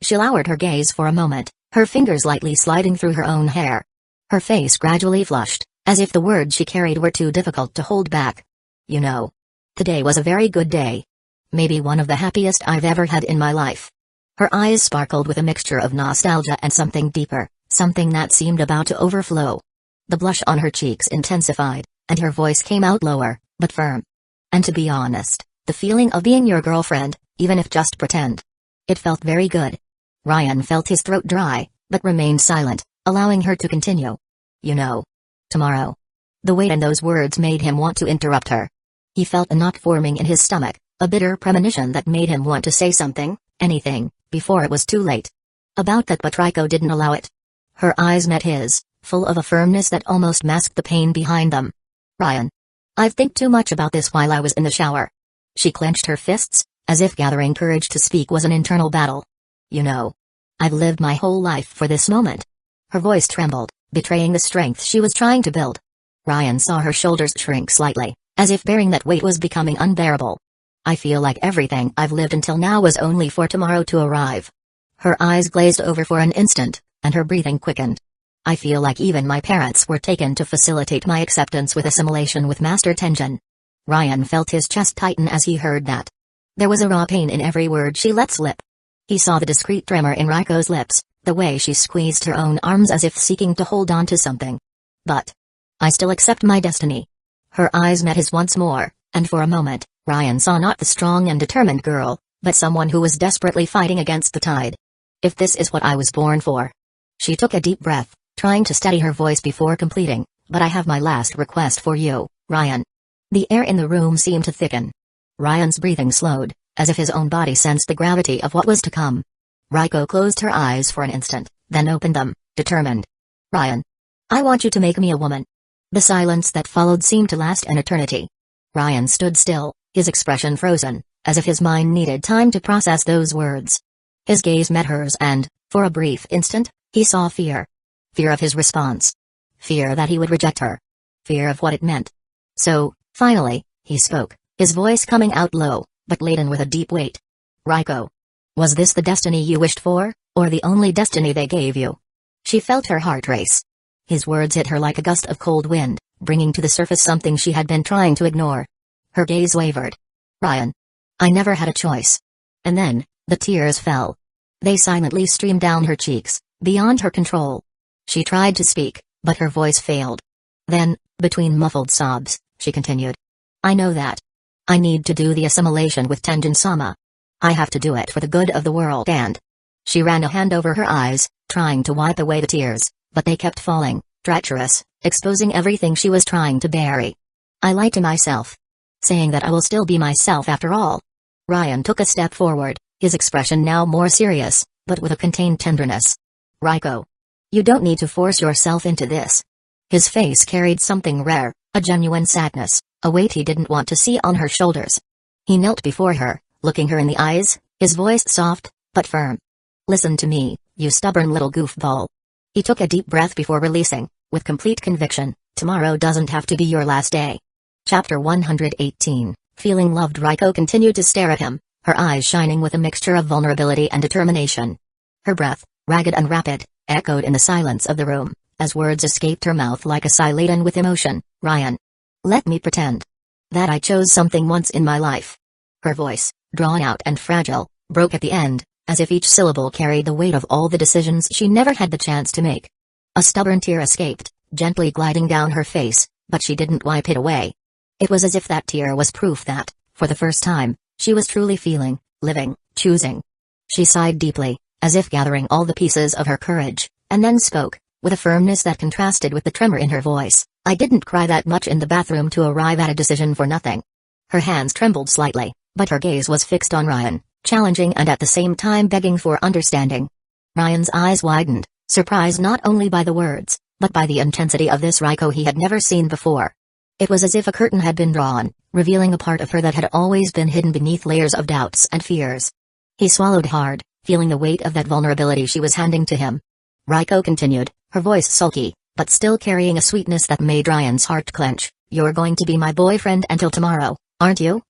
She lowered her gaze for a moment, her fingers lightly sliding through her own hair. Her face gradually flushed, as if the words she carried were too difficult to hold back. You know. Today was a very good day. Maybe one of the happiest I've ever had in my life. Her eyes sparkled with a mixture of nostalgia and something deeper, something that seemed about to overflow. The blush on her cheeks intensified, and her voice came out lower, but firm. And to be honest, the feeling of being your girlfriend, even if just pretend. It felt very good. Ryan felt his throat dry, but remained silent, allowing her to continue. You know. Tomorrow. The weight in those words made him want to interrupt her. He felt a knot forming in his stomach, a bitter premonition that made him want to say something, anything, before it was too late. About that, but Raiko didn't allow it. Her eyes met his, full of a firmness that almost masked the pain behind them. Ryan. I've think too much about this while I was in the shower. She clenched her fists, as if gathering courage to speak was an internal battle. You know. I've lived my whole life for this moment. Her voice trembled, betraying the strength she was trying to build. Ryan saw her shoulders shrink slightly, as if bearing that weight was becoming unbearable. I feel like everything I've lived until now was only for tomorrow to arrive. Her eyes glazed over for an instant, and her breathing quickened. I feel like even my parents were taken to facilitate my acceptance with assimilation with Master Tenjin. Ryan felt his chest tighten as he heard that. There was a raw pain in every word she let slip. He saw the discreet tremor in Raiko's lips, the way she squeezed her own arms as if seeking to hold on to something. But I still accept my destiny. Her eyes met his once more, and for a moment, Ryan saw not the strong and determined girl, but someone who was desperately fighting against the tide. If this is what I was born for. She took a deep breath, trying to steady her voice before completing, but I have my last request for you, Ryan. The air in the room seemed to thicken. Ryan's breathing slowed, as if his own body sensed the gravity of what was to come. Raiko closed her eyes for an instant, then opened them, determined. Ryan. I want you to make me a woman. The silence that followed seemed to last an eternity. Ryan stood still, his expression frozen, as if his mind needed time to process those words. His gaze met hers and, for a brief instant, he saw fear. Fear of his response. Fear that he would reject her. Fear of what it meant. So, finally, he spoke, his voice coming out low, but laden with a deep weight. Raiko. Was this the destiny you wished for, or the only destiny they gave you? She felt her heart race. His words hit her like a gust of cold wind, bringing to the surface something she had been trying to ignore. Her gaze wavered. Ryan. I never had a choice. And then, the tears fell. They silently streamed down her cheeks, beyond her control. She tried to speak, but her voice failed. Then, between muffled sobs, she continued. I know that. I need to do the assimilation with Tenjin-sama. I have to do it for the good of the world and... She ran a hand over her eyes, trying to wipe away the tears, but they kept falling, treacherous, exposing everything she was trying to bury. I lied to myself. Saying that I will still be myself after all. Ryan took a step forward, his expression now more serious, but with a contained tenderness. Raiko. You don't need to force yourself into this. His face carried something rare, a genuine sadness, a weight he didn't want to see on her shoulders. He knelt before her, looking her in the eyes, his voice soft, but firm. Listen to me, you stubborn little goofball. He took a deep breath before releasing, with complete conviction, tomorrow doesn't have to be your last day. Chapter 118, Feeling Loved. Raiko continued to stare at him, her eyes shining with a mixture of vulnerability and determination. Her breath, ragged and rapid, echoed in the silence of the room, as words escaped her mouth like a sigh laden with emotion. Ryan. Let me pretend that I chose something once in my life. Her voice, drawn out and fragile, broke at the end, as if each syllable carried the weight of all the decisions she never had the chance to make. A stubborn tear escaped, gently gliding down her face, but she didn't wipe it away. It was as if that tear was proof that, for the first time, she was truly feeling, living, choosing. She sighed deeply, as if gathering all the pieces of her courage, and then spoke, with a firmness that contrasted with the tremor in her voice. I didn't cry that much in the bathroom to arrive at a decision for nothing. Her hands trembled slightly, but her gaze was fixed on Ryan, challenging and at the same time begging for understanding. Ryan's eyes widened, surprised not only by the words, but by the intensity of this Raiko he had never seen before. It was as if a curtain had been drawn, revealing a part of her that had always been hidden beneath layers of doubts and fears. He swallowed hard, feeling the weight of that vulnerability she was handing to him. Raiko continued, her voice sulky, but still carrying a sweetness that made Ryan's heart clench. You're going to be my boyfriend until tomorrow, aren't you?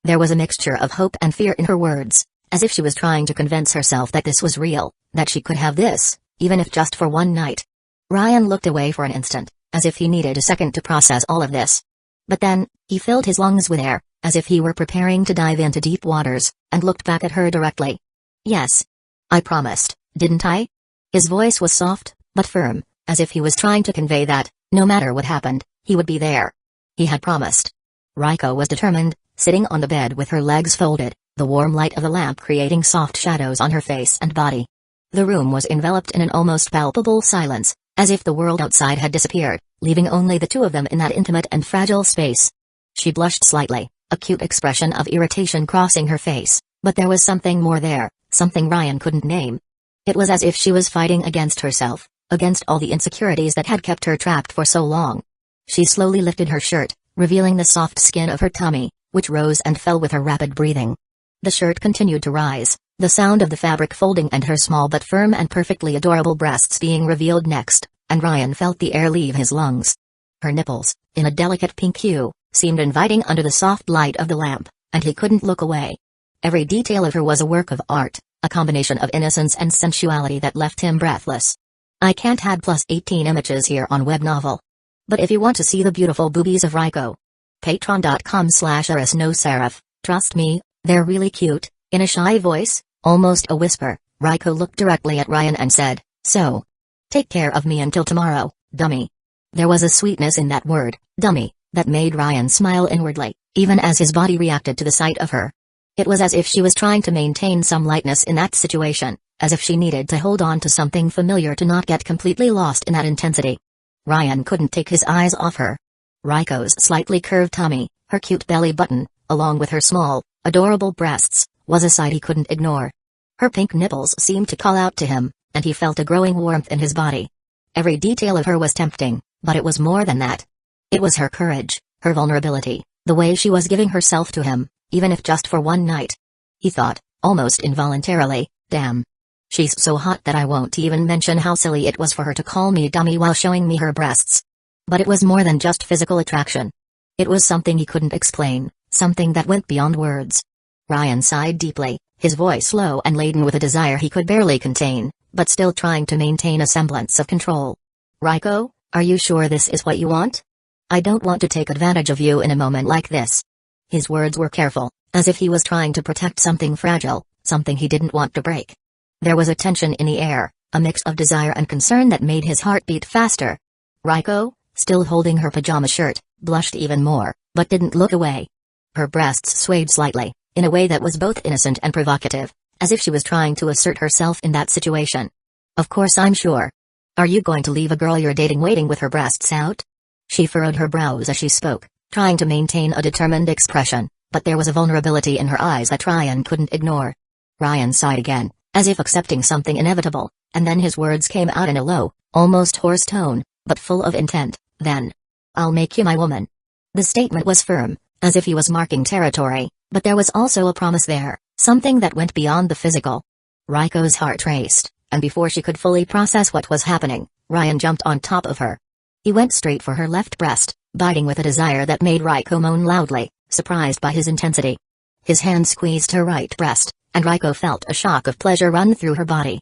There was a mixture of hope and fear in her words, as if she was trying to convince herself that this was real, that she could have this, even if just for one night. Ryan looked away for an instant, as if he needed a second to process all of this. But then, he filled his lungs with air, as if he were preparing to dive into deep waters, and looked back at her directly. Yes. I promised, didn't I? His voice was soft, but firm, as if he was trying to convey that, no matter what happened, he would be there. He had promised. Raiko was determined, sitting on the bed with her legs folded, the warm light of the lamp creating soft shadows on her face and body. The room was enveloped in an almost palpable silence, as if the world outside had disappeared, leaving only the two of them in that intimate and fragile space. She blushed slightly, a cute expression of irritation crossing her face, but there was something more there, something Ryan couldn't name. It was as if she was fighting against herself, against all the insecurities that had kept her trapped for so long. She slowly lifted her shirt, revealing the soft skin of her tummy, which rose and fell with her rapid breathing. The shirt continued to rise, the sound of the fabric folding and her small but firm and perfectly adorable breasts being revealed next, and Ryan felt the air leave his lungs. Her nipples, in a delicate pink hue, seemed inviting under the soft light of the lamp, and he couldn't look away. Every detail of her was a work of art, a combination of innocence and sensuality that left him breathless. I can't had +18 images here on web novel. But if you want to see the beautiful boobies of Raiko, patreon.com/arisnoserif, trust me, they're really cute. In a shy voice, almost a whisper, Raiko looked directly at Ryan and said, so. Take care of me until tomorrow, dummy. There was a sweetness in that word, dummy, that made Ryan smile inwardly, even as his body reacted to the sight of her. It was as if she was trying to maintain some lightness in that situation, as if she needed to hold on to something familiar to not get completely lost in that intensity. Ryan couldn't take his eyes off her. Raiko's slightly curved tummy, her cute belly button, along with her small, adorable breasts, was a sight he couldn't ignore. Her pink nipples seemed to call out to him, and he felt a growing warmth in his body. Every detail of her was tempting, but it was more than that. It was her courage, her vulnerability, the way she was giving herself to him, even if just for one night. He thought, almost involuntarily, damn. She's so hot that I won't even mention how silly it was for her to call me dummy while showing me her breasts. But it was more than just physical attraction. It was something he couldn't explain, something that went beyond words. Ryan sighed deeply, his voice low and laden with a desire he could barely contain, but still trying to maintain a semblance of control. Raiko, are you sure this is what you want? I don't want to take advantage of you in a moment like this. His words were careful, as if he was trying to protect something fragile, something he didn't want to break. There was a tension in the air, a mix of desire and concern that made his heart beat faster. Raiko, still holding her pajama shirt, blushed even more, but didn't look away. Her breasts swayed slightly, in a way that was both innocent and provocative, as if she was trying to assert herself in that situation. Of course I'm sure. Are you going to leave a girl you're dating waiting with her breasts out? She furrowed her brows as she spoke, trying to maintain a determined expression, but there was a vulnerability in her eyes that Ryan couldn't ignore. Ryan sighed again, as if accepting something inevitable, and then his words came out in a low, almost hoarse tone, but full of intent. Then, I'll make you my woman. The statement was firm, as if he was marking territory, but there was also a promise there, something that went beyond the physical. Raiko's heart raced, and before she could fully process what was happening, Ryan jumped on top of her. He went straight for her left breast, biting with a desire that made Raiko moan loudly, surprised by his intensity. His hand squeezed her right breast, and Raiko felt a shock of pleasure run through her body.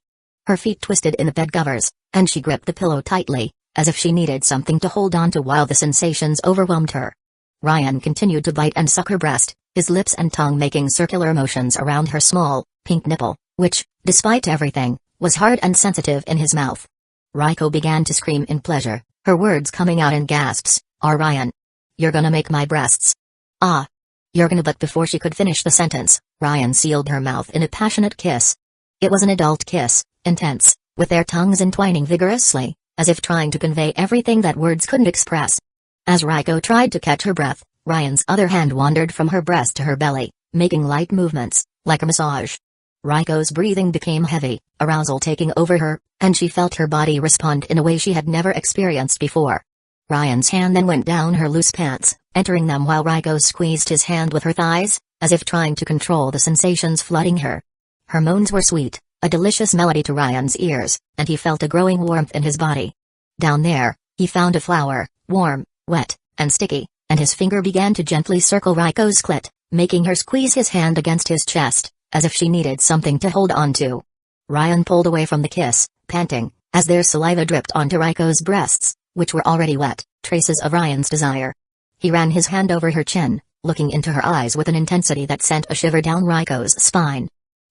Her feet twisted in the bed covers, and she gripped the pillow tightly, as if she needed something to hold on to while the sensations overwhelmed her. Ryan continued to bite and suck her breast, his lips and tongue making circular motions around her small, pink nipple, which, despite everything, was hard and sensitive in his mouth. Raiko began to scream in pleasure, her words coming out in gasps. Ryan. You're gonna make my breasts. Ah. You're gonna. But before she could finish the sentence, Ryan sealed her mouth in a passionate kiss. It was an adult kiss, intense, with their tongues entwining vigorously, as if trying to convey everything that words couldn't express. As Raiko tried to catch her breath, Ryan's other hand wandered from her breast to her belly, making light movements, like a massage. Raiko's breathing became heavy, arousal taking over her, and she felt her body respond in a way she had never experienced before. Ryan's hand then went down her loose pants, entering them while Raiko squeezed his hand with her thighs, as if trying to control the sensations flooding her. Her moans were sweet, a delicious melody to Ryan's ears, and he felt a growing warmth in his body. Down there, he found a flower, warm, wet, and sticky, and his finger began to gently circle Raiko's clit, making her squeeze his hand against his chest, as if she needed something to hold on to. Ryan pulled away from the kiss, panting, as their saliva dripped onto Raiko's breasts, which were already wet, traces of Ryan's desire. He ran his hand over her chin, looking into her eyes with an intensity that sent a shiver down Raiko's spine.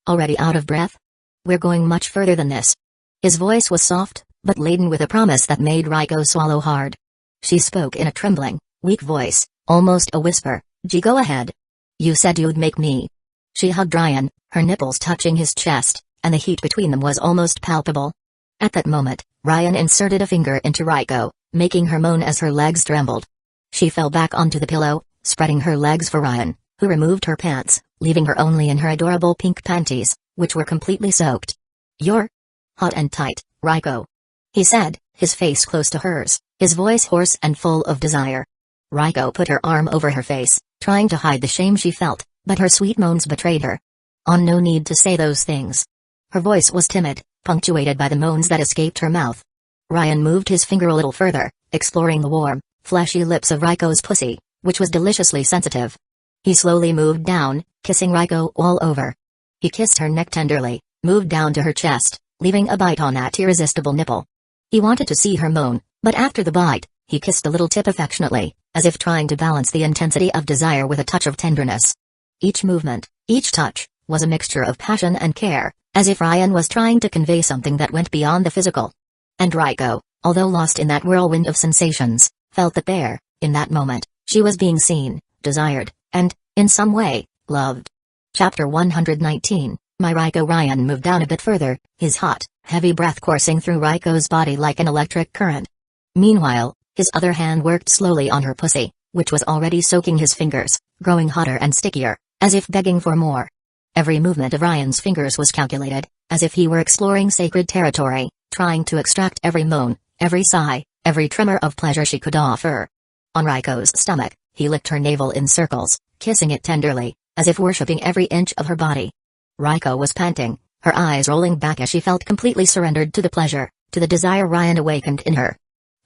Already out of breath? We're going much further than this. His voice was soft, but laden with a promise that made Raiko swallow hard. She spoke in a trembling, weak voice, almost a whisper. Go ahead. You said you'd make me. She hugged Ryan, her nipples touching his chest, and the heat between them was almost palpable. At that moment, Ryan inserted a finger into Raiko, making her moan as her legs trembled. She fell back onto the pillow, spreading her legs for Ryan, who removed her pants, leaving her only in her adorable pink panties, which were completely soaked. You're hot and tight, Raiko, he said, his face close to hers, his voice hoarse and full of desire. Raiko put her arm over her face, trying to hide the shame she felt, but her sweet moans betrayed her. No need to say those things. Her voice was timid, punctuated by the moans that escaped her mouth. Ryan moved his finger a little further, exploring the warm, fleshy lips of Raiko's pussy, which was deliciously sensitive. He slowly moved down, kissing Raiko all over. He kissed her neck tenderly, moved down to her chest, leaving a bite on that irresistible nipple. He wanted to see her moan, but after the bite, he kissed the little tip affectionately, as if trying to balance the intensity of desire with a touch of tenderness. Each movement, each touch, was a mixture of passion and care, as if Ryan was trying to convey something that went beyond the physical. And Raiko, although lost in that whirlwind of sensations, felt that there, in that moment, she was being seen, desired, and, in some way, loved. Chapter 119, My Raiko. Ryan moved down a bit further, his hot, heavy breath coursing through Raiko's body like an electric current. Meanwhile, His other hand worked slowly on her pussy, which was already soaking his fingers, growing hotter and stickier, as if begging for more. Every movement of Ryan's fingers was calculated, as if he were exploring sacred territory, trying to extract every moan, every sigh, every tremor of pleasure she could offer. On Raiko's stomach, he licked her navel in circles, kissing it tenderly, as if worshipping every inch of her body. Raiko was panting, her eyes rolling back as she felt completely surrendered to the pleasure, to the desire Ryan awakened in her.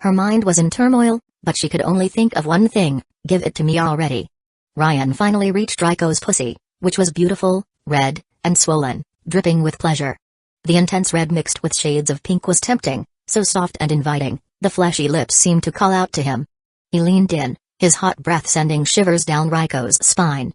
Her mind was in turmoil, but she could only think of one thing: give it to me already. Ryan finally reached Raiko's pussy, which was beautiful, red, and swollen, dripping with pleasure. The intense red mixed with shades of pink was tempting, so soft and inviting, the fleshy lips seemed to call out to him. He leaned in, his hot breath sending shivers down Raiko's spine.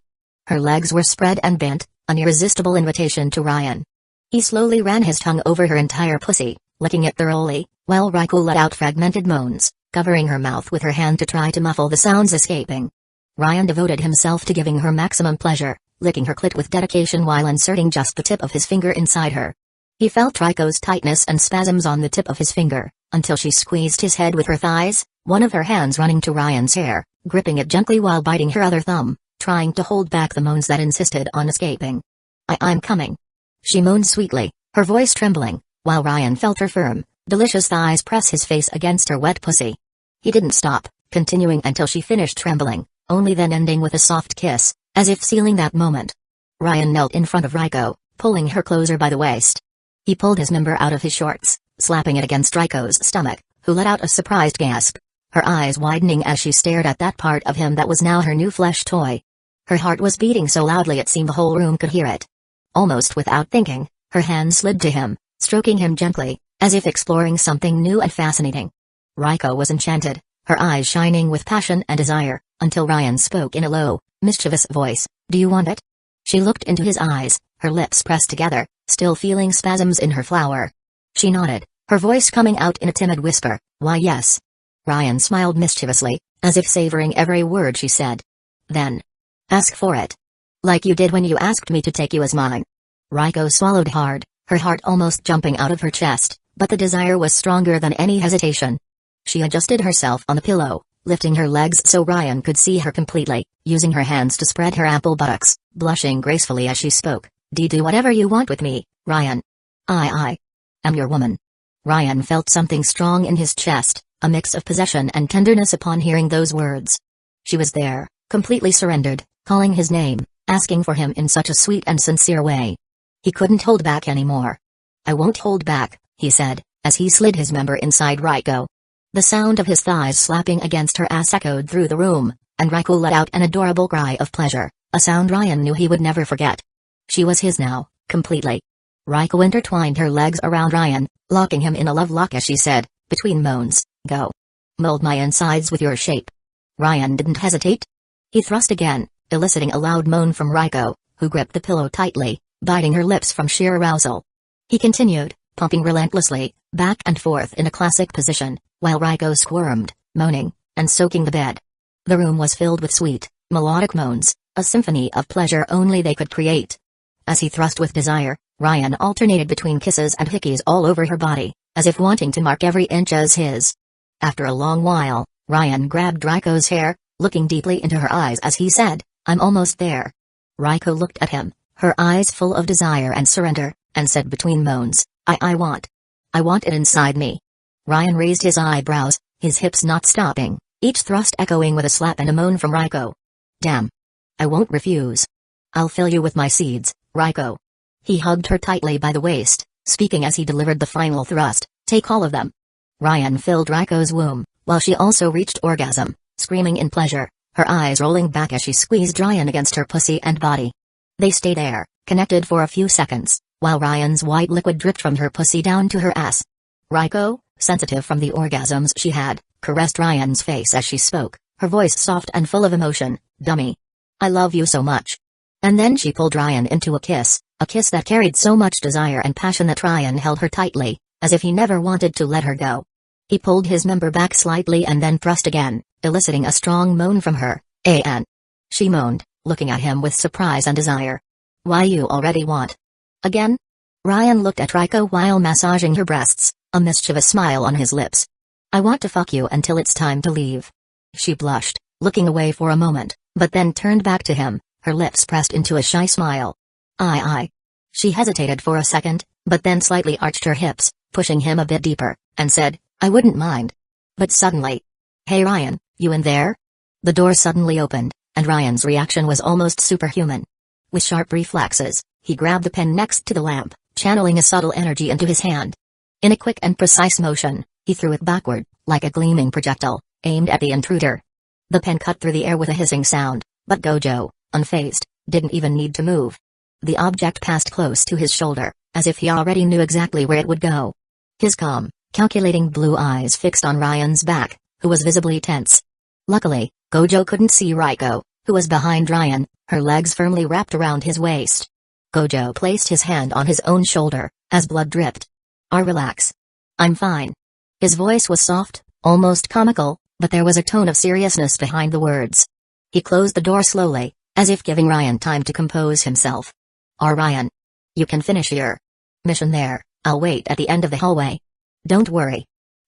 Her legs were spread and bent, an irresistible invitation to Ryan. He slowly ran his tongue over her entire pussy, licking it thoroughly, while Raiko let out fragmented moans, covering her mouth with her hand to try to muffle the sounds escaping. Ryan devoted himself to giving her maximum pleasure, licking her clit with dedication while inserting just the tip of his finger inside her. He felt Raiko's tightness and spasms on the tip of his finger, until she squeezed his head with her thighs, one of her hands running to Ryan's hair, gripping it gently while biting her other thumb, trying to hold back the moans that insisted on escaping. I'm coming. She moaned sweetly, her voice trembling, while Ryan felt her firm, delicious thighs press his face against her wet pussy. He didn't stop, continuing until she finished trembling, only then ending with a soft kiss, as if sealing that moment. Ryan knelt in front of Raiko, pulling her closer by the waist. He pulled his member out of his shorts, slapping it against Raiko's stomach, who let out a surprised gasp, her eyes widening as she stared at that part of him that was now her new flesh toy. Her heart was beating so loudly it seemed the whole room could hear it. Almost without thinking, her hand slid to him, stroking him gently, as if exploring something new and fascinating. Raiko was enchanted, her eyes shining with passion and desire, until Ryan spoke in a low, mischievous voice, "Do you want it?" She looked into his eyes, her lips pressed together, still feeling spasms in her flower. She nodded, her voice coming out in a timid whisper, "Why yes." Ryan smiled mischievously, as if savoring every word she said. "Then, ask for it. Like you did when you asked me to take you as mine." Raiko swallowed hard, her heart almost jumping out of her chest, but the desire was stronger than any hesitation. She adjusted herself on the pillow, lifting her legs so Ryan could see her completely, using her hands to spread her ample buttocks, blushing gracefully as she spoke, Do whatever you want with me, Ryan. I am your woman." Ryan felt something strong in his chest, a mix of possession and tenderness upon hearing those words. She was there, completely surrendered, calling his name, asking for him in such a sweet and sincere way. He couldn't hold back anymore. "I won't hold back," he said, as he slid his member inside Raiko. The sound of his thighs slapping against her ass echoed through the room, and Raiko let out an adorable cry of pleasure, a sound Ryan knew he would never forget. She was his now, completely. Raiko intertwined her legs around Ryan, locking him in a love lock as she said, between moans, "Go. Mold my insides with your shape." Ryan didn't hesitate. He thrust again, eliciting a loud moan from Raiko, who gripped the pillow tightly, biting her lips from sheer arousal. He continued, pumping relentlessly, back and forth in a classic position, while Raiko squirmed, moaning, and soaking the bed. The room was filled with sweet, melodic moans, a symphony of pleasure only they could create. As he thrust with desire, Ryan alternated between kisses and hickeys all over her body, as if wanting to mark every inch as his. After a long while, Ryan grabbed Raiko's hair, looking deeply into her eyes as he said, "I'm almost there." Raiko looked at him, her eyes full of desire and surrender, and said between moans, I want it inside me." Ryan raised his eyebrows, his hips not stopping, each thrust echoing with a slap and a moan from Raiko. "Damn. I won't refuse. I'll fill you with my seeds, Raiko." He hugged her tightly by the waist, speaking as he delivered the final thrust, "Take all of them." Ryan filled Raiko's womb, while she also reached orgasm, screaming in pleasure, her eyes rolling back as she squeezed Ryan against her pussy and body. They stayed there, connected for a few seconds, while Ryan's white liquid dripped from her pussy down to her ass. Raiko, sensitive from the orgasms she had, caressed Ryan's face as she spoke, her voice soft and full of emotion, "Dummy. I love you so much." And then she pulled Ryan into a kiss that carried so much desire and passion that Ryan held her tightly, as if he never wanted to let her go. He pulled his member back slightly and then thrust again, eliciting a strong moan from her, "An." She moaned, looking at him with surprise and desire. "Why, you already want again?" Ryan looked at Raiko while massaging her breasts, a mischievous smile on his lips. I want to fuck you until it's time to leave. She blushed, looking away for a moment, but then turned back to him, her lips pressed into a shy smile. I. She hesitated for a second, but then slightly arched her hips, pushing him a bit deeper, and said, I wouldn't mind. But suddenly, hey Ryan, you in there? The door suddenly opened, and Ryan's reaction was almost superhuman. With sharp reflexes, he grabbed the pen next to the lamp, channeling a subtle energy into his hand. In a quick and precise motion, he threw it backward, like a gleaming projectile, aimed at the intruder. The pen cut through the air with a hissing sound, but Gojo, unfazed, didn't even need to move. The object passed close to his shoulder, as if he already knew exactly where it would go. His calm, calculating blue eyes fixed on Ryan's back, who was visibly tense. Luckily, Gojo couldn't see Raiko, who was behind Ryan, her legs firmly wrapped around his waist. Gojo placed his hand on his own shoulder, as blood dripped. Relax. I'm fine. His voice was soft, almost comical, but there was a tone of seriousness behind the words. He closed the door slowly, as if giving Ryan time to compose himself. Ryan. You can finish your mission there, I'll wait at the end of the hallway. Don't worry.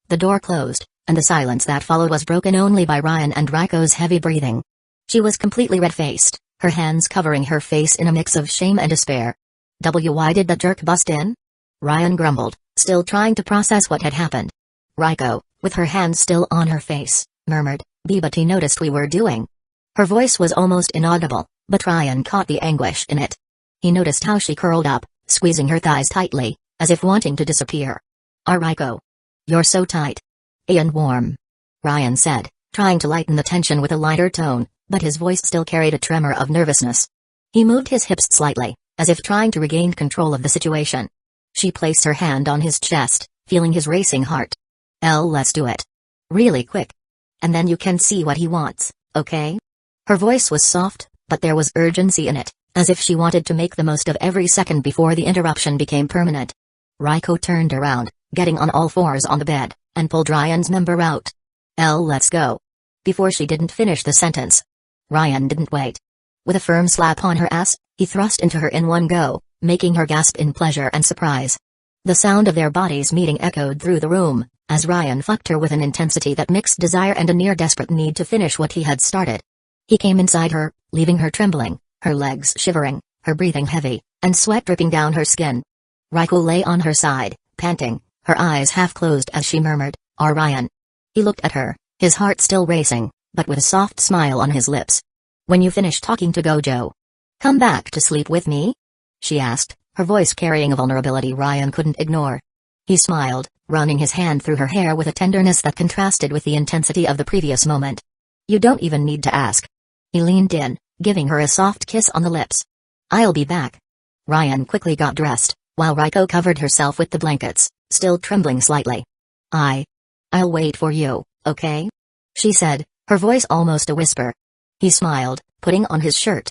The door closed, and the silence that followed was broken only by Ryan and Raiko's heavy breathing. She was completely red-faced, her hands covering her face in a mix of shame and despair. Why did that jerk bust in? Ryan grumbled, still trying to process what had happened. Raiko, with her hands still on her face, murmured, but he noticed we were doing. Her voice was almost inaudible, but Ryan caught the anguish in it. He noticed how she curled up, squeezing her thighs tightly, as if wanting to disappear. Raiko. You're so tight. And warm. Ryan said, trying to lighten the tension with a lighter tone, but his voice still carried a tremor of nervousness. He moved his hips slightly, as if trying to regain control of the situation. She placed her hand on his chest, feeling his racing heart. Let's do it. Really quick. And then you can see what he wants, okay? Her voice was soft, but there was urgency in it, as if she wanted to make the most of every second before the interruption became permanent. Raiko turned around, getting on all fours on the bed, and pulled Ryan's member out. Let's go. Before she didn't finish the sentence. Ryan didn't wait. With a firm slap on her ass, he thrust into her in one go, making her gasp in pleasure and surprise. The sound of their bodies meeting echoed through the room, as Ryan fucked her with an intensity that mixed desire and a near-desperate need to finish what he had started. He came inside her, leaving her trembling, her legs shivering, her breathing heavy, and sweat dripping down her skin. Raiko lay on her side, panting, her eyes half closed as she murmured, Ryan. He looked at her, his heart still racing, but with a soft smile on his lips. When you finish talking to Gojo, come back to sleep with me? She asked, her voice carrying a vulnerability Ryan couldn't ignore. He smiled, running his hand through her hair with a tenderness that contrasted with the intensity of the previous moment. You don't even need to ask. He leaned in, giving her a soft kiss on the lips. I'll be back. Ryan quickly got dressed, while Raiko covered herself with the blankets, still trembling slightly. I'll wait for you, okay? She said, her voice almost a whisper. He smiled, putting on his shirt.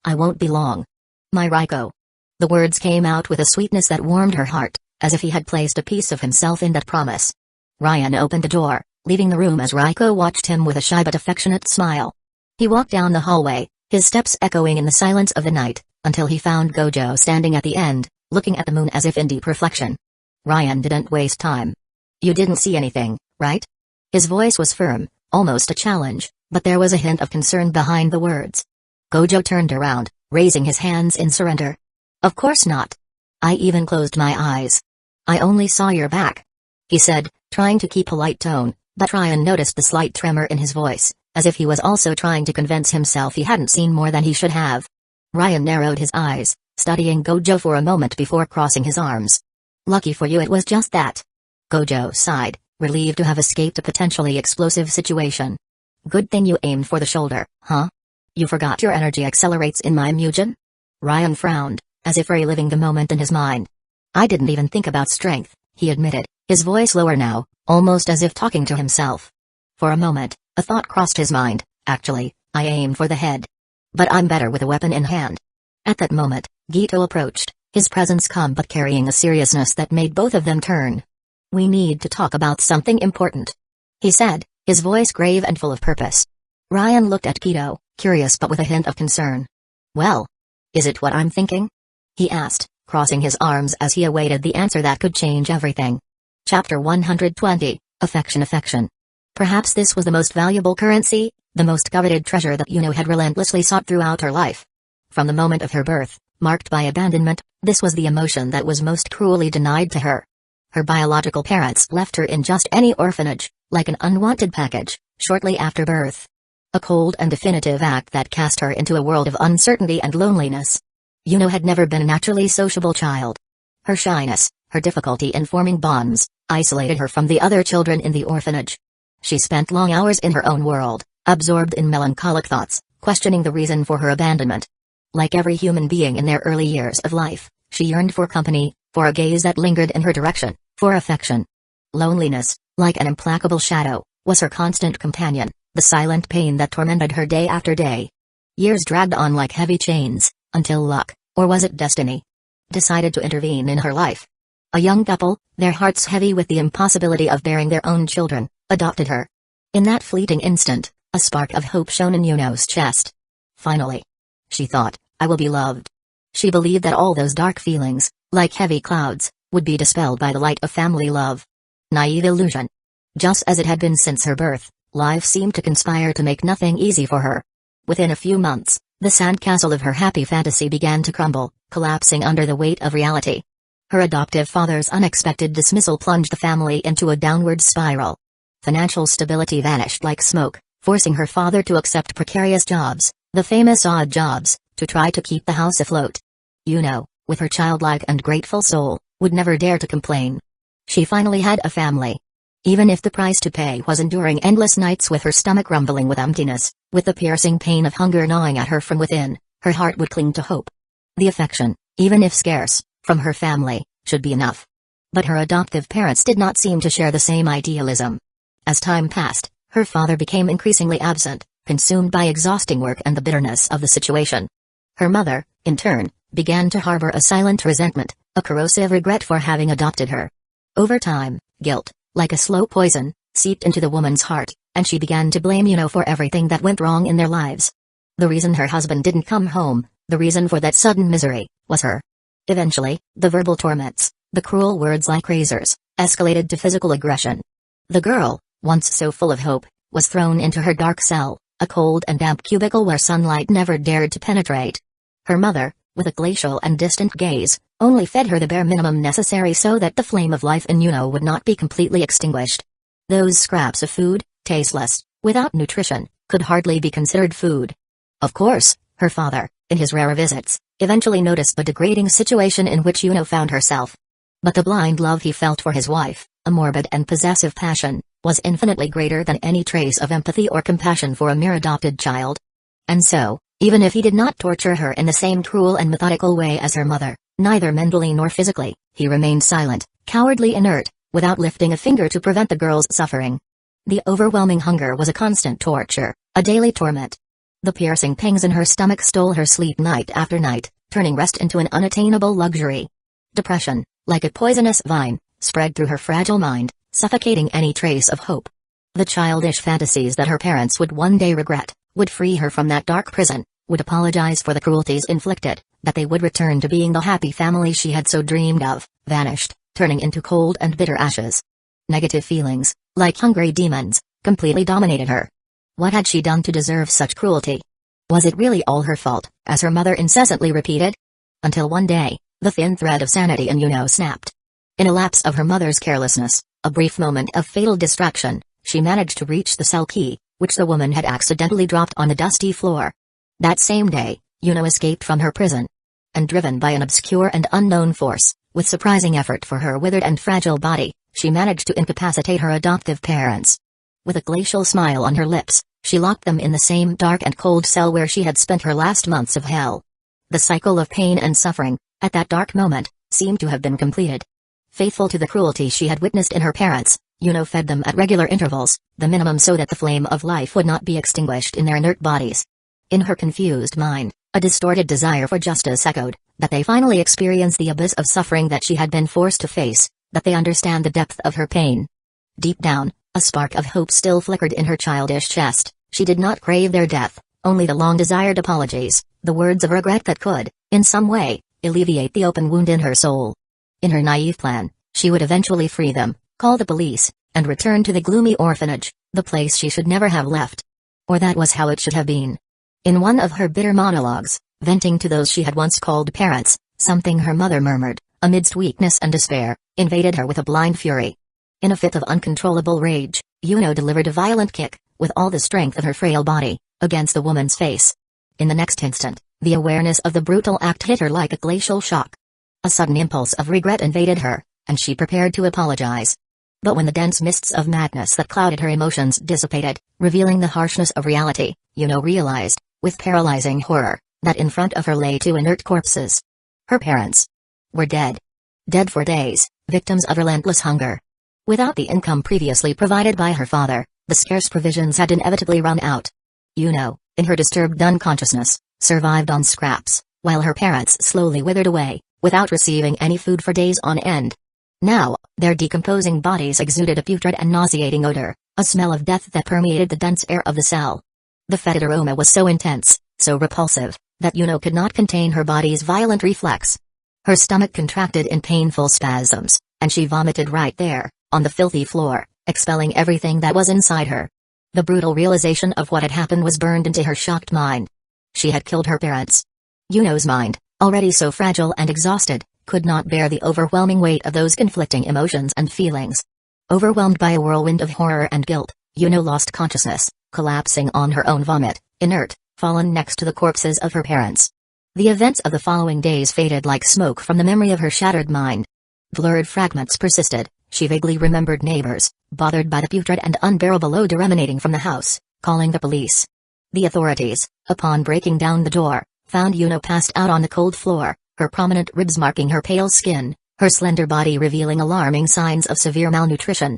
I won't be long. My Raiko. The words came out with a sweetness that warmed her heart, as if he had placed a piece of himself in that promise. Ryan opened the door, leaving the room as Raiko watched him with a shy but affectionate smile. He walked down the hallway, his steps echoing in the silence of the night, until he found Gojo standing at the end, looking at the moon as if in deep reflection. Ryan didn't waste time. You didn't see anything, right? His voice was firm, almost a challenge, but there was a hint of concern behind the words. Gojo turned around, raising his hands in surrender. Of course not. I even closed my eyes. I only saw your back. He said, trying to keep a light tone, but Ryan noticed the slight tremor in his voice, as if he was also trying to convince himself he hadn't seen more than he should have. Ryan narrowed his eyes, studying Gojo for a moment before crossing his arms. Lucky for you it was just that. Gojo sighed, relieved to have escaped a potentially explosive situation. Good thing you aimed for the shoulder, huh? You forgot your energy accelerates in my mujin? Ryan frowned, as if reliving the moment in his mind. I didn't even think about strength, he admitted, his voice lower now, almost as if talking to himself. For a moment, a thought crossed his mind. Actually, I aimed for the head. But I'm better with a weapon in hand. At that moment, Gito approached, his presence calm but carrying a seriousness that made both of them turn. We need to talk about something important, he said, his voice grave and full of purpose. Ryan looked at Gito, curious but with a hint of concern. Well, is it what I'm thinking? He asked, crossing his arms as he awaited the answer that could change everything. Chapter 120, Affection, affection. Perhaps this was the most valuable currency, the most coveted treasure that Yuno had relentlessly sought throughout her life. From the moment of her birth, marked by abandonment, this was the emotion that was most cruelly denied to her. Her biological parents left her in just any orphanage, like an unwanted package, shortly after birth. A cold and definitive act that cast her into a world of uncertainty and loneliness. Yuno had never been a naturally sociable child. Her shyness, her difficulty in forming bonds, isolated her from the other children in the orphanage. She spent long hours in her own world, absorbed in melancholic thoughts, questioning the reason for her abandonment. Like every human being in their early years of life, she yearned for company, for a gaze that lingered in her direction, for affection. Loneliness, like an implacable shadow, was her constant companion, the silent pain that tormented her day after day. Years dragged on like heavy chains, until luck, or was it destiny, decided to intervene in her life. A young couple, their hearts heavy with the impossibility of bearing their own children, adopted her. In that fleeting instant, a spark of hope shone in Yuno's chest. Finally, she thought, I will be loved. She believed that all those dark feelings, like heavy clouds, would be dispelled by the light of family love. Naive illusion. Just as it had been since her birth, life seemed to conspire to make nothing easy for her. Within a few months, the sandcastle of her happy fantasy began to crumble, collapsing under the weight of reality. Her adoptive father's unexpected dismissal plunged the family into a downward spiral. Financial stability vanished like smoke, forcing her father to accept precarious jobs, the famous odd jobs, to try to keep the house afloat. Yuno, with her childlike and grateful soul, would never dare to complain. She finally had a family. Even if the price to pay was enduring endless nights with her stomach rumbling with emptiness, with the piercing pain of hunger gnawing at her from within, her heart would cling to hope. The affection, even if scarce, from her family, should be enough. But her adoptive parents did not seem to share the same idealism. As time passed, her father became increasingly absent, consumed by exhausting work and the bitterness of the situation. Her mother, in turn, began to harbor a silent resentment, a corrosive regret for having adopted her. Over time, guilt, like a slow poison, seeped into the woman's heart, and she began to blame Yuno for everything that went wrong in their lives. The reason her husband didn't come home, the reason for that sudden misery, was her. Eventually, the verbal torments, the cruel words like razors, escalated to physical aggression. The girl, once so full of hope, was thrown into her dark cell, a cold and damp cubicle where sunlight never dared to penetrate. Her mother, with a glacial and distant gaze, only fed her the bare minimum necessary so that the flame of life in Yuno would not be completely extinguished. Those scraps of food, tasteless, without nutrition, could hardly be considered food. Of course, her father, in his rare visits, eventually noticed the degrading situation in which Yuno found herself. But the blind love he felt for his wife, a morbid and possessive passion, was infinitely greater than any trace of empathy or compassion for a mere adopted child. And so, even if he did not torture her in the same cruel and methodical way as her mother, neither mentally nor physically, he remained silent, cowardly inert, without lifting a finger to prevent the girl's suffering. The overwhelming hunger was a constant torture, a daily torment. The piercing pangs in her stomach stole her sleep night after night, turning rest into an unattainable luxury. Depression, like a poisonous vine, spread through her fragile mind, suffocating any trace of hope. The childish fantasies that her parents would one day regret, would free her from that dark prison, would apologize for the cruelties inflicted, that they would return to being the happy family she had so dreamed of, vanished, turning into cold and bitter ashes. Negative feelings, like hungry demons, completely dominated her. What had she done to deserve such cruelty? Was it really all her fault, as her mother incessantly repeated? Until one day, the thin thread of sanity in Yuno snapped. In a lapse of her mother's carelessness, a brief moment of fatal distraction, she managed to reach the cell key, which the woman had accidentally dropped on the dusty floor. That same day, Yuno escaped from her prison. And driven by an obscure and unknown force, with surprising effort for her withered and fragile body, she managed to incapacitate her adoptive parents. With a glacial smile on her lips, she locked them in the same dark and cold cell where she had spent her last months of hell. The cycle of pain and suffering, at that dark moment, seemed to have been completed. Faithful to the cruelty she had witnessed in her parents, Yuno fed them at regular intervals, the minimum so that the flame of life would not be extinguished in their inert bodies. In her confused mind, a distorted desire for justice echoed, that they finally experience the abyss of suffering that she had been forced to face, that they understand the depth of her pain. Deep down, a spark of hope still flickered in her childish chest. She did not crave their death, only the long-desired apologies, the words of regret that could, in some way, alleviate the open wound in her soul. In her naive plan, she would eventually free them, call the police, and returned to the gloomy orphanage, the place she should never have left. Or that was how it should have been. In one of her bitter monologues, venting to those she had once called parents, something her mother murmured, amidst weakness and despair, invaded her with a blind fury. In a fit of uncontrollable rage, Yuno delivered a violent kick, with all the strength of her frail body, against the woman's face. In the next instant, the awareness of the brutal act hit her like a glacial shock. A sudden impulse of regret invaded her, and she prepared to apologize. But when the dense mists of madness that clouded her emotions dissipated, revealing the harshness of reality, Yuno realized, with paralyzing horror, that in front of her lay two inert corpses. Her parents were dead. Dead for days, victims of relentless hunger. Without the income previously provided by her father, the scarce provisions had inevitably run out. Yuno, in her disturbed unconsciousness, survived on scraps, while her parents slowly withered away, without receiving any food for days on end. Now, their decomposing bodies exuded a putrid and nauseating odor, a smell of death that permeated the dense air of the cell. The fetid aroma was so intense, so repulsive, that Yuno could not contain her body's violent reflex. Her stomach contracted in painful spasms, and she vomited right there, on the filthy floor, expelling everything that was inside her. The brutal realization of what had happened was burned into her shocked mind. She had killed her parents. Yuno's mind, already so fragile and exhausted, could not bear the overwhelming weight of those conflicting emotions and feelings. Overwhelmed by a whirlwind of horror and guilt, Yuno lost consciousness, collapsing on her own vomit, inert, fallen next to the corpses of her parents. The events of the following days faded like smoke from the memory of her shattered mind. Blurred fragments persisted. She vaguely remembered neighbors, bothered by the putrid and unbearable odor emanating from the house, calling the police. The authorities, upon breaking down the door, found Yuno passed out on the cold floor, her prominent ribs marking her pale skin, her slender body revealing alarming signs of severe malnutrition.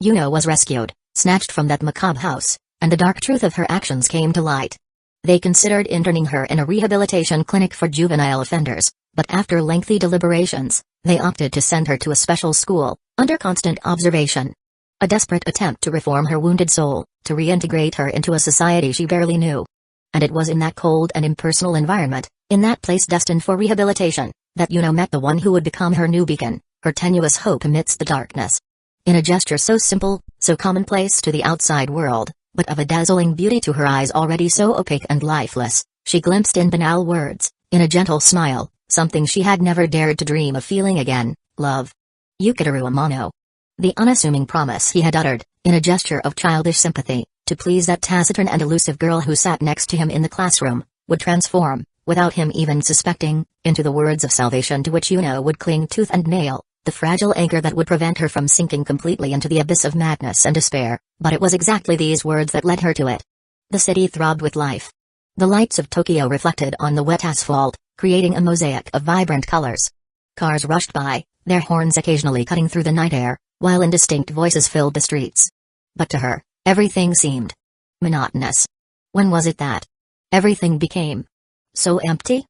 Yuno was rescued, snatched from that macabre house, and the dark truth of her actions came to light. They considered interning her in a rehabilitation clinic for juvenile offenders, but after lengthy deliberations, they opted to send her to a special school, under constant observation. A desperate attempt to reform her wounded soul, to reintegrate her into a society she barely knew. And it was in that cold and impersonal environment, in that place destined for rehabilitation, that Yuno met the one who would become her new beacon, her tenuous hope amidst the darkness. In a gesture so simple, so commonplace to the outside world, but of a dazzling beauty to her eyes already so opaque and lifeless, she glimpsed in banal words, in a gentle smile, something she had never dared to dream of feeling again: love. Yukiteru Amano. The unassuming promise he had uttered, in a gesture of childish sympathy, to please that taciturn and elusive girl who sat next to him in the classroom, would transform, without him even suspecting, into the words of salvation to which Yuno would cling tooth and nail, the fragile anchor that would prevent her from sinking completely into the abyss of madness and despair. But it was exactly these words that led her to it. The city throbbed with life. The lights of Tokyo reflected on the wet asphalt, creating a mosaic of vibrant colors. Cars rushed by, their horns occasionally cutting through the night air, while indistinct voices filled the streets. But to her, everything seemed monotonous. When was it that everything became so empty?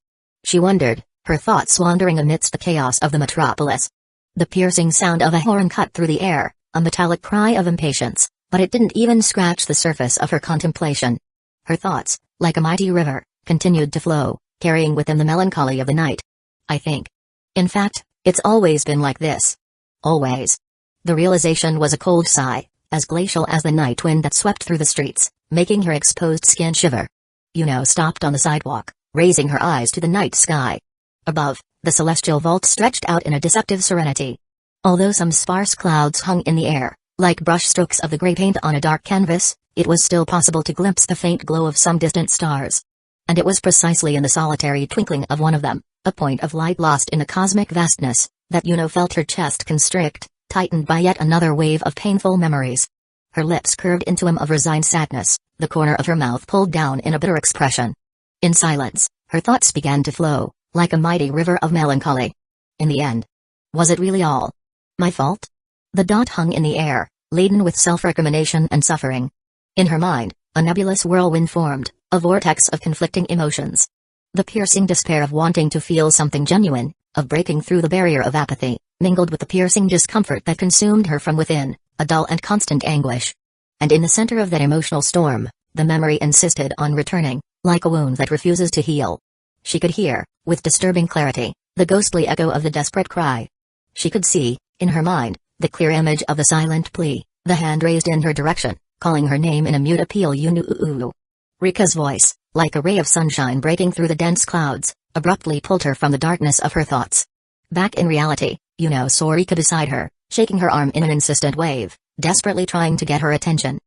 She wondered, her thoughts wandering amidst the chaos of the metropolis. The piercing sound of a horn cut through the air, a metallic cry of impatience, but it didn't even scratch the surface of her contemplation. Her thoughts, like a mighty river, continued to flow, carrying with them the melancholy of the night. I think. In fact, it's always been like this. Always. The realization was a cold sigh, as glacial as the night wind that swept through the streets, making her exposed skin shiver. Yuno stopped on the sidewalk, raising her eyes to the night sky. Above, the celestial vault stretched out in a deceptive serenity. Although some sparse clouds hung in the air, like brushstrokes of the gray paint on a dark canvas, it was still possible to glimpse the faint glow of some distant stars. And it was precisely in the solitary twinkling of one of them, a point of light lost in the cosmic vastness, that Yuno felt her chest constrict, tightened by yet another wave of painful memories. Her lips curved into a of resigned sadness, the corner of her mouth pulled down in a bitter expression. In silence, her thoughts began to flow, like a mighty river of melancholy. In the end, was it really all my fault? The dot hung in the air, laden with self-recrimination and suffering. In her mind, a nebulous whirlwind formed, a vortex of conflicting emotions. The piercing despair of wanting to feel something genuine, of breaking through the barrier of apathy, mingled with the piercing discomfort that consumed her from within, a dull and constant anguish. And in the center of that emotional storm, the memory insisted on returning, like a wound that refuses to heal. She could hear, with disturbing clarity, the ghostly echo of the desperate cry. She could see, in her mind, the clear image of the silent plea, The hand raised in her direction, calling her name in a mute appeal. Yuno. Rika's voice, like a ray of sunshine breaking through the dense clouds, abruptly pulled her from the darkness of her thoughts. Back in reality, Yuno saw Rika beside her, shaking her arm in an insistent wave, desperately trying to get her attention.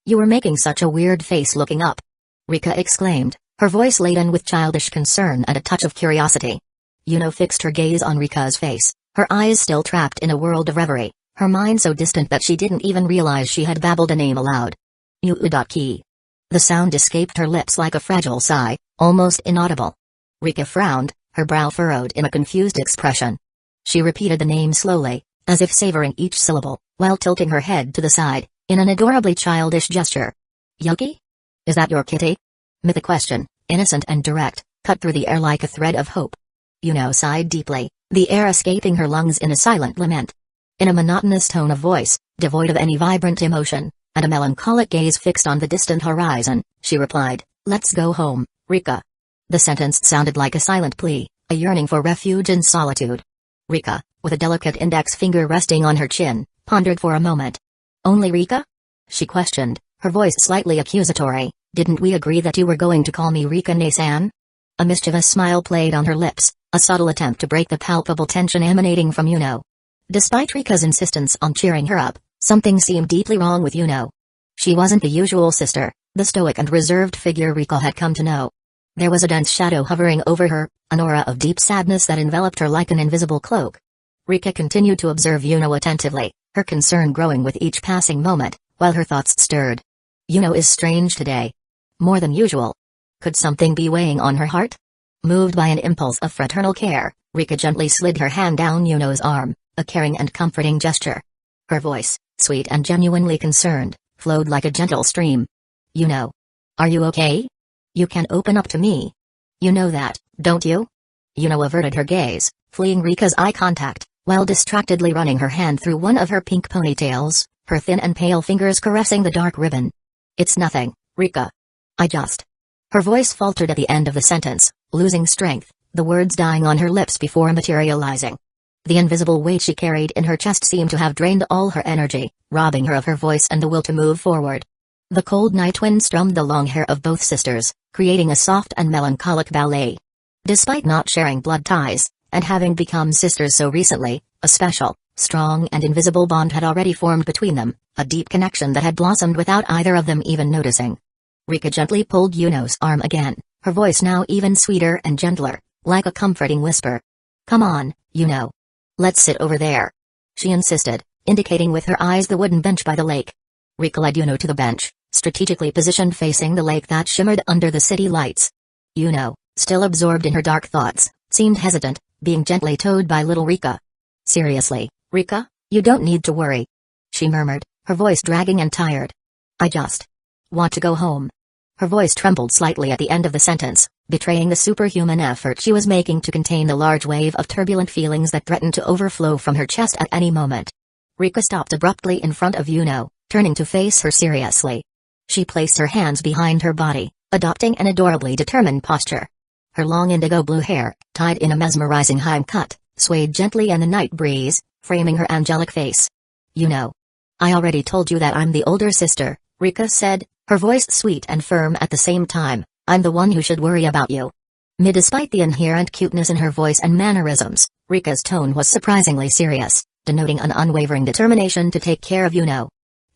"You were making such a weird face looking up," Rika exclaimed, her voice laden with childish concern and a touch of curiosity. Yuno fixed her gaze on Rika's face, her eyes still trapped in a world of reverie, her mind so distant that she didn't even realize she had babbled a name aloud. Yu-Ki. The sound escaped her lips like a fragile sigh, almost inaudible. Rika frowned, her brow furrowed in a confused expression. She repeated the name slowly, as if savoring each syllable, while tilting her head to the side, in an adorably childish gesture. "Yuki? Is that your kitty?" The question, innocent and direct, cut through the air like a thread of hope. Yuno sighed deeply, the air escaping her lungs in a silent lament. In a monotonous tone of voice, devoid of any vibrant emotion, and a melancholic gaze fixed on the distant horizon, she replied, "Let's go home, Rika." The sentence sounded like a silent plea, a yearning for refuge in solitude. Rika, with a delicate index finger resting on her chin, pondered for a moment. "Only Rika?" she questioned, her voice slightly accusatory. "Didn't we agree that you were going to call me Rika-ne-san?" A mischievous smile played on her lips, a subtle attempt to break the palpable tension emanating from Yuno. Despite Rika's insistence on cheering her up, something seemed deeply wrong with Yuno. She wasn't the usual sister, the stoic and reserved figure Rika had come to know. There was a dense shadow hovering over her, an aura of deep sadness that enveloped her like an invisible cloak. Rika continued to observe Yuno attentively, her concern growing with each passing moment, while her thoughts stirred. Yuno is strange today. More than usual. Could something be weighing on her heart? Moved by an impulse of fraternal care, Rika gently slid her hand down Yuno's arm, a caring and comforting gesture. Her voice, sweet and genuinely concerned, flowed like a gentle stream. "Yuno. Are you okay? You can open up to me. You know that, don't you?" Yuno averted her gaze, fleeing Rika's eye contact, while distractedly running her hand through one of her pink ponytails, her thin and pale fingers caressing the dark ribbon. "It's nothing, Rika. I just..." Her voice faltered at the end of the sentence, losing strength, the words dying on her lips before materializing. The invisible weight she carried in her chest seemed to have drained all her energy, robbing her of her voice and the will to move forward. The cold night wind strummed the long hair of both sisters, creating a soft and melancholic ballet. Despite not sharing blood ties, and having become sisters so recently, a special, strong and invisible bond had already formed between them, a deep connection that had blossomed without either of them even noticing. Rika gently pulled Yuno's arm again, her voice now even sweeter and gentler, like a comforting whisper. "Come on, Yuno. Let's sit over there," she insisted, indicating with her eyes the wooden bench by the lake. Rika led Yuno to the bench, strategically positioned facing the lake that shimmered under the city lights. Yuno, still absorbed in her dark thoughts, seemed hesitant, being gently towed by little Rika. "Seriously, Rika, you don't need to worry," she murmured, her voice dragging and tired. "I just want to go home." Her voice trembled slightly at the end of the sentence, betraying the superhuman effort she was making to contain the large wave of turbulent feelings that threatened to overflow from her chest at any moment. Rika stopped abruptly in front of Yuno, turning to face her seriously. She placed her hands behind her body, adopting an adorably determined posture. Her long indigo blue hair, tied in a mesmerizing high cut, swayed gently in the night breeze, framing her angelic face. "Yuno. I already told you that I'm the older sister," Rika said, her voice sweet and firm at the same time. "I'm the one who should worry about you." Despite the inherent cuteness in her voice and mannerisms, Rika's tone was surprisingly serious, denoting an unwavering determination to take care of Yuno.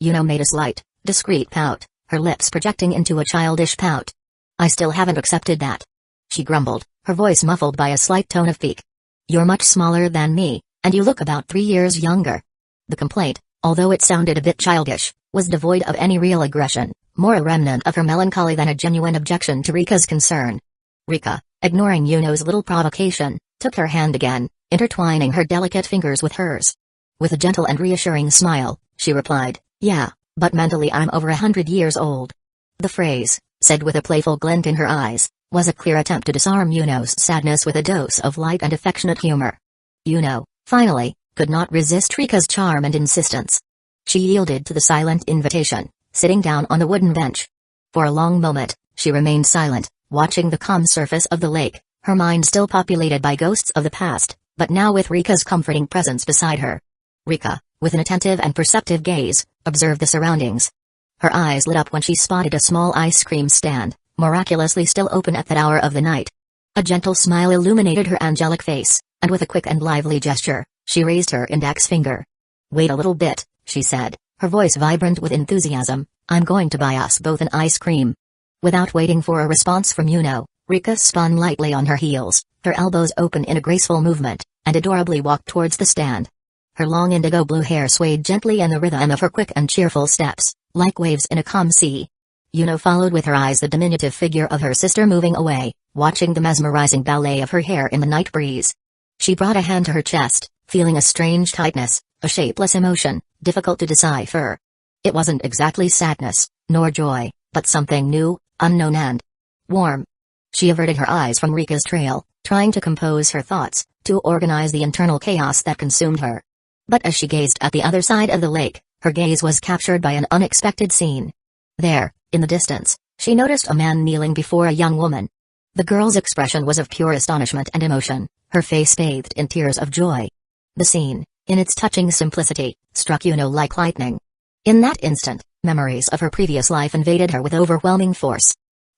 Yuno made a slight, discreet pout, her lips projecting into a childish pout. "I still haven't accepted that," she grumbled, her voice muffled by a slight tone of pique. "You're much smaller than me, and you look about 3 years younger." The complaint, although it sounded a bit childish, was devoid of any real aggression, more a remnant of her melancholy than a genuine objection to Rika's concern. Rika, ignoring Yuno's little provocation, took her hand again, intertwining her delicate fingers with hers. With a gentle and reassuring smile, she replied, "Yeah, but mentally I'm over 100 years old." The phrase, said with a playful glint in her eyes, was a clear attempt to disarm Yuno's sadness with a dose of light and affectionate humor. Yuno, finally, could not resist Rika's charm and insistence. She yielded to the silent invitation, sitting down on the wooden bench. For a long moment, she remained silent, watching the calm surface of the lake, her mind still populated by ghosts of the past, but now with Rika's comforting presence beside her. "Rika, with an attentive and perceptive gaze, observed the surroundings. Her eyes lit up when she spotted a small ice cream stand, miraculously still open at that hour of the night. A gentle smile illuminated her angelic face, and with a quick and lively gesture, she raised her index finger. "Wait a little bit," she said, her voice vibrant with enthusiasm. "I'm going to buy us both an ice cream." Without waiting for a response from Yuno, Rika spun lightly on her heels, her elbows open in a graceful movement, and adorably walked towards the stand. Her long indigo blue hair swayed gently in the rhythm of her quick and cheerful steps, like waves in a calm sea. Yuno followed with her eyes the diminutive figure of her sister moving away, watching the mesmerizing ballet of her hair in the night breeze. She brought a hand to her chest, feeling a strange tightness, a shapeless emotion, difficult to decipher. It wasn't exactly sadness, nor joy, but something new, unknown and warm. She averted her eyes from Rika's trail, trying to compose her thoughts, to organize the internal chaos that consumed her. But as she gazed at the other side of the lake, her gaze was captured by an unexpected scene. There, in the distance, she noticed a man kneeling before a young woman. The girl's expression was of pure astonishment and emotion, her face bathed in tears of joy. The scene, in its touching simplicity, struck Yuno like lightning. In that instant, memories of her previous life invaded her with overwhelming force.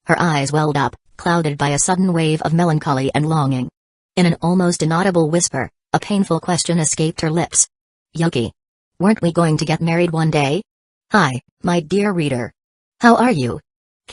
Her eyes welled up, clouded by a sudden wave of melancholy and longing. In an almost inaudible whisper, a painful question escaped her lips. "Yuki, weren't we going to get married one day?" "Hi, my dear reader. How are you?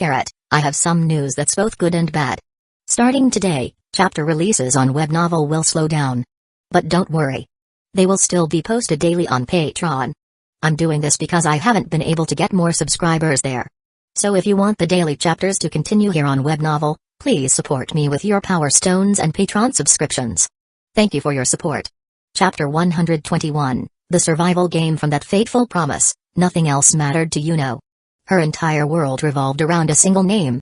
I have some news that's both good and bad. Starting today, chapter releases on web novel will slow down. But don't worry. They will still be posted daily on Patreon. I'm doing this because I haven't been able to get more subscribers there. So if you want the daily chapters to continue here on web novel, please support me with your Power Stones and Patreon subscriptions. Thank you for your support." Chapter 121, The Survival Game. From that fateful promise, nothing else mattered to Yuno. Her entire world revolved around a single name.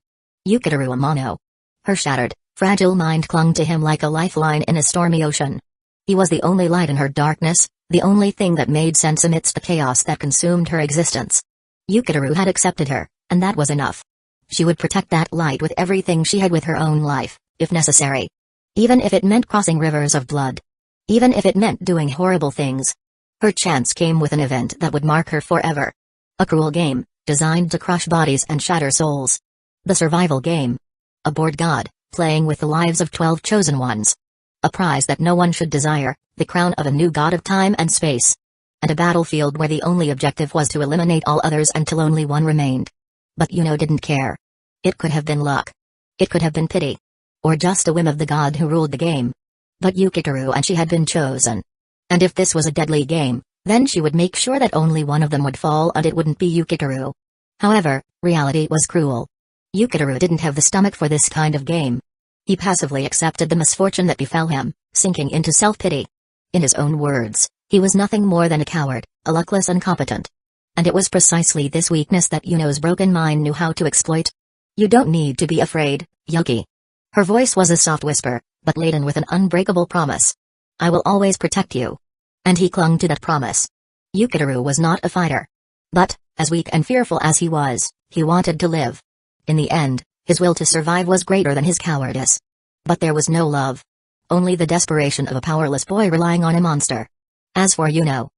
Yukiteru Amano. Her shattered, fragile mind clung to him like a lifeline in a stormy ocean. He was the only light in her darkness, the only thing that made sense amidst the chaos that consumed her existence. Yukiteru had accepted her, and that was enough. She would protect that light with everything she had, with her own life, if necessary. Even if it meant crossing rivers of blood. Even if it meant doing horrible things. Her chance came with an event that would mark her forever. A cruel game, designed to crush bodies and shatter souls. The survival game. A bored god, playing with the lives of 12 chosen ones. A prize that no one should desire, the crown of a new god of time and space. And a battlefield where the only objective was to eliminate all others until only one remained. But Yuno didn't care. It could have been luck. It could have been pity. Or just a whim of the god who ruled the game. But Yukiteru and she had been chosen. And if this was a deadly game, then she would make sure that only one of them would fall, and it wouldn't be Yukiteru. However, reality was cruel. Yukiteru didn't have the stomach for this kind of game. He passively accepted the misfortune that befell him, sinking into self-pity. In his own words, he was nothing more than a coward, a luckless incompetent. And it was precisely this weakness that Yuno's broken mind knew how to exploit. "You don't need to be afraid, Yuki." Her voice was a soft whisper, but laden with an unbreakable promise. "I will always protect you." And he clung to that promise. Yukiteru was not a fighter. But, as weak and fearful as he was, he wanted to live. In the end, his will to survive was greater than his cowardice. But there was no love. Only the desperation of a powerless boy relying on a monster. As for Yuno,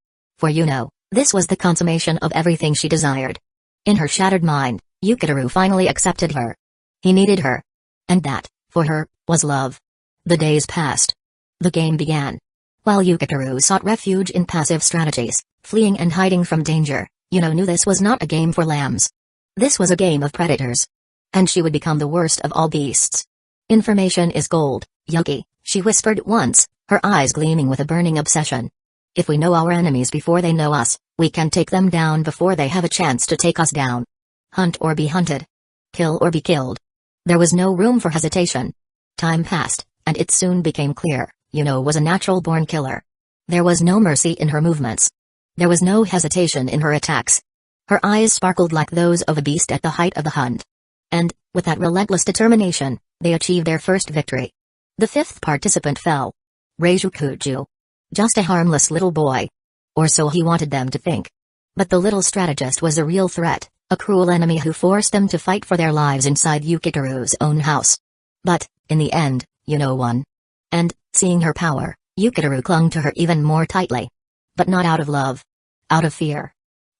this was the consummation of everything she desired. In her shattered mind, Yukiteru finally accepted her. He needed her. And that, for her, was love. The days passed. The game began. While Yukiteru sought refuge in passive strategies, fleeing and hiding from danger, Yuno knew this was not a game for lambs. This was a game of predators. And she would become the worst of all beasts. "Information is gold, Yuki," she whispered once, her eyes gleaming with a burning obsession. "If we know our enemies before they know us, we can take them down before they have a chance to take us down. Hunt or be hunted. Kill or be killed." There was no room for hesitation. Time passed, and it soon became clear, Yuno was a natural-born killer. There was no mercy in her movements. There was no hesitation in her attacks. Her eyes sparkled like those of a beast at the height of the hunt. And, with that relentless determination, they achieved their first victory. The fifth participant fell. Reijukuju. Just a harmless little boy. Or so he wanted them to think. But the little strategist was a real threat, a cruel enemy who forced them to fight for their lives inside Yukiteru's own house. But, in the end, Yuno won. And, seeing her power, Yukiteru clung to her even more tightly. But not out of love. out of fear.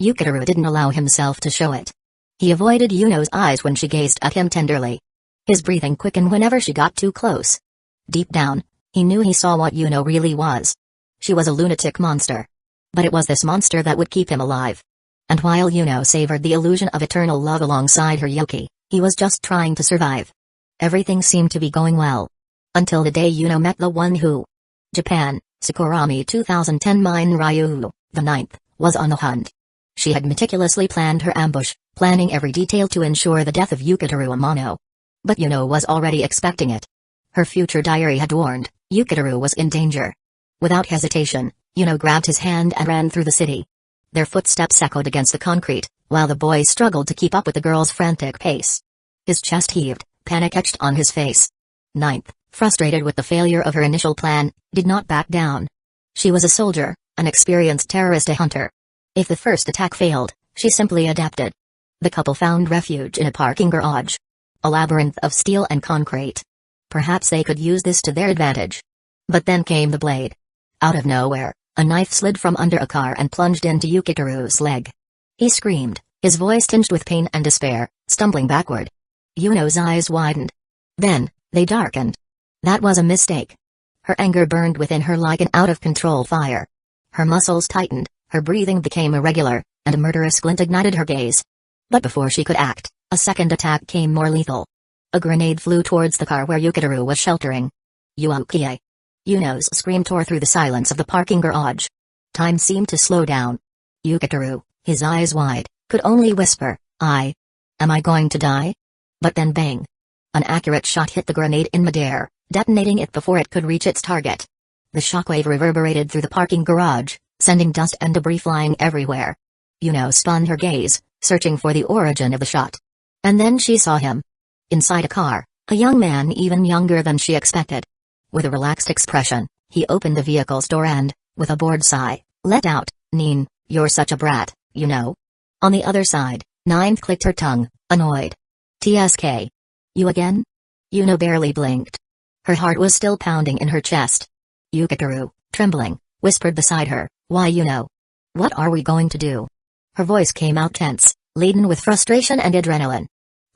Yukiteru didn't allow himself to show it. He avoided Yuno's eyes when she gazed at him tenderly. His breathing quickened whenever she got too close. Deep down, he knew he saw what Yuno really was. She was a lunatic monster. But it was this monster that would keep him alive. And while Yuno savored the illusion of eternal love alongside her Yoki, he was just trying to survive. Everything seemed to be going well. Until the day Yuno met the one who. Japan, Sakurami 2010. Mine Ryu, the ninth, was on the hunt. She had meticulously planned her ambush, planning every detail to ensure the death of Yukiteru Amano. But Yuno was already expecting it. Her future diary had warned, Yukiteru was in danger. Without hesitation, Yuno grabbed his hand and ran through the city. Their footsteps echoed against the concrete, while the boy struggled to keep up with the girl's frantic pace. His chest heaved, panic etched on his face. Ninth, frustrated with the failure of her initial plan, did not back down. She was a soldier, an experienced terrorist hunter. If the first attack failed, she simply adapted. The couple found refuge in a parking garage. A labyrinth of steel and concrete. Perhaps they could use this to their advantage. But then came the blade. Out of nowhere, a knife slid from under a car and plunged into Yukiteru's leg. He screamed, his voice tinged with pain and despair, stumbling backward. Yuno's eyes widened. Then, they darkened. That was a mistake. Her anger burned within her like an out-of-control fire. Her muscles tightened, her breathing became irregular, and a murderous glint ignited her gaze. But before she could act, a second attack came more lethal. A grenade flew towards the car where Yukiteru was sheltering. Yuokie! Yuno's scream tore through the silence of the parking garage. Time seemed to slow down. Yukiteru, his eyes wide, could only whisper, Am I going to die? But then bang! An accurate shot hit the grenade in midair, detonating it before it could reach its target. The shockwave reverberated through the parking garage, sending dust and debris flying everywhere. Yuno spun her gaze, searching for the origin of the shot. And then she saw him. Inside a car, a young man even younger than she expected. With a relaxed expression, he opened the vehicle's door and, with a bored sigh, let out, Neen, you're such a brat, you know. On the other side, Ninth clicked her tongue, annoyed. TSK. You again? Yuno barely blinked. Her heart was still pounding in her chest. Yukiteru, trembling, whispered beside her, Why Yuno? What are we going to do? Her voice came out tense, laden with frustration and adrenaline.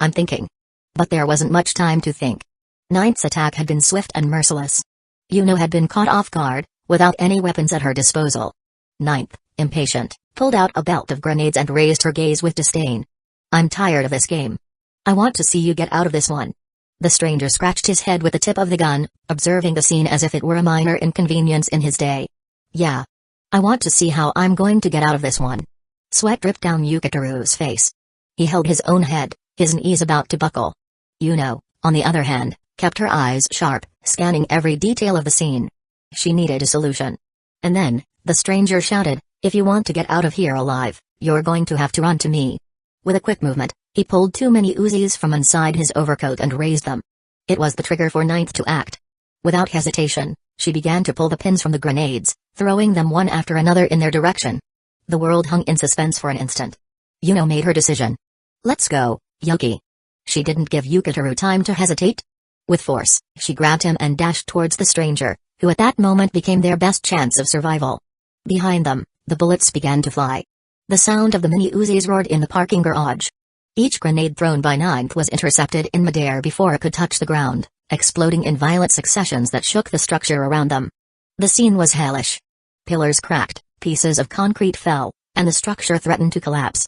I'm thinking. But there wasn't much time to think. Ninth's attack had been swift and merciless. Yuno had been caught off guard, without any weapons at her disposal. Ninth, impatient, pulled out a belt of grenades and raised her gaze with disdain. I'm tired of this game. I want to see you get out of this one. The stranger scratched his head with the tip of the gun, observing the scene as if it were a minor inconvenience in his day. Yeah. I want to see how I'm going to get out of this one. Sweat dripped down Yukiteru's face. He held his own head, his knees about to buckle. Yuno, on the other hand, kept her eyes sharp, scanning every detail of the scene. She needed a solution. And then, the stranger shouted, If you want to get out of here alive, you're going to have to run to me. With a quick movement, he pulled two mini Uzis from inside his overcoat and raised them. It was the trigger for Ninth to act. Without hesitation, she began to pull the pins from the grenades, throwing them one after another in their direction. The world hung in suspense for an instant. Yuno made her decision. Let's go, Yoki. She didn't give Yukiteru time to hesitate. With force, she grabbed him and dashed towards the stranger, who at that moment became their best chance of survival. Behind them, the bullets began to fly. The sound of the mini Uzis roared in the parking garage. Each grenade thrown by Ninth was intercepted in midair before it could touch the ground, exploding in violent successions that shook the structure around them. The scene was hellish. Pillars cracked, pieces of concrete fell, and the structure threatened to collapse.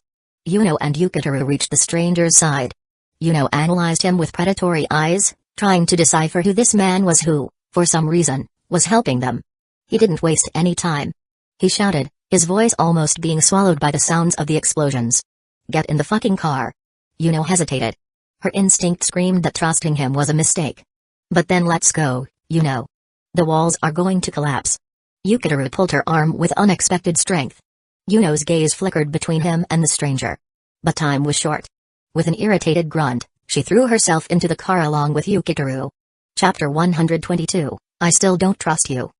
Yuno and Yukiteru reached the stranger's side. Yuno analyzed him with predatory eyes, trying to decipher who this man was who, for some reason, was helping them. He didn't waste any time. He shouted, his voice almost being swallowed by the sounds of the explosions. Get in the fucking car. Yuno hesitated. Her instinct screamed that trusting him was a mistake. But then let's go, Yuno. The walls are going to collapse. Yukiteru pulled her arm with unexpected strength. Yuno's gaze flickered between him and the stranger. But time was short. With an irritated grunt, she threw herself into the car along with Yukiteru. Chapter 122, I Still Don't Trust You.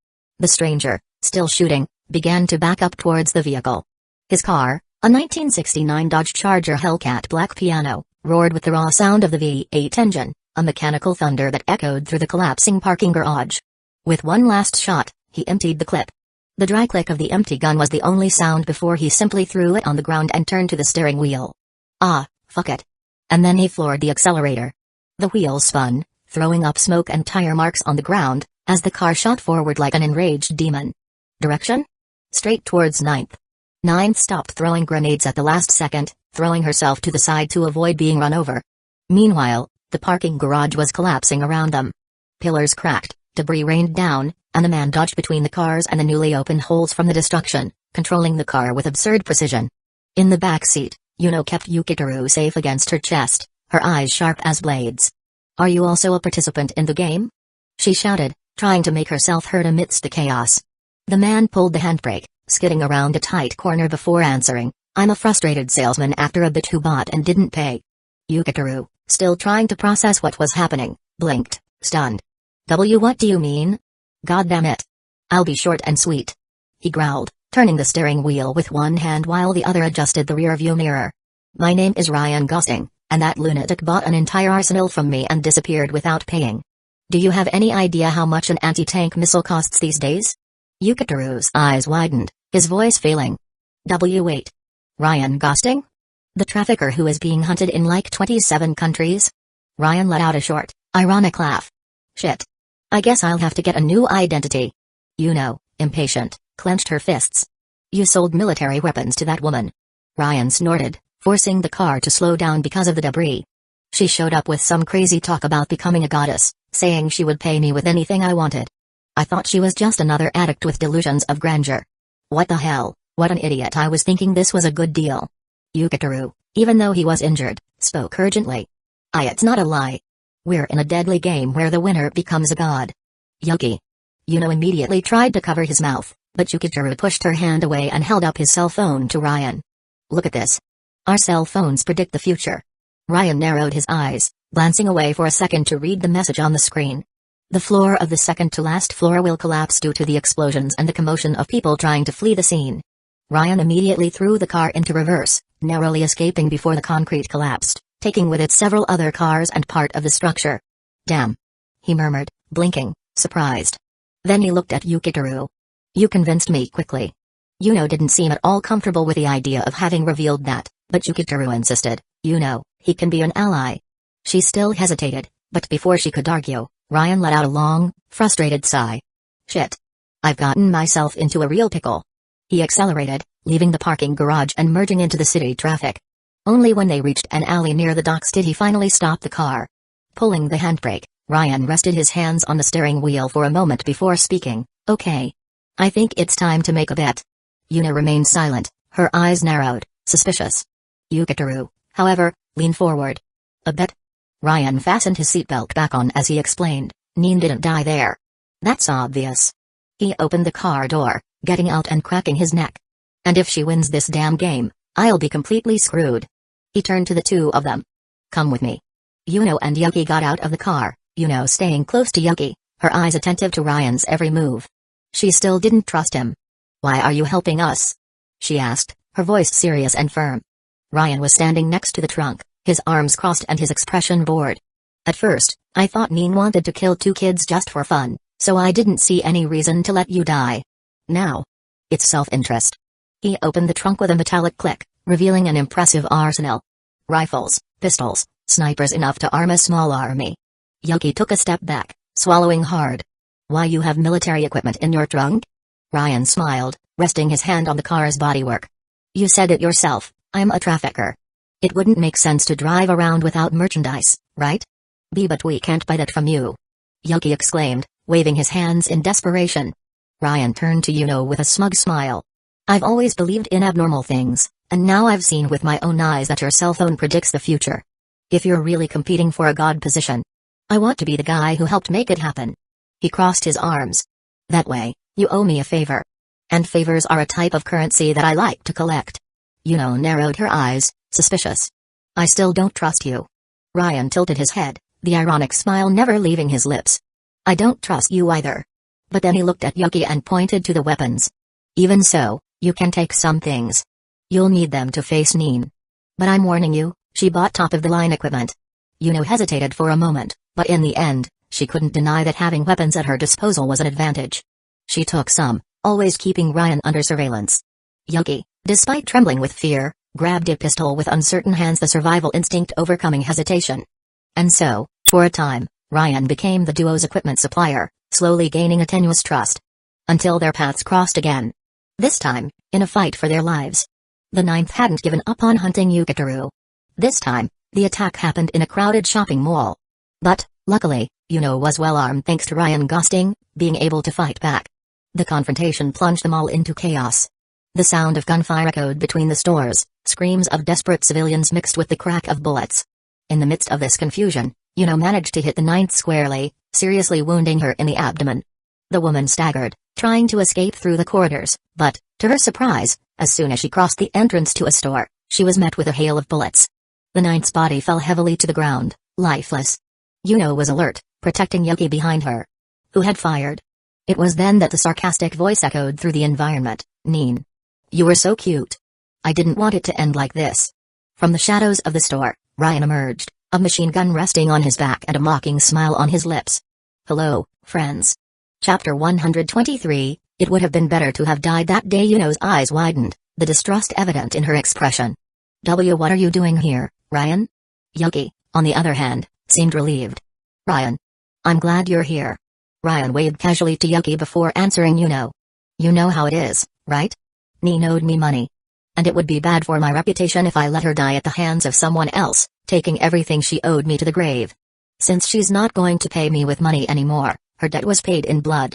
The stranger, still shooting, began to back up towards the vehicle. His car, a 1969 Dodge Charger Hellcat Black Piano, roared with the raw sound of the V8 engine, a mechanical thunder that echoed through the collapsing parking garage. With one last shot, he emptied the clip. The dry click of the empty gun was the only sound before he simply threw it on the ground and turned to the steering wheel. Ah, fuck it. And then he floored the accelerator. The wheel spun, throwing up smoke and tire marks on the ground, as the car shot forward like an enraged demon. Direction? Straight towards Ninth. Ninth stopped throwing grenades at the last second, throwing herself to the side to avoid being run over. Meanwhile, the parking garage was collapsing around them. Pillars cracked, debris rained down, and the man dodged between the cars and the newly opened holes from the destruction, controlling the car with absurd precision. In the back seat, Yuno kept Yukiteru safe against her chest, her eyes sharp as blades. "Are you also a participant in the game?" she shouted, trying to make herself heard amidst the chaos. The man pulled the handbrake, skidding around a tight corner before answering, "I'm a frustrated salesman after a bitch who bought and didn't pay." Yukiteru, still trying to process what was happening, blinked, stunned. What do you mean? God damn it. I'll be short and sweet," he growled, turning the steering wheel with one hand while the other adjusted the rear-view mirror. "My name is Ryan Gosling, and that lunatic bought an entire arsenal from me and disappeared without paying. Do you have any idea how much an anti-tank missile costs these days?" Yukiteru's eyes widened, his voice failing. "Wait. Ryan Gosling? The trafficker who is being hunted in like 27 countries?" Ryan let out a short, ironic laugh. "Shit. I guess I'll have to get a new identity." Yuno, impatient, clenched her fists. "You sold military weapons to that woman." Ryan snorted, forcing the car to slow down because of the debris. "She showed up with some crazy talk about becoming a goddess, saying she would pay me with anything I wanted. I thought she was just another addict with delusions of grandeur. What the hell, what an idiot. I was thinking this was a good deal." Yukiteru, even though he was injured, spoke urgently. "It's not a lie. We're in a deadly game where the winner becomes a god." "Yuki." Yuno immediately tried to cover his mouth, but Yukiteru pushed her hand away and held up his cell phone to Ryan. "Look at this. Our cell phones predict the future." Ryan narrowed his eyes, glancing away for a second to read the message on the screen. "The floor of the second-to-last floor will collapse due to the explosions and the commotion of people trying to flee the scene." Ryan immediately threw the car into reverse, narrowly escaping before the concrete collapsed, taking with it several other cars and part of the structure. "Damn," he murmured, blinking, surprised. Then he looked at Yukiteru. "You convinced me quickly." Yuno didn't seem at all comfortable with the idea of having revealed that, but Yukiteru insisted, he can be an ally." She still hesitated, but before she could argue, Ryan let out a long, frustrated sigh. "Shit. I've gotten myself into a real pickle." He accelerated, leaving the parking garage and merging into the city traffic. Only when they reached an alley near the docks did he finally stop the car. Pulling the handbrake, Ryan rested his hands on the steering wheel for a moment before speaking. "Okay. I think it's time to make a bet." Yuna remained silent, her eyes narrowed, suspicious. Yukiteru, however, leaned forward. "A bet?" Ryan fastened his seatbelt back on as he explained, "Neen didn't die there." "That's obvious." He opened the car door, getting out and cracking his neck. "And if she wins this damn game, I'll be completely screwed." He turned to the two of them. "Come with me." Yuno and Yuki got out of the car, Yuno staying close to Yuki, her eyes attentive to Ryan's every move. She still didn't trust him. "Why are you helping us?" she asked, her voice serious and firm. Ryan was standing next to the trunk, his arms crossed and his expression bored. "At first, I thought Neen wanted to kill 2 kids just for fun, so I didn't see any reason to let you die. Now, it's self-interest." He opened the trunk with a metallic click, revealing an impressive arsenal. Rifles, pistols, snipers enough to arm a small army. Yuki took a step back, swallowing hard. "Why you have military equipment in your trunk?" Ryan smiled, resting his hand on the car's bodywork. "You said it yourself, I'm a trafficker. It wouldn't make sense to drive around without merchandise, right? But we can't buy that from you," Yuki exclaimed, waving his hands in desperation. Ryan turned to Yuno with a smug smile. "I've always believed in abnormal things, and now I've seen with my own eyes that your cell phone predicts the future. If you're really competing for a god position, I want to be the guy who helped make it happen." He crossed his arms. "That way, you owe me a favor. And favors are a type of currency that I like to collect." Yuno narrowed her eyes, suspicious. "I still don't trust you." Ryan tilted his head, the ironic smile never leaving his lips. "I don't trust you either." But then he looked at Yuki and pointed to the weapons. "Even so, you can take some things. You'll need them to face Neen. But I'm warning you, she bought top-of-the-line equipment." Yuno hesitated for a moment, but in the end, she couldn't deny that having weapons at her disposal was an advantage. She took some, always keeping Ryan under surveillance. Yuki, despite trembling with fear, grabbed a pistol with uncertain hands, the survival instinct overcoming hesitation. And so, for a time, Ryan became the duo's equipment supplier, slowly gaining a tenuous trust. Until their paths crossed again. This time, in a fight for their lives. The Ninth hadn't given up on hunting Yukiteru. This time, the attack happened in a crowded shopping mall. But, luckily, Yuno was well armed thanks to Ryan Gosting, being able to fight back. The confrontation plunged them all into chaos. The sound of gunfire echoed between the stores, screams of desperate civilians mixed with the crack of bullets. In the midst of this confusion, Yuno managed to hit the Ninth squarely, seriously wounding her in the abdomen. The woman staggered, trying to escape through the corridors, but, to her surprise, as soon as she crossed the entrance to a store, she was met with a hail of bullets. The Ninth's body fell heavily to the ground, lifeless. Yuno was alert, protecting Yuki behind her. Who had fired? It was then that the sarcastic voice echoed through the environment. Neen. You were so cute. I didn't want it to end like this. From the shadows of the store, Ryan emerged, a machine gun resting on his back and a mocking smile on his lips. Hello, friends. Chapter 123, It would have been better to have died that day. Yuno's eyes widened, the distrust evident in her expression. What are you doing here, Ryan? Yuki, on the other hand, seemed relieved. Ryan. I'm glad you're here. Ryan waved casually to Yuki before answering Yuno. You know how it is, right? Neen owed me money. And it would be bad for my reputation if I let her die at the hands of someone else, taking everything she owed me to the grave. Since she's not going to pay me with money anymore, her debt was paid in blood.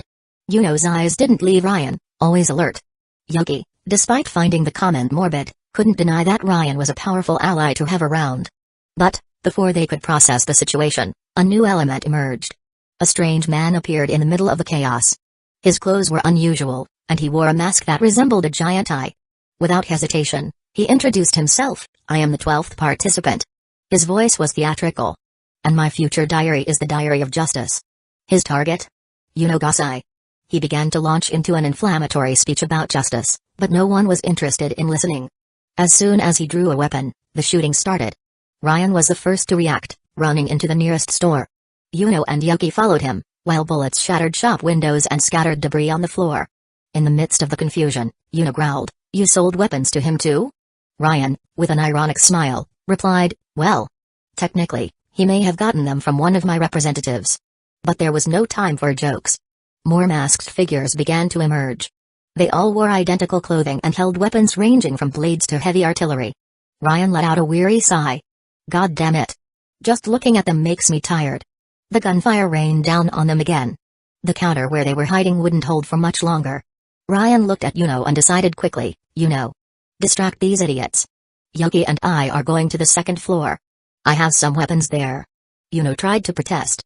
Yuno's eyes didn't leave Ryan, always alert. Yuki, despite finding the comment morbid, couldn't deny that Ryan was a powerful ally to have around. But, before they could process the situation, a new element emerged. A strange man appeared in the middle of the chaos. His clothes were unusual, and he wore a mask that resembled a giant eye. Without hesitation, he introduced himself. I am the 12th participant. His voice was theatrical. And my future diary is the diary of justice. His target? Yuno Gasai. He began to launch into an inflammatory speech about justice, but no one was interested in listening. As soon as he drew a weapon, the shooting started. Ryan was the first to react, running into the nearest store. Yuno and Yuki followed him, while bullets shattered shop windows and scattered debris on the floor. In the midst of the confusion, Yuno growled, You sold weapons to him too? Ryan, with an ironic smile, replied, Well. Technically, he may have gotten them from one of my representatives. But there was no time for jokes. More masked figures began to emerge. They all wore identical clothing and held weapons ranging from blades to heavy artillery. Ryan let out a weary sigh. God damn it. Just looking at them makes me tired. The gunfire rained down on them again. The counter where they were hiding wouldn't hold for much longer. Ryan looked at Yuno and decided quickly, Yuno. Distract these idiots. Yuki and I are going to the second floor. I have some weapons there. Yuno tried to protest.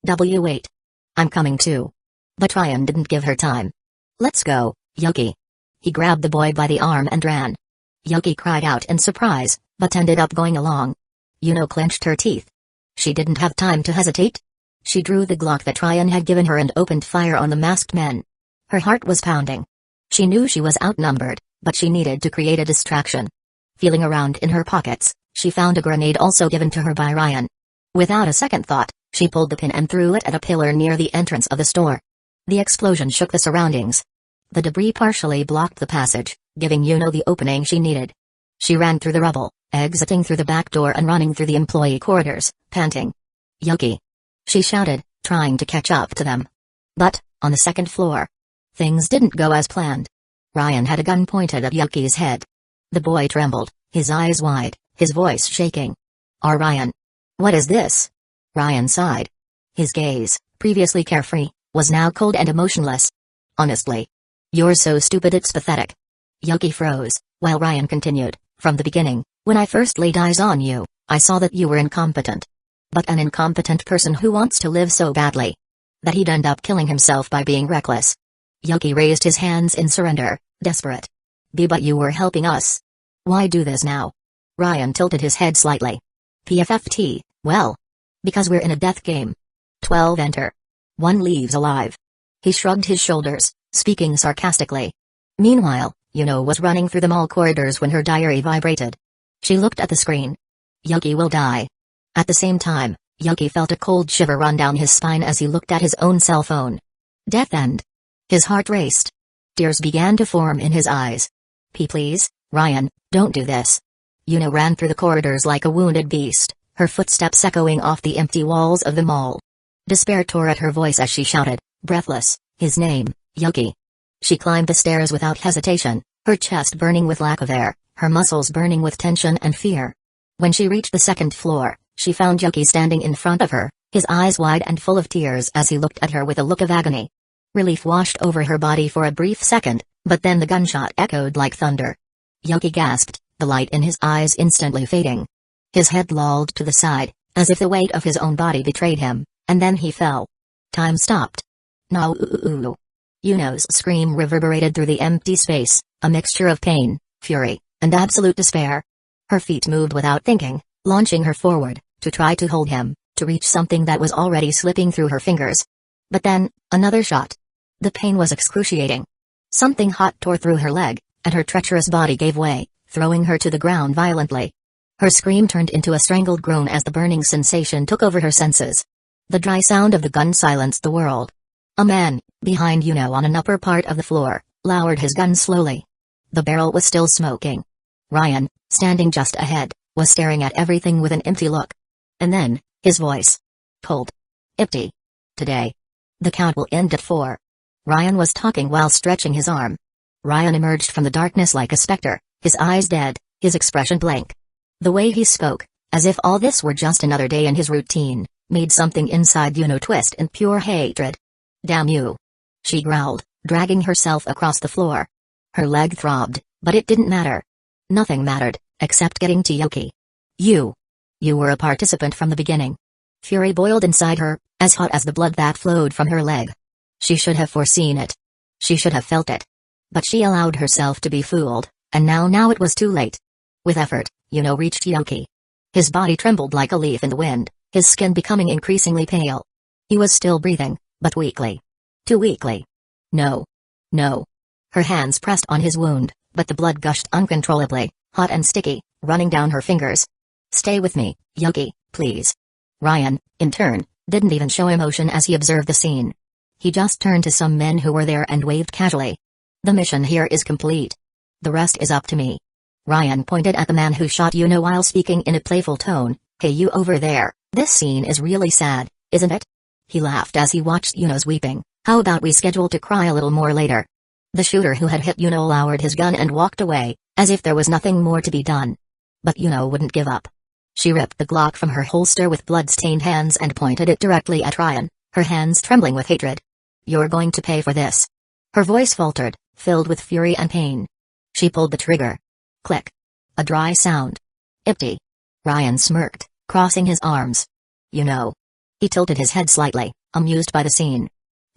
Wait. I'm coming too. But Ryan didn't give her time. Let's go, Yuki. He grabbed the boy by the arm and ran. Yuki cried out in surprise, but ended up going along. Yuno clenched her teeth. She didn't have time to hesitate. She drew the Glock that Ryan had given her and opened fire on the masked men. Her heart was pounding. She knew she was outnumbered, but she needed to create a distraction. Feeling around in her pockets, she found a grenade also given to her by Ryan. Without a second thought, she pulled the pin and threw it at a pillar near the entrance of the store. The explosion shook the surroundings. The debris partially blocked the passage, giving Yuno the opening she needed. She ran through the rubble, exiting through the back door and running through the employee corridors, panting. Yuki! She shouted, trying to catch up to them. But, on the second floor, things didn't go as planned. Ryan had a gun pointed at Yuki's head. The boy trembled, his eyes wide, his voice shaking. Ryan. What is this? Ryan sighed. His gaze, previously carefree, was now cold and emotionless. Honestly. You're so stupid it's pathetic. Yuki froze, while Ryan continued, From the beginning, when I first laid eyes on you, I saw that you were incompetent. But an incompetent person who wants to live so badly that he'd end up killing himself by being reckless. Yuki raised his hands in surrender, desperate. But you were helping us. Why do this now? Ryan tilted his head slightly. PFFT, well. Because we're in a death game. 12 enter. 1 leaves alive. He shrugged his shoulders, speaking sarcastically. Meanwhile, Yuno was running through the mall corridors when her diary vibrated. She looked at the screen. Yuki will die. At the same time, Yuki felt a cold shiver run down his spine as he looked at his own cell phone. Death end. His heart raced. Tears began to form in his eyes. Please, Ryan, don't do this. Yuno ran through the corridors like a wounded beast, her footsteps echoing off the empty walls of the mall. Despair tore at her voice as she shouted, breathless, his name, Yuki. She climbed the stairs without hesitation, her chest burning with lack of air, her muscles burning with tension and fear. When she reached the second floor, she found Yuki standing in front of her, his eyes wide and full of tears as he looked at her with a look of agony. Relief washed over her body for a brief second, but then the gunshot echoed like thunder. Yuki gasped, the light in his eyes instantly fading. His head lolled to the side, as if the weight of his own body betrayed him, and then he fell. Time stopped. No. Yuno's scream reverberated through the empty space, a mixture of pain, fury, and absolute despair. Her feet moved without thinking, launching her forward, to try to hold him, to reach something that was already slipping through her fingers. But then, another shot. The pain was excruciating. Something hot tore through her leg, and her treacherous body gave way, throwing her to the ground violently. Her scream turned into a strangled groan as the burning sensation took over her senses. The dry sound of the gun silenced the world. A man, behind Yuno on an upper part of the floor, lowered his gun slowly. The barrel was still smoking. Ryan, standing just ahead, was staring at everything with an empty look. And then, his voice. Cold. Empty. Today. The count will end at 4. Ryan was talking while stretching his arm. Ryan emerged from the darkness like a specter, his eyes dead, his expression blank. The way he spoke, as if all this were just another day in his routine, made something inside Yuno twist in pure hatred. Damn you. She growled, dragging herself across the floor. Her leg throbbed, but it didn't matter. Nothing mattered, except getting to Yuki. You were a participant from the beginning. Fury boiled inside her, as hot as the blood that flowed from her leg. She should have foreseen it. She should have felt it. But she allowed herself to be fooled, and now it was too late. With effort, Yuno reached Yuki. His body trembled like a leaf in the wind, his skin becoming increasingly pale. He was still breathing, but weakly. Too weakly. No. Her hands pressed on his wound, but the blood gushed uncontrollably, hot and sticky, running down her fingers. Stay with me, Yuki, please. Ryan, in turn, didn't even show emotion as he observed the scene. He just turned to some men who were there and waved casually. The mission here is complete. The rest is up to me. Ryan pointed at the man who shot Yuno while speaking in a playful tone. Hey, you over there, this scene is really sad, isn't it? He laughed as he watched Yuno's weeping. How about we schedule to cry a little more later? The shooter who had hit Yuno lowered his gun and walked away, as if there was nothing more to be done. But Yuno wouldn't give up. She ripped the Glock from her holster with blood-stained hands and pointed it directly at Ryan, her hands trembling with hatred. You're going to pay for this. Her voice faltered, filled with fury and pain. She pulled the trigger. Click. A dry sound. Empty. Ryan smirked, crossing his arms. You know. He tilted his head slightly, amused by the scene.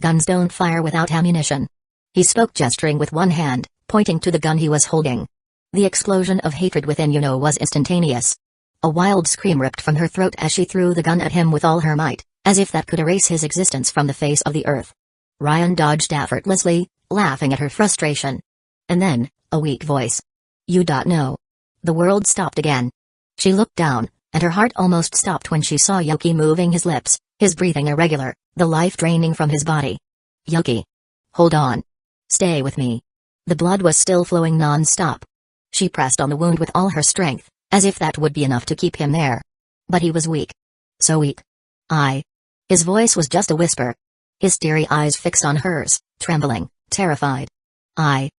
Guns don't fire without ammunition. He spoke, gesturing with one hand, pointing to the gun he was holding. The explosion of hatred within Yuno was instantaneous. A wild scream ripped from her throat as she threw the gun at him with all her might, as if that could erase his existence from the face of the earth. Ryan dodged effortlessly, laughing at her frustration. And then, a weak voice. You don't know. The world stopped again. She looked down, and her heart almost stopped when she saw Yuki moving his lips, his breathing irregular, the life draining from his body. Yuki. Hold on. Stay with me. The blood was still flowing non-stop. She pressed on the wound with all her strength, as if that would be enough to keep him there. But he was weak. So weak. His voice was just a whisper. His teary eyes fixed on hers, trembling, terrified. I'm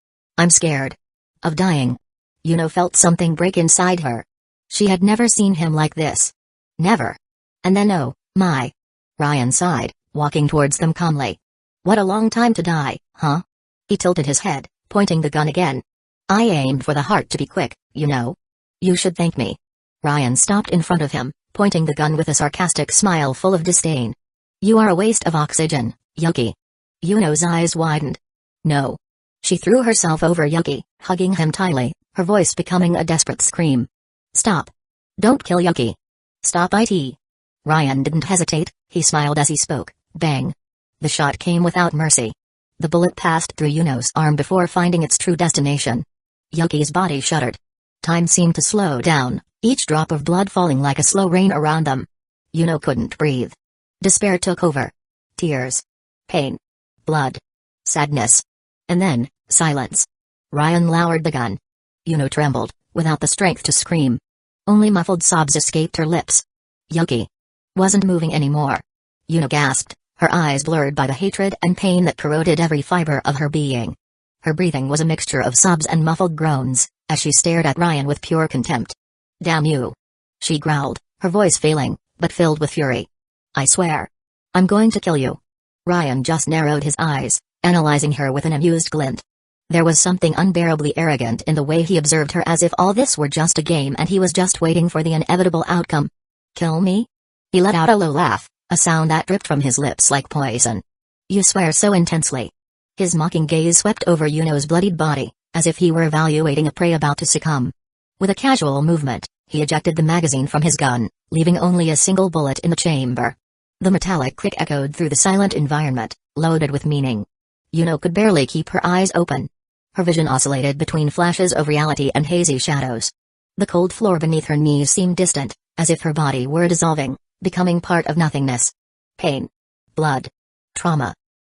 scared. Of dying. Yuno felt something break inside her. She had never seen him like this. Never. And then oh, my. Ryan sighed, walking towards them calmly. What a long time to die, huh? He tilted his head, pointing the gun again. I aimed for the heart to be quick, you know. You should thank me. Ryan stopped in front of him, pointing the gun with a sarcastic smile full of disdain. You are a waste of oxygen, Yuki. Yuno's eyes widened. No. She threw herself over Yuki, hugging him tightly, her voice becoming a desperate scream. Stop. Don't kill Yuki. Stop it. Ryan didn't hesitate, he smiled as he spoke. Bang. The shot came without mercy. The bullet passed through Yuno's arm before finding its true destination. Yuki's body shuddered. Time seemed to slow down, each drop of blood falling like a slow rain around them. Yuno couldn't breathe. Despair took over. Tears. Pain. Blood. Sadness. And then, Silence. Ryan lowered the gun. Yuno trembled, without the strength to scream. Only muffled sobs escaped her lips. Yuki wasn't moving anymore. Yuno gasped, her eyes blurred by the hatred and pain that corroded every fiber of her being. Her breathing was a mixture of sobs and muffled groans, as she stared at Ryan with pure contempt. "Damn you!" she growled, her voice failing, but filled with fury. "I swear. I'm going to kill you." Ryan just narrowed his eyes, analyzing her with an amused glint. There was something unbearably arrogant in the way he observed her, as if all this were just a game and he was just waiting for the inevitable outcome. "Kill me?" He let out a low laugh, a sound that dripped from his lips like poison. "You swear so intensely." His mocking gaze swept over Yuno's bloodied body, as if he were evaluating a prey about to succumb. With a casual movement, he ejected the magazine from his gun, leaving only a single bullet in the chamber. The metallic click echoed through the silent environment, loaded with meaning. Yuno could barely keep her eyes open. Her vision oscillated between flashes of reality and hazy shadows. The cold floor beneath her knees seemed distant, as if her body were dissolving, becoming part of nothingness. Pain. Blood. Trauma.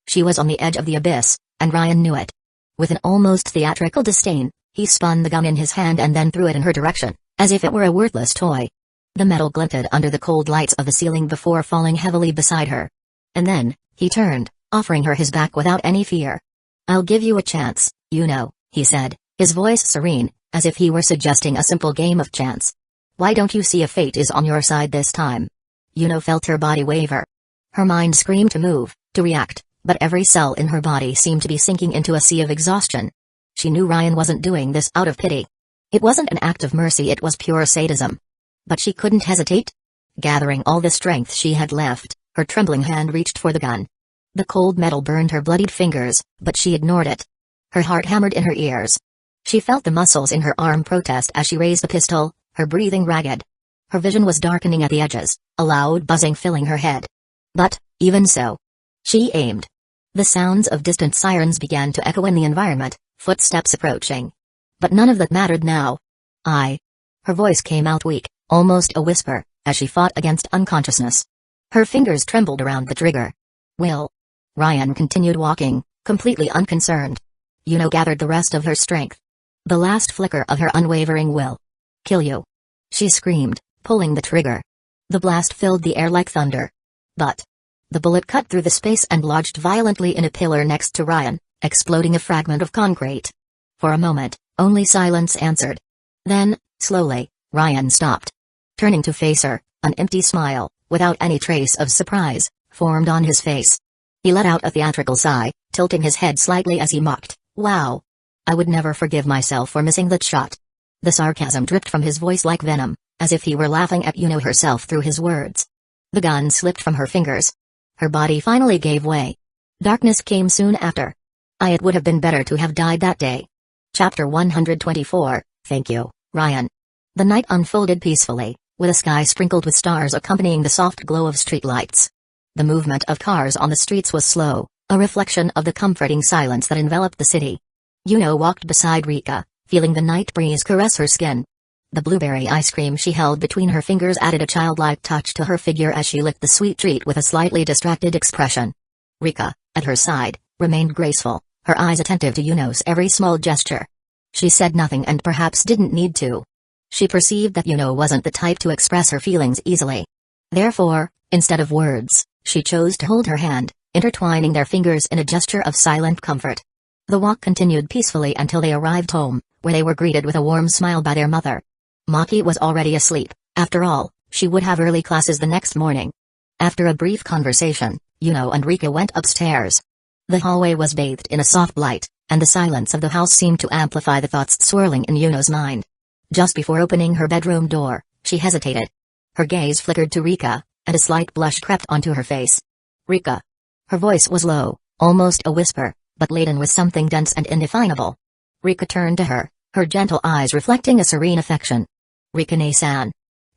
She was on the edge of the abyss, and Ryan knew it. With an almost theatrical disdain, he spun the gun in his hand and then threw it in her direction, as if it were a worthless toy. The metal glinted under the cold lights of the ceiling before falling heavily beside her. And then, he turned, offering her his back without any fear. "I'll give you a chance, Yuno," he said, his voice serene, as if he were suggesting a simple game of chance. "Why don't you see if fate is on your side this time?" Yuno felt her body waver. Her mind screamed to move, to react, but every cell in her body seemed to be sinking into a sea of exhaustion. She knew Ryan wasn't doing this out of pity. It wasn't an act of mercy, it was pure sadism. But she couldn't hesitate. Gathering all the strength she had left, her trembling hand reached for the gun. The cold metal burned her bloodied fingers, but she ignored it. Her heart hammered in her ears. She felt the muscles in her arm protest as she raised the pistol, her breathing ragged. Her vision was darkening at the edges, a loud buzzing filling her head. But, even so, she aimed. The sounds of distant sirens began to echo in the environment, footsteps approaching. But none of that mattered now. Her voice came out weak, almost a whisper, as she fought against unconsciousness. Her fingers trembled around the trigger. "Will." Ryan continued walking, completely unconcerned. Yuno gathered the rest of her strength. The last flicker of her unwavering will. "Kill you," she screamed, pulling the trigger. The blast filled the air like thunder. But the bullet cut through the space and lodged violently in a pillar next to Ryan, exploding a fragment of concrete. For a moment, only silence answered. Then, slowly, Ryan stopped. Turning to face her, an empty smile, without any trace of surprise, formed on his face. He let out a theatrical sigh, tilting his head slightly as he mocked, "Wow. I would never forgive myself for missing that shot." The sarcasm dripped from his voice like venom, as if he were laughing at Yuno herself through his words. The gun slipped from her fingers. Her body finally gave way. Darkness came soon after. It would have been better to have died that day. Chapter 124, Thank you, Ryan. The night unfolded peacefully, with a sky sprinkled with stars accompanying the soft glow of streetlights. The movement of cars on the streets was slow, a reflection of the comforting silence that enveloped the city. Yuno walked beside Rika, feeling the night breeze caress her skin. The blueberry ice cream she held between her fingers added a childlike touch to her figure as she licked the sweet treat with a slightly distracted expression. Rika, at her side, remained graceful, her eyes attentive to Yuno's every small gesture. She said nothing and perhaps didn't need to. She perceived that Yuno wasn't the type to express her feelings easily. Therefore, instead of words, she chose to hold her hand, intertwining their fingers in a gesture of silent comfort. The walk continued peacefully until they arrived home, where they were greeted with a warm smile by their mother. Maki was already asleep. After all, she would have early classes the next morning. After a brief conversation, Yuno and Rika went upstairs. The hallway was bathed in a soft light, and the silence of the house seemed to amplify the thoughts swirling in Yuno's mind. Just before opening her bedroom door, she hesitated. Her gaze flickered to Rika, and a slight blush crept onto her face. "Rika." Her voice was low, almost a whisper, but laden with something dense and indefinable. Rika turned to her, her gentle eyes reflecting a serene affection. "Rika-ne-san."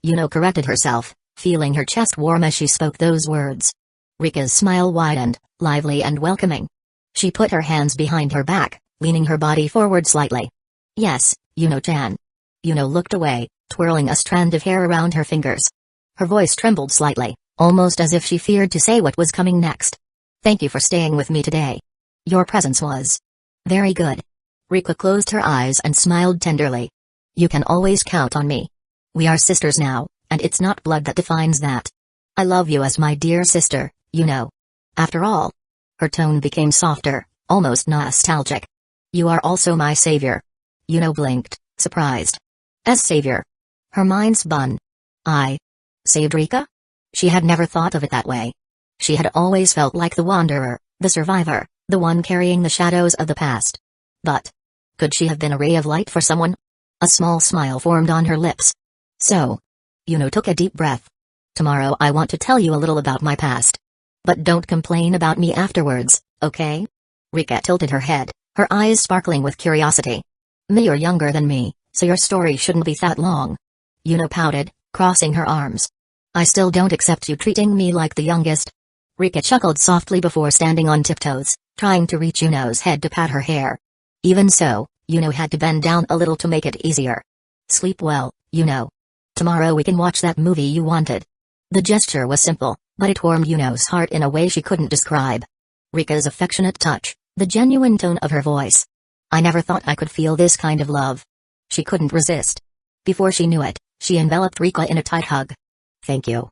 Yuno corrected herself, feeling her chest warm as she spoke those words. Rika's smile widened, lively and welcoming. She put her hands behind her back, leaning her body forward slightly. "Yes, Yuno-chan." Yuno looked away, twirling a strand of hair around her fingers. Her voice trembled slightly, almost as if she feared to say what was coming next. "Thank you for staying with me today. Your presence was Very good. Rika closed her eyes and smiled tenderly. You can always count on me. We are sisters now, and it's not blood that defines that. I love you as my dear sister, you know. After all. Her tone became softer, almost nostalgic. You are also my savior. Yuno blinked, surprised. As savior? Her mind spun. I saved Rika? She had never thought of it that way. She had always felt like the wanderer, the survivor, the one carrying the shadows of the past. But could she have been a ray of light for someone? A small smile formed on her lips. So, Yuno took a deep breath. Tomorrow I want to tell you a little about my past. But don't complain about me afterwards, okay? Rika tilted her head, her eyes sparkling with curiosity. You're younger than me, so your story shouldn't be that long. Yuno pouted, crossing her arms. I still don't accept you treating me like the youngest. Rika chuckled softly before standing on tiptoes, trying to reach Yuno's head to pat her hair. Even so, Yuno had to bend down a little to make it easier. Sleep well, Yuno. Tomorrow we can watch that movie you wanted. The gesture was simple, but it warmed Yuno's heart in a way she couldn't describe. Rika's affectionate touch, the genuine tone of her voice. I never thought I could feel this kind of love. She couldn't resist. Before she knew it, she enveloped Rika in a tight hug. Thank you.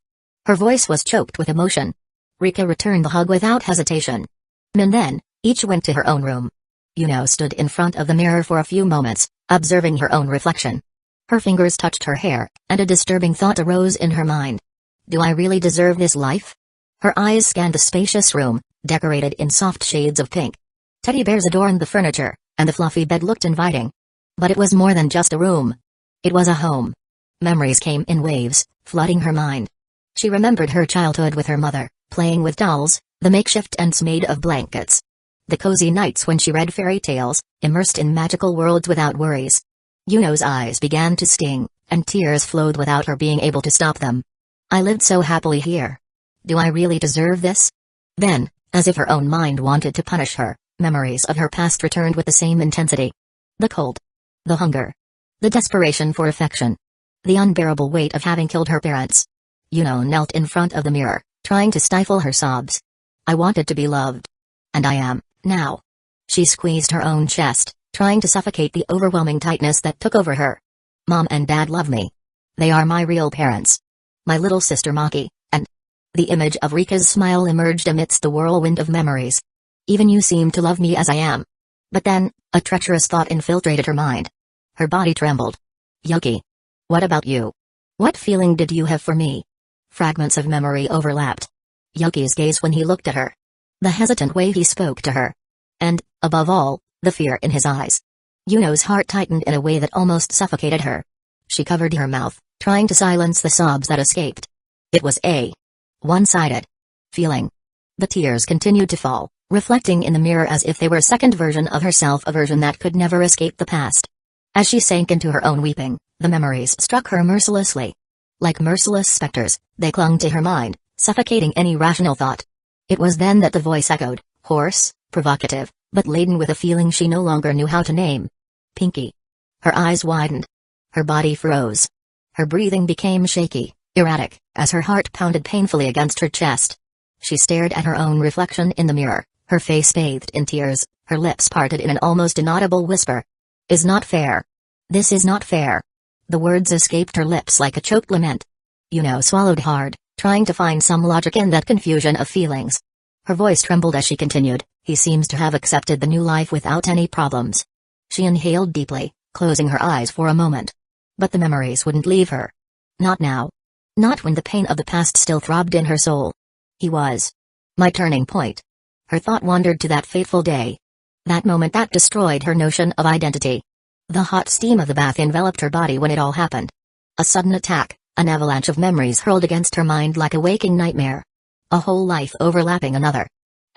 Her voice was choked with emotion. Rika returned the hug without hesitation. And then, each went to her own room. Yuno stood in front of the mirror for a few moments, observing her own reflection. Her fingers touched her hair, and a disturbing thought arose in her mind. Do I really deserve this life? Her eyes scanned the spacious room, decorated in soft shades of pink. Teddy bears adorned the furniture, and the fluffy bed looked inviting. But it was more than just a room. It was a home. Memories came in waves, flooding her mind. She remembered her childhood with her mother, playing with dolls, the makeshift tents made of blankets. The cozy nights when she read fairy tales, immersed in magical worlds without worries. Yuno's eyes began to sting, and tears flowed without her being able to stop them. I lived so happily here. Do I really deserve this? Then, as if her own mind wanted to punish her, memories of her past returned with the same intensity. The cold. The hunger. The desperation for affection. The unbearable weight of having killed her parents. Yuno knelt in front of the mirror, trying to stifle her sobs. I wanted to be loved. And I am, now. She squeezed her own chest, trying to suffocate the overwhelming tightness that took over her. Mom and Dad love me. They are my real parents. My little sister Maki, and the image of Rika's smile emerged amidst the whirlwind of memories. Even you seem to love me as I am. But then, a treacherous thought infiltrated her mind. Her body trembled. Yuki. What about you? What feeling did you have for me? Fragments of memory overlapped. Yuki's gaze when he looked at her. The hesitant way he spoke to her. And, above all, the fear in his eyes. Yuno's heart tightened in a way that almost suffocated her. She covered her mouth, trying to silence the sobs that escaped. It was a one-sided feeling. The tears continued to fall, reflecting in the mirror as if they were a second version of herself, a version that could never escape the past. As she sank into her own weeping, the memories struck her mercilessly. Like merciless specters, they clung to her mind, suffocating any rational thought. It was then that the voice echoed, hoarse, provocative, but laden with a feeling she no longer knew how to name. Pinky. Her eyes widened. Her body froze. Her breathing became shaky, erratic, as her heart pounded painfully against her chest. She stared at her own reflection in the mirror, her face bathed in tears, her lips parted in an almost inaudible whisper. Is not fair. This is not fair. The words escaped her lips like a choked lament. Yuno swallowed hard, trying to find some logic in that confusion of feelings. Her voice trembled as she continued, he seems to have accepted the new life without any problems. She inhaled deeply, closing her eyes for a moment. But the memories wouldn't leave her. Not now. Not when the pain of the past still throbbed in her soul. He was my turning point. Her thought wandered to that fateful day. That moment that destroyed her notion of identity. The hot steam of the bath enveloped her body when it all happened. A sudden attack, an avalanche of memories hurled against her mind like a waking nightmare. A whole life overlapping another.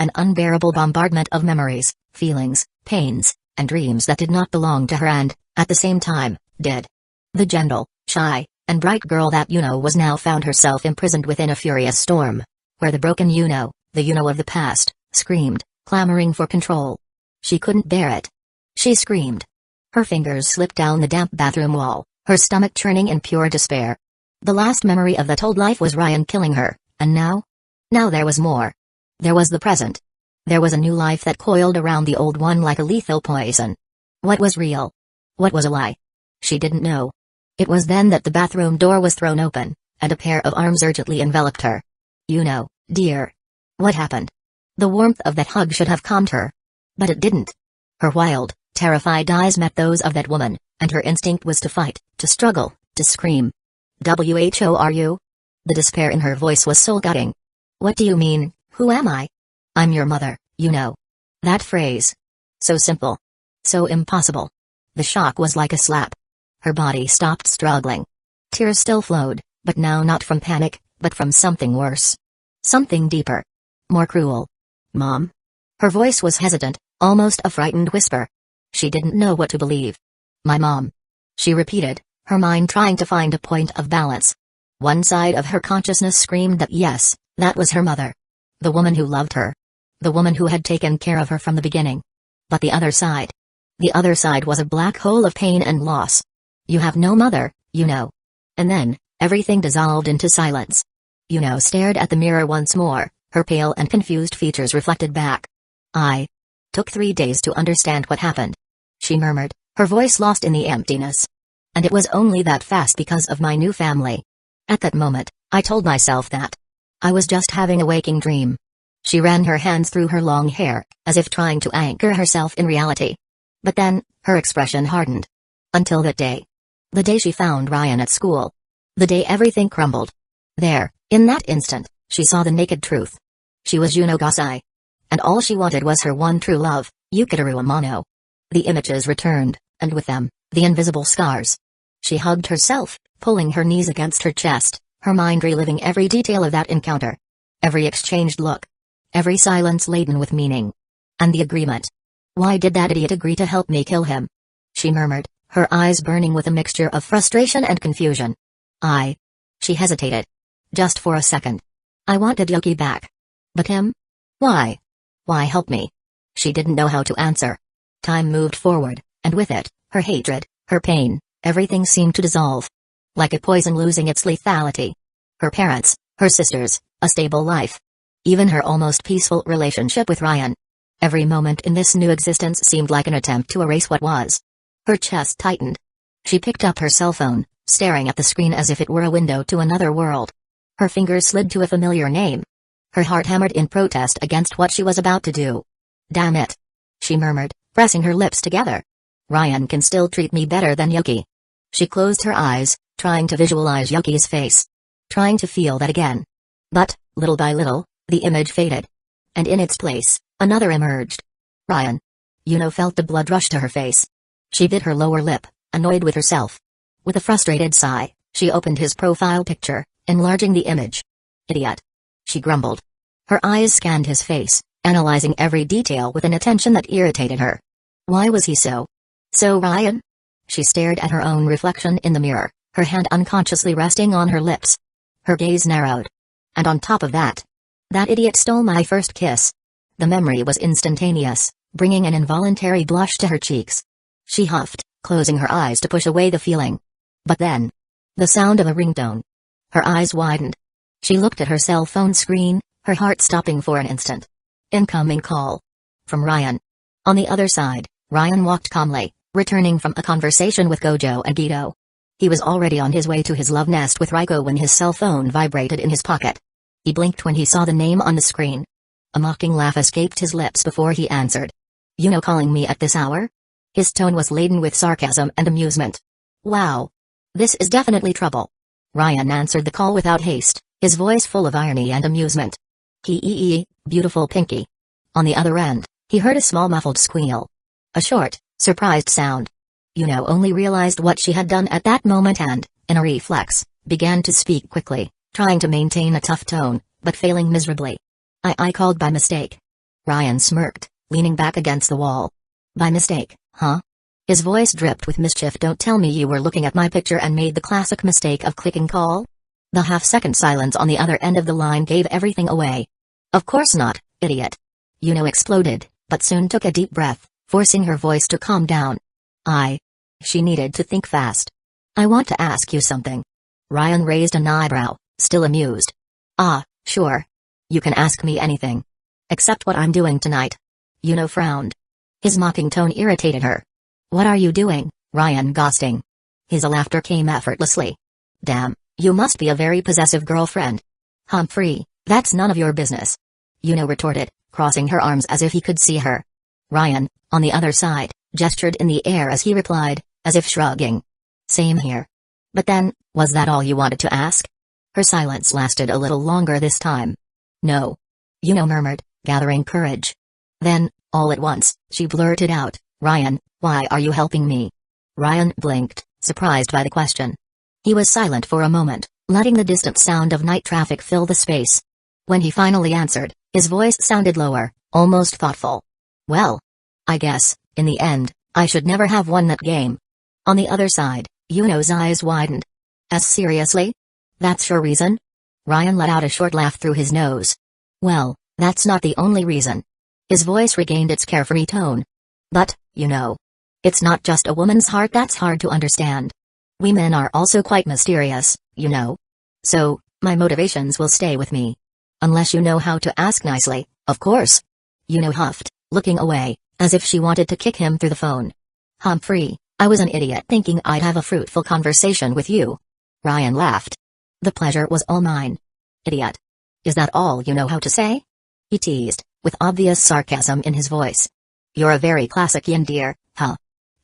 An unbearable bombardment of memories, feelings, pains, and dreams that did not belong to her and, at the same time, did. The gentle, shy, and bright girl that Yuno was now found herself imprisoned within a furious storm, where the broken Yuno, the Yuno of the past, screamed, clamoring for control. She couldn't bear it. She screamed. Her fingers slipped down the damp bathroom wall, her stomach churning in pure despair. The last memory of that old life was Ryan killing her, and now? Now there was more. There was the present. There was a new life that coiled around the old one like a lethal poison. What was real? What was a lie? She didn't know. It was then that the bathroom door was thrown open, and a pair of arms urgently enveloped her. "You know, dear." What happened? The warmth of that hug should have calmed her. But it didn't. Her wild, terrified eyes met those of that woman, and her instinct was to fight, to struggle, to scream. "Who are you?" The despair in her voice was soul-gutting. "What do you mean, who am I?" "I'm your mother, you know." That phrase. So simple. So impossible. The shock was like a slap. Her body stopped struggling. Tears still flowed, but now not from panic, but from something worse. Something deeper. More cruel. "Mom?" Her voice was hesitant, almost a frightened whisper. She didn't know what to believe. "My mom," she repeated, her mind trying to find a point of balance. One side of her consciousness screamed that yes, that was her mother. The woman who loved her. The woman who had taken care of her from the beginning. But the other side. The other side was a black hole of pain and loss. "You have no mother, you know." And then, everything dissolved into silence. Yuno stared at the mirror once more, her pale and confused features reflected back. "I took 3 days to understand what happened," she murmured, her voice lost in the emptiness. "And it was only that fast because of my new family. At that moment, I told myself that I was just having a waking dream." She ran her hands through her long hair, as if trying to anchor herself in reality. But then, her expression hardened. Until that day. The day she found Ryan at school. The day everything crumbled. There, in that instant, she saw the naked truth. She was Yuno Gasai. And all she wanted was her one true love, Yukiteru Amano. The images returned, and with them, the invisible scars. She hugged herself, pulling her knees against her chest, her mind reliving every detail of that encounter. Every exchanged look. Every silence laden with meaning. And the agreement. "Why did that idiot agree to help me kill him?" she murmured, her eyes burning with a mixture of frustration and confusion. She hesitated. Just for a second. "I wanted Yuki back. But him? Why? Why help me?" She didn't know how to answer. Time moved forward, and with it, her hatred, her pain, everything seemed to dissolve. Like a poison losing its lethality. Her parents, her sisters, a stable life. Even her almost peaceful relationship with Ryan. Every moment in this new existence seemed like an attempt to erase what was. Her chest tightened. She picked up her cell phone, staring at the screen as if it were a window to another world. Her fingers slid to a familiar name. Her heart hammered in protest against what she was about to do. "Damn it," she murmured, pressing her lips together. "Ryan can still treat me better than Yuki." She closed her eyes, trying to visualize Yuki's face. Trying to feel that again. But, little by little, the image faded. And in its place, another emerged. Ryan. Yuno felt the blood rush to her face. She bit her lower lip, annoyed with herself. With a frustrated sigh, she opened his profile picture, enlarging the image. "Idiot," she grumbled. Her eyes scanned his face, analyzing every detail with an attention that irritated her. Why was he so Ryan? She stared at her own reflection in the mirror, her hand unconsciously resting on her lips. Her gaze narrowed. And on top of that idiot stole my first kiss. The memory was instantaneous, bringing an involuntary blush to her cheeks. She huffed, closing her eyes to push away the feeling. But then, the sound of a ringtone. Her eyes widened. She looked at her cell phone screen, her heart stopping for an instant. Incoming call. From Ryan. On the other side, Ryan walked calmly, returning from a conversation with Gojo and Guido. He was already on his way to his love nest with Raiko when his cell phone vibrated in his pocket. He blinked when he saw the name on the screen. A mocking laugh escaped his lips before he answered. "Yuno calling me at this hour?" His tone was laden with sarcasm and amusement. "Wow. This is definitely trouble." Ryan answered the call without haste, his voice full of irony and amusement. "Hee, beautiful Pinky." On the other end, he heard a small muffled squeal. A short, surprised sound. Yuno only realized what she had done at that moment and, in a reflex, began to speak quickly, trying to maintain a tough tone, but failing miserably. I called by mistake." Ryan smirked, leaning back against the wall. "By mistake, huh?" His voice dripped with mischief. "Don't tell me you were looking at my picture and made the classic mistake of clicking call?" The half-second silence on the other end of the line gave everything away. "Of course not, idiot." Yuno exploded, but soon took a deep breath, forcing her voice to calm down. She needed to think fast. "I want to ask you something." Ryan raised an eyebrow, still amused. "Ah, sure. You can ask me anything." Except what I'm doing tonight. Yuno frowned. His mocking tone irritated her. What are you doing, Ryan ghosting? His laughter came effortlessly. Damn, you must be a very possessive girlfriend. Humphrey, that's none of your business. Yuno retorted, crossing her arms as if he could see her. Ryan, on the other side, gestured in the air as he replied, as if shrugging. Same here. But then, was that all you wanted to ask? Her silence lasted a little longer this time. No. Yuno murmured, gathering courage. Then, all at once, she blurted out, Ryan, why are you helping me? Ryan blinked, surprised by the question. He was silent for a moment, letting the distant sound of night traffic fill the space. When he finally answered, his voice sounded lower, almost thoughtful. Well, I guess, in the end, I should never have won that game. On the other side, Yuno's eyes widened. As seriously? That's your reason? Ryan let out a short laugh through his nose. Well, that's not the only reason. His voice regained its carefree tone. But, it's not just a woman's heart that's hard to understand. We men are also quite mysterious, So, my motivations will stay with me. Unless you know how to ask nicely, of course. Yuno huffed, looking away, as if she wanted to kick him through the phone. Humphrey, I was an idiot thinking I'd have a fruitful conversation with you. Ryan laughed. The pleasure was all mine. Idiot. Is that all you know how to say? He teased, with obvious sarcasm in his voice. You're a very classic yin dear, huh?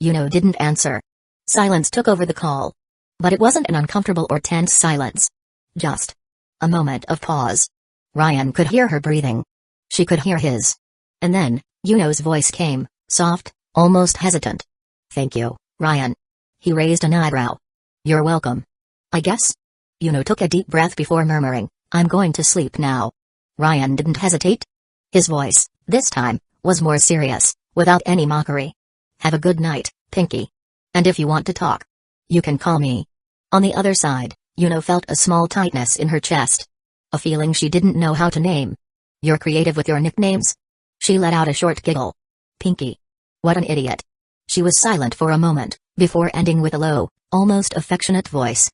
Yuno didn't answer. Silence took over the call. But it wasn't an uncomfortable or tense silence. Just a moment of pause. Ryan could hear her breathing. She could hear his. And then, Yuno's voice came, soft, almost hesitant. Thank you, Ryan. He raised an eyebrow. You're welcome. I guess? Yuno took a deep breath before murmuring, I'm going to sleep now. Ryan didn't hesitate. His voice, this time, was more serious, without any mockery. Have a good night, Pinky. And if you want to talk, you can call me. On the other side, Yuno felt a small tightness in her chest. A feeling she didn't know how to name. You're creative with your nicknames? She let out a short giggle. Pinky. What an idiot. She was silent for a moment, before ending with a low, almost affectionate voice.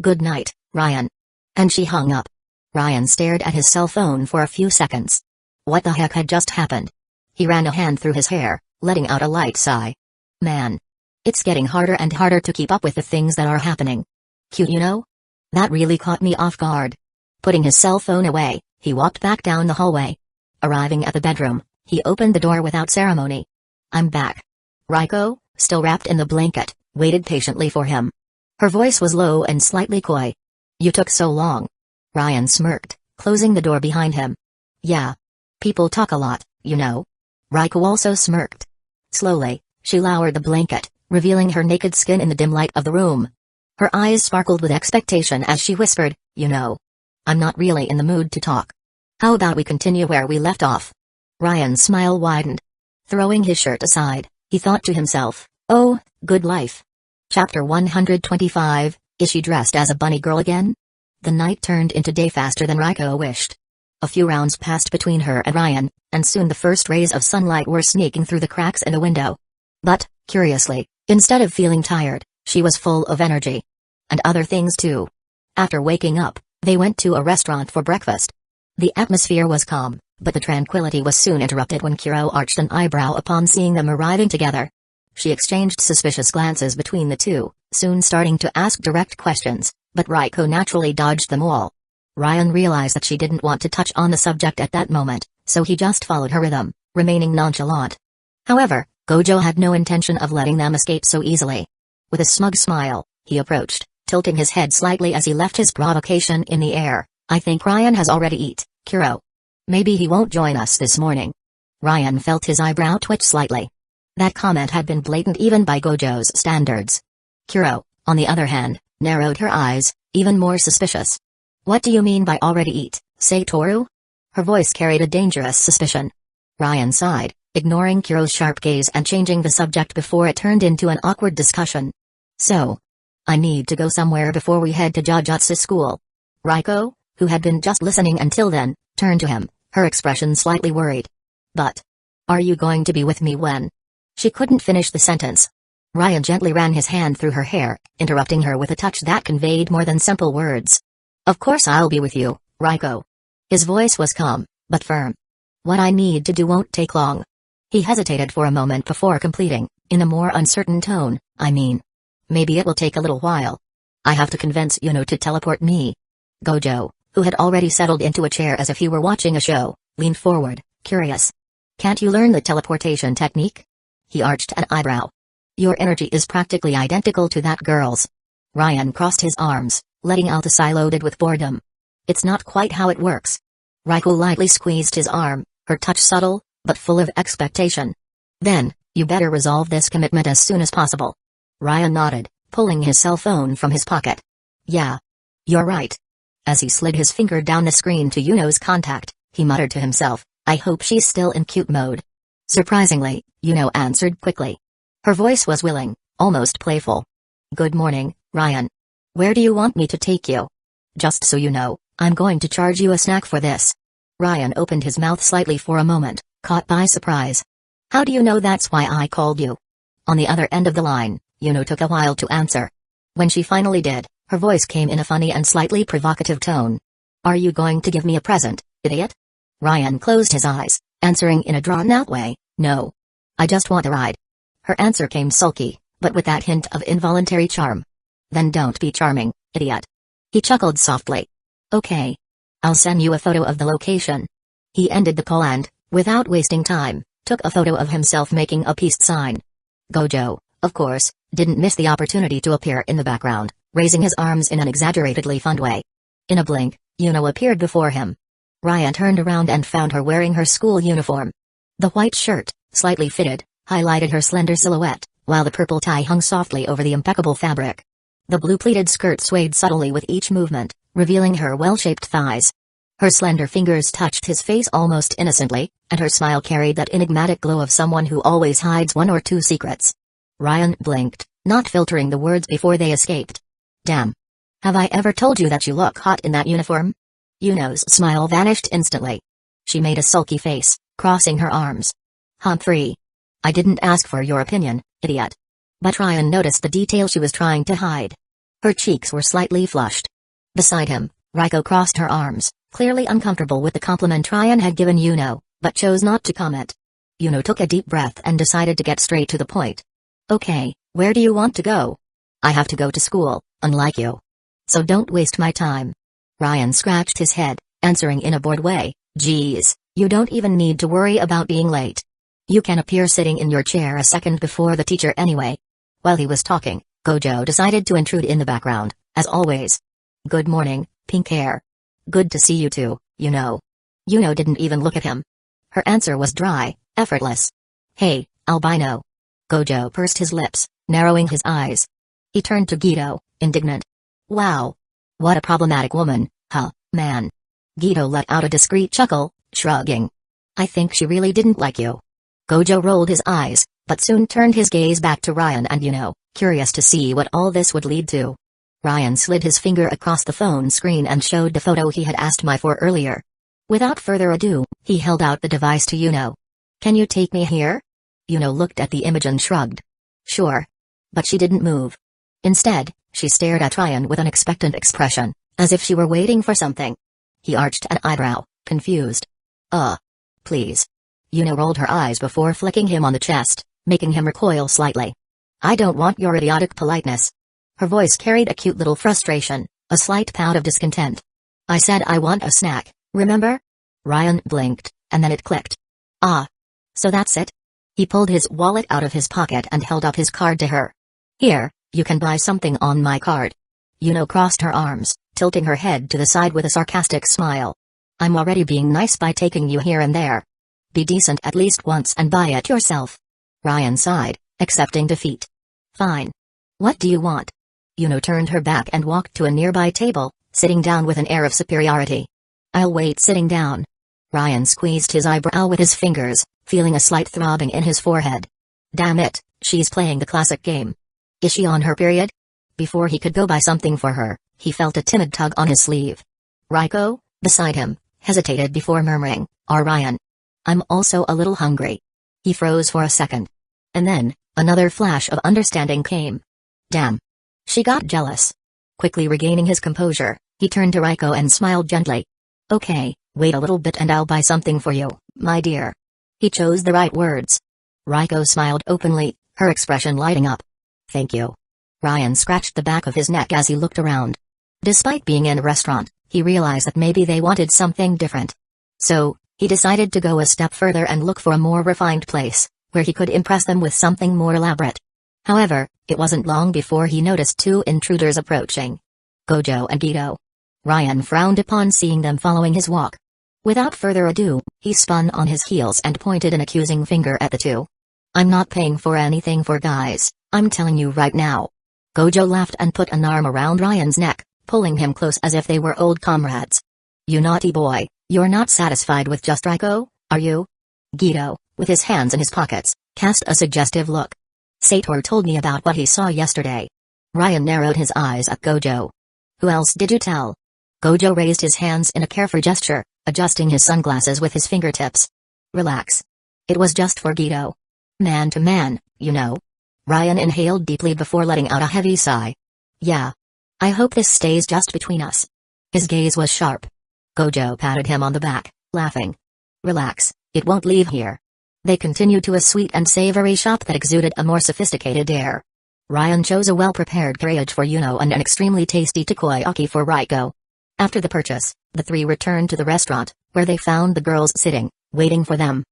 Good night, Ryan. And she hung up. Ryan stared at his cell phone for a few seconds. What the heck had just happened? He ran a hand through his hair, letting out a light sigh. Man. It's getting harder and harder to keep up with the things that are happening. Cute, That really caught me off guard. Putting his cell phone away, he walked back down the hallway. Arriving at the bedroom, he opened the door without ceremony. I'm back. Raiko, still wrapped in the blanket, waited patiently for him. Her voice was low and slightly coy. You took so long. Ryan smirked, closing the door behind him. Yeah. People talk a lot, Raiko also smirked. Slowly, she lowered the blanket, revealing her naked skin in the dim light of the room. Her eyes sparkled with expectation as she whispered, I'm not really in the mood to talk. How about we continue where we left off? Ryan's smile widened. Throwing his shirt aside, he thought to himself, oh, good life. Chapter 125, is she dressed as a bunny girl again? The night turned into day faster than Raiko wished. A few rounds passed between her and Ryan, and soon the first rays of sunlight were sneaking through the cracks in the window. But, curiously, instead of feeling tired, she was full of energy. And other things too. After waking up, they went to a restaurant for breakfast. The atmosphere was calm, but the tranquility was soon interrupted when Kuro arched an eyebrow upon seeing them arriving together. She exchanged suspicious glances between the two, soon starting to ask direct questions, but Raiko naturally dodged them all. Ryan realized that she didn't want to touch on the subject at that moment, so he just followed her rhythm, remaining nonchalant. However, Gojo had no intention of letting them escape so easily. With a smug smile, he approached, tilting his head slightly as he left his provocation in the air. I think Ryan has already eaten, Kuro. Maybe he won't join us this morning. Ryan felt his eyebrow twitch slightly. That comment had been blatant even by Gojo's standards. Kuro, on the other hand, narrowed her eyes, even more suspicious. What do you mean by already eat, Satoru? Her voice carried a dangerous suspicion. Ryan sighed, ignoring Kuro's sharp gaze and changing the subject before it turned into an awkward discussion. So, I need to go somewhere before we head to Jujutsu school. Raiko, who had been just listening until then, turned to him, her expression slightly worried. But, are you going to be with me when? She couldn't finish the sentence. Ryan gently ran his hand through her hair, interrupting her with a touch that conveyed more than simple words. Of course I'll be with you, Raiko. His voice was calm, but firm. What I need to do won't take long. He hesitated for a moment before completing, in a more uncertain tone, I mean. Maybe it will take a little while. I have to convince Yuno to teleport me. Gojo, who had already settled into a chair as if he were watching a show, leaned forward, curious. Can't you learn the teleportation technique? He arched an eyebrow. Your energy is practically identical to that girl's. Ryan crossed his arms, letting out a sigh loaded with boredom. It's not quite how it works. Raiko lightly squeezed his arm, her touch subtle, but full of expectation. Then, you better resolve this commitment as soon as possible. Ryan nodded, pulling his cell phone from his pocket. Yeah. You're right. As he slid his finger down the screen to Yuno's contact, he muttered to himself, I hope she's still in cute mode. Surprisingly, Yuno answered quickly. Her voice was willing, almost playful. Good morning, Ryan. Where do you want me to take you? Just so you know, I'm going to charge you a snack for this. Ryan opened his mouth slightly for a moment, caught by surprise. How do you know that's why I called you? On the other end of the line, Yuno took a while to answer. When she finally did, her voice came in a funny and slightly provocative tone. Are you going to give me a present, idiot? Ryan closed his eyes, answering in a drawn-out way, no. I just want a ride. Her answer came sulky, but with that hint of involuntary charm. Then don't be charming, idiot. He chuckled softly. Okay. I'll send you a photo of the location. He ended the call and, without wasting time, took a photo of himself making a peace sign. Gojo, of course, didn't miss the opportunity to appear in the background, raising his arms in an exaggeratedly fond way. In a blink, Yuno appeared before him. Ryan turned around and found her wearing her school uniform. The white shirt, slightly fitted, highlighted her slender silhouette, while the purple tie hung softly over the impeccable fabric. The blue pleated skirt swayed subtly with each movement, revealing her well-shaped thighs. Her slender fingers touched his face almost innocently, and her smile carried that enigmatic glow of someone who always hides one or two secrets. Ryan blinked, not filtering the words before they escaped. Damn. Have I ever told you that you look hot in that uniform? Yuno's smile vanished instantly. She made a sulky face, crossing her arms. Humphrey. I didn't ask for your opinion, idiot. But Ryan noticed the detail she was trying to hide. Her cheeks were slightly flushed. Beside him, Raiko crossed her arms, clearly uncomfortable with the compliment Ryan had given Yuno, but chose not to comment. Yuno took a deep breath and decided to get straight to the point. Okay, where do you want to go? I have to go to school, unlike you. So don't waste my time. Ryan scratched his head, answering in a bored way, geez, you don't even need to worry about being late. You can appear sitting in your chair a second before the teacher anyway. While he was talking, Gojo decided to intrude in the background, as always. Good morning, pink hair. Good to see you too, Yuno. Yuno didn't even look at him. Her answer was dry, effortless. Hey, albino. Gojo pursed his lips, narrowing his eyes. He turned to Gito, indignant. Wow. What a problematic woman, huh, man. Gito let out a discreet chuckle, shrugging. I think she really didn't like you. Gojo rolled his eyes, but soon turned his gaze back to Ryan and Yuno, curious to see what all this would lead to. Ryan slid his finger across the phone screen and showed the photo he had asked me for earlier. Without further ado, he held out the device to Yuno. Can you take me here? Yuno looked at the image and shrugged. Sure. But she didn't move. Instead, she stared at Ryan with an expectant expression, as if she were waiting for something. He arched an eyebrow, confused. Please. Yuno rolled her eyes before flicking him on the chest, making him recoil slightly. I don't want your idiotic politeness. Her voice carried a cute little frustration, a slight pout of discontent. I said I want a snack, remember? Ryan blinked, and then it clicked. Ah. So that's it? He pulled his wallet out of his pocket and held up his card to her. Here, you can buy something on my card. Yuno crossed her arms, tilting her head to the side with a sarcastic smile. I'm already being nice by taking you here and there. Be decent at least once and buy it yourself. Ryan sighed, accepting defeat. Fine. What do you want? Yuno turned her back and walked to a nearby table, sitting down with an air of superiority. I'll wait sitting down. Ryan squeezed his eyebrow with his fingers, feeling a slight throbbing in his forehead. Damn it, she's playing the classic game. Is she on her period? Before he could go buy something for her, he felt a timid tug on his sleeve. Raiko, beside him, hesitated before murmuring, Ryan. I'm also a little hungry. He froze for a second. And then, another flash of understanding came. Damn. She got jealous. Quickly regaining his composure, he turned to Raiko and smiled gently. Okay, wait a little bit and I'll buy something for you, My dear. He chose the right words. Raiko smiled openly, her expression lighting up. Thank you. Ryan scratched the back of his neck as he looked around. Despite being in a restaurant, he realized that maybe they wanted something different. So, he decided to go a step further and look for a more refined place, where he could impress them with something more elaborate. However, it wasn't long before he noticed two intruders approaching. Gojo and Gito. Ryan frowned upon seeing them following his walk. Without further ado, he spun on his heels and pointed an accusing finger at the two. I'm not paying for anything for guys, I'm telling you right now. Gojo laughed and put an arm around Ryan's neck, pulling him close as if they were old comrades. You naughty boy, you're not satisfied with just Raiko, are you? Gito, with his hands in his pockets, cast a suggestive look. Sator told me about what he saw yesterday. Ryan narrowed his eyes at Gojo. Who else did you tell? Gojo raised his hands in a carefree gesture, adjusting his sunglasses with his fingertips. Relax. It was just for Gito. Man to man, you know. Ryan inhaled deeply before letting out a heavy sigh. Yeah. I hope this stays just between us. His gaze was sharp. Gojo patted him on the back, laughing. Relax, it won't leave here. They continued to a sweet and savory shop that exuded a more sophisticated air. Ryan chose a well-prepared carriage for Yuno and an extremely tasty takoyaki for Raiko. After the purchase, the three returned to the restaurant, where they found the girls sitting, waiting for them.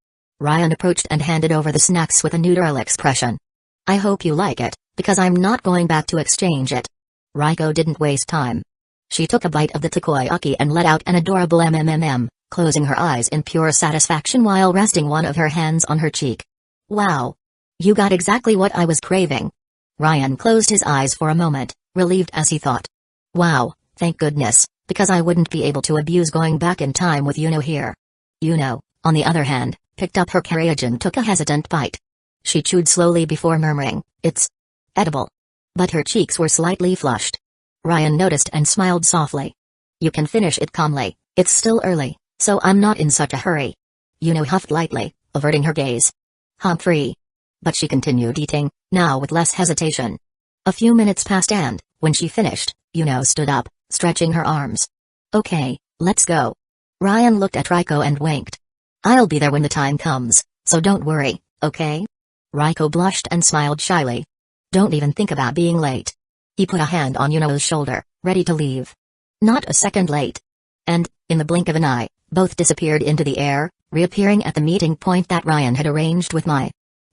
Ryan approached and handed over the snacks with a neutral expression. I hope you like it, because I'm not going back to exchange it. Raiko didn't waste time. She took a bite of the takoyaki and let out an adorable mmm, closing her eyes in pure satisfaction while resting one of her hands on her cheek. Wow! You got exactly what I was craving. Ryan closed his eyes for a moment, relieved as he thought. Wow, thank goodness, because I wouldn't be able to abuse going back in time with Yuno here. Yuno, on the other hand, picked up her carriage and took a hesitant bite. She chewed slowly before murmuring, it's edible. But her cheeks were slightly flushed. Ryan noticed and smiled softly. You can finish it calmly, it's still early, so I'm not in such a hurry. Yuno huffed lightly, averting her gaze. Humphrey. But she continued eating, now with less hesitation. A few minutes passed and, when she finished, Yuno stood up, stretching her arms. Okay, let's go. Ryan looked at Raiko and winked. I'll be there when the time comes, so don't worry, okay? Raiko blushed and smiled shyly. Don't even think about being late. He put a hand on Yuno's shoulder, ready to leave. Not a second late. And, in the blink of an eye, both disappeared into the air, reappearing at the meeting point that Ryan had arranged with Mai.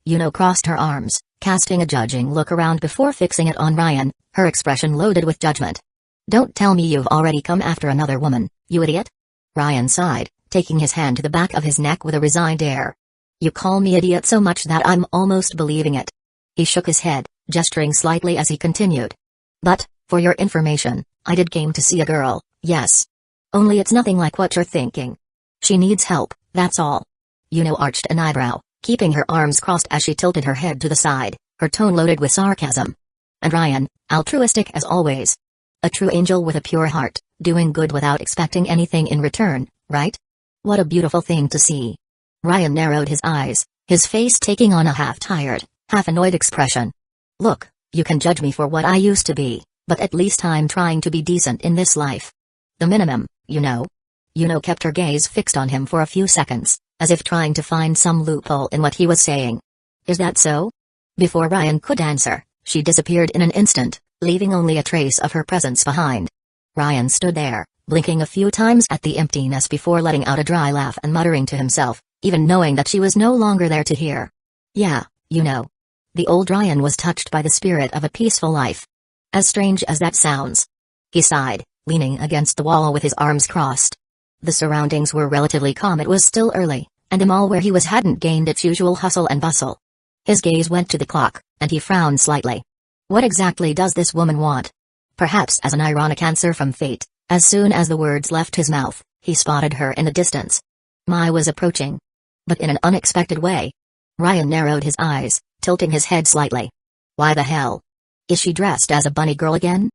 Yuno crossed her arms, casting a judging look around before fixing it on Ryan, her expression loaded with judgment. Don't tell me you've already come after another woman, you idiot. Ryan sighed, taking his hand to the back of his neck with a resigned air. You call me idiot so much that I'm almost believing it. He shook his head, gesturing slightly as he continued. But, for your information, I did came to see a girl, yes. Only it's nothing like what you're thinking. She needs help, that's all. Yuno arched an eyebrow, keeping her arms crossed as she tilted her head to the side, her tone loaded with sarcasm. And Ryan, altruistic as always. A true angel with a pure heart, doing good without expecting anything in return, right? What a beautiful thing to see. Ryan narrowed his eyes, his face taking on a half-tired, half-annoyed expression. Look, you can judge me for what I used to be, but at least I'm trying to be decent in this life. The minimum, you know. Yuno kept her gaze fixed on him for a few seconds, as if trying to find some loophole in what he was saying. Is that so? Before Ryan could answer, she disappeared in an instant, leaving only a trace of her presence behind. Ryan stood there, blinking a few times at the emptiness before letting out a dry laugh and muttering to himself, even knowing that she was no longer there to hear. Yeah, you know. The old Ryan was touched by the spirit of a peaceful life. As strange as that sounds. He sighed, leaning against the wall with his arms crossed. The surroundings were relatively calm. It was still early, and the mall where he was hadn't gained its usual hustle and bustle. His gaze went to the clock, and he frowned slightly. What exactly does this woman want? Perhaps as an ironic answer from fate, as soon as the words left his mouth, he spotted her in the distance. Mai was approaching. But in an unexpected way. Ryan narrowed his eyes, tilting his head slightly. Why the hell? Is she dressed as a bunny girl again?